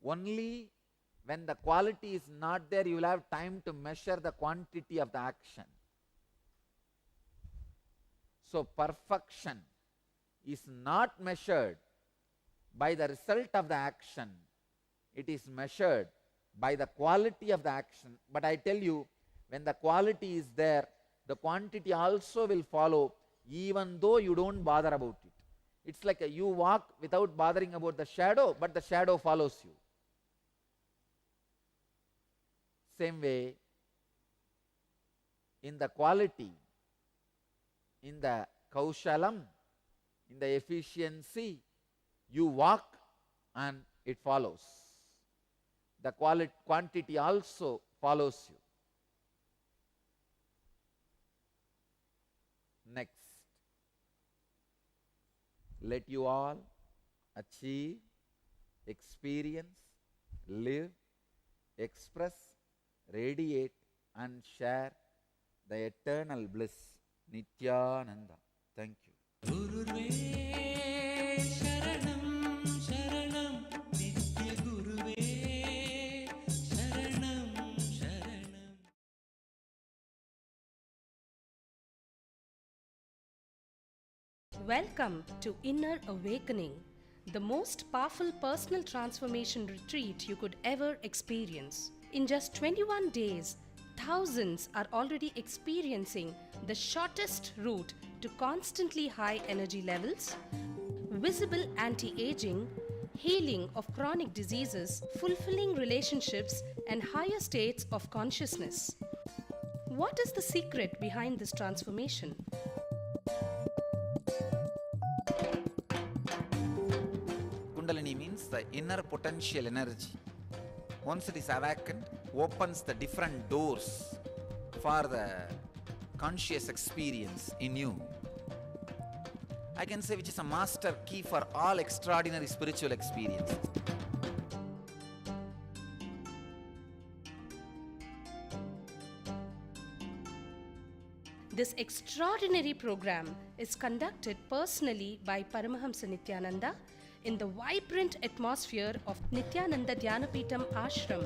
Only when the quality is not there, you will have time to measure the quantity of the action. So perfection is not measured by the result of the action. It is measured by the quality of the action. But I tell you, when the quality is there, the quantity also will follow, even though you don't bother about it. It's like you walk without bothering about the shadow, but the shadow follows you. Same way, in the quality, in the kaushalam, in the efficiency, you walk and it follows. The quantity also follows you. Next, let you all achieve, experience, live, express, radiate and share the eternal bliss, Nityananda. Thank you. Guruve Sharanam Sharanam Nitya Guruve Sharanam Sharanam. Welcome to Inner Awakening, the most powerful personal transformation retreat you could ever experience. In just 21 days, thousands are already experiencing the shortest route to constantly high energy levels, visible anti-aging, healing of chronic diseases, fulfilling relationships, and higher states of consciousness. What is the secret behind this transformation? Kundalini means the inner potential energy. Once it is awakened, opens the different doors for the conscious experience in you. I can say which is a master key for all extraordinary spiritual experiences. This extraordinary program is conducted personally by Paramahamsa Nityananda in the vibrant atmosphere of Nityananda Dhyanapitham Ashram.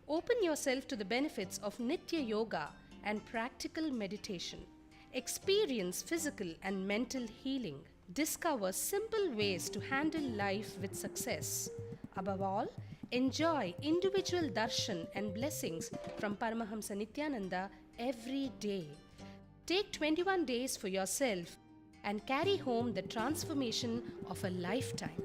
Open yourself to the benefits of Nitya Yoga and practical meditation. Experience physical and mental healing. Discover simple ways to handle life with success. Above all, enjoy individual darshan and blessings from Paramahamsa Nityananda every day. Take 21 days for yourself and carry home the transformation of a lifetime.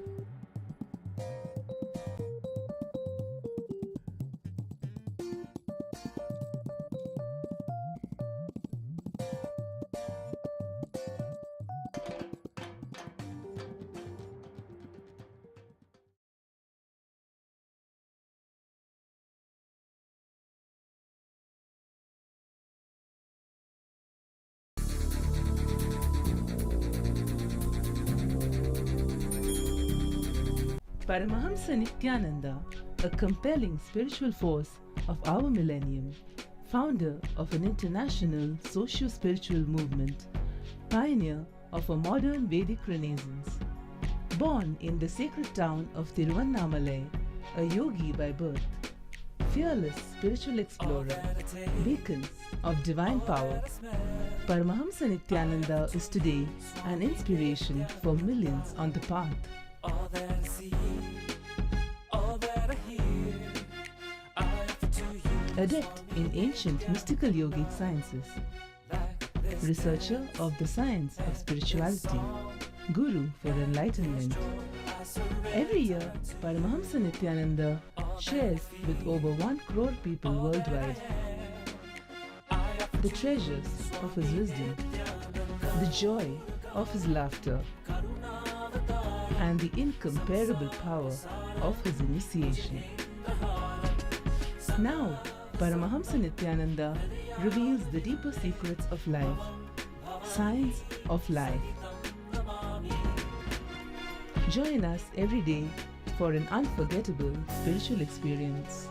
Paramahamsa Nityananda, a compelling spiritual force of our millennium, founder of an international socio-spiritual movement, pioneer of a modern Vedic renaissance. Born in the sacred town of Tiruvannamalai, a yogi by birth, fearless spiritual explorer, beacon of divine power, Paramahamsa Nityananda is today an inspiration for millions on the path. All that I see, all that I hear, I offer to you. Adept in ancient mystical yogic sciences, researcher of the science of spirituality, guru for enlightenment. Every year, Paramahamsa Nityananda shares with over 1 crore people worldwide the treasures of his wisdom, the joy of his laughter, and the incomparable power of his initiation. Now, Paramahamsa Nityananda reveals the deeper secrets of life, science of life. Join us every day for an unforgettable spiritual experience.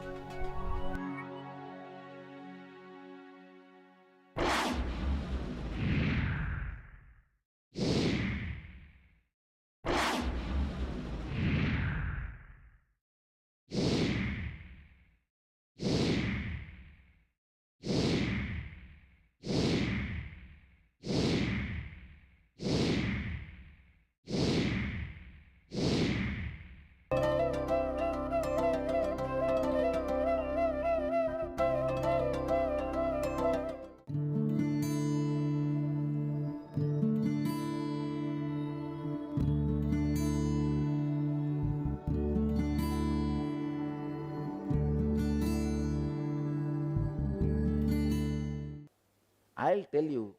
I'll tell you,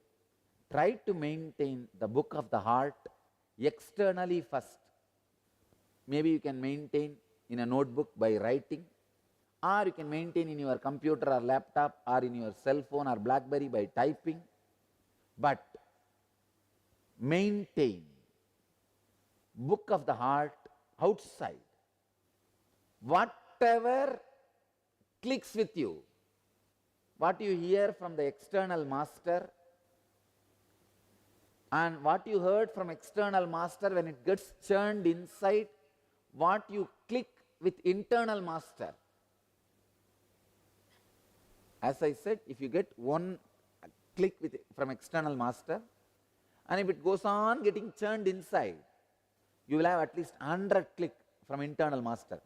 try to maintain the book of the heart externally first. Maybe you can maintain in a notebook by writing, or you can maintain in your computer or laptop or in your cell phone or BlackBerry by typing. But maintain book of the heart outside. Whatever clicks with you, what you hear from the external master and what you heard from external master, when it gets churned inside, what you click with internal master. As I said, if you get one click from external master, and if it goes on getting churned inside, you will have at least 100 click from internal master.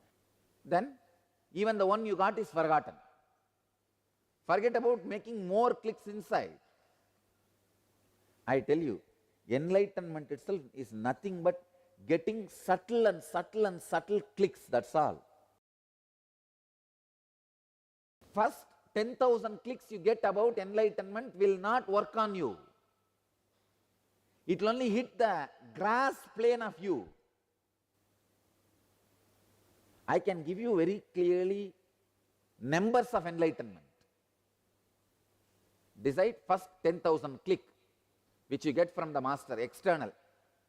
Then even the one you got is forgotten. Forget about making more clicks inside. I tell you, enlightenment itself is nothing but getting subtle and subtle and subtle clicks, that's all. First 10,000 clicks you get about enlightenment will not work on you. It will only hit the grass plane of you. I can give you very clearly numbers of enlightenment. Decide first 10,000 click which you get from the master, external.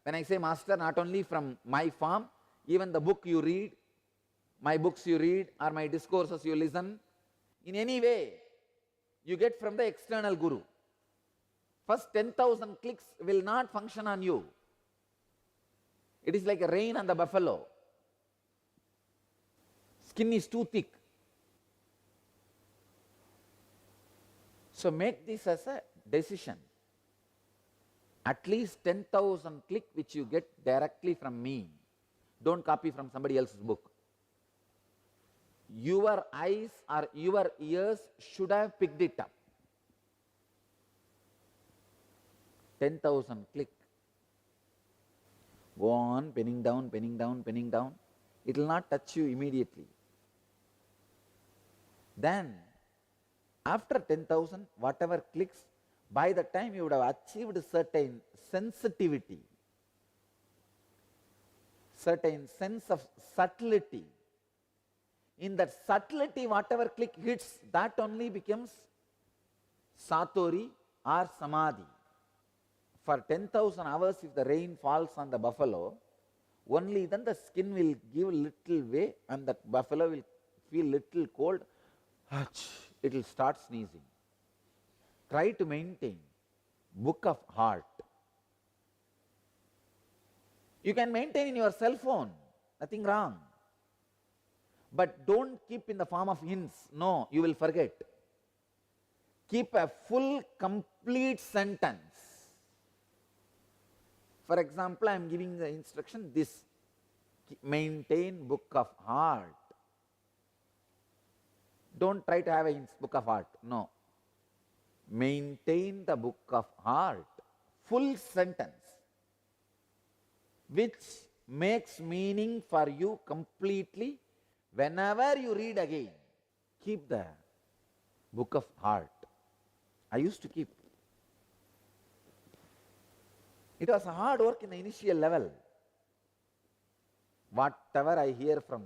When I say master, not only from my form, even the book you read, my books you read, or my discourses you listen, in any way you get from the external guru. First 10,000 clicks will not function on you. It is like a rain on the buffalo. Skin is too thick. So make this as a decision. At least 10,000 click which you get directly from me. Don't copy from somebody else's book. Your eyes or your ears should have picked it up. 10,000 click. Go on penning down, penning down, penning down. It will not touch you immediately. Then after 10,000, whatever clicks, by the time you would have achieved certain sensitivity, certain sense of subtlety. In that subtlety, whatever click hits, that only becomes satori or samadhi. For 10,000 hours, if the rain falls on the buffalo, only then the skin will give little way and the buffalo will feel little cold. It will start sneezing. Try to maintain book of heart. You can maintain in your cell phone, nothing wrong. But don't keep in the form of hints. No, you will forget. Keep a full, complete sentence. For example, I am giving the instruction this. Maintain book of heart. Don't try to have a book of heart. No. Maintain the book of heart. Full sentence. Which makes meaning for you completely. Whenever you read again, keep the book of heart. I used to keep. It was hard work in the initial level. Whatever I hear from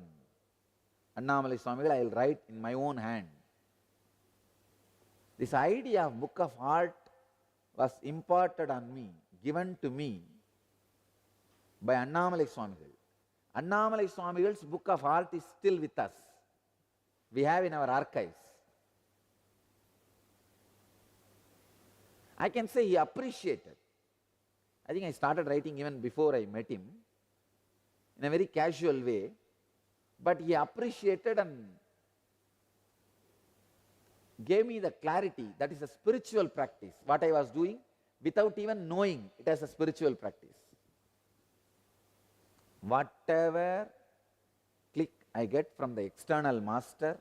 Annamalai Swamigal, I will write in my own hand. This idea of book of heart was imparted on me, given to me by Annamalai Swamigal. Annamalai Swamigal's book of heart is still with us. We have in our archives. I can say he appreciated. I think I started writing even before I met him, in a very casual way, but he appreciated and gave me the clarity that is a spiritual practice, what I was doing without even knowing it as a spiritual practice. Whatever click I get from the external master.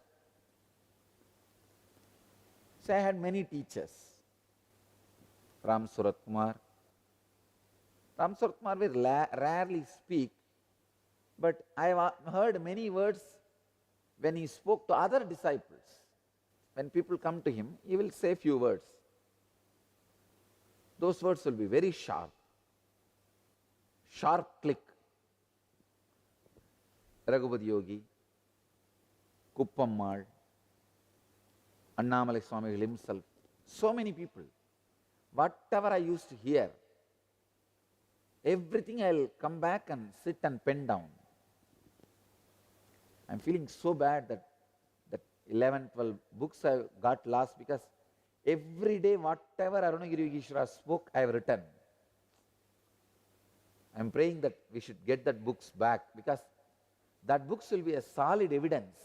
So I had many teachers. Ram Surat Kumar. Ram Surat Kumar will rarely speak, but I have heard many words when he spoke to other disciples. When people come to him, he will say few words. Those words will be very sharp. Sharp click. Raghupati Yogi, Kuppammal, Annamalai Swamigal himself, so many people. Whatever I used to hear, everything I will come back and sit and pen down. I am feeling so bad that 11, 12 books I got lost, because every day whatever Arunagiri Yogeshwara spoke, I have written. I am praying that we should get that books back, because that books will be a solid evidence.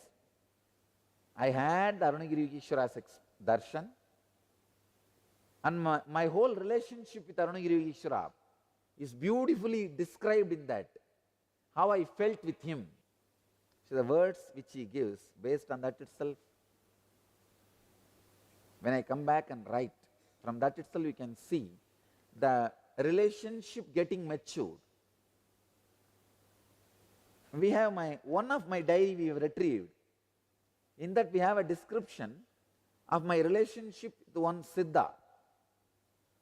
I had Arunagiri Yogeshwara's Darshan, and my whole relationship with Arunagiri Yogeshwara is beautifully described in that, how I felt with him. So the words which he gives, based on that itself, when I come back and write, from that itself you can see the relationship getting matured. We have one of my diary we have retrieved. In that we have a description of my relationship with one Siddha.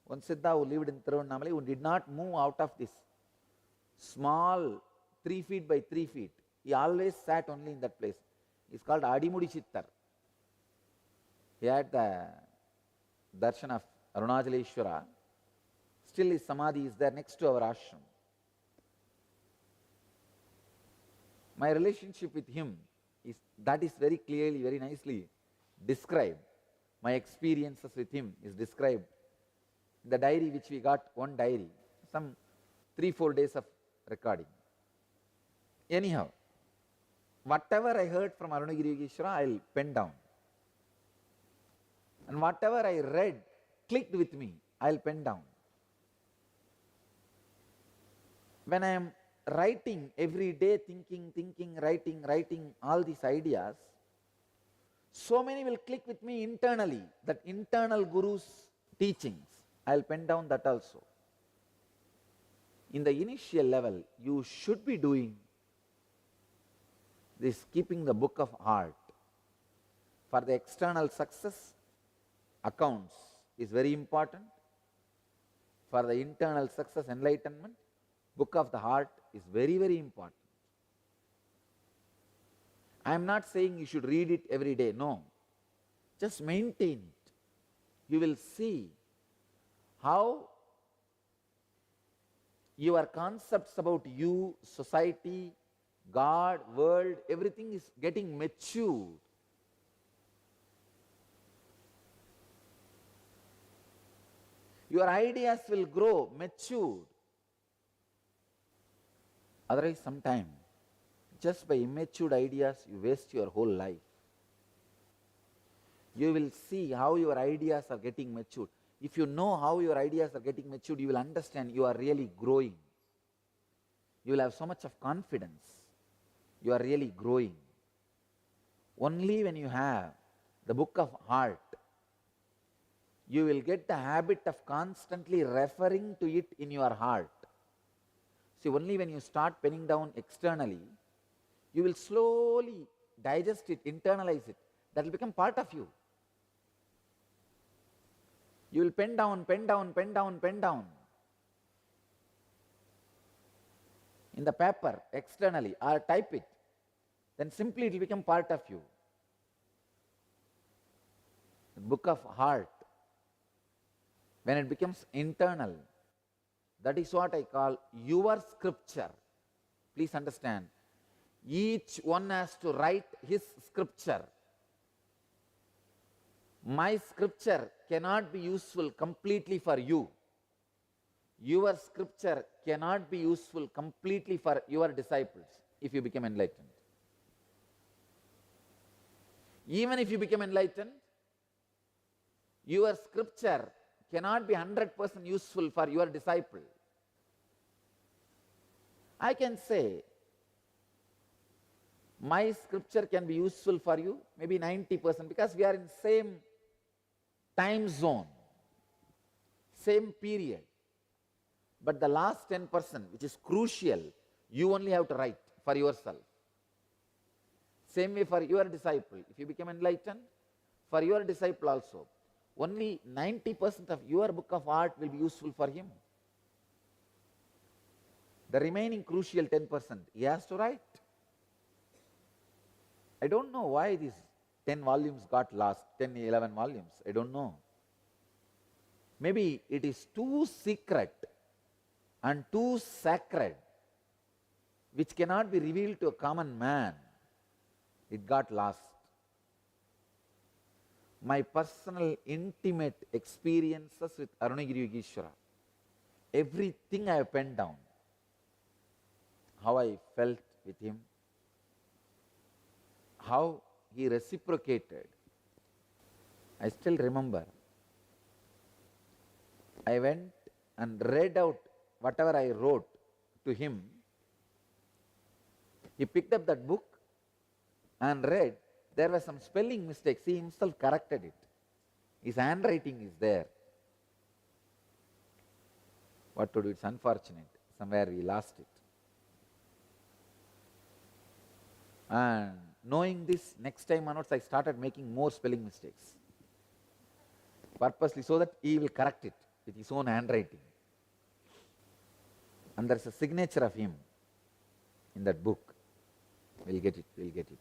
One Siddha who lived in Tiruvannamala, who did not move out of this small 3 feet by 3 feet. He always sat only in that place. It's called Adimudi Chittar. He had the darshan of Arunachaleshwara. Still his samadhi is there next to our ashram. My relationship with him is very clearly, very nicely described. My experiences with him is described in the diary which we got, one diary, some 3-4 days of recording. Anyhow, whatever I heard from Arunagiri Yogeshwara, I will pen down. And whatever I read, clicked with me, I will pen down. When I am writing every day, thinking, writing all these ideas, so many will click with me internally, that internal Guru's teachings. I will pen down that also. In the initial level, you should be doing this, keeping the book of heart. For the external success, accounts is very important. For the internal success, enlightenment, book of the heart is very, very important. I am not saying you should read it every day, no. Just maintain it. You will see how your concepts about you, society, God, world, everything is getting matured. Your ideas will grow, matured. Otherwise, sometime, just by immature ideas, you waste your whole life. You will see how your ideas are getting matured. If you know how your ideas are getting matured, you will understand you are really growing. You will have so much of confidence. You are really growing. Only when you have the book of heart, you will get the habit of constantly referring to it in your heart. See, only when you start penning down externally, you will slowly digest it, internalize it. That will become part of you. You will pen down in the paper externally, or type it. then simply it will become part of you. The book of heart, when it becomes internal, that is what I call your scripture. Please understand, each one has to write his scripture. My scripture cannot be useful completely for you. Your scripture cannot be useful completely for your disciples if you become enlightened. Even if you become enlightened, your scripture cannot be 100% useful for your disciple. I can say, my scripture can be useful for you, maybe 90%, because we are in same time zone, same period. But the last 10%, which is crucial, you only have to write for yourself. Same way for your disciple. If you become enlightened, for your disciple also, only 90% of your book of art will be useful for him. The remaining crucial 10%, he has to write. I don't know why these 10 volumes got lost, 10, 11 volumes. I don't know. Maybe it is too secret and too sacred, which cannot be revealed to a common man. It got lost. My personal, intimate experiences with Arunagiri Yogeshwara, everything I have penned down. How I felt with him, how he reciprocated. I still remember, I went and read out whatever I wrote to him. He picked up that book and read. There were some spelling mistakes. He himself corrected it. His handwriting is there. What to do? It's unfortunate. Somewhere we lost it. And knowing this, next time onwards I started making more spelling mistakes. Purposely, so that he will correct it with his own handwriting. And there's a signature of him in that book. We'll get it, we'll get it.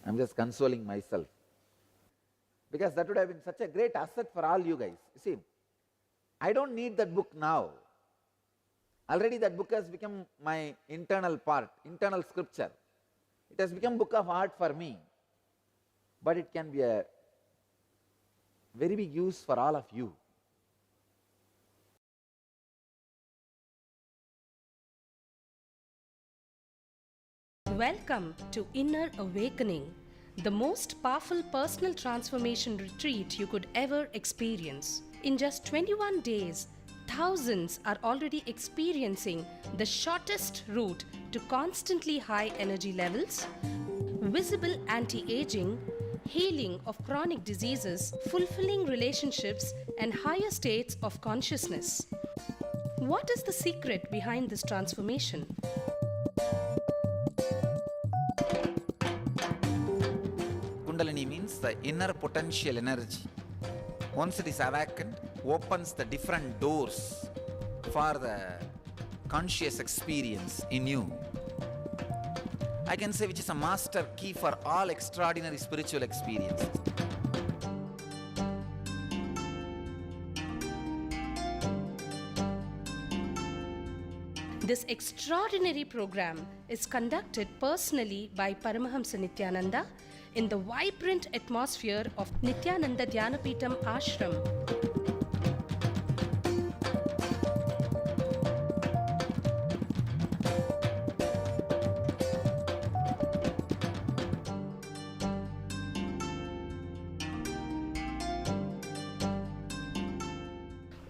I'm just consoling myself. Because that would have been such a great asset for all you guys. You see, I don't need that book now. Already that book has become my internal part, internal scripture. It has become book of art for me. But it can be a very big use for all of you. Welcome to Inner Awakening, the most powerful personal transformation retreat you could ever experience. In just 21 days, thousands are already experiencing the shortest route to constantly high energy levels, visible anti-aging, healing of chronic diseases, fulfilling relationships, and higher states of consciousness. What is the secret behind this transformation? Kundalini means the inner potential energy. Once it is awakened, opens the different doors for the conscious experience in you. I can say which is a master key for all extraordinary spiritual experiences. This extraordinary program is conducted personally by Paramahamsa Nityananda in the vibrant atmosphere of Nityananda Dhyanapitham Ashram.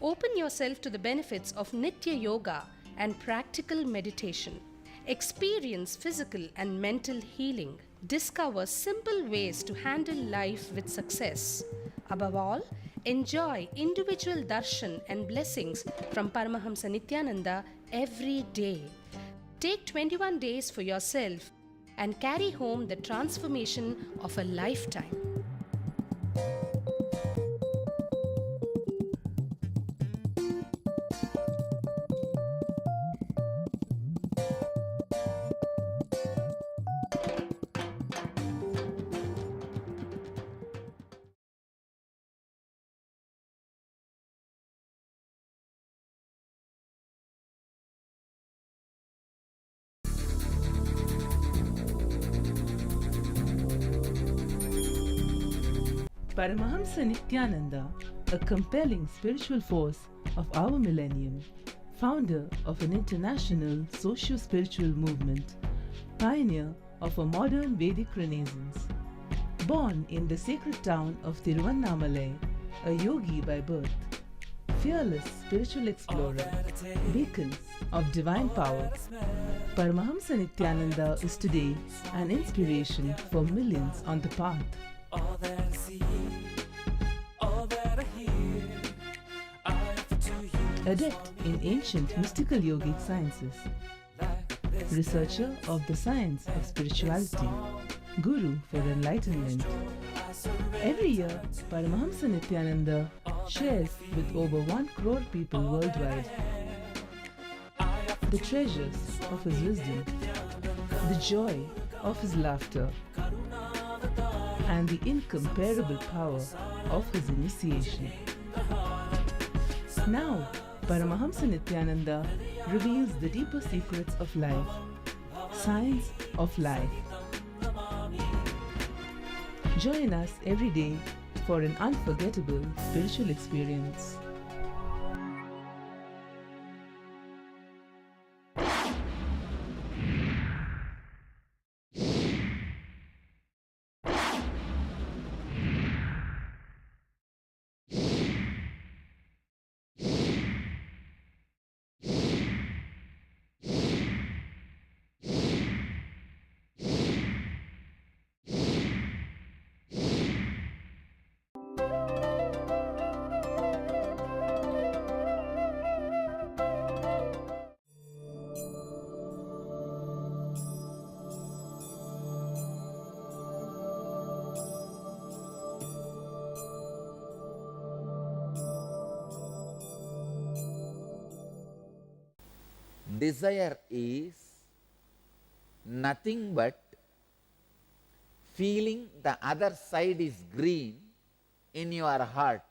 Open yourself to the benefits of Nitya Yoga and practical meditation. Experience physical and mental healing. Discover simple ways to handle life with success. Above all, enjoy individual darshan and blessings from Paramahamsa Nityananda every day. Take 21 days for yourself and carry home the transformation of a lifetime. Paramahamsa Nityananda, a compelling spiritual force of our millennium, founder of an international socio-spiritual movement, pioneer of a modern Vedic renaissance. Born in the sacred town of Tiruvannamalai, a yogi by birth, fearless spiritual explorer, beacon of divine power, Paramahamsa Nityananda is today an inspiration for millions on the path. All that I see, all that I hear, I offer to you. Adept in ancient mystical yogic sciences, researcher of the science of spirituality, guru for enlightenment. Every year, Paramahamsa Nityananda shares with over 1 crore people worldwide the treasures of his wisdom, the joy of his laughter, and the incomparable power of his initiation. Now, Paramahamsa Nityananda reveals the deeper secrets of life, science of life. Join us every day for an unforgettable spiritual experience. Desire is nothing but feeling the other side is green in your heart.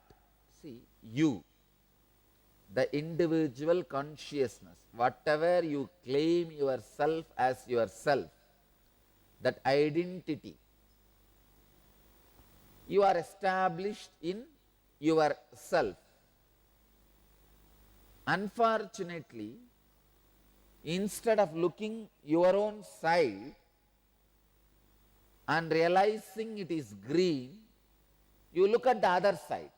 See, you, the individual consciousness, whatever you claim yourself as yourself, that identity, you are established in yourself. Unfortunately, instead of looking your own side and realizing it is green, you look at the other side.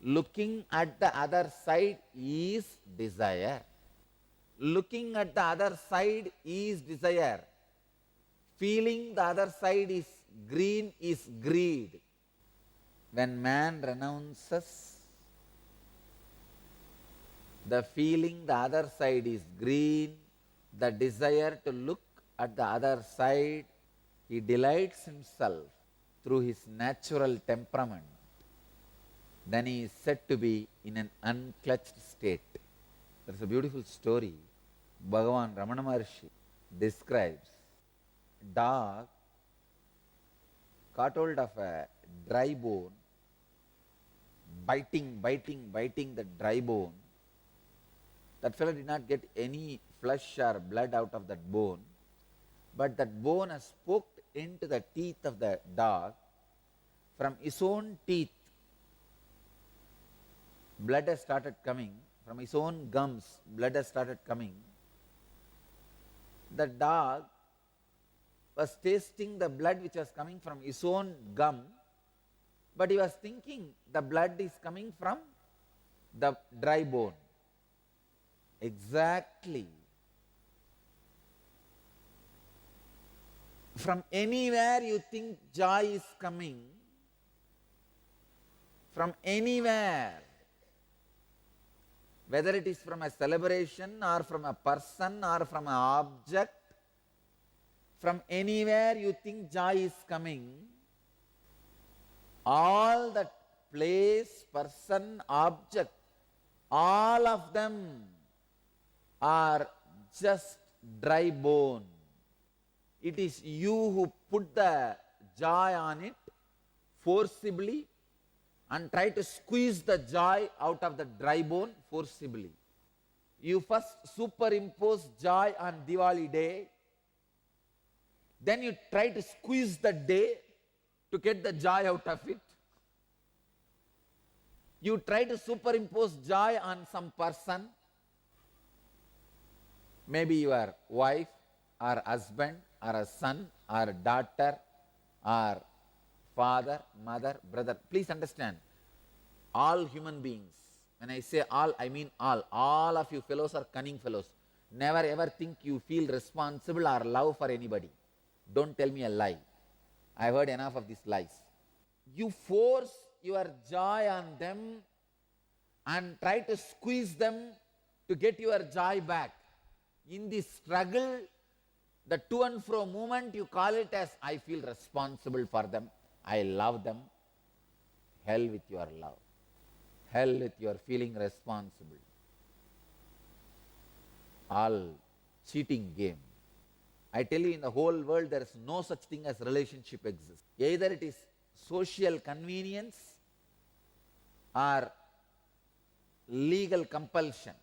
Looking at the other side is desire. Looking at the other side is desire. Feeling the other side is green is greed. When man renounces the feeling the other side is green, the desire to look at the other side, he delights himself through his natural temperament. Then he is said to be in an unclutched state. There is a beautiful story Bhagavan Ramana Maharshi describes. Dog caught hold of a dry bone, biting the dry bone. That fellow did not get any flesh or blood out of that bone, but that bone has poked into the teeth of the dog. From his own teeth, blood has started coming. From his own gums, blood has started coming. The dog was tasting the blood which was coming from his own gum, but he was thinking the blood is coming from the dry bone. Exactly. From anywhere you think joy is coming, from anywhere, whether it is from a celebration or from a person or from an object, from anywhere you think joy is coming, all that place, person, object, all of them are just dry bone. It is you who put the joy on it forcibly and try to squeeze the joy out of the dry bone forcibly. You first superimpose joy on Diwali day, then you try to squeeze the day to get the joy out of it. You try to superimpose joy on some person, maybe your wife or husband or a son or daughter or father, mother, brother. Please understand, all human beings, when I say all, I mean all of you fellows are cunning fellows. Never ever think you feel responsible or love for anybody. Don't tell me a lie. I have heard enough of these lies. You force your joy on them and try to squeeze them to get your joy back. In this struggle, the to and fro movement, you call it as, I feel responsible for them, I love them. Hell with your love. Hell with your feeling responsible. All cheating game. I tell you, in the whole world, there is no such thing as relationship exists. Either it is social convenience or legal compulsion.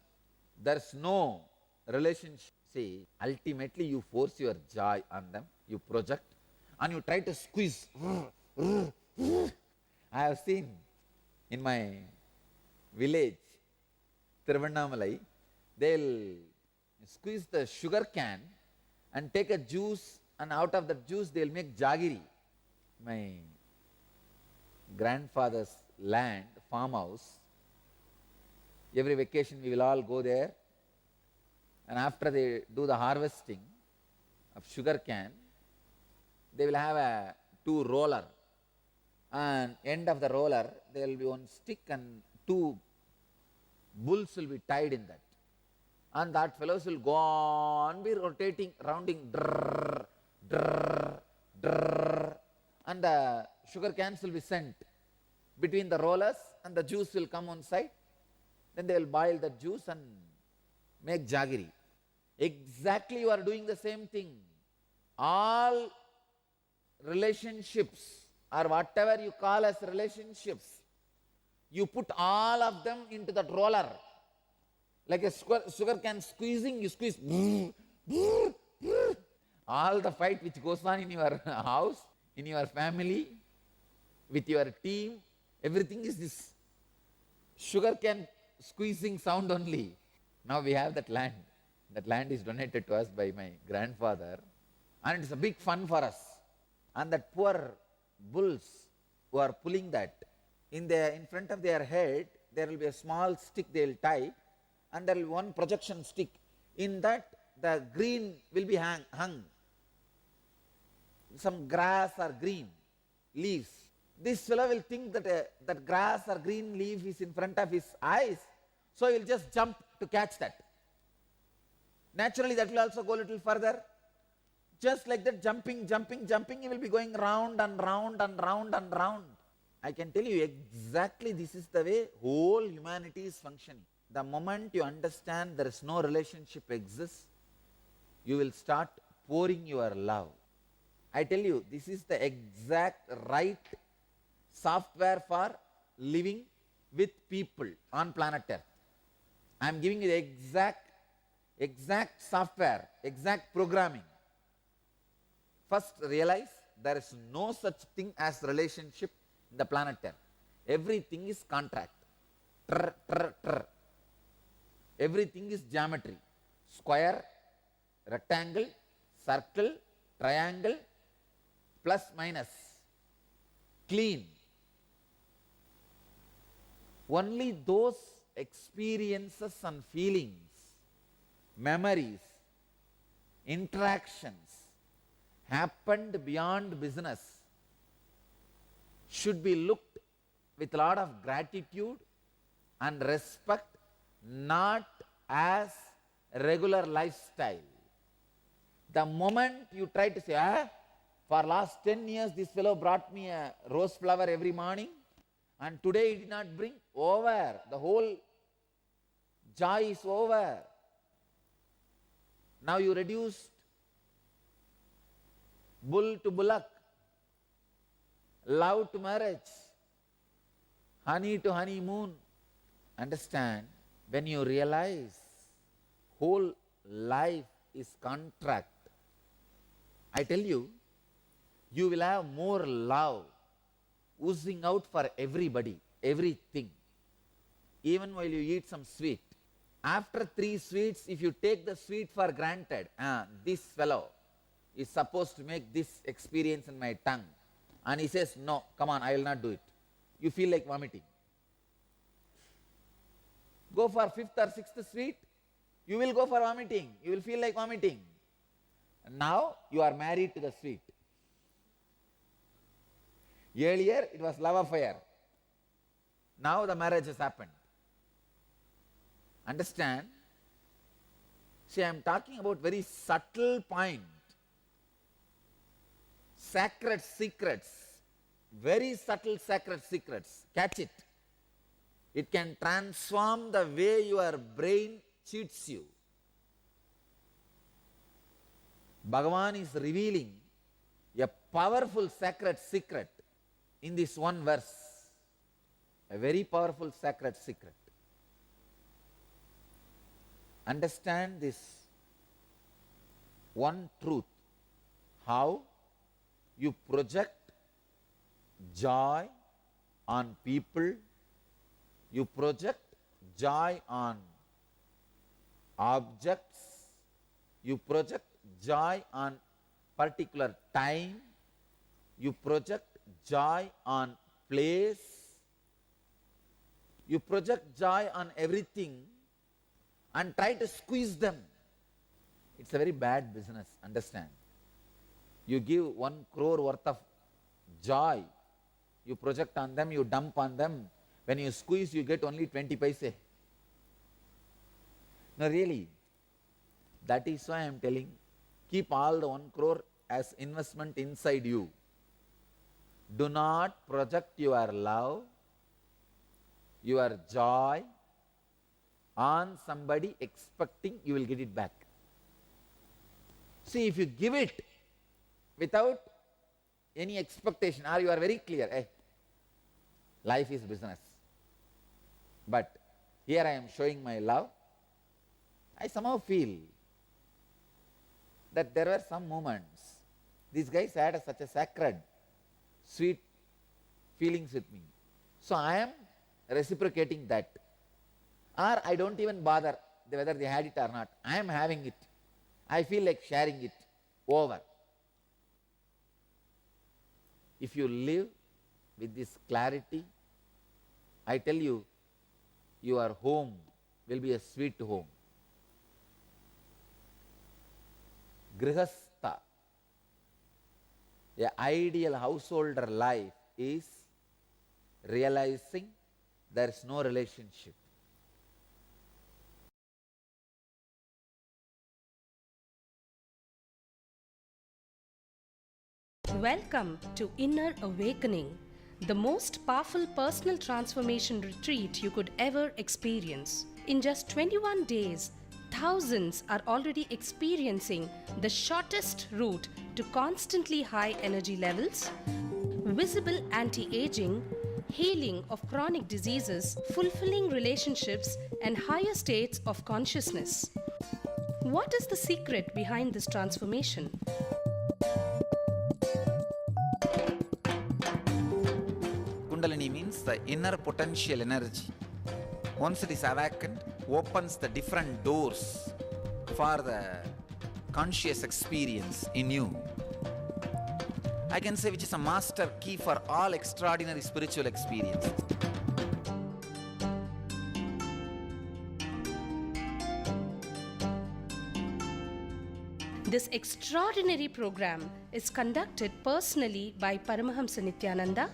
There is no relationship. See, ultimately you force your joy on them, you project, and you try to squeeze. I have seen in my village, Tiruvannamalai, they'll squeeze the sugar can and take a juice, and out of that juice they'll make jaggery. My grandfather's land, farmhouse, every vacation we will all go there, and after they do the harvesting of sugar cane, they will have a two roller, and end of the roller there will be one stick and two bulls will be tied in that, and that fellows will go on be rotating, rounding, drrr, drrr, drrr, and the sugar cans will be sent between the rollers and the juice will come on side. Then they will boil the juice and make jaggery. Exactly, you are doing the same thing. All relationships or whatever you call as relationships, you put all of them into that roller. Like a sugar can squeezing, you squeeze. All the fight which goes on in your house, in your family, with your team, everything is this sugar can squeezing sound only. Now we have that land. That land is donated to us by my grandfather, and it's a big fun for us. And that poor bulls who are pulling that, in front of their head, there will be a small stick they will tie, and there will be one projection stick. In that, the green will be hung. Some grass or green leaves. This fellow will think that that grass or green leaf is in front of his eyes, so he will just jump to catch that. Naturally, that will also go a little further. Just like that, jumping, he will be going round and round and round and round. I can tell you exactly this is the way whole humanity is functioning. The moment you understand there is no relationship exists, you will start pouring your love. I tell you, this is the exact right software for living with people on planet Earth. I am giving you the exact software, exact programming. First realize there is no such thing as relationship in the planet Earth. Everything is contract. Trr, trr, trr. Everything is geometry. Square, rectangle, circle, triangle, plus minus. Clean. Only those experiences and feelings, memories, interactions happened beyond business should be looked with a lot of gratitude and respect, not as regular lifestyle. The moment you try to say, for last 10 years this fellow brought me a rose flower every morning and today he did not bring, over. The whole joy is over. Now you reduced bull to bullock, love to marriage, honey to honeymoon. Understand, when you realize whole life is contract, I tell you, you will have more love oozing out for everybody, everything. Even while you eat some sweet, after 3 sweets, if you take the sweet for granted, this fellow is supposed to make this experience in my tongue, and he says, no, come on, I will not do it. You feel like vomiting. Go for 5th or 6th sweet, you will go for vomiting. You will feel like vomiting. And now you are married to the sweet. Earlier it was love affair. Now the marriage has happened. Understand? See, I am talking about very subtle point. Sacred secrets. Very subtle sacred secrets. Catch it. It can transform the way your brain cheats you. Bhagavan is revealing a powerful sacred secret in this one verse. A very powerful sacred secret. Understand this one truth. How you project joy on people, you project joy on objects, you project joy on particular time, you project joy on place, you project joy on everything and try to squeeze them. It's a very bad business, understand. You give 1 crore worth of joy, you project on them, you dump on them. When you squeeze, you get only 20 paise. No, really. That is why I am telling, keep all the 1 crore as investment inside you. Do not project your love, your joy on somebody expecting you will get it back. See, if you give it without any expectation, or you are very clear, life is business. But here I am showing my love, I somehow feel that there were some moments, these guys had such a sacred, sweet feelings with me. So I am reciprocating that. Or I don't even bother whether they had it or not. I am having it. I feel like sharing it. Over. If you live with this clarity, I tell you, your home will be a sweet home. Grihastha, an ideal householder life is realizing there is no relationship. Welcome to Inner Awakening, the most powerful personal transformation retreat you could ever experience. In just 21 days, thousands are already experiencing the shortest route to constantly high energy levels, visible anti-aging, healing of chronic diseases, fulfilling relationships, and higher states of consciousness. What is the secret behind this transformation? Kundalini means the inner potential energy. Once it is awakened, opens the different doors for the conscious experience in you. I can say which is a master key for all extraordinary spiritual experiences. This extraordinary program is conducted personally by Paramahamsa Nityananda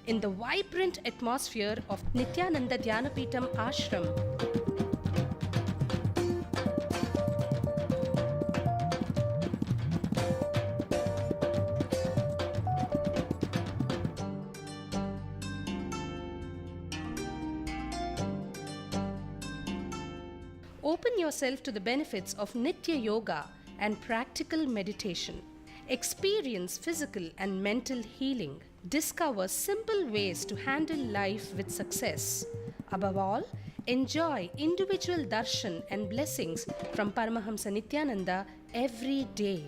in the vibrant atmosphere of Nityananda Dhyanapitham Ashram. Open yourself to the benefits of Nitya Yoga and practical meditation. Experience physical and mental healing. Discover simple ways to handle life with success. Above all, enjoy individual darshan and blessings from Paramahamsa Nityananda every day.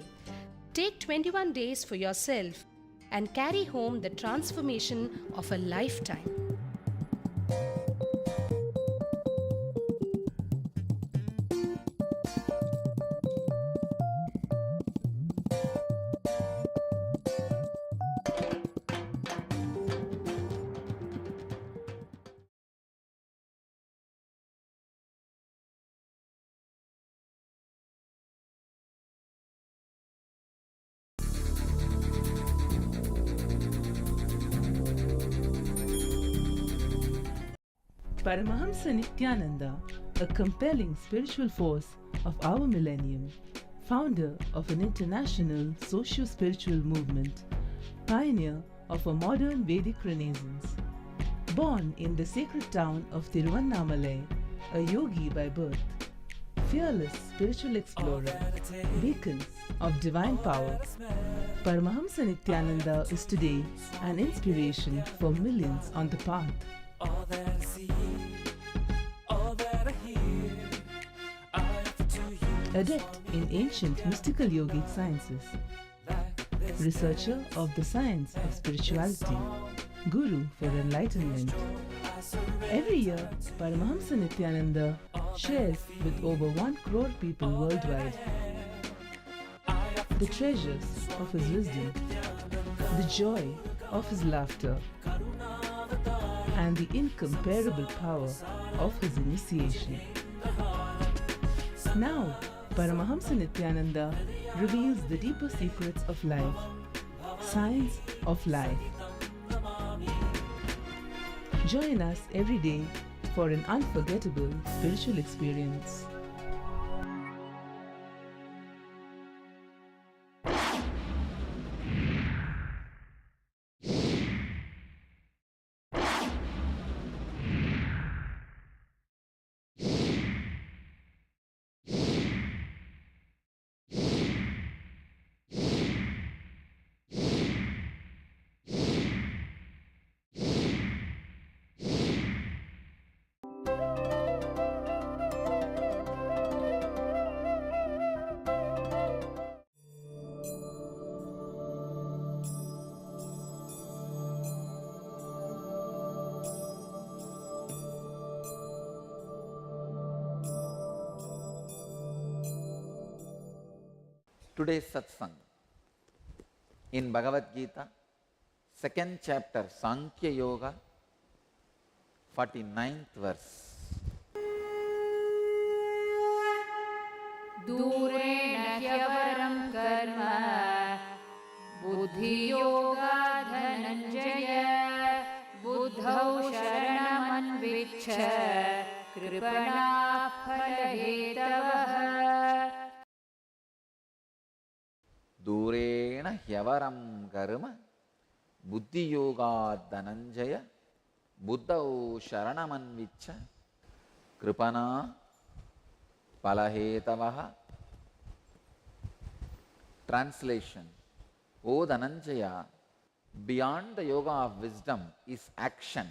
Take 21 days for yourself and carry home the transformation of a lifetime. Paramahamsa Nityananda, a compelling spiritual force of our millennium, founder of an international socio-spiritual movement, pioneer of a modern Vedic renaissance. Born in the sacred town of Tiruvannamalai, a yogi by birth, fearless spiritual explorer, beacon of divine power, Paramahamsa Nityananda is today an inspiration for millions on the path. All that I see, all that I hear, I offer to you. Adept in ancient mystical yogic sciences, researcher of the science of spirituality, guru for enlightenment. Every year, Paramahamsa Nityananda shares with over 1 crore people worldwide the treasures of his wisdom, the joy of his laughter, and the incomparable power of his initiation. Now, Paramahamsa Nityananda reveals the deeper secrets of life, science of life. Join us every day for an unforgettable spiritual experience. Today's satsang in Bhagavad Gita, 2nd chapter, Sankhya Yoga, 49th verse. दूरेण ह्यवरं कर्म बुद्धियोगा धनञ्जय बुद्धौ शरणमन्विच्छ कृपणाः फलहेतवः Durena Hyavaram Karma Buddhi Yoga Dhananjaya Buddhau Sharanamanvicha Kripana Palahetavaha. Translation: O Dhananjaya, beyond the yoga of wisdom is action.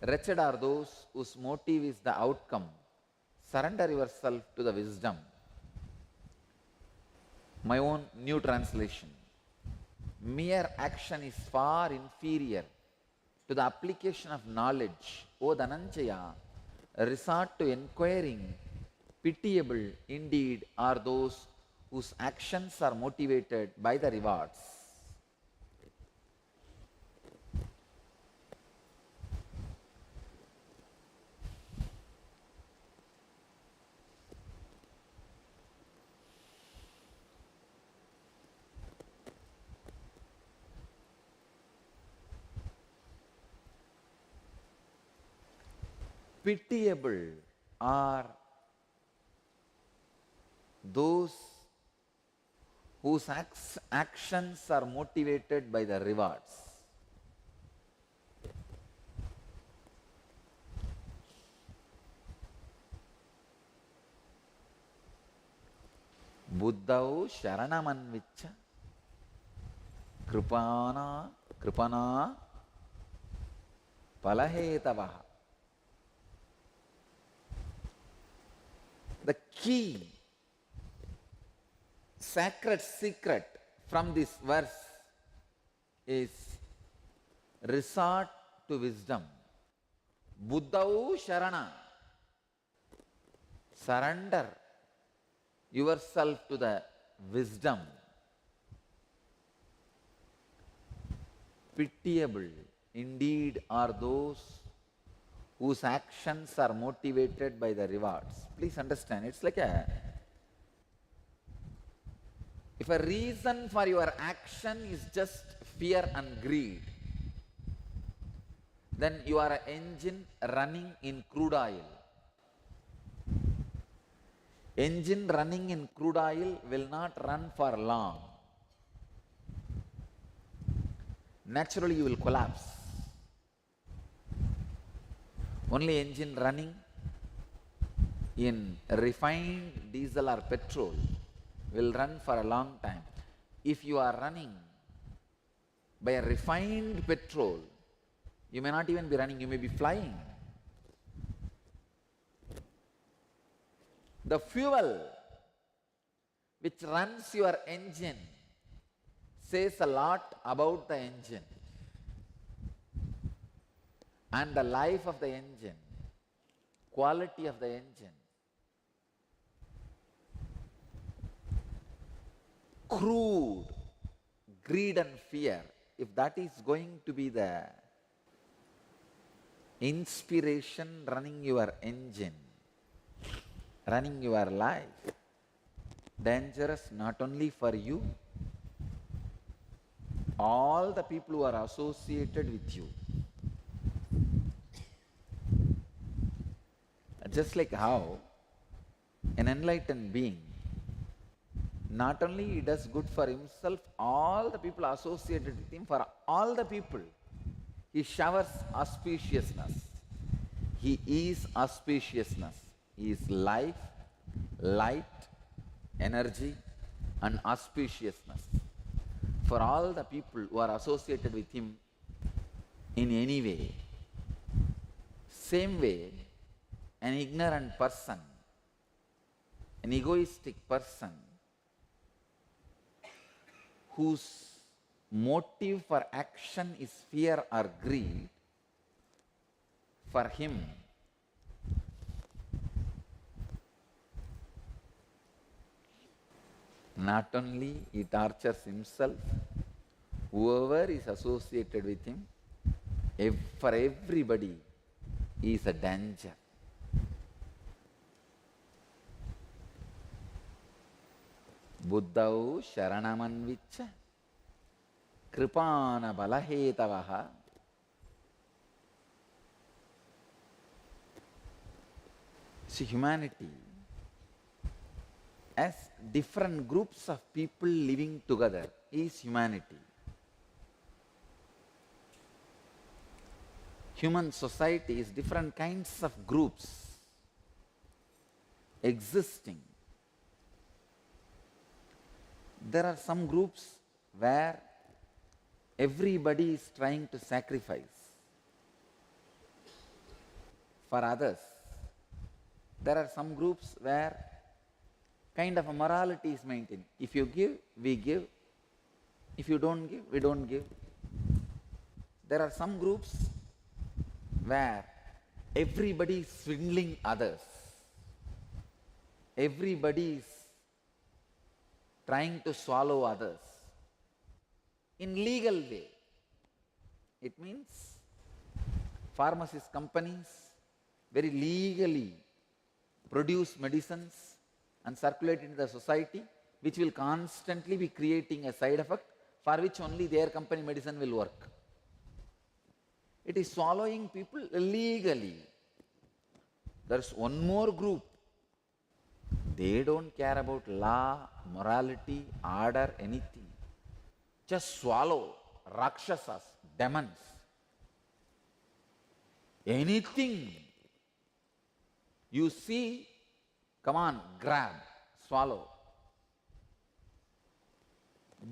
Wretched are those whose motive is the outcome. Surrender yourself to the wisdom. My own new translation: mere action is far inferior to the application of knowledge. O Dhananjaya, resort to inquiring. Pitiable indeed are those whose actions are motivated by the rewards. Pitiable are those whose actions are motivated by the rewards. Buddhau Sharanamanvicha Kripana Palahetavaha. The key, sacred secret from this verse is resort to wisdom. Buddhau Sharana. Surrender yourself to the wisdom. Pitiable indeed are those whose actions are motivated by the rewards. Please understand, it's like if a reason for your action is just fear and greed, then you are an engine running in crude oil. Engine running in crude oil will not run for long. Naturally you will collapse. Only engine running in refined diesel or petrol will run for a long time. If you are running by a refined petrol, you may not even be running, you may be flying. The fuel which runs your engine says a lot about the engine and the life of the engine, quality of the engine. Crude greed and fear, if that is going to be the inspiration running your engine, running your life, dangerous not only for you, all the people who are associated with you. Just like how an enlightened being, not only he does good for himself, all the people associated with him, for all the people, he showers auspiciousness. He is auspiciousness. He is life, light, energy, and auspiciousness. For all the people who are associated with him in any way. Same way, an ignorant person, an egoistic person, whose motive for action is fear or greed, for him, not only he tortures himself, whoever is associated with him, for everybody he is a danger. Buddhau Sharanamanvicha Kripana Balahetavaha. See, humanity as different groups of people living together is humanity. Human society is different kinds of groups existing. There are some groups where everybody is trying to sacrifice for others. There are some groups where kind of a morality is maintained. If you give, we give. If you don't give, we don't give. There are some groups where everybody is swindling others. Everybody is trying to swallow others in legal way. It means pharmacist companies very legally produce medicines and circulate into the society, which will constantly be creating a side effect for which only their company medicine will work. It is swallowing people illegally. There's one more group. They don't care about law, morality, order, anything. Just swallow rakshasas, demons. Anything you see, come on, grab, swallow.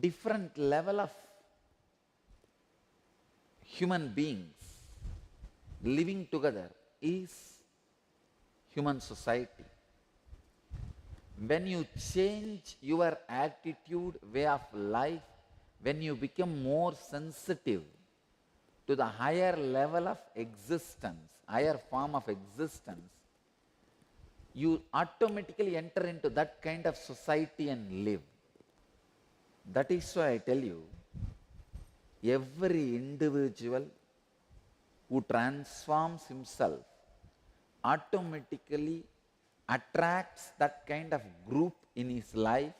Different level of human beings living together is human society. When you change your attitude, way of life, when you become more sensitive to the higher level of existence, higher form of existence, you automatically enter into that kind of society and live. That is why I tell you, every individual who transforms himself automatically attracts that kind of group in his life,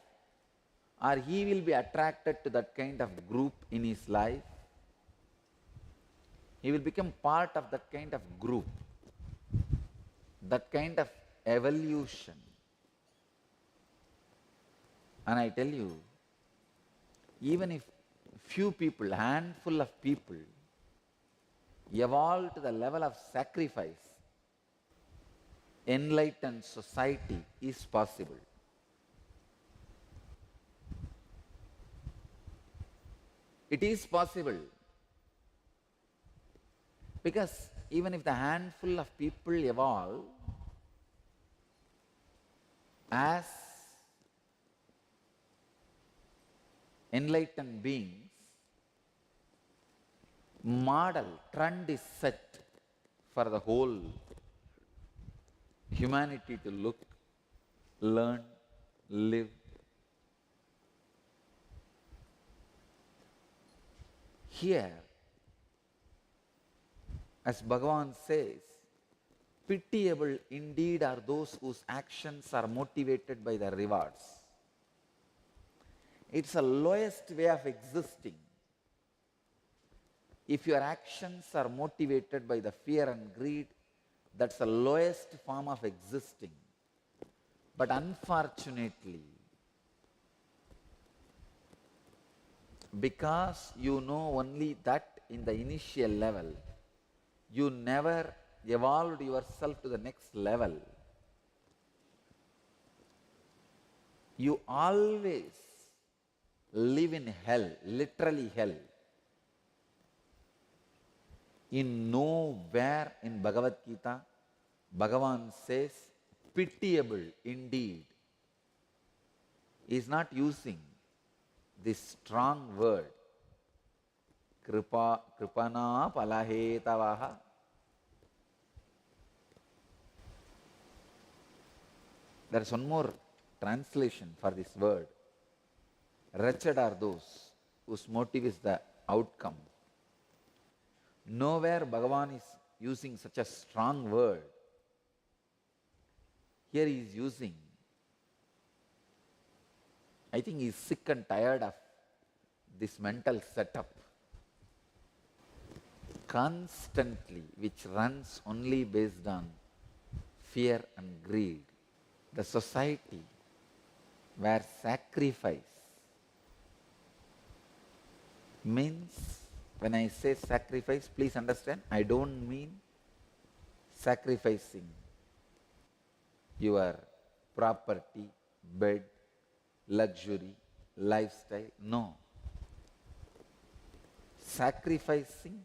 or he will be attracted to that kind of group in his life. He will become part of that kind of group, that kind of evolution. And I tell you, even if few people, handful of people, evolve to the level of sacrifice, enlightened society is possible. It is possible. Because even if the handful of people evolve as enlightened beings, model, trend is set for the whole humanity to look, learn, live. Here, as Bhagavan says, pitiable indeed are those whose actions are motivated by the rewards. It's the lowest way of existing. If your actions are motivated by the fear and greed, that's the lowest form of existing. But unfortunately, because you know only that in the initial level, you never evolved yourself to the next level. You always live in hell, literally hell. In nowhere in Bhagavad Gita, Bhagavan says, pitiable indeed. He is not using this strong word, kripana palahetavaha. There is one more translation for this word. Wretched are those whose motive is the outcome. Nowhere Bhagavan is using such a strong word. Here he is using, I think he is sick and tired of this mental setup constantly, which runs only based on fear and greed. The society where sacrifice means, when I say sacrifice, please understand, I don't mean sacrificing your property, bed, luxury, lifestyle. No. Sacrificing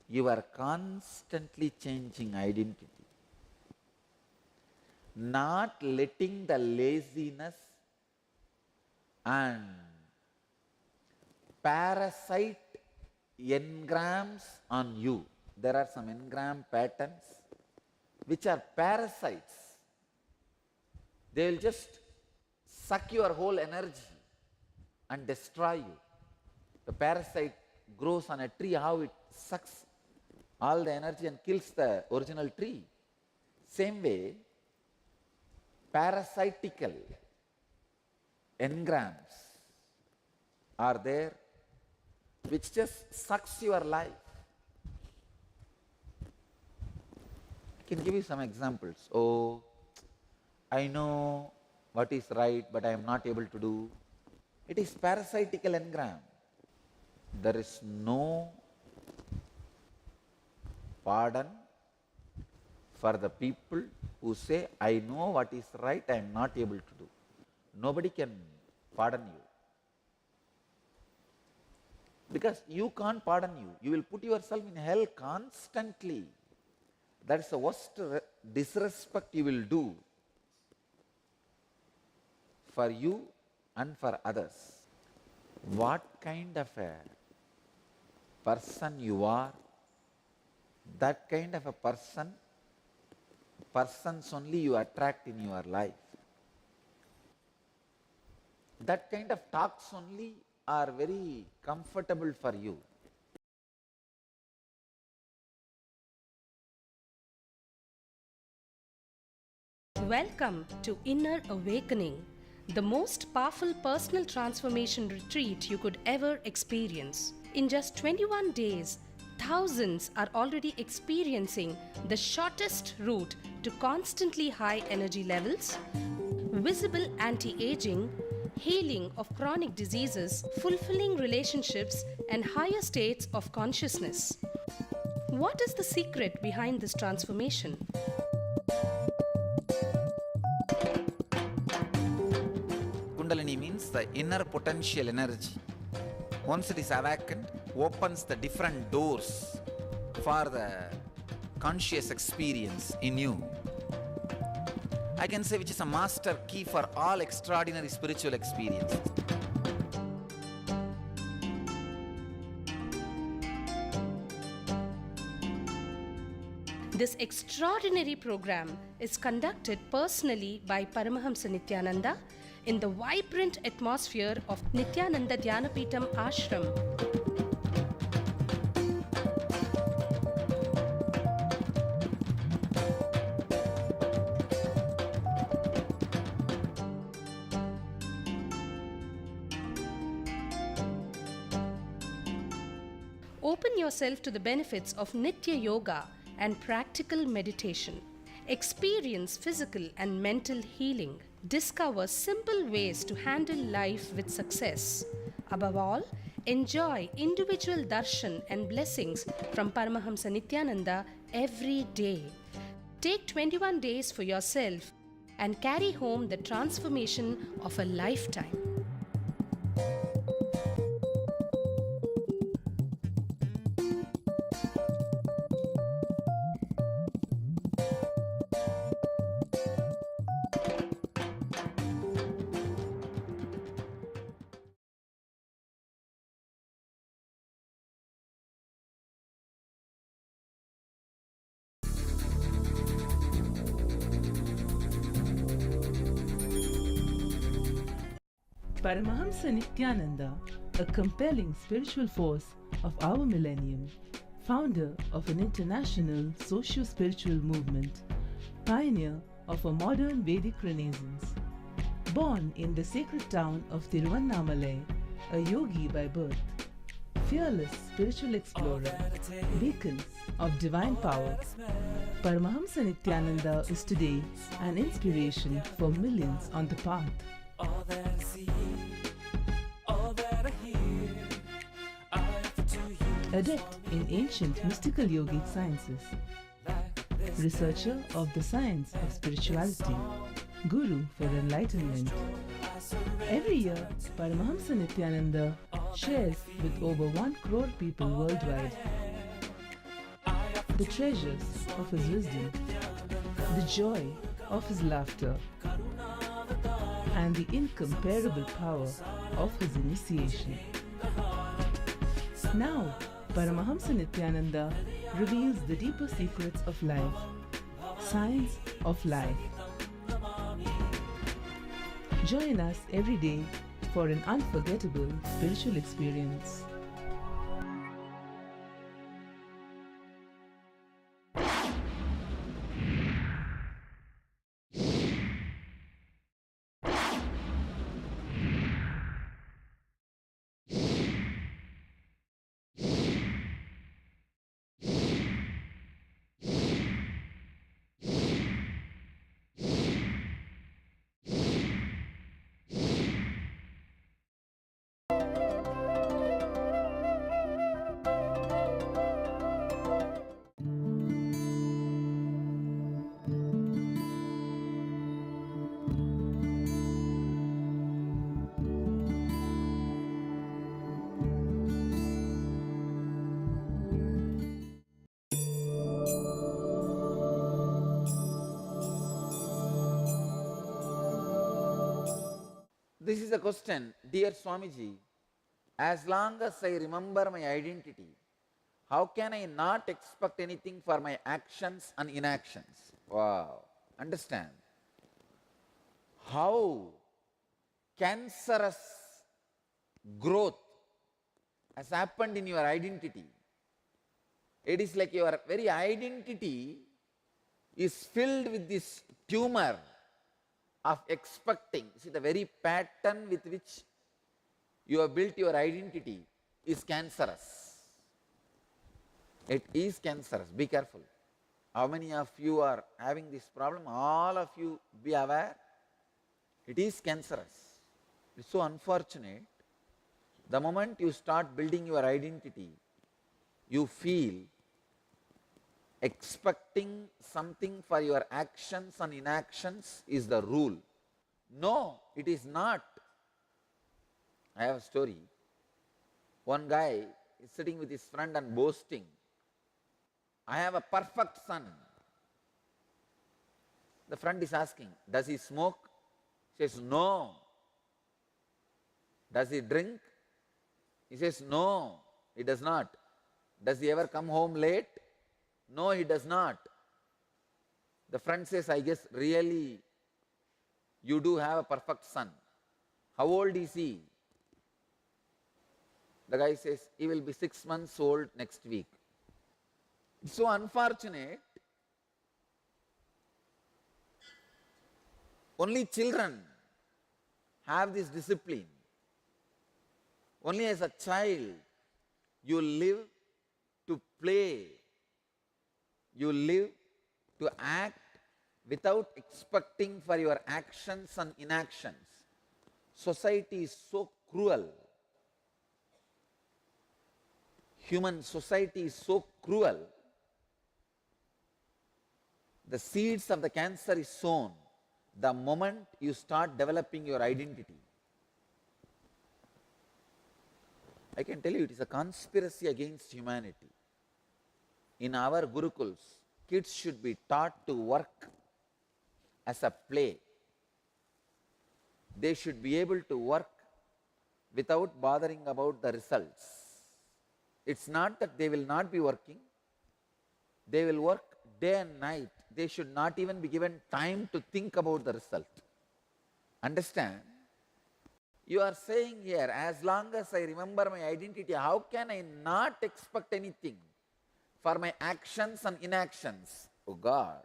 your constantly changing identity. Not letting the laziness and parasite engrams on you. There are some engram patterns which are parasites. They will just suck your whole energy and destroy you. The parasite grows on a tree, how it sucks all the energy and kills the original tree. Same way, parasitical engrams are there which just sucks your life. I can give you some examples. Oh, I know what is right, but I am not able to do. It is parasitical engram. There is no pardon for the people who say, I know what is right, I am not able to do. Nobody can pardon you. Because you can't pardon you. You will put yourself in hell constantly. That is the worst disrespect you will do for you and for others. what kind of a person you are, that kind of a persons only you attract in your life. That kind of talks only are very comfortable for you. Welcome to Inner Awakening, the most powerful personal transformation retreat you could ever experience. In just 21 days, thousands are already experiencing the shortest route to constantly high energy levels, visible anti-aging, healing of chronic diseases, fulfilling relationships, and higher states of consciousness. What is the secret behind this transformation? Kundalini means the inner potential energy. Once it is awakened, opens the different doors for the conscious experience in you. I can say which is a master key for all extraordinary spiritual experiences. This extraordinary program is conducted personally by Paramahamsa Nityananda in the vibrant atmosphere of Nityananda Dhyanapitham Ashram. Open yourself to the benefits of Nitya Yoga and practical meditation. Experience physical and mental healing. Discover simple ways to handle life with success. Above all, enjoy individual darshan and blessings from Paramahamsa Nityananda every day. Take 21 days for yourself and carry home the transformation of a lifetime. Paramahamsa Nityananda, a compelling spiritual force of our millennium, founder of an international socio-spiritual movement, pioneer of a modern Vedic renaissance. Born in the sacred town of Tiruvannamalai, a yogi by birth, fearless spiritual explorer, beacon of divine power, Paramahamsa Nityananda is today an inspiration for millions on the path. All that I see, all that I hear, I offer to you. Adept in ancient mystical yogic sciences, researcher of the science of spirituality, guru for enlightenment. Every year, Paramahamsa Nityananda shares with over 1 crore people worldwide the treasures of his wisdom, the joy of his laughter, and the incomparable power of his initiation. Now, Paramahamsa Nityananda reveals the deeper secrets of life, science of life. Join us every day for an unforgettable spiritual experience. This is a question, dear Swamiji. As long as I remember my identity, how can I not expect anything for my actions and inactions? Wow. Understand how cancerous growth has happened in your identity. It is like your very identity is filled with this tumor of expecting. See, the very pattern with which you have built your identity is cancerous. It is cancerous. Be careful. How many of you are having this problem? All of you be aware. It is cancerous. It's so unfortunate. The moment you start building your identity, you feel expecting something for your actions and inactions is the rule. No, it is not. I have a story. One guy is sitting with his friend and boasting, I have a perfect son. The friend is asking, does he smoke? He says, no. Does he drink? He says, no, he does not. Does he ever come home late? No, he does not. The friend says, I guess really you do have a perfect son. How old is he? The guy says, he will be 6 months old next week. It's so unfortunate. Only children have this discipline. Only as a child you live to play. You live to act without expecting for your actions and inactions. Society is so cruel. Human society is so cruel. The seeds of the cancer is sown the moment you start developing your identity. I can tell you it is a conspiracy against humanity. In our gurukuls, kids should be taught to work as a play. They should be able to work without bothering about the results. It's not that they will not be working. They will work day and night. They should not even be given time to think about the result. Understand? You are saying here, as long as I remember my identity, how can I not expect anything for my actions and inactions? Oh God.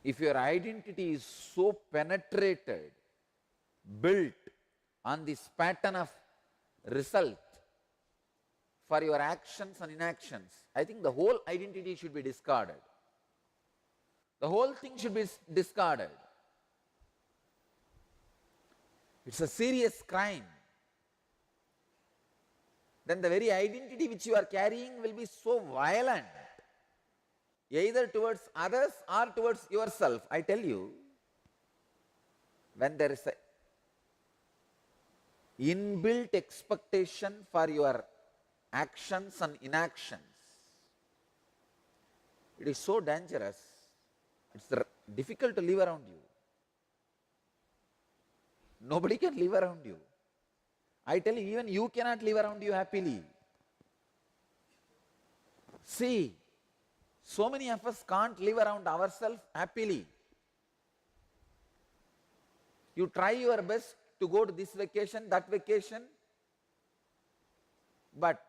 If your identity is so penetrated, built on this pattern of result for your actions and inactions, I think the whole identity should be discarded. The whole thing should be discarded. It's a serious crime. Then the very identity which you are carrying will be so violent, either towards others or towards yourself. I tell you, when there is an inbuilt expectation for your actions and inactions, it is so dangerous. It's difficult to live around you. Nobody can live around you. I tell you, even you cannot live around you happily. See, so many of us can't live around ourselves happily. You try your best to go to this vacation, that vacation, but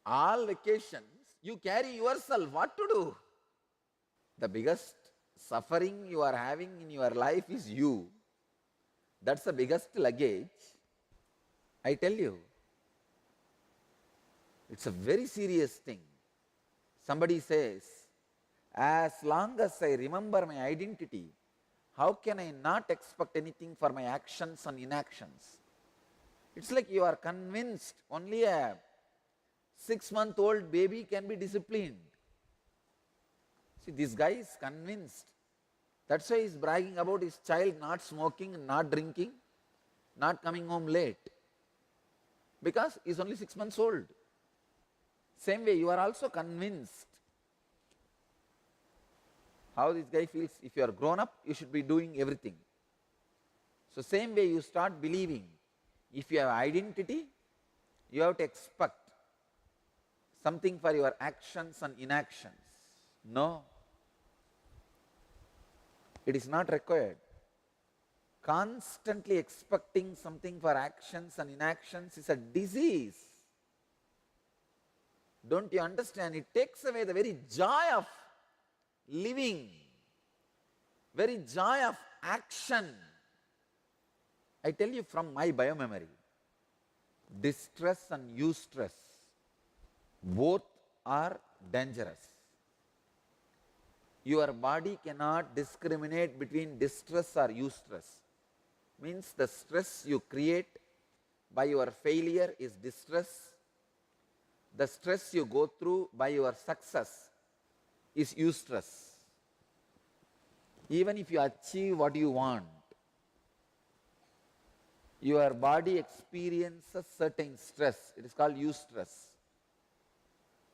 all vacations, you carry yourself. What to do? The biggest suffering you are having in your life is you. That's the biggest luggage. I tell you, it's a very serious thing. Somebody says, as long as I remember my identity, how can I not expect anything for my actions and inactions? It's like you are convinced only a 6-month-old baby can be disciplined. See, this guy is convinced. That's why he's bragging about his child not smoking, not drinking, not coming home late. Because he's only 6 months old. Same way, you are also convinced. How this guy feels, if you are grown up, you should be doing everything. So same way you start believing, If you have identity, you have to expect something for your actions and inactions. No, it is not required. Constantly expecting something for actions and inactions is a disease. Don't you understand? It takes away the very joy of living, very joy of action. I tell you from my biomemory, distress and eustress, both are dangerous. Your body cannot discriminate between distress or eustress. Means the stress you create by your failure is distress. The stress you go through by your success is eustress. Even if you achieve what you want, your body experiences certain stress. It is called eustress.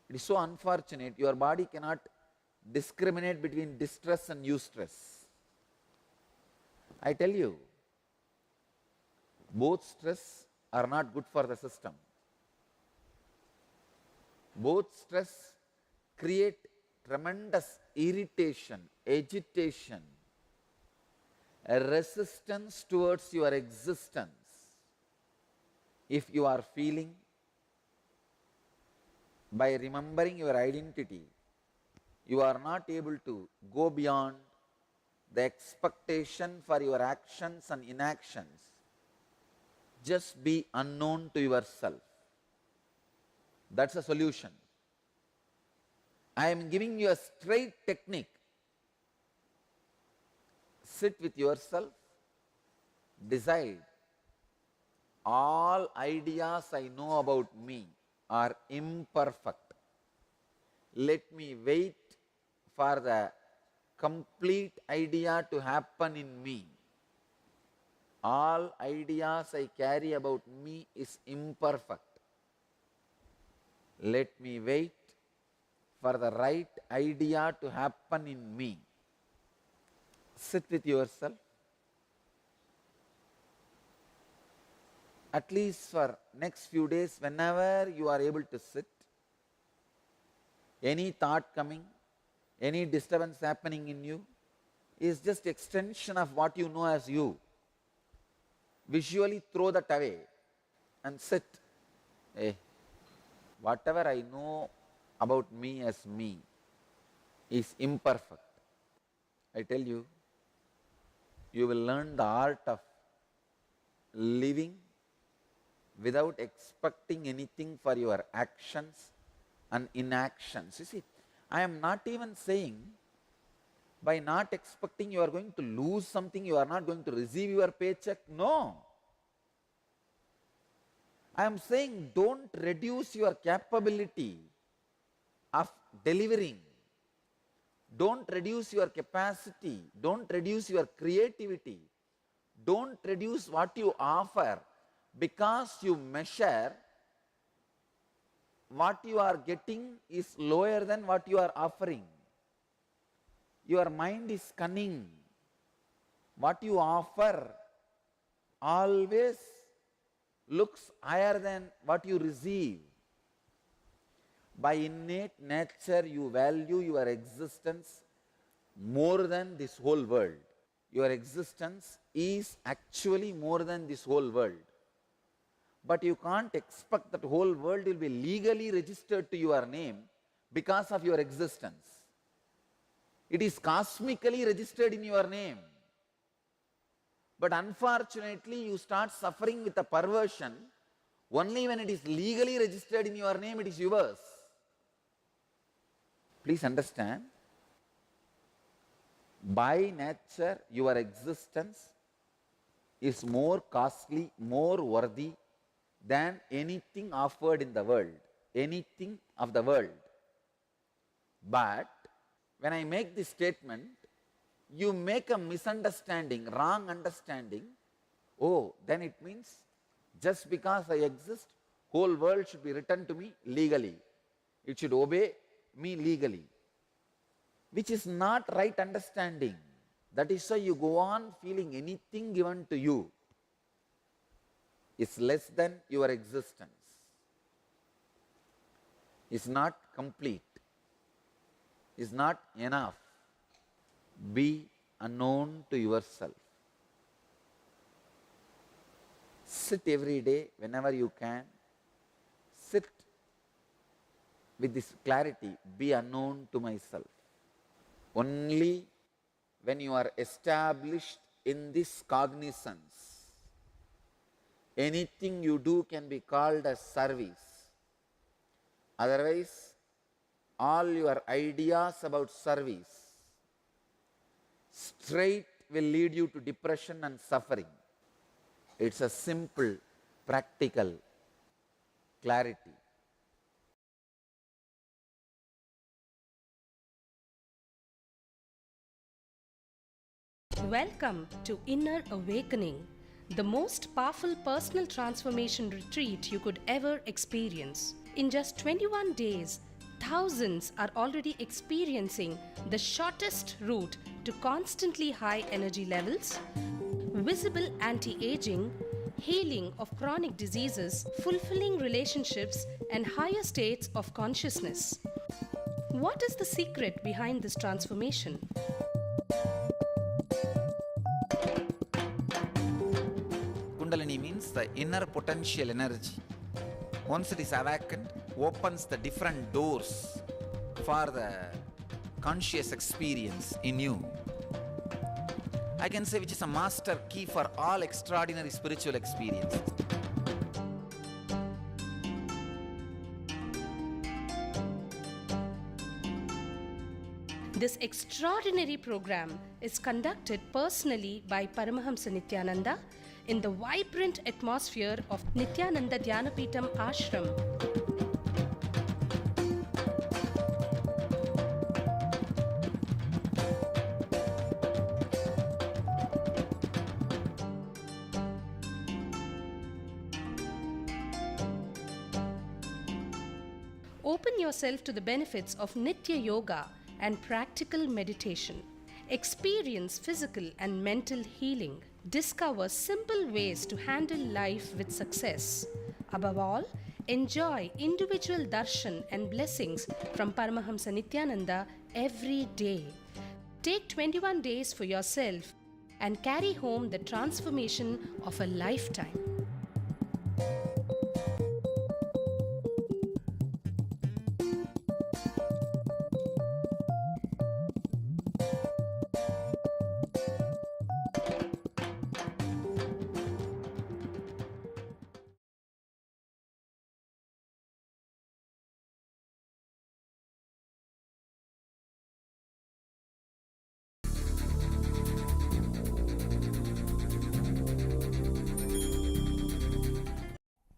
It is so unfortunate. Your body cannot discriminate between distress and eustress. I tell you, both stress are not good for the system. Both stress create tremendous irritation, agitation, a resistance towards your existence. If you are feeling, by remembering your identity, you are not able to go beyond the expectation for your actions and inactions. Just be unknown to yourself. That's a solution. I am giving you a straight technique. Sit with yourself, decide, all ideas I know about me are imperfect. Let me wait for the complete idea to happen in me. All ideas I carry about me is imperfect. Let me wait for the right idea to happen in me. Sit with yourself. At least for next few days, whenever you are able to sit, any thought coming, any disturbance happening in you is just extension of what you know as you. Visually throw that away and sit. Hey, whatever I know about me as me is imperfect. I tell you, you will learn the art of living without expecting anything for your actions and inactions. You see, I am not even saying by not expecting you are going to lose something, you are not going to receive your paycheck. No. I am saying don't reduce your capability of delivering. Don't reduce your capacity. Don't reduce your creativity. Don't reduce what you offer because you measure what you are getting is lower than what you are offering. Your mind is cunning. What you offer always looks higher than what you receive. By innate nature, you value your existence more than this whole world. Your existence is actually more than this whole world. But you can't expect that whole world will be legally registered to your name because of your existence. It is cosmically registered in your name. But unfortunately, you start suffering with a perversion only when it is legally registered in your name, it is yours. Please understand, by nature, your existence is more costly, more worthy than anything offered in the world, anything of the world. But when I make this statement, you make a misunderstanding, wrong understanding. Oh, then it means just because I exist, whole world should be returned to me legally. It should obey me legally, which is not right understanding. That is why you go on feeling anything given to you is less than your existence, is not complete, is not enough. Be unknown to yourself. Sit every day whenever you can. Sit with this clarity, be unknown to myself. Only when you are established in this cognizance, anything you do can be called as service. Otherwise, all your ideas about service straight will lead you to depression and suffering. It's a simple, practical clarity. Welcome to Inner Awakening, the most powerful personal transformation retreat you could ever experience. In just 21 days, thousands are already experiencing the shortest route to constantly high energy levels, visible anti-aging, healing of chronic diseases, fulfilling relationships, and higher states of consciousness. What is the secret behind this transformation? Kundalini means the inner potential energy. Once it is awakened, opens the different doors for the conscious experience in you. I can say which is a master key for all extraordinary spiritual experiences. This extraordinary program is conducted personally by Paramahamsa Nityananda in the vibrant atmosphere of Nityananda Dhyanapitham Ashram. Open yourself to the benefits of Nitya Yoga and practical meditation. Experience physical and mental healing. Discover simple ways to handle life with success. Above all, enjoy individual darshan and blessings from Paramahamsa Nityananda every day. Take 21 days for yourself and carry home the transformation of a lifetime.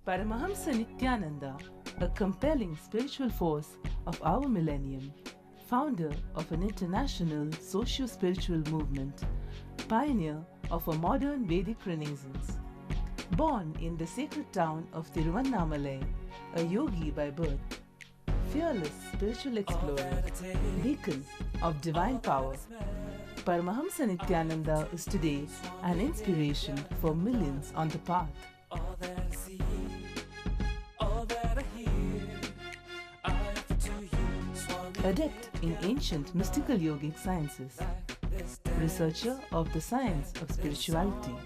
Paramahamsa Nityananda, a compelling spiritual force of our millennium, founder of an international socio-spiritual movement, pioneer of a modern Vedic renaissance. Born in the sacred town of Tiruvannamalai, a yogi by birth, fearless spiritual explorer, beacon of divine power, Paramahamsa Nityananda is today an inspiration for millions on the path. All that I see, all that I hear, I offer to you, Swami. Adept in ancient mystical yogic sciences, researcher of the science of spirituality,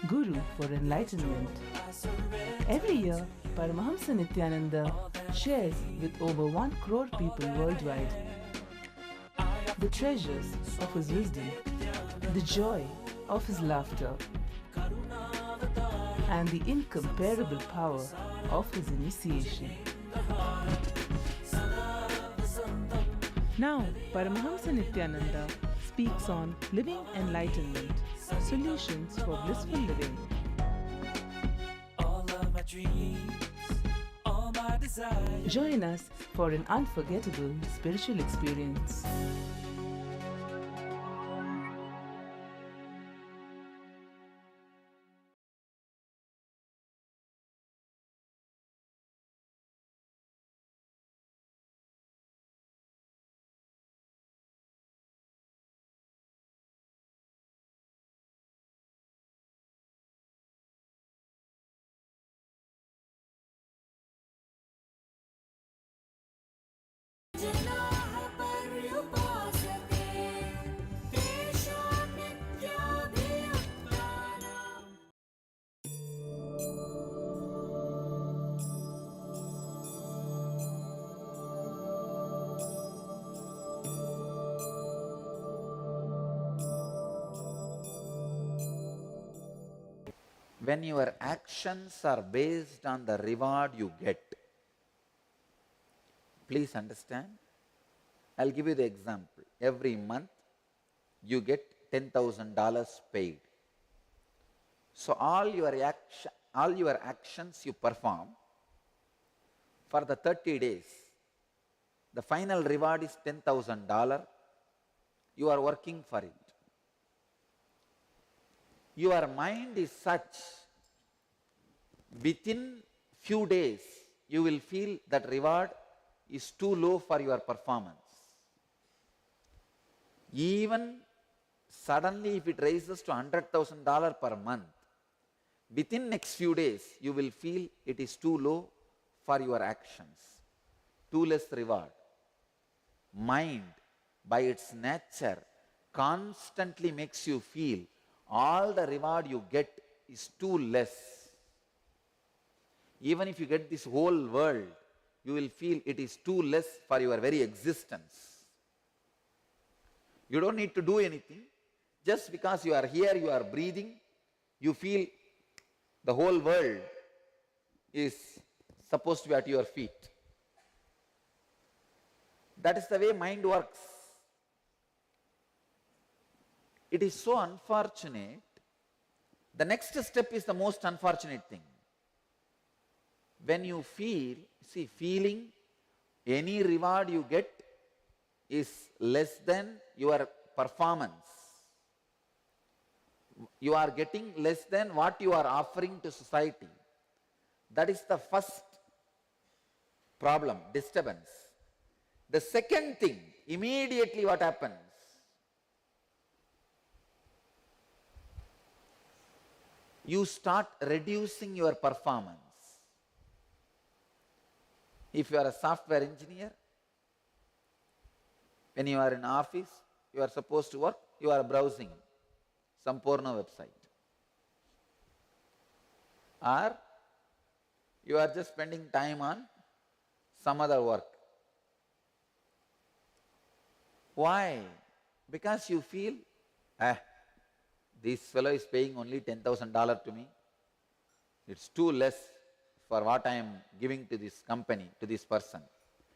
guru for enlightenment. Every year, Paramahamsa Nityananda shares with over 1 crore people worldwide the treasures of his wisdom, the joy of his laughter, and the incomparable power of his initiation. Now, Paramahamsa Nityananda speaks on living enlightenment, solutions for blissful living. All of my dreams, all my desires. Join us for an unforgettable spiritual experience. जनाः पर्युपासते तेषां नित्याभियुक्तानाम् When your actions are based on the reward you get, please understand, I'll give you the example. Every month you get $10,000 paid. So all your actions you perform for the 30 days, the final reward is $10,000. You are working for it. Your mind is such, within few days you will feel that reward is too low for your performance. Even suddenly if it rises to $100,000 per month, within next few days you will feel it is too low for your actions, too less reward. Mind by its nature constantly makes you feel all the reward you get is too less. Even if you get this whole world, you will feel it is too less for your very existence. You don't need to do anything. Just because you are here, you are breathing, you feel the whole world is supposed to be at your feet. That is the way mind works. It is so unfortunate. The next step is the most unfortunate thing. When you feel, feeling any reward you get is less than your performance. You are getting less than what you are offering to society. That is the first problem, disturbance. The second thing, immediately what happens? You start reducing your performance. If you are a software engineer, when you are in office, you are supposed to work, you are browsing some porno website. Or you are just spending time on some other work. Why? Because you feel, this fellow is paying only $10,000 to me. It's too less for what I am giving to this company, to this person.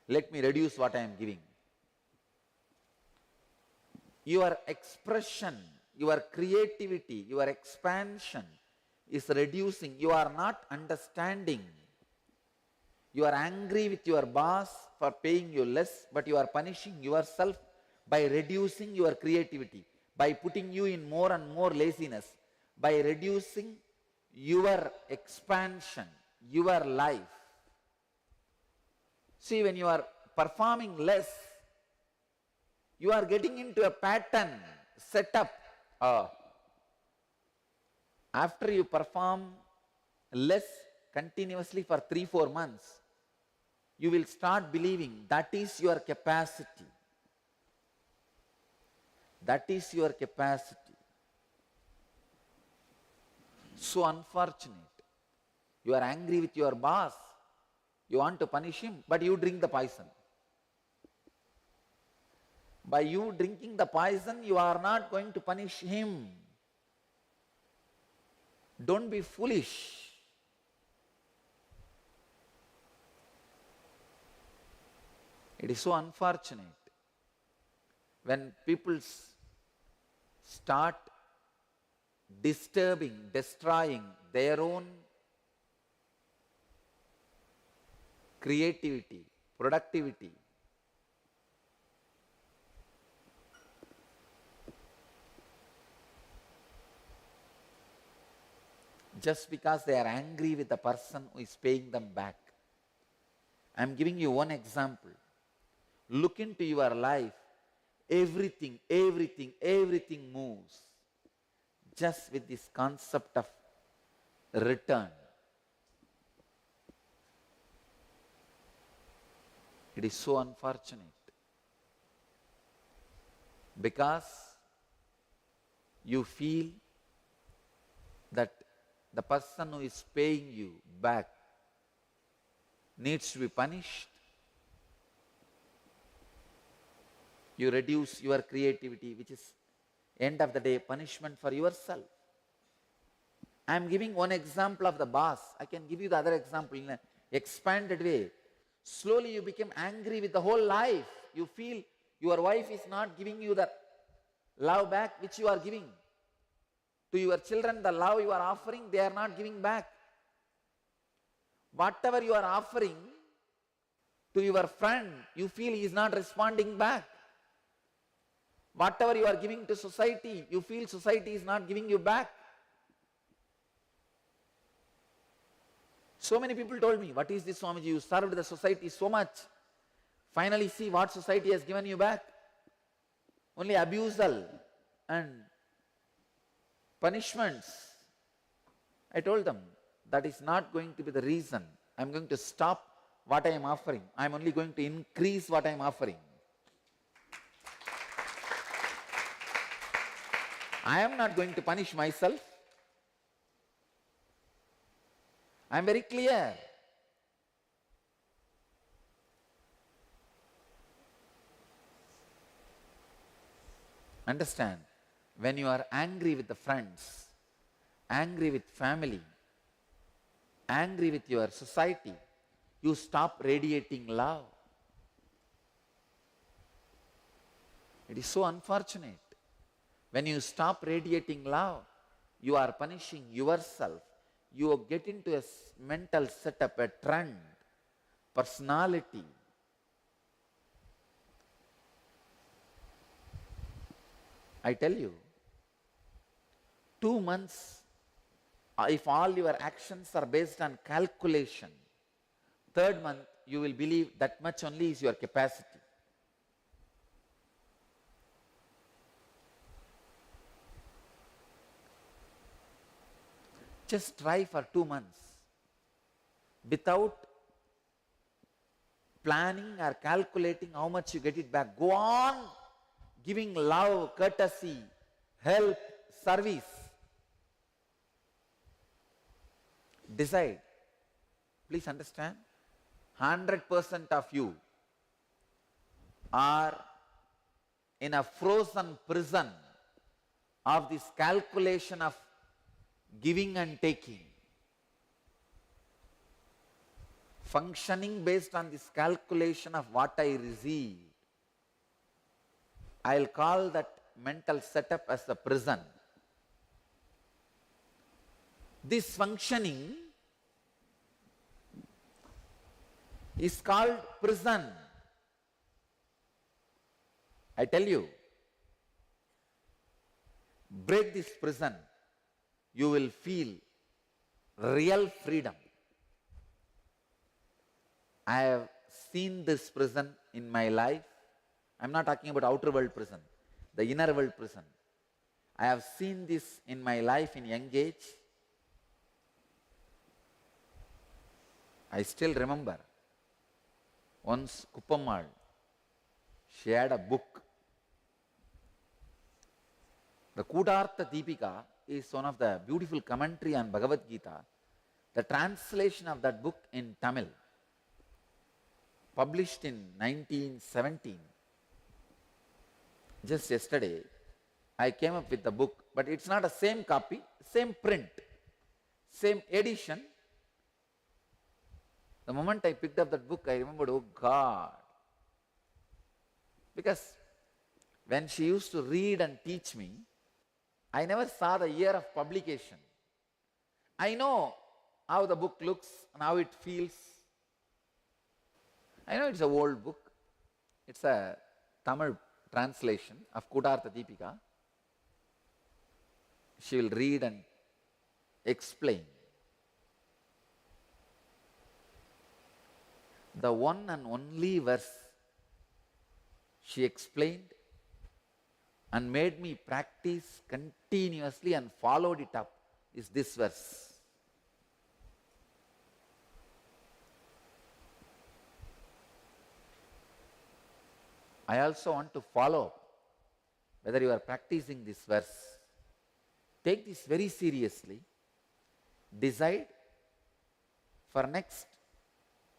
Let me reduce what I am giving. Your expression, your creativity, your expansion is reducing. You are not understanding. You are angry with your boss for paying you less, but you are punishing yourself by reducing your creativity, by putting you in more and more laziness, by reducing your expansion, your life. See, when you are performing less, you are getting into a pattern, setup. After you perform less continuously for 3-4 months, you will start believing that is your capacity. That is your capacity. So unfortunate. You are angry with your boss. You want to punish him, but you drink the poison. By you drinking the poison, you are not going to punish him. Don't be foolish. It is so unfortunate when people start disturbing, destroying their own creativity, productivity. Just because they are angry with the person who is paying them back. I am giving you one example. Look into your life. Everything moves just with this concept of return. It is so unfortunate. because you feel that the person who is paying you back needs to be punished, you reduce your creativity, which is, end of the day, punishment for yourself. I am giving one example of the boss. I can give you the other example in an expanded way. Slowly you become angry with the whole life. You feel your wife is not giving you the love back which you are giving. To your children, the love you are offering, they are not giving back. Whatever you are offering to your friend, you feel he is not responding back. Whatever you are giving to society, you feel society is not giving you back. So many people told me, what is this, Swamiji? You served the society so much. Finally see what society has given you back. Only abusal and punishments. I told them, that is not going to be the reason. I am going to stop what I am offering. I am only going to increase what I am offering. I am not going to punish myself. I am very clear. Understand, when you are angry with the friends, angry with family, angry with your society, you stop radiating love. It is so unfortunate. When you stop radiating love, you are punishing yourself. You get into a mental setup, a trend, personality. I tell you, 2 months, if all your actions are based on calculation, 3rd month you will believe that much only is your capacity. Just try for 2 months without planning or calculating how much you get it back. Go on giving love, courtesy, help, service. Decide. Please understand, 100% of you are in a frozen prison of this calculation of giving and taking. Functioning based on this calculation of what I received. I'll call that mental setup as the prison. This functioning is called prison. I tell you, break this prison, you will feel real freedom. I have seen this prison in my life. I am not talking about outer world prison, the inner world prison. I have seen this in my life in young age. I still remember once Kuppammal, she had a book. The Kudartha Deepika is one of the beautiful commentary on Bhagavad Gita. The translation of that book in Tamil, published in 1917. Just yesterday, I came up with the book, but it's not the same copy, same print, same edition. The moment I picked up that book, I remembered, oh God. Because when she used to read and teach me, I never saw the year of publication. I know how the book looks and how it feels. I know it's an old book. It's a Tamil translation of Kudartha Deepika. She will read and explain. The one and only verse she explained and made me practice continuously and followed it up is this verse. I also want to follow whether you are practicing this verse, take this very seriously. Decide for next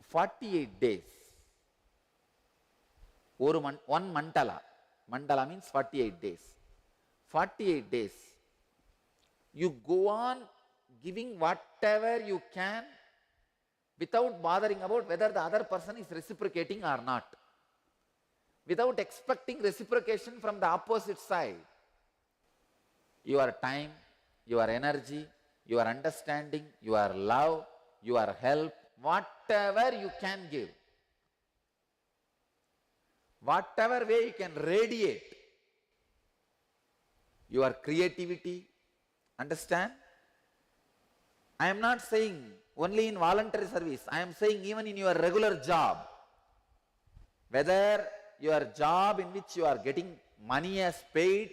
48 days. One mandala. Mandala means 48 days. 48 days. You go on giving whatever you can without bothering about whether the other person is reciprocating or not. Without expecting reciprocation from the opposite side. Your time, your energy, your understanding, your love, your help, whatever you can give. Whatever way you can radiate your creativity, understand? I am not saying only in voluntary service, I am saying even in your regular job. Whether your job in which you are getting money as paid,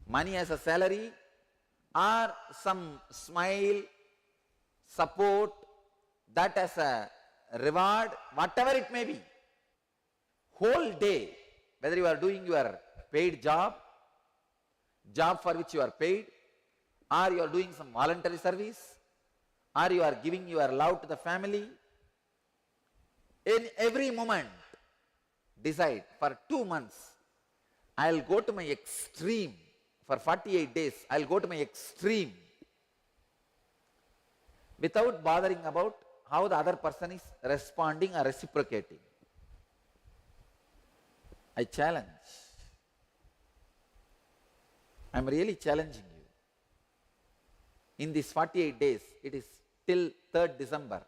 money as a salary, or some smile, support, that as a reward, whatever it may be. Whole day, whether you are doing your paid job for which you are paid, or you are doing some voluntary service, or you are giving your love to the family, in every moment, decide for 2 months, I'll go to my extreme. For 48 days, I'll go to my extreme without bothering about how the other person is responding or reciprocating. I challenge. I'm really challenging you. In these 48 days, it is till 3rd December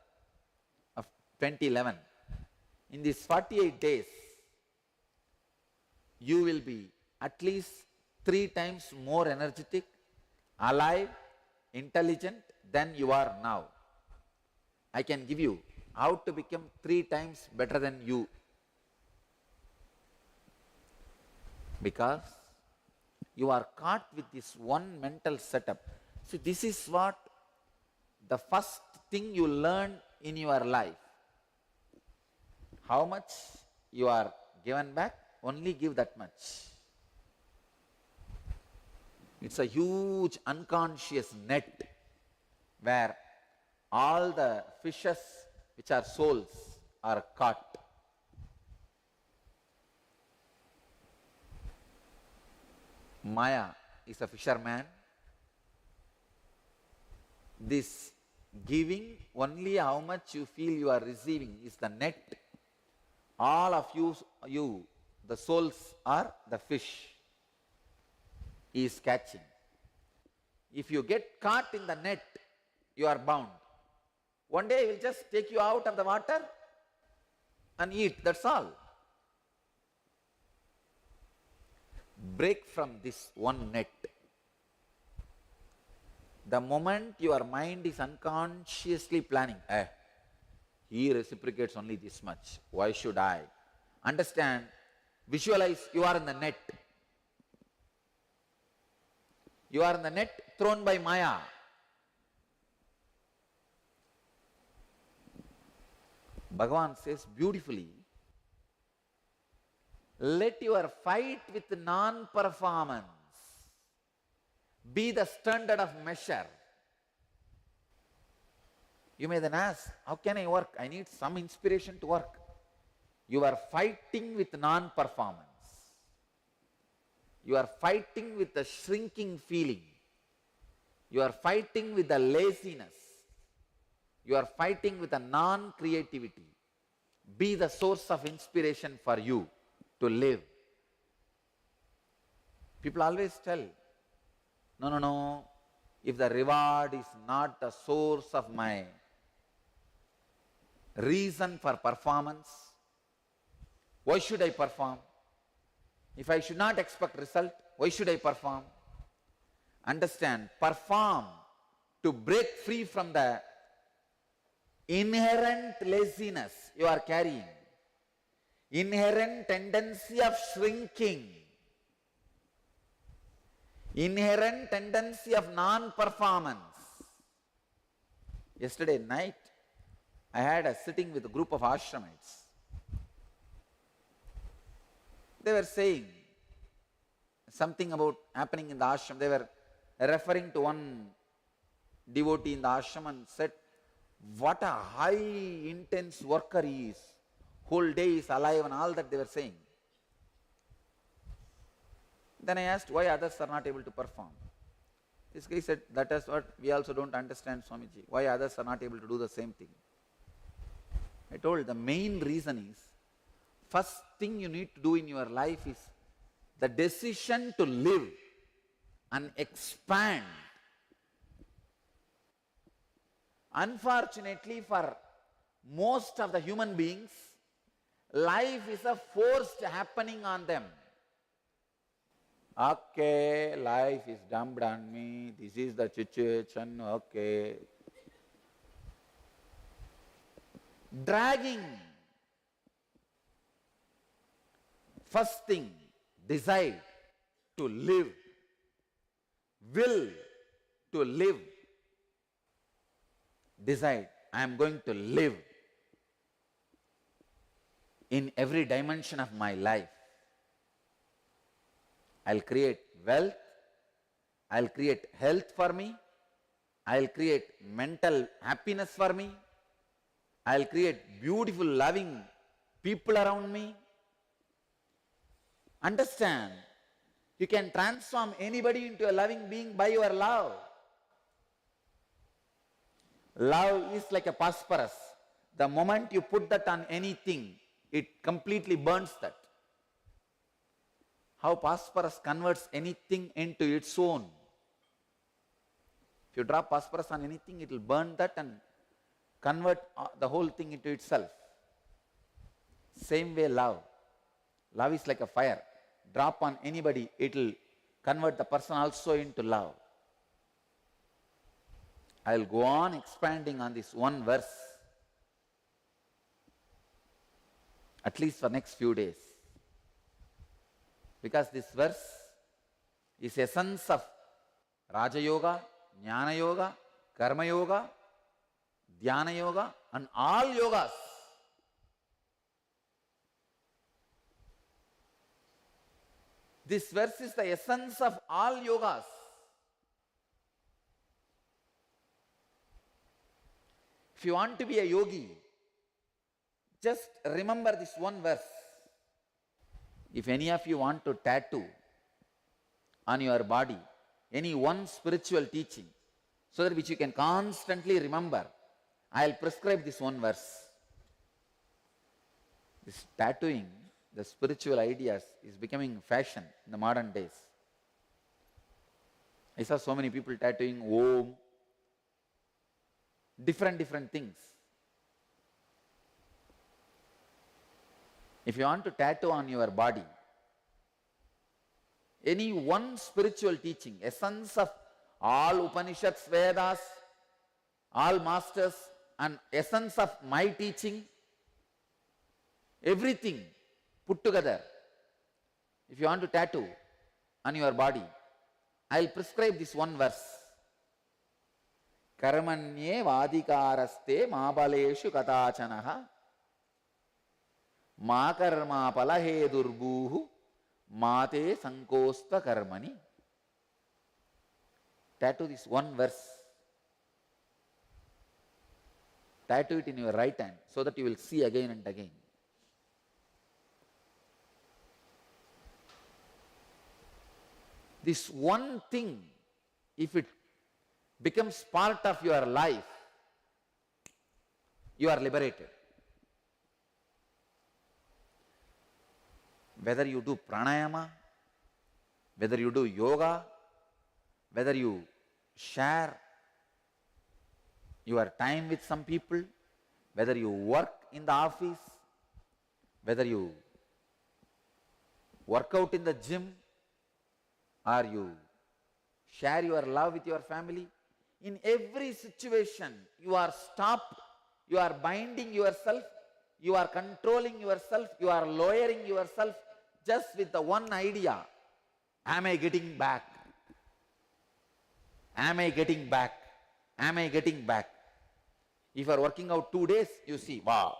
of 2011. In these 48 days, you will be at least 3 times more energetic, alive, intelligent than you are now. I can give you how to become 3 times better than you. Because you are caught with this one mental setup. See, this is what the first thing you learn in your life. How much you are given back, only give that much. It's a huge unconscious net where all the fishes which are souls are caught. Maya is a fisherman. This giving only how much you feel you are receiving is the net. All of you, the souls are the fish he is catching. If you get caught in the net, you are bound. One day he will just take you out of the water and eat, that's all. Break from this one net. The moment your mind is unconsciously planning, he reciprocates only this much, why should I? Understand, visualize you are in the net. You are in the net thrown by Maya. Bhagavan says beautifully, let your fight with non-performance be the standard of measure. You may then ask, how can I work? I need some inspiration to work. You are fighting with non-performance. You are fighting with the shrinking feeling. You are fighting with the laziness. You are fighting with the non-creativity. Be the source of inspiration for you to live. People always tell, no, if the reward is not the source of my reason for performance, why should I perform? If I should not expect result, why should I perform? Understand, perform to break free from the inherent laziness you are carrying, inherent tendency of shrinking, inherent tendency of non-performance. Yesterday night, I had a sitting with a group of ashramites. They were saying, something about happening in the ashram. They were referring to one devotee in the ashram and said, what a high intense worker he is. Whole day is alive and all that they were saying. Then I asked why others are not able to perform. This guy said, that is what we also don't understand, Swamiji. Why others are not able to do the same thing. I told the main reason is, first thing you need to do in your life is the decision to live and expand. Unfortunately for most of the human beings, life is a forced happening on them. Okay, life is dumped on me, this is the situation, okay. Dragging. First thing, decide to live. Will to live. Decide, I am going to live in every dimension of my life. I'll create wealth, I'll create health for me, I'll create mental happiness for me, I'll create beautiful, loving people around me. Understand, you can transform anybody into a loving being by your love. Love is like a phosphorus. The moment you put that on anything, it completely burns that. How phosphorus converts anything into its own. If you drop phosphorus on anything, it will burn that and convert the whole thing into itself. Same way love. Love is like a fire. Drop on anybody, it will convert the person also into love. I will go on expanding on this one verse, at least for next few days. Because this verse is essence of Raja Yoga, Jnana Yoga, Karma Yoga, Dhyana Yoga and all yogas. This verse is the essence of all yogas. If you want to be a yogi, just remember this one verse. If any of you want to tattoo on your body any one spiritual teaching, so that which you can constantly remember, I will prescribe this one verse. This tattooing, the spiritual ideas, is becoming fashion in the modern days. I saw so many people tattooing Om, different things. If you want to tattoo on your body any one spiritual teaching, essence of all Upanishads, Vedas, all masters, and essence of my teaching, everything put together, if you want to tattoo on your body, I will prescribe this one verse. Karmanye vadikaraste mabaleshu katachanaha ma karma palahe durbuhu mate sankosta karmani. Tattoo this one verse. Tattoo it in your right hand so that you will see again and again. This one thing, if it becomes part of your life, you are liberated. Whether you do pranayama, whether you do yoga, whether you share your time with some people, whether you work in the office, whether you work out in the gym, or you share your love with your family, in every situation you are stopped, you are binding yourself, you are controlling yourself, you are lowering yourself just with the one idea, am I getting back? Am I getting back? Am I getting back? If you are working out 2 days, you see, wow,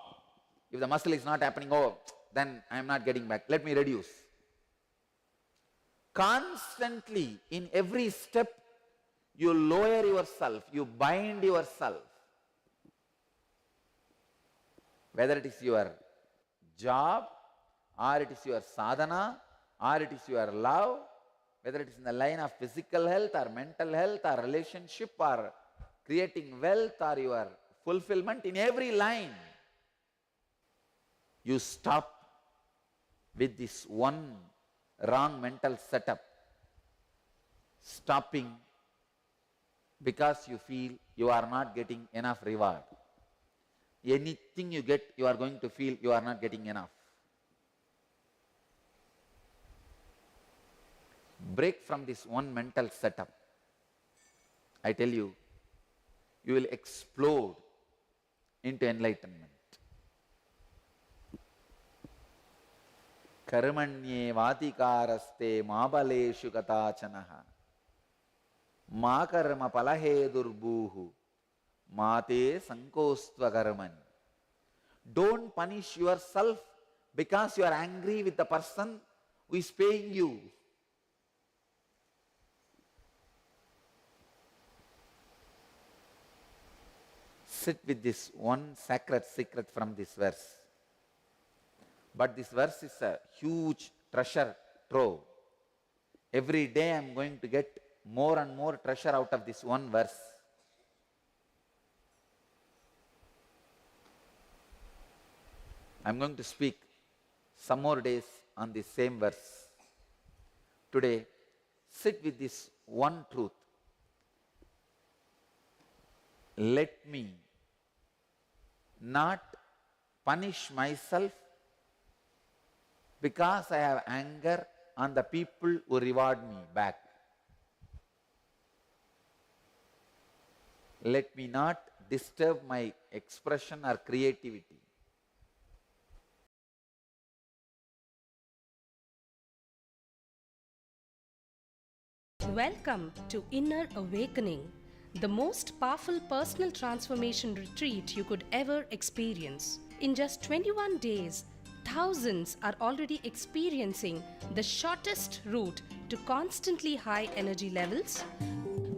if the muscle is not happening, oh, then I am not getting back, let me reduce. Constantly, in every step, you lower yourself, you bind yourself. Whether it is your job, or it is your sadhana, or it is your love, whether it is in the line of physical health or mental health or relationship or creating wealth or your fulfillment, in every line, you stop with this one wrong mental setup, stopping because you feel you are not getting enough reward. Anything you get, you are going to feel you are not getting enough. Break from this one mental setup. I tell you, you will explode into enlightenment. Karmanye vatikaraste mabaleshu katachanaha ma karma palahe durbuhu mate sankostva karmani. Don't punish yourself because you are angry with the person who is paying you. Sit with this one sacred secret from this verse. But this verse is a huge treasure trove. Every day I am going to get more and more treasure out of this one verse. I am going to speak some more days on this same verse. Today, sit with this one truth. Let me not punish myself because I have anger on the people who reward me back. Let me not disturb my expression or creativity. Welcome to Inner Awakening, the most powerful personal transformation retreat you could ever experience. In just 21 days, thousands are already experiencing the shortest route to constantly high energy levels,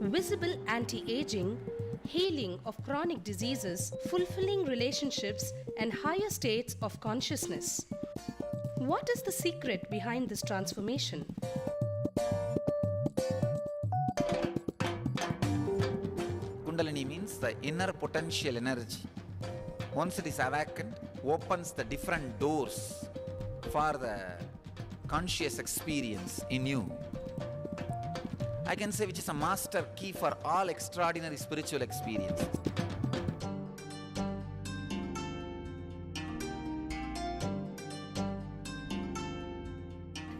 visible anti-aging, healing of chronic diseases, fulfilling relationships, and higher states of consciousness. What is the secret behind this transformation? Kundalini means the inner potential energy. Once it is awakened, opens the different doors for the conscious experience in you. I can say which is a master key for all extraordinary spiritual experiences.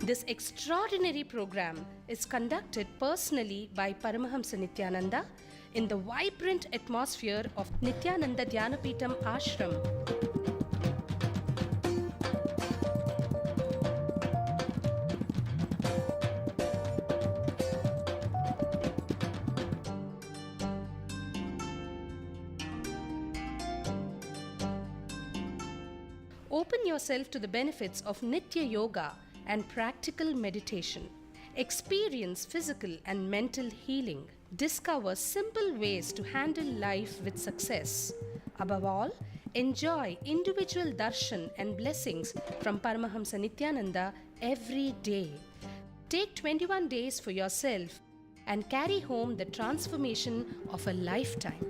This extraordinary program is conducted personally by Paramahamsa Nityananda in the vibrant atmosphere of Nityananda Dhyanapitham Ashram. Open yourself to the benefits of Nitya Yoga and practical meditation. Experience physical and mental healing. Discover simple ways to handle life with success. Above all, enjoy individual darshan and blessings from Paramahamsa Nityananda every day. Take 21 days for yourself and carry home the transformation of a lifetime.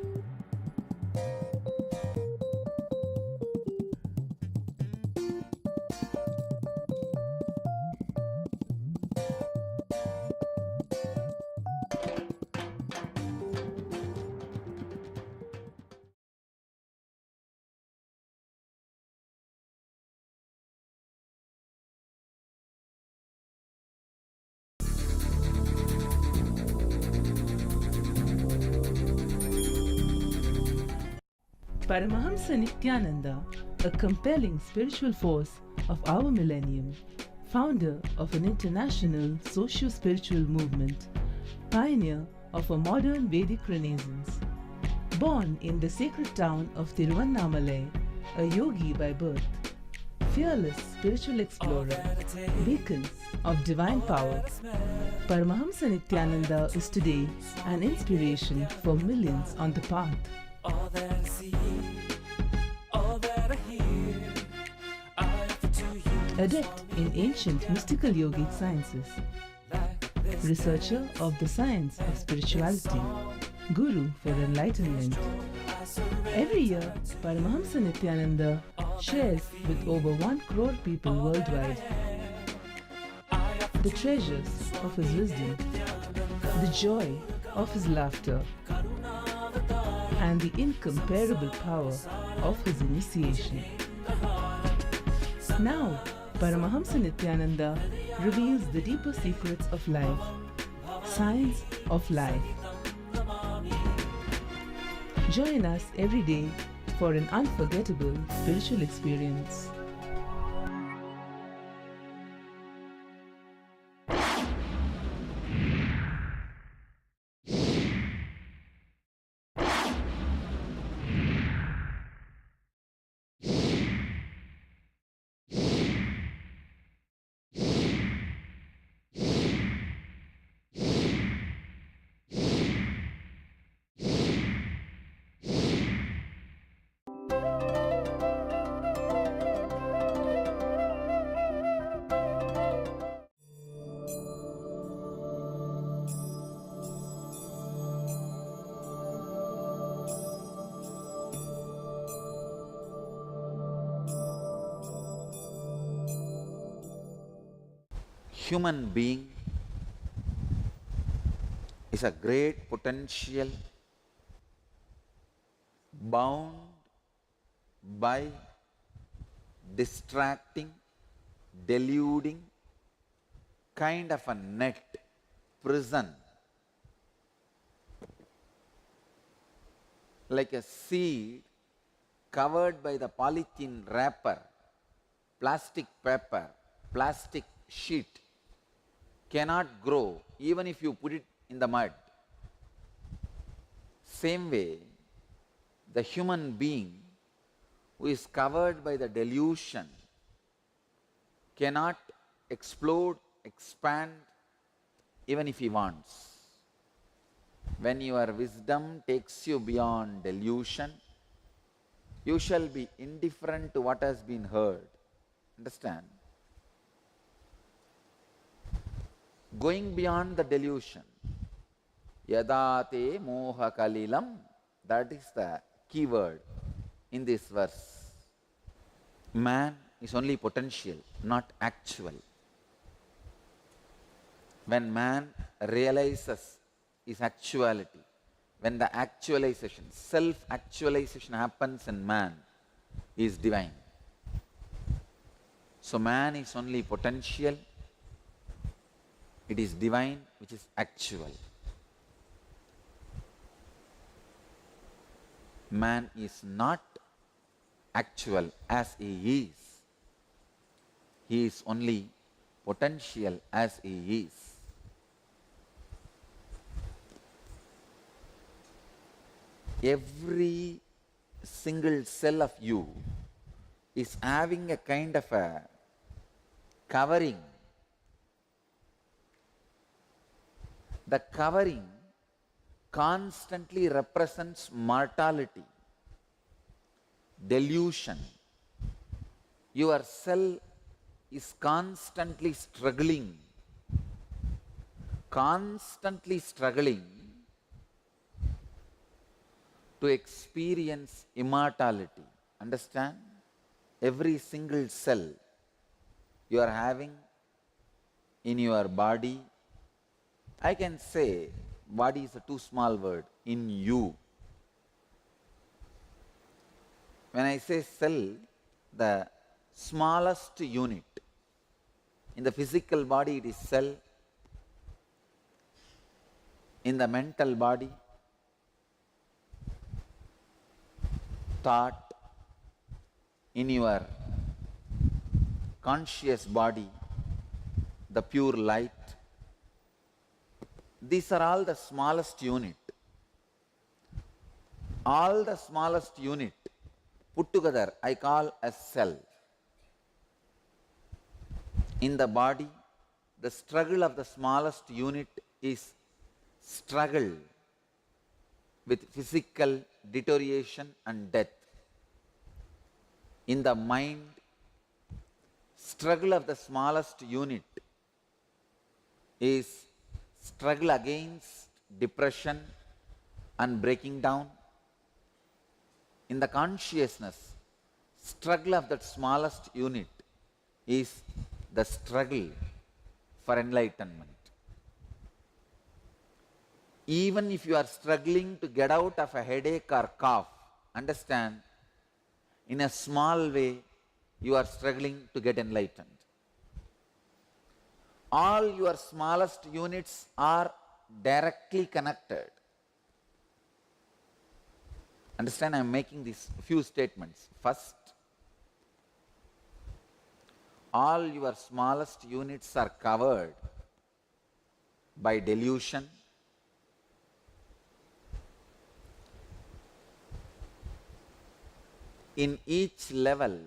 Paramahamsa Nityananda, a compelling spiritual force of our millennium, founder of an international socio-spiritual movement, pioneer of a modern Vedic Renaissance. Born in the sacred town of Tiruvannamalai, a yogi by birth, fearless spiritual explorer, beacon of divine power, Paramahamsa Nityananda is today an inspiration for millions on the path. All that I see, all that I hear, I offer to you. Adept in ancient mystical yogic sciences, researcher of the science of spirituality, guru for enlightenment. Every year, Paramahamsa Nityananda shares with over 1 crore people worldwide the treasures of his wisdom, the joy of his laughter, and the incomparable power of his initiation. Now, Paramahamsa Nityananda reveals the deeper secrets of life, science of life. Join us every day for an unforgettable spiritual experience. Human being is a great potential bound by distracting, deluding kind of a net, prison, like a seed covered by the polythene wrapper, plastic paper, plastic sheet, cannot grow even if you put it in the mud. Same way, the human being who is covered by the delusion cannot explode, expand even if he wants. When your wisdom takes you beyond delusion, you shall be indifferent to what has been heard. Understand? Going beyond the delusion, yadate moha kalilam, that is the key word in this verse. Man is only potential, not actual. When man realizes his actuality, when the actualization, self-actualization happens in man, he is divine. So man is only potential, it is divine which is actual. Man is not actual as he is. He is only potential as he is. Every single cell of you is having a kind of a covering. The covering constantly represents mortality, delusion. Your cell is constantly struggling to experience immortality. Understand? Every single cell you are having in your body, I can say body is a too small word, in you. When I say cell, the smallest unit. In the physical body it is cell. In the mental body, thought. In your conscious body, the pure light. These are all the smallest unit. All the smallest unit put together I call a cell. In the body, the struggle of the smallest unit is struggle with physical deterioration and death. In the mind, struggle of the smallest unit is struggle against depression and breaking down. In the consciousness, struggle of that smallest unit is the struggle for enlightenment. Even if you are struggling to get out of a headache or cough, understand, in a small way, you are struggling to get enlightened. All your smallest units are directly connected. Understand, I am making these few statements. First, all your smallest units are covered by delusion. In each level,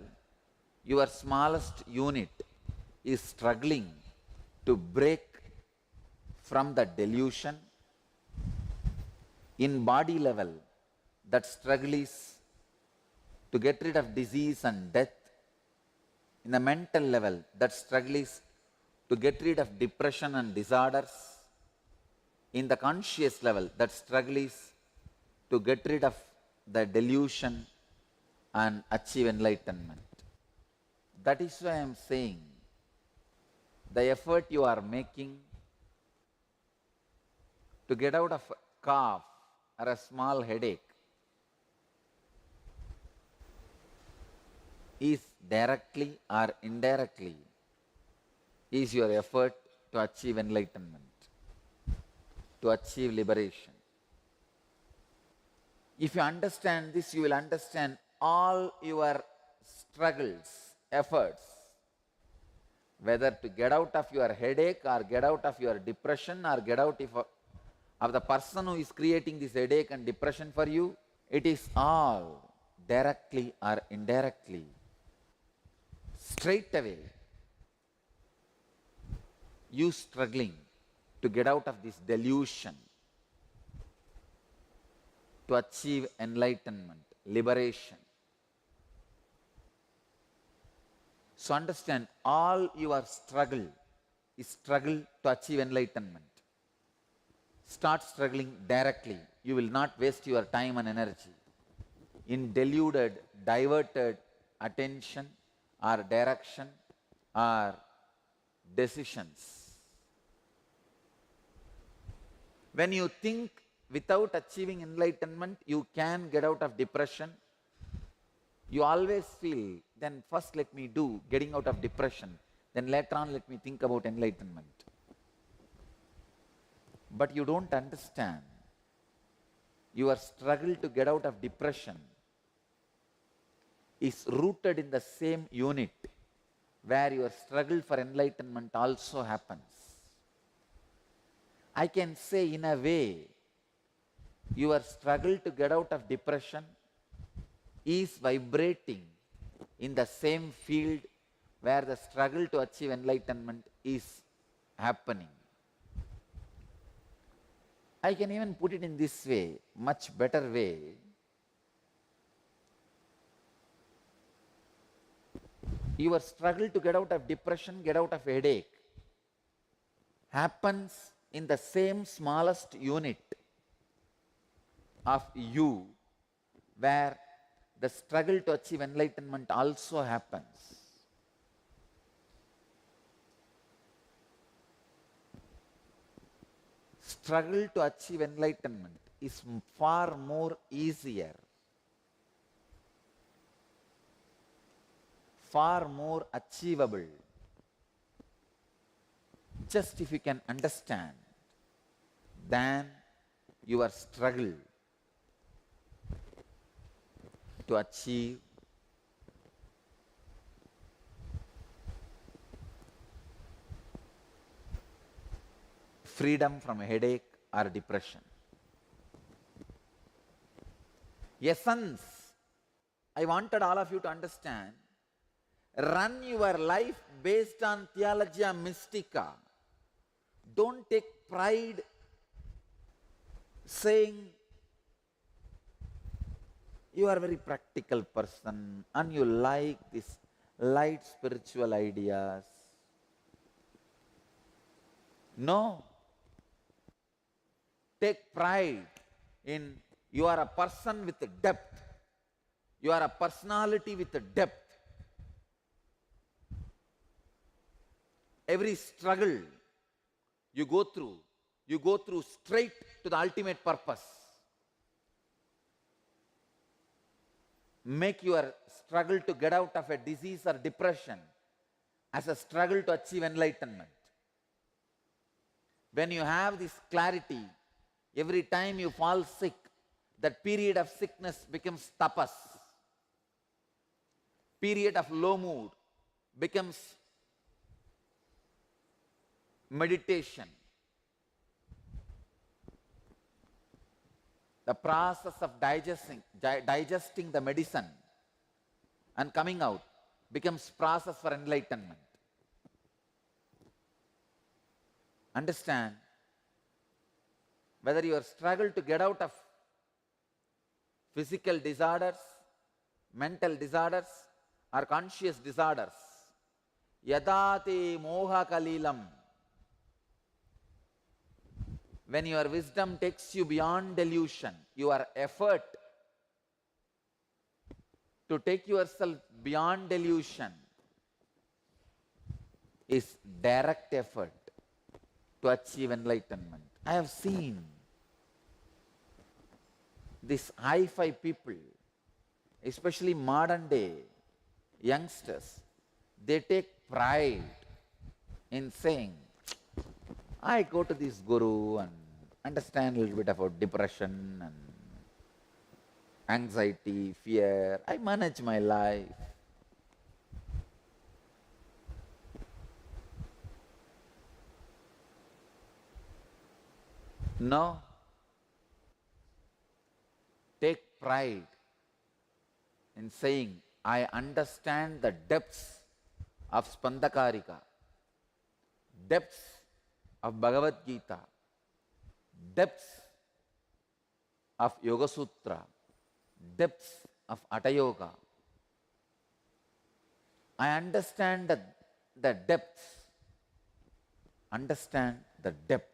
your smallest unit is struggling to break from the delusion. In body level, that struggle is to get rid of disease and death. In the mental level, that struggle is to get rid of depression and disorders. In the conscious level, that struggle is to get rid of the delusion and achieve enlightenment. That is why I am saying the effort you are making to get out of a cough or a small headache is directly or indirectly is your effort to achieve enlightenment, to achieve liberation. If you understand this, you will understand all your struggles, efforts, whether to get out of your headache or get out of your depression or get out of the person who is creating this headache and depression for you, it is all directly or indirectly, straight away, you struggling to get out of this delusion, to achieve enlightenment, liberation. So understand, all your struggle is struggle to achieve enlightenment. Start struggling directly. You will not waste your time and energy in deluded, diverted attention or direction or decisions. When you think without achieving enlightenment, you can get out of depression, you always feel, then first let me do getting out of depression, then later on let me think about enlightenment. But you don't understand. Your struggle to get out of depression is rooted in the same unit where your struggle for enlightenment also happens. I can say in a way, your struggle to get out of depression is vibrating in the same field where the struggle to achieve enlightenment is happening. I can even put it in this way, much better way. Your struggle to get out of depression, get out of headache, happens in the same smallest unit of you where the struggle to achieve enlightenment also happens. Struggle to achieve enlightenment is far more easier, far more achievable, just if you can understand, than your struggle to achieve freedom from a headache or depression. Essence, I wanted all of you to understand, run your life based on theologia mystica. Don't take pride saying you are a very practical person and you like this light spiritual ideas. No. Take pride in you are a person with depth. You are a personality with depth. Every struggle you go through straight to the ultimate purpose. Make your struggle to get out of a disease or depression as a struggle to achieve enlightenment. When you have this clarity, every time you fall sick, that period of sickness becomes tapas. Period of low mood becomes meditation. The process of digesting the medicine and coming out becomes process for enlightenment. Understand, whether you struggle to get out of physical disorders, mental disorders, or conscious disorders, yadate moha kalilam. When your wisdom takes you beyond delusion, your effort to take yourself beyond delusion is direct effort to achieve enlightenment. I have seen these hi-fi people, especially modern day youngsters, they take pride in saying, I go to this guru and understand a little bit about depression and anxiety, fear. I manage my life. No. Take pride in saying, I understand the depths of Spandakarika, depths of Bhagavad Gita, depths of Yoga Sutra, depths of Hatha Yoga. I understand the depths. Understand the depth.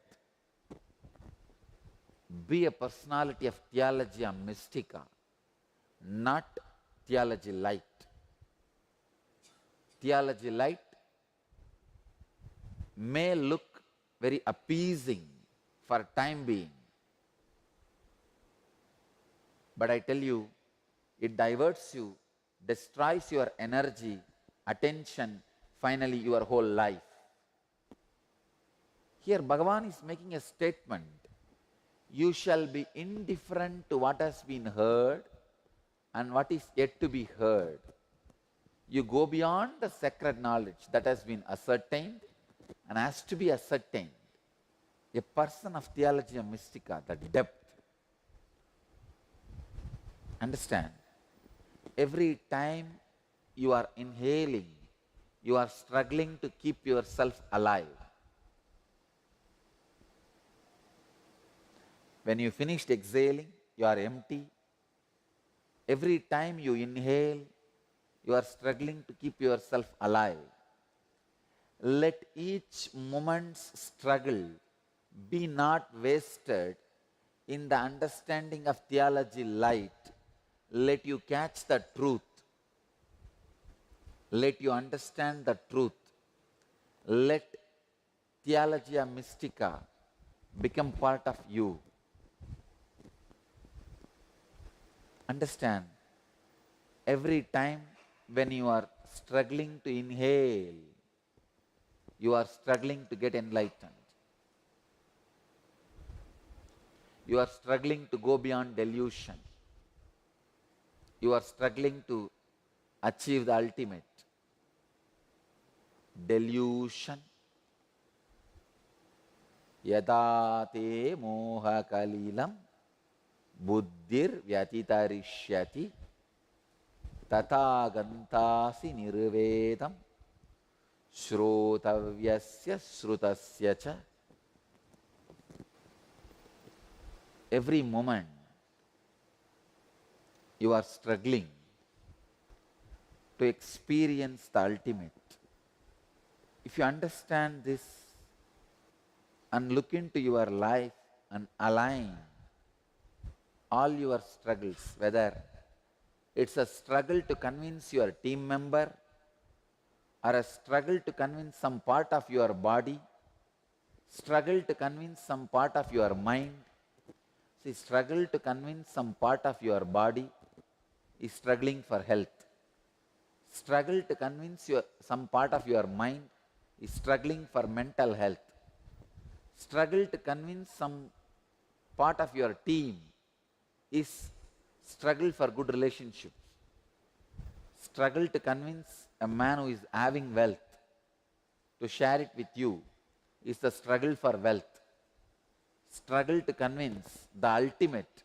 Be a personality of Theologia Mystica, not Theology Light. Theology Light may look very appeasing for time being, but I tell you, it diverts you, destroys your energy, attention, finally your whole life. Here Bhagavan is making a statement. You shall be indifferent to what has been heard and what is yet to be heard. You go beyond the sacred knowledge that has been ascertained and has to be ascertained. A person of Theologia Mystica, the depth. Understand? Every time you are inhaling, you are struggling to keep yourself alive. When you finished exhaling, you are empty. Every time you inhale, you are struggling to keep yourself alive. Let each moment's struggle be not wasted in the understanding of theology light. Let you catch the truth. Let you understand the truth. Let Theologia Mystica become part of you. Understand, every time when you are struggling to inhale, you are struggling to get enlightened. You are struggling to go beyond delusion. You are struggling to achieve the ultimate. Delusion. Yada te moha kalilam buddhir vyatitarishyati tata gantasi nirvedam shrotavyasya shrutasya cha every moment you are struggling to experience the ultimate. If you understand this and look into your life and align all your struggles, whether it's a struggle to convince your team member or a struggle to convince some part of your body, struggle to convince some part of your mind. See, struggle to convince some part of your body is struggling for health. Struggle to convince some part of your mind is struggling for mental health. Struggle to convince some part of your team is struggle for good relationships. Struggle to convince a man who is having wealth to share it with you is the struggle for wealth. Struggle to convince the ultimate,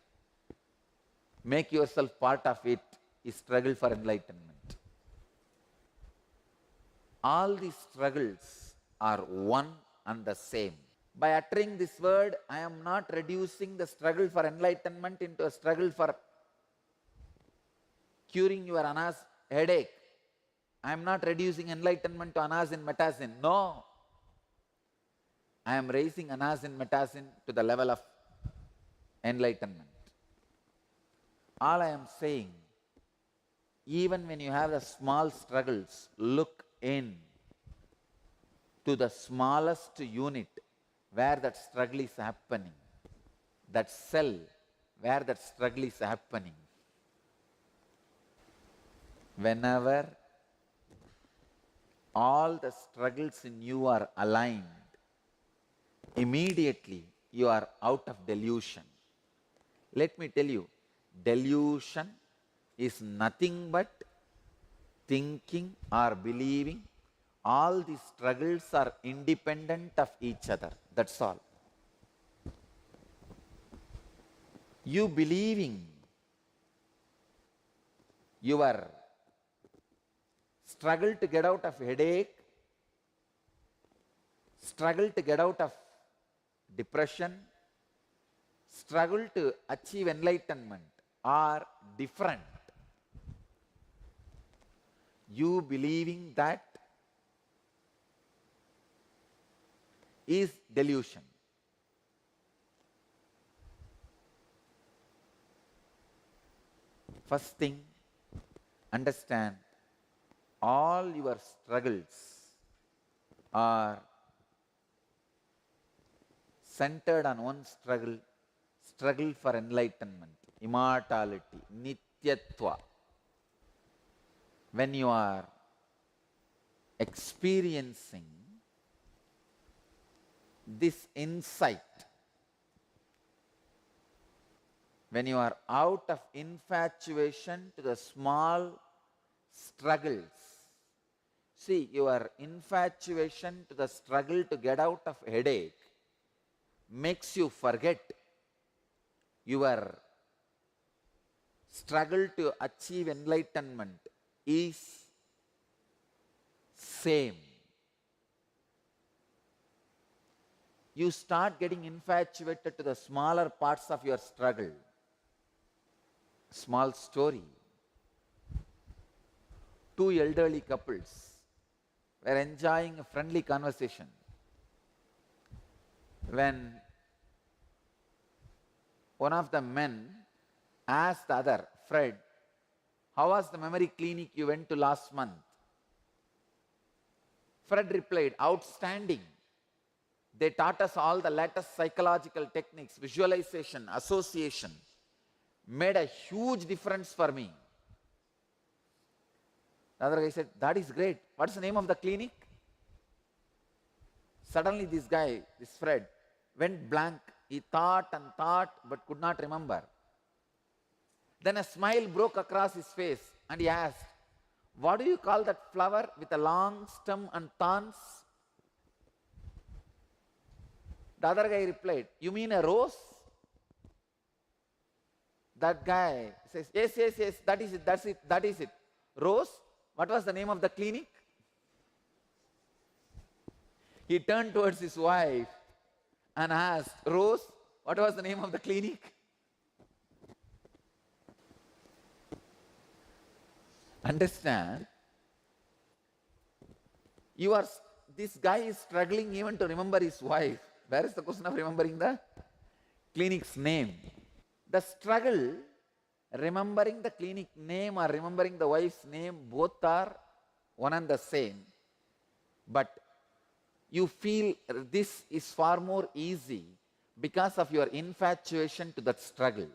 make yourself part of it, is struggle for enlightenment. All these struggles are one and the same. By uttering this word, I am not reducing the struggle for enlightenment into a struggle for curing your anas headache. I am not reducing enlightenment to anas and metasin. No. I am raising anas and metasin to the level of enlightenment. All I am saying, even when you have the small struggles, look in to the smallest unit where that struggle is happening, that cell where that struggle is happening. Whenever all the struggles in you are aligned, immediately you are out of delusion. Let me tell you, delusion is nothing but thinking or believing all these struggles are independent of each other. That's all. You believing your struggle to get out of headache, struggle to get out of depression, struggle to achieve enlightenment are different. You believing that is delusion. First thing, understand all your struggles are centered on one struggle, struggle for enlightenment, immortality, nityatva. When you are experiencing this insight, when you are out of infatuation to the small struggles, see, your infatuation to the struggle to get out of headache makes you forget your struggle to achieve enlightenment is same. You start getting infatuated to the smaller parts of your struggle. Small story. Two elderly couples were enjoying a friendly conversation when one of the men asked the other, Fred, how was the memory clinic you went to last month? Fred replied, outstanding. They taught us all the latest psychological techniques, visualization, association. Made a huge difference for me. The other guy said, that is great. What's the name of the clinic? Suddenly this guy, this Fred, went blank. He thought and thought but could not remember. Then a smile broke across his face and he asked, what do you call that flower with a long stem and thorns? The other guy replied, you mean a rose? That guy says, yes, that is it, that is it. Rose, what was the name of the clinic? He turned towards his wife and asked, Rose, What was the name of the clinic? Understand? This guy is struggling even to remember his wife. Where is the question of remembering the clinic's name? The struggle, remembering the clinic name or remembering the wife's name, both are one and the same. But you feel this is far more easy because of your infatuation to that struggle.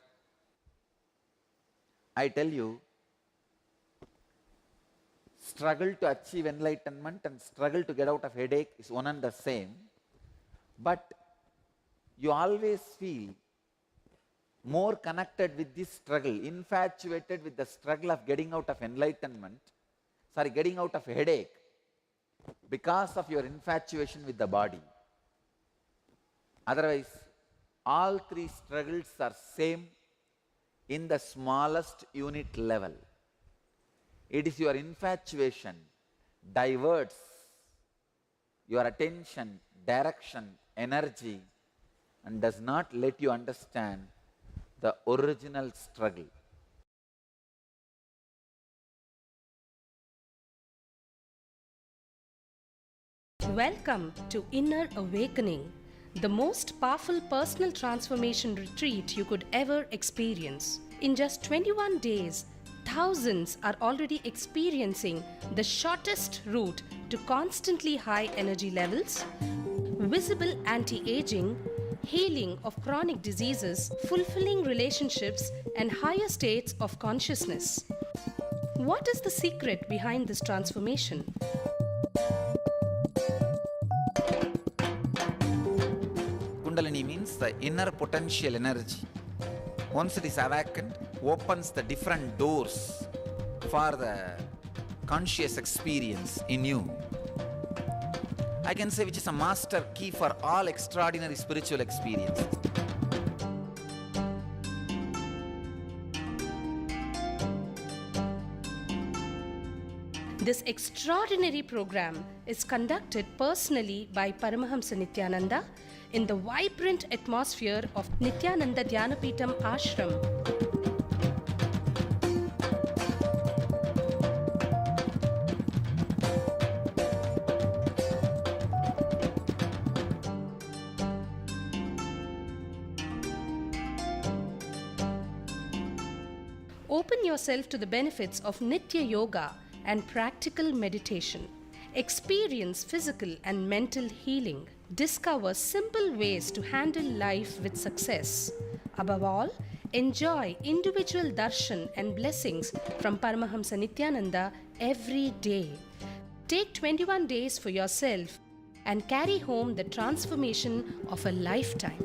I tell you, struggle to achieve enlightenment and struggle to get out of headache is one and the same. But you always feel more connected with this struggle, infatuated with the struggle of getting out of getting out of headache, because of your infatuation with the body. Otherwise, all three struggles are same in the smallest unit level. It is your infatuation diverts your attention, direction, energy, and does not let you understand the original struggle. Welcome to Inner Awakening, the most powerful personal transformation retreat you could ever experience. In just 21 days, thousands are already experiencing the shortest route to constantly high energy levels, visible anti-aging, healing of chronic diseases, fulfilling relationships, and higher states of consciousness. What is the secret behind this transformation? Kundalini means the inner potential energy. Once it is awakened, opens the different doors for the conscious experience in you. I can say which is a master key for all extraordinary spiritual experiences. This extraordinary program is conducted personally by Paramahamsa Nityananda in the vibrant atmosphere of Nityananda Dhyanapitham Ashram. Open yourself to the benefits of Nitya Yoga and practical meditation. Experience physical and mental healing. Discover simple ways to handle life with success. Above all, enjoy individual darshan and blessings from Paramahamsa Nityananda every day. Take 21 days for yourself and carry home the transformation of a lifetime.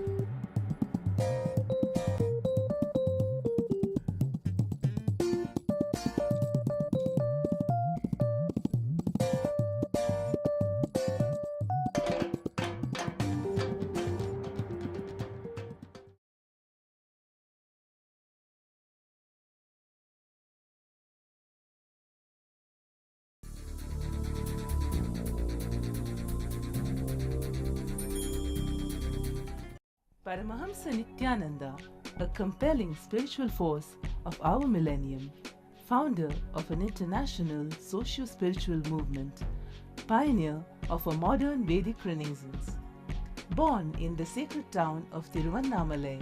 Paramahamsa Nityananda, a compelling spiritual force of our millennium, founder of an international socio-spiritual movement, pioneer of a modern Vedic renaissance. Born in the sacred town of Tiruvannamalai,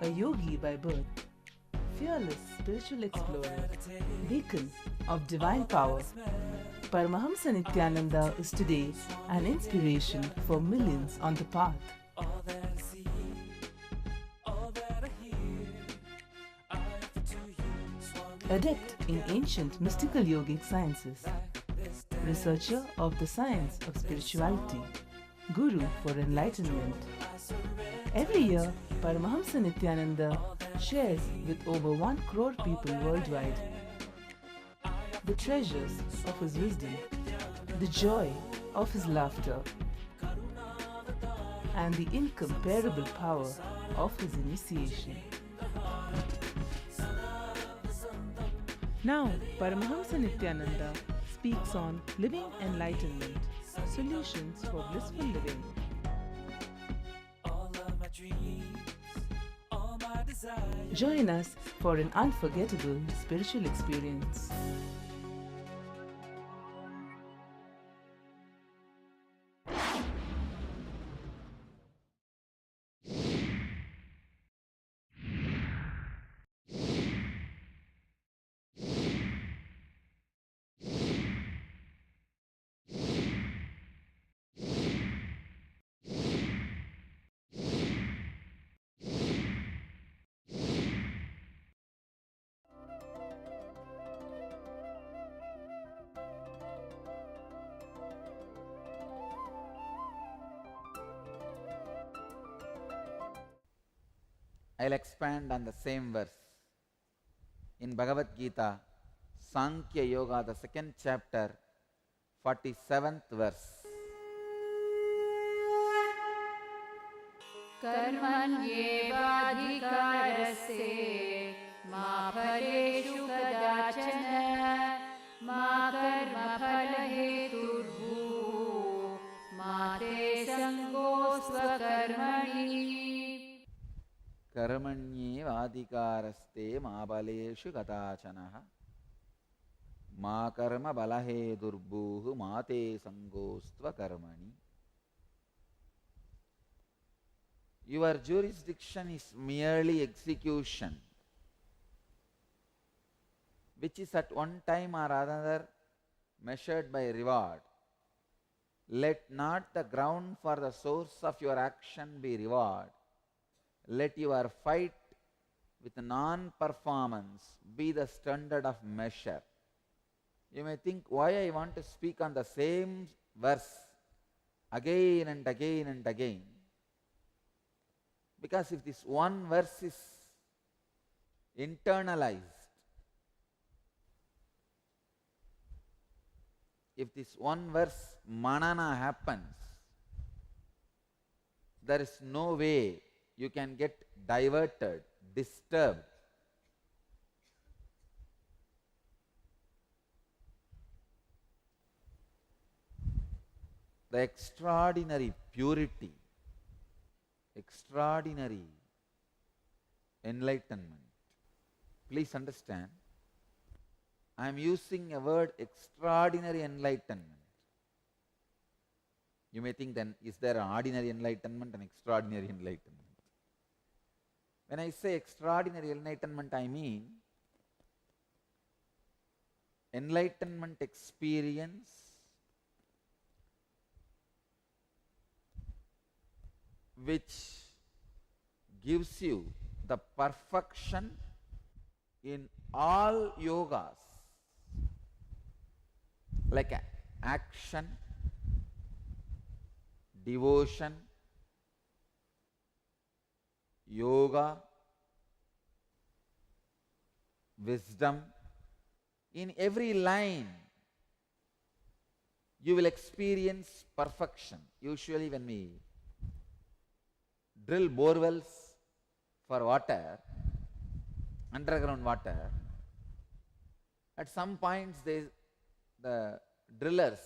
a yogi by birth, fearless spiritual explorer, beacon of divine power, Paramahamsa Nityananda is today an inspiration for millions on the path. Adept in ancient mystical yogic sciences, researcher of the science of spirituality, guru for enlightenment. Every year, Paramahamsa Nityananda shares with over 1 crore people worldwide the treasures of his wisdom, the joy of his laughter, and the incomparable power of his initiation. Now, Paramahamsa Nityananda speaks on living enlightenment, solutions for blissful living. All of my dreams desire. Join us for an unforgettable spiritual experience. I'll expand on the same verse. In Bhagavad Gita, Sankhya Yoga, the second chapter, 47th verse. कर्मण्येवाधिकारस्ते मा फलेषु कदाचन मा कर्मफलहेतुर्भूः मा ते सङ्गोऽस्त्वकर्मणि कर्मण्येवाधिकारस्ते मा बलेषु कदाचनः मा कर्म बलहेतुर्भूः मा ते संगोस्त्वकर्मणि. Your jurisdiction is merely execution, which is at one time or another measured by reward. Let not the ground for the source of your action be reward. Let your fight with non-performance be the standard of measure. You may think, why I want to speak on the same verse again and again and again. Because if this one verse is internalized, if this one verse manana happens, there is no way you can get diverted, disturbed. The extraordinary purity, extraordinary enlightenment. Please understand, I am using a word extraordinary enlightenment. You may think, then is there an ordinary enlightenment and extraordinary enlightenment? When I say extraordinary enlightenment, I mean enlightenment experience which gives you the perfection in all yogas, like action, devotion, yoga, wisdom. In every line, you will experience perfection. Usually when we drill bore wells for water, underground water, at some points the drillers,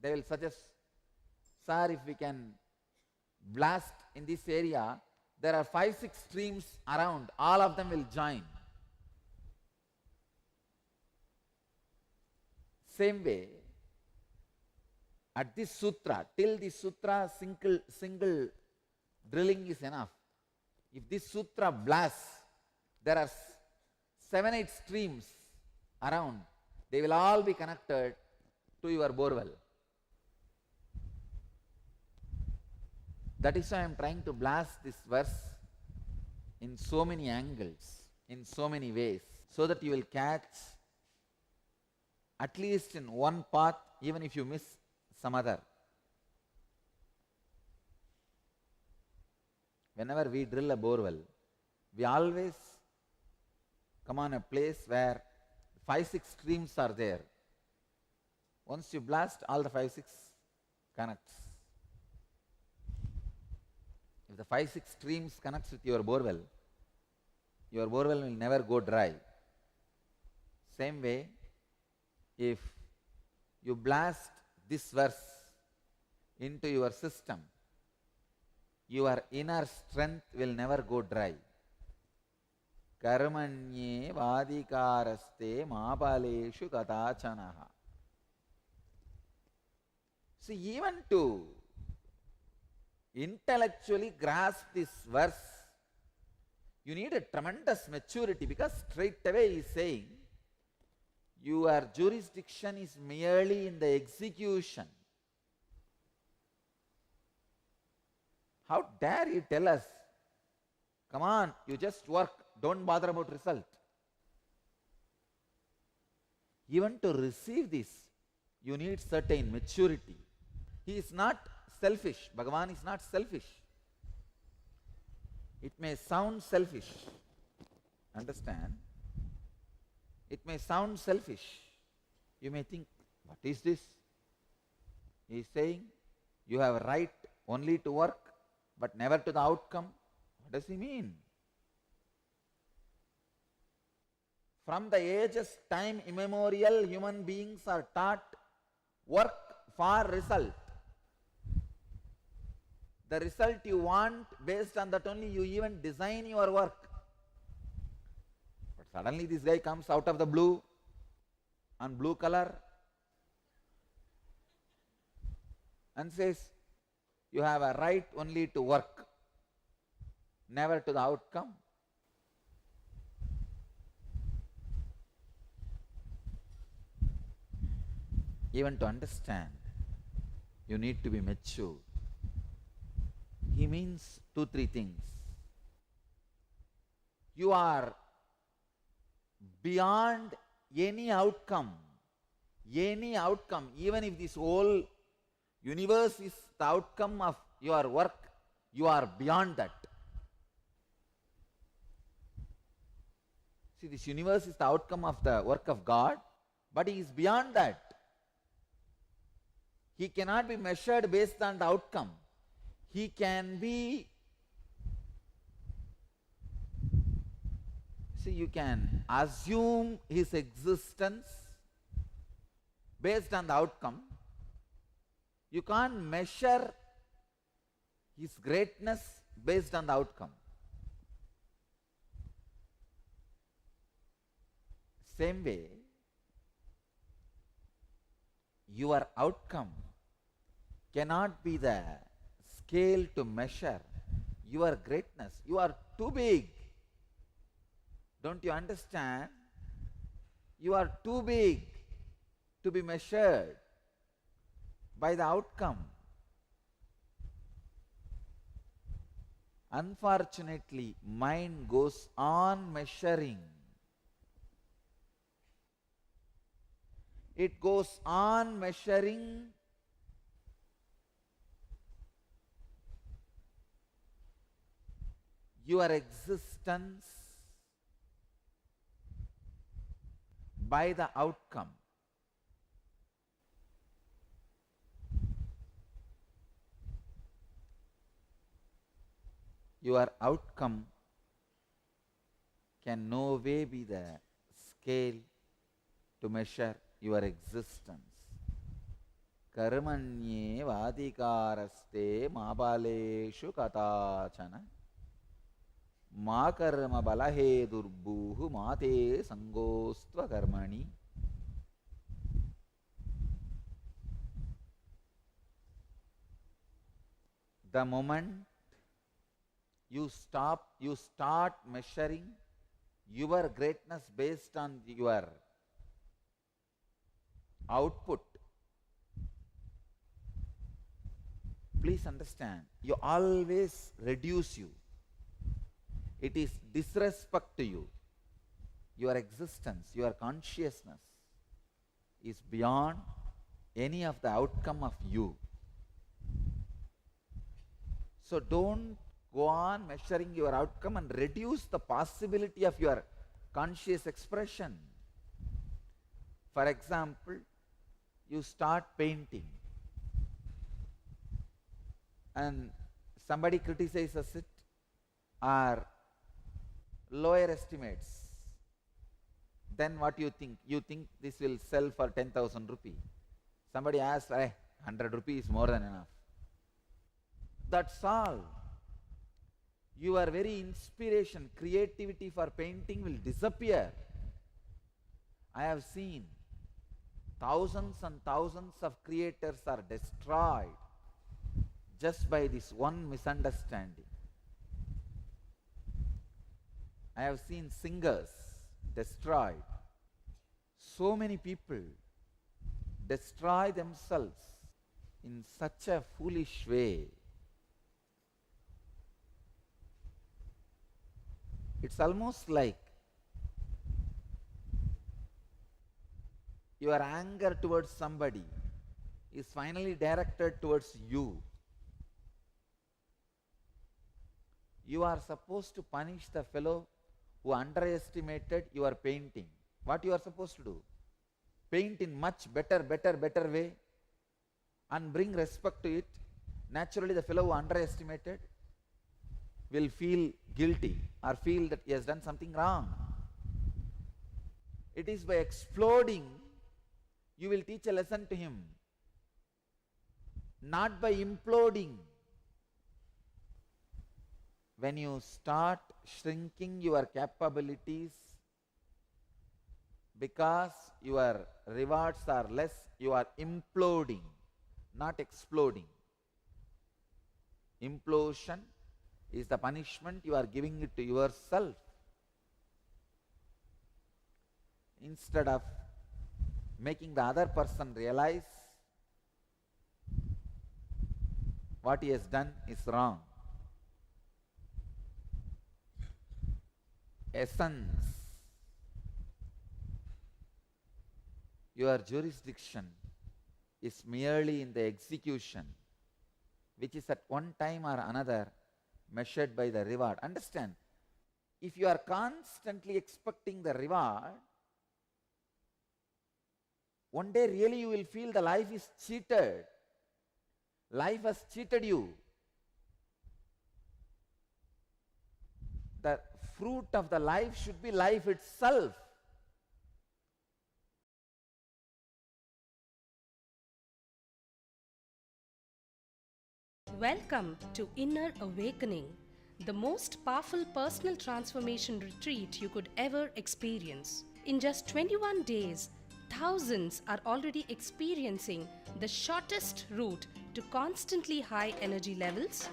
they will suggest, sir, if we can blast in this area, there are 5-6 streams around, all of them will join. Same way, at this sutra, till this sutra single drilling is enough. If this sutra blasts, there are 7-8 streams around. They will all be connected to your borewell. That is why I am trying to blast this verse in so many angles, in so many ways, so that you will catch at least in one path, even if you miss some other. Whenever we drill a borewell, we always come on a place where 5-6 streams are there. Once you blast, all the 5-6 connects. If the 5-6 streams connects with your borewell will never go dry. Same way, if you blast this verse into your system, your inner strength will never go dry. Karmanye vadikaraste mapaleshu katachanaha. See, even to intellectually grasp this verse, you need a tremendous maturity, because straight away he is saying, your jurisdiction is merely in the execution. How dare you tell us, come on, you just work, don't bother about result. Even to receive this, you need certain maturity. He is not selfish. Bhagavan is not selfish. It may sound selfish. Understand? It may sound selfish. You may think, what is this? He is saying, you have a right only to work, but never to the outcome. What does he mean? From the ages time immemorial, human beings are taught work for result. The result you want, based on that only you even design your work. But suddenly this guy comes out of the blue, on blue color, and says, you have a right only to work, never to the outcome. Even to understand, you need to be mature. He means 2-3 things. You are beyond any outcome, even if this whole universe is the outcome of your work, you are beyond that. See, this universe is the outcome of the work of God, but He is beyond that. He cannot be measured based on the outcome. He can be, see, you can assume His existence based on the outcome. You can't measure His greatness based on the outcome. Same way, your outcome cannot be the scale to measure your greatness. You are too big. Don't you understand? You are too big to be measured by the outcome. Unfortunately, mind goes on measuring. It goes on measuring your existence by the outcome. Your outcome can no way be the scale to measure your existence. Karmanye vadikaraste mapaleshu katachana ma karma balahe durbuhu mate sangostva karmani. The moment you start measuring your greatness based on your output, please understand, you always reduce you. It is disrespect to you. Your existence, your consciousness is beyond any of the outcome of you. So don't go on measuring your outcome and reduce the possibility of your conscious expression. For example, you start painting and somebody criticizes it or lower estimates. Then what you think? You think this will sell for 10,000 rupees. Somebody asks, 100 rupees is more than enough. That's all. your very inspiration, creativity for painting will disappear. I have seen thousands and thousands of creators are destroyed just by this one misunderstanding. I have seen singers destroyed. So many people destroy themselves in such a foolish way. It's almost like your anger towards somebody is finally directed towards you. You are supposed to punish the fellow who underestimated your painting. What you are supposed to do? Paint in much better way and bring respect to it. Naturally, the fellow who underestimated will feel guilty or feel that he has done something wrong. It is by exploding you will teach a lesson to him, not by imploding. When you start shrinking your capabilities because your rewards are less, you are imploding, not exploding. Implosion is the punishment you are giving it to yourself. Instead of making the other person realize what he has done is wrong. Essence. Your jurisdiction is merely in the execution, which is at one time or another measured by the reward. Understand, if you are constantly expecting the reward, one day really you will feel the life is cheated. Life has cheated you. The fruit of the life should be life itself. Welcome to Inner Awakening, the most powerful personal transformation retreat you could ever experience. In just 21 days, thousands are already experiencing the shortest route to constantly high energy levels,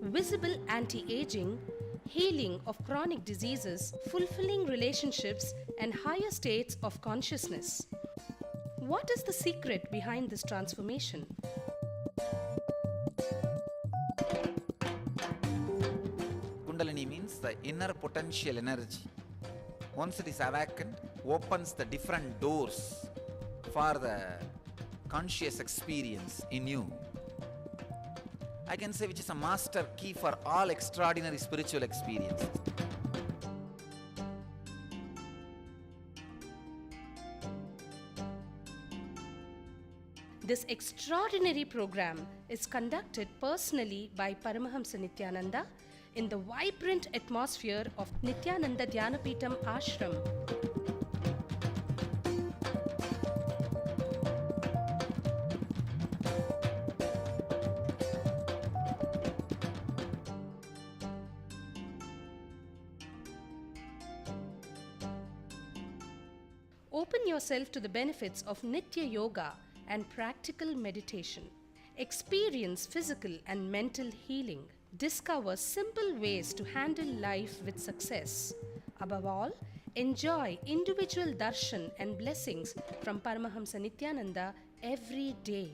visible anti-aging, healing of chronic diseases, fulfilling relationships, and higher states of consciousness. What is the secret behind this transformation? Kundalini means the inner potential energy. Once it is awakened, opens the different doors for the conscious experience in you. I can say which is a master key for all extraordinary spiritual experiences. This extraordinary program is conducted personally by Paramahamsa Nityananda in the vibrant atmosphere of Nityananda Dhyanapitham Ashram. Open yourself to the benefits of Nitya Yoga and practical meditation. Experience physical and mental healing. Discover simple ways to handle life with success. Above all, enjoy individual darshan and blessings from Paramahamsa Nityananda every day.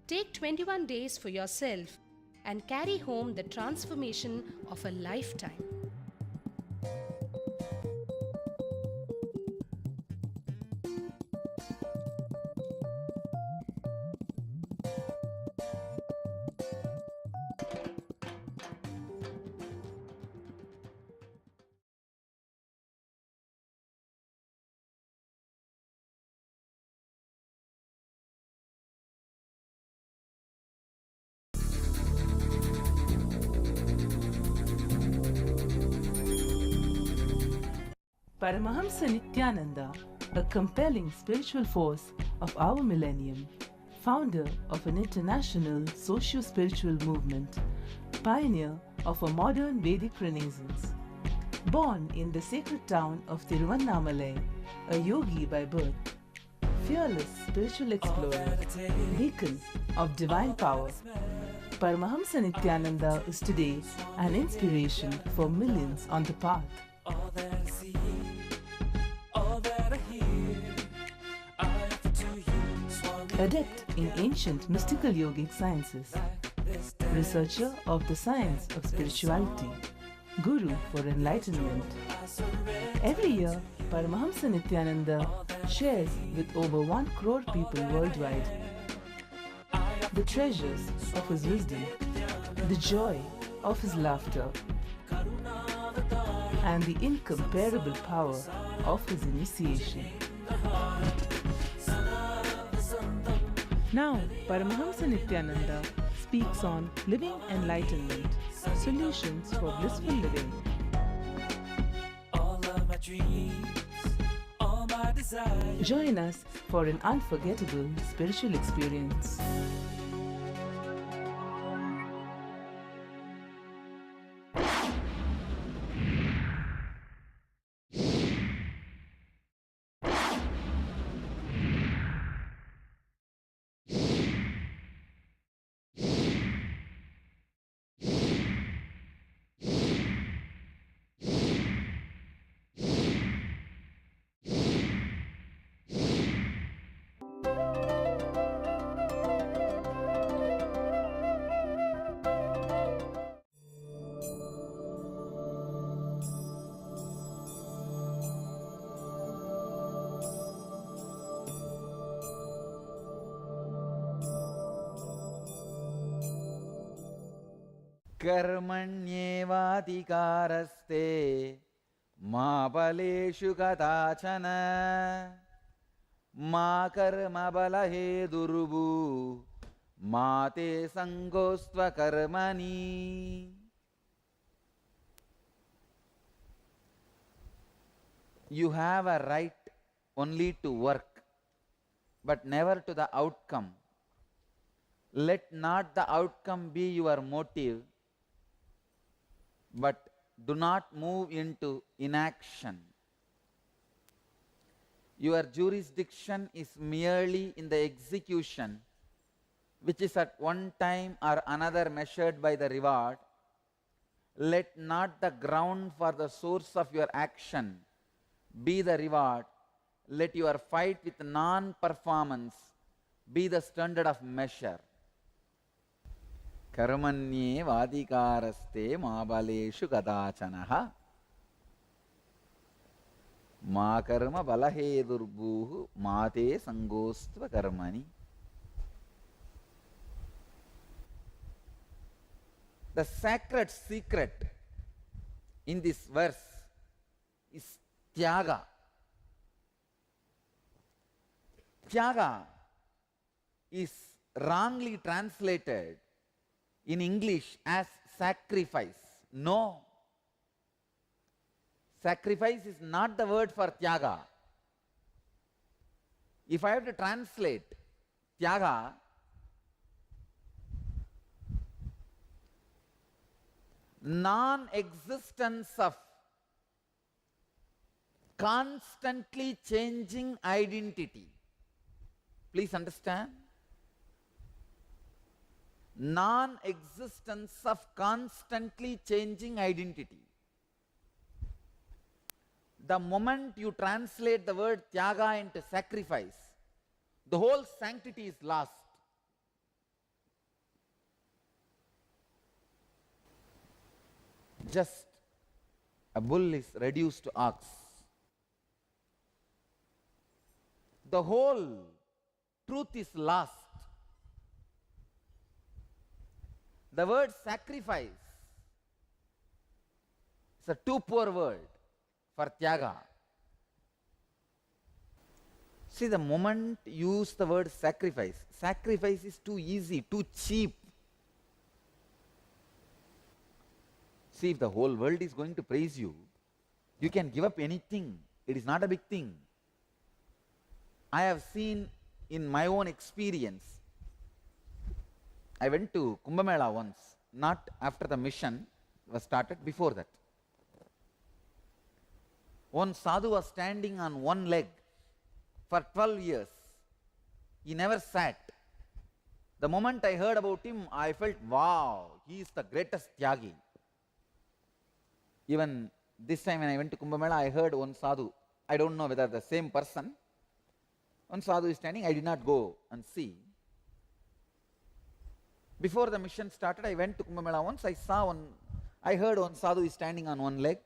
Take 21 days for yourself and carry home the transformation of a lifetime. Paramahamsa Nityananda, a compelling spiritual force of our millennium, founder of an international socio-spiritual movement, pioneer of a modern Vedic Renaissance. Born in the sacred town of Tiruvannamalai, a yogi by birth, fearless spiritual explorer, beacon of divine power, Paramahamsa Nityananda is today an inspiration for millions on the path. All that I see, all that I hear, I offer to you, Swami. Adept in ancient mystical yogic sciences, researcher of the science of spirituality, guru for enlightenment. Every year, Paramahamsa Nityananda shares with over 1 crore people worldwide the treasures of his wisdom, the joy of his laughter, and the incomparable power of his initiation. Now, Paramahamsa Nityananda speaks on living enlightenment, solutions for blissful living. All of my dreams, all my desires. Join us for an unforgettable spiritual experience. कर्मण्येवाधिकारस्ते मा बलेषु कदाचन मा कर्मबलहेतुर्भू मा ते सङ्गोऽस्त्वकर्मणि. You have a right only to work, but never to the outcome. Let not the outcome be your motive, but do not move into inaction. Your jurisdiction is merely in the execution, which is at one time or another measured by the reward. Let not the ground for the source of your action be the reward. Let your fight with non-performance be the standard of measure. Karmanye vadikaraste mabaleshu kadachanaha ma karma balahedurbuhu mate sangostva karmani. The sacred secret in this verse is Tyaga. Tyaga is wrongly translated in English as sacrifice. No. Sacrifice is not the word for Tyaga. If I have to translate Tyaga, non-existence of constantly changing identity. Please understand. Non-existence of constantly changing identity. The moment you translate the word Tyaga into sacrifice, the whole sanctity is lost. Just a bull is reduced to ox. The whole truth is lost. The word sacrifice is a too poor word for Tyaga. See, the moment you use the word sacrifice, sacrifice is too easy, too cheap. See, if the whole world is going to praise you, you can give up anything. It is not a big thing. I have seen in my own experience, I went to Kumbh Mela once, not after the mission, was started before that. One sadhu was standing on one leg for 12 years. He never sat. The moment I heard about him, I felt, wow, he is the greatest Tyagi. Even this time when I went to Kumbh Mela, I heard one sadhu. I don't know whether the same person. One sadhu is standing. I did not go and see. Before the mission started, I went to Kumbh Mela once. I heard one sadhu is standing on one leg.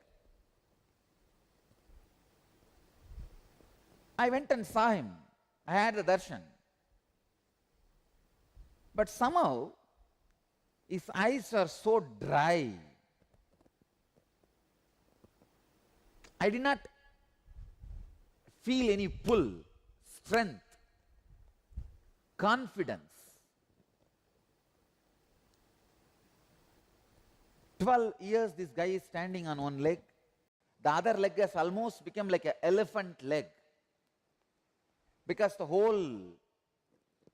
I went and saw him. I had the darshan. But somehow, his eyes were so dry. I did not feel any pull, strength, confidence. 12 years this guy is standing on one leg. The other leg has almost become like an elephant leg, because the whole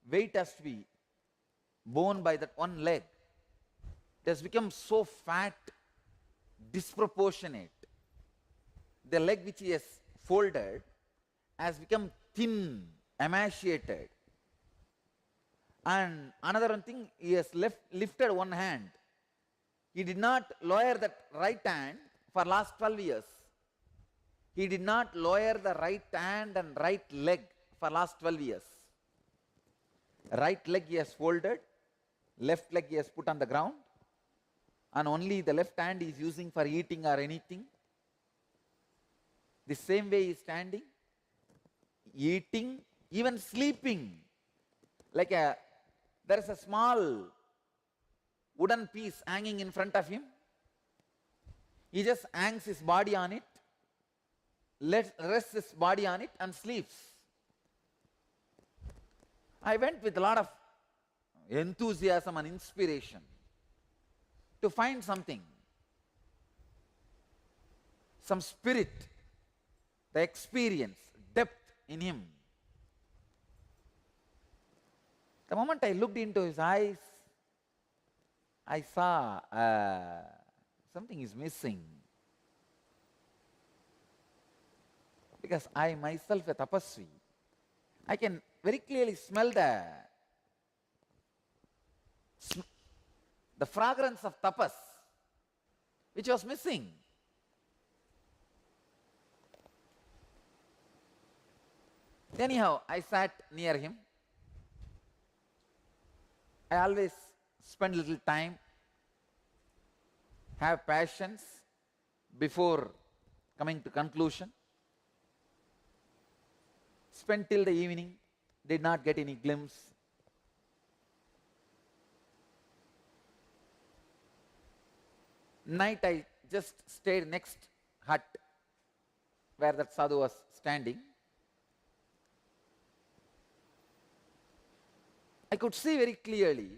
weight has to be borne by that one leg. It has become so fat, disproportionate. The leg which he has folded has become thin, emaciated. And another one thing, he has lifted one hand. He did not lower that right hand for last 12 years. He did not lower the right hand and right leg for last 12 years. Right leg he has folded, left leg he has put on the ground, and only the left hand he is using for eating or anything. The same way he is standing, eating, even sleeping. There is a small wooden piece hanging in front of him. He just hangs his body on it, rests his body on it and sleeps. I went with a lot of enthusiasm and inspiration to find something, some spirit, the experience, depth in him. The moment I looked into his eyes, I saw something is missing. Because I myself a tapasvi, I can very clearly smell the fragrance of tapas, which was missing. Anyhow, I sat near him. I always spend little time, have patience before coming to conclusion. Spent till the evening, did not get any glimpse. Night I just stayed next hut where that sadhu was standing. I could see very clearly.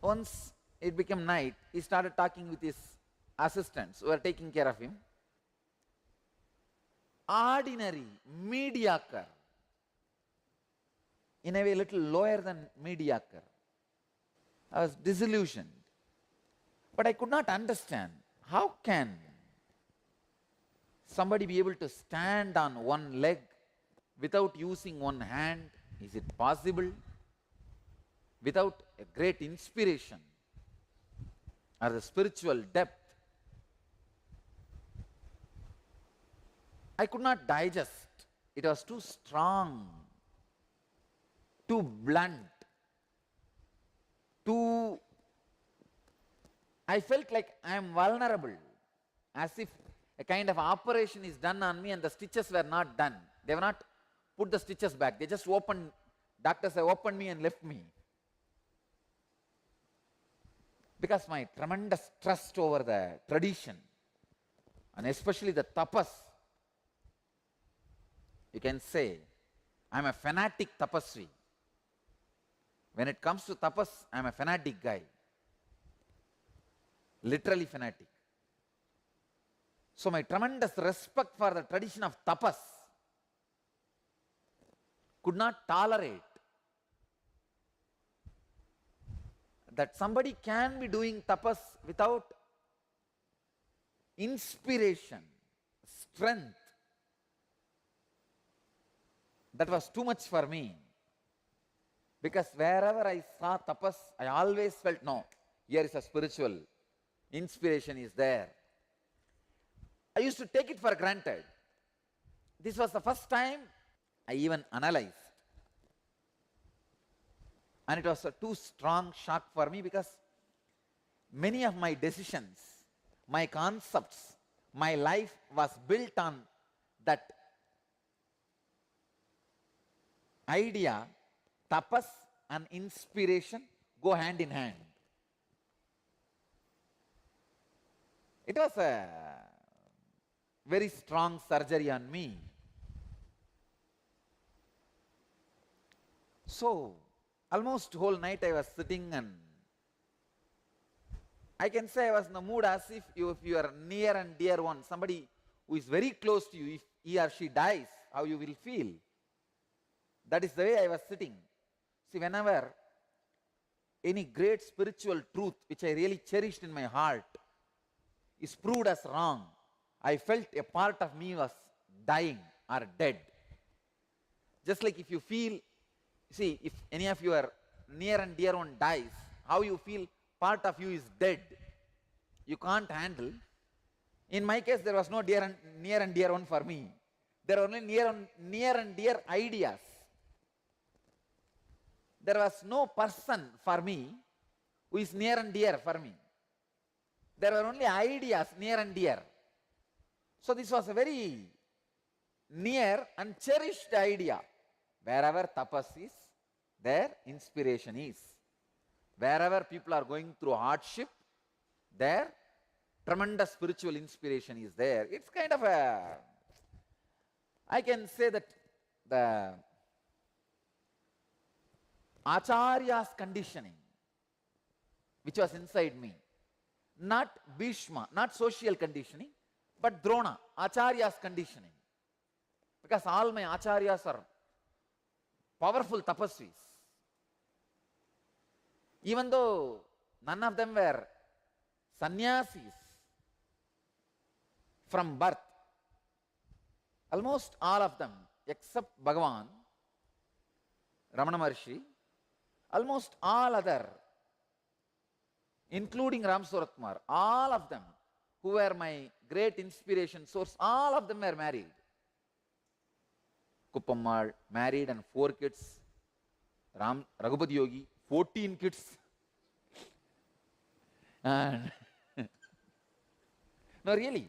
Once it became night, he started talking with his assistants who were taking care of him. Ordinary, mediocre, in a way little lower than mediocre. I was disillusioned. But I could not understand, how can somebody be able to stand on one leg without using one hand? Is it possible? Without a great inspiration or the spiritual depth, I could not digest. It was too strong, too blunt, I felt like I am vulnerable, as if a kind of operation is done on me and the stitches were not done. They were not put the stitches back. They just opened, doctors have opened me and left me. Because my tremendous trust over the tradition, and especially the tapas, you can say, I am a fanatic tapasvi. When it comes to tapas, I am a fanatic guy. Literally fanatic. So my tremendous respect for the tradition of tapas could not tolerate that somebody can be doing tapas without inspiration, strength. That was too much for me. Because wherever I saw tapas, I always felt, no, here is a spiritual inspiration is there. I used to take it for granted. This was the first time I even analyzed. And it was a too strong shock for me, because many of my decisions, my concepts, my life was built on that idea. Tapas and inspiration go hand in hand. It was a very strong surgery on me. So, almost whole night I was sitting, and I can say I was in the mood as if you are near and dear one, somebody who is very close to you, if he or she dies, how you will feel. That is the way I was sitting. See, whenever any great spiritual truth which I really cherished in my heart is proved as wrong, I felt a part of me was dying or dead. Just like if you feel, see, if any of your near and dear one dies, how you feel part of you is dead. You can't handle. In my case, there was no near and dear one for me. There were only near and dear ideas. There was no person for me who is near and dear for me. There were only ideas near and dear. So this was a very near and cherished idea. Wherever tapas is, there inspiration is. Wherever people are going through hardship, there tremendous spiritual inspiration is there. It's kind of a, I can say that the Acharya's conditioning, which was inside me, not Bhishma, not social conditioning, but Drona, Acharya's conditioning. Because all my Acharyas are powerful tapasvis. Even though none of them were sannyasis from birth, almost all of them, except Bhagavan, Ramana Maharshi, almost all other, including Ram Suratkumar, all of them who were my great inspiration source, all of them were married. Kuppammal married and 4 kids. Raghupati Yogi, 14 kids. And no, really,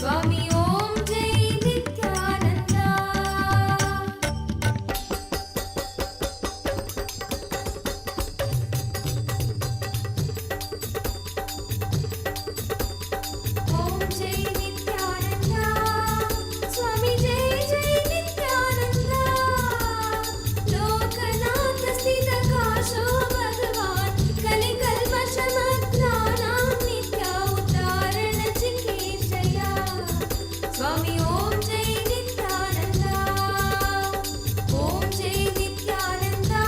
स्वामी ॐ जय नित्यानन्दा ॐ जय नित्यानन्दा स्वामी जय जय नित्यानन्दा लोकनाथ स्थितकाशो भगवान् कलिकल्मषमग्नानां नित्य उद्धारण चिकीर्षया स्वामी ॐ जय नित्यानन्दा ॐ जय नित्यानन्दा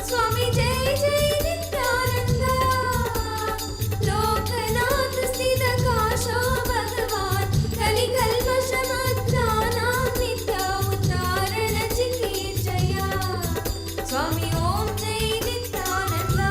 स्वामी जय जय नित्यानन्दा लोकनाथ स्थितकाशो भगवान् कलिकल्मषमग्नानां नित्य उद्धारण चिकीर्षया स्वामी ॐ जय नित्यानन्दा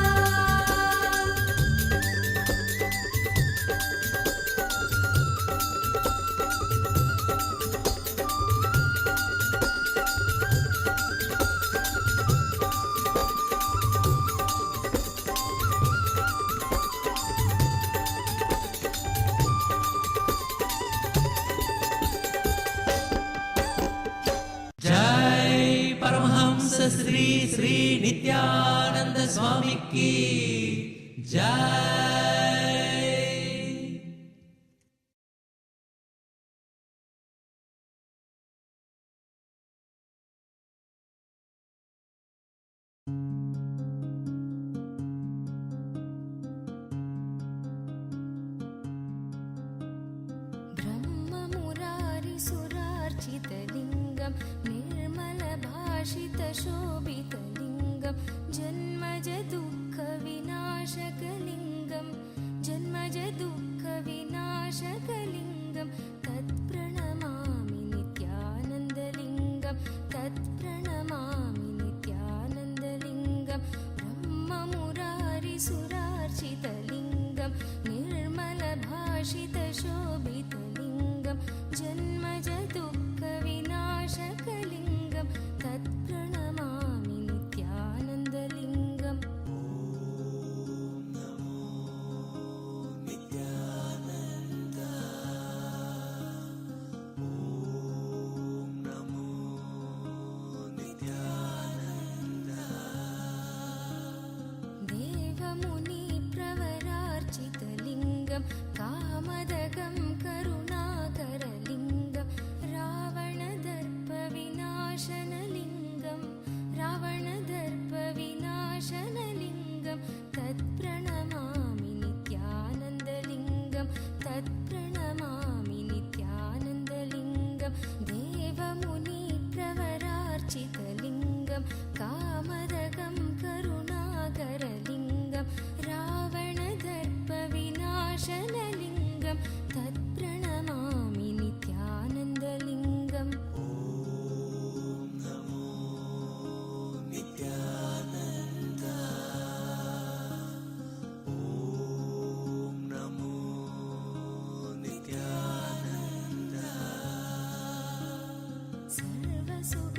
जय परमहंस श्री श्री नित्यानंद स्वामी की जय। ब्रह्ममुरारिसुरार्चितलिङ्गं निर्मलभाषितशोभितलिङ्गं जन्मज दुःखविनाशकलिङ्गं जन्मज दुःखविनाशकलिङ्गं तत्प्रणमामि नित्यानन्दलिङ्गं तत्प्रणमामि नित्यानन्दलिङ्गं ब्रह्ममुरारिसुरार्चितलिङ्गं निर्मलभाषितशोभितलिङ्गं जन्मज दुःखविनाशकलिङ्गं तत्प्रणमामि नित्यानन्दलिङ्गम् देवमुनिप्रवरार्चितलिङ्गं कामदगं करुणाकरलिङ्गं रावणदर्पविनाशनलिङ्गं रावणदर्पविनाशनलिङ्गं तत्प्रणमामि नित्यानन्दलिङ्गं तत्प्रणमामि नित्यानन्दलिङ्गं देवमुनिप्रवरार्चितलिङ्गं कामदगं करुणाकरलिङ्गं रावणदर्पविनाशनलिङ्गं तत्प्रणमामि नित्यानन्दलिङ्गम् सर्वसुख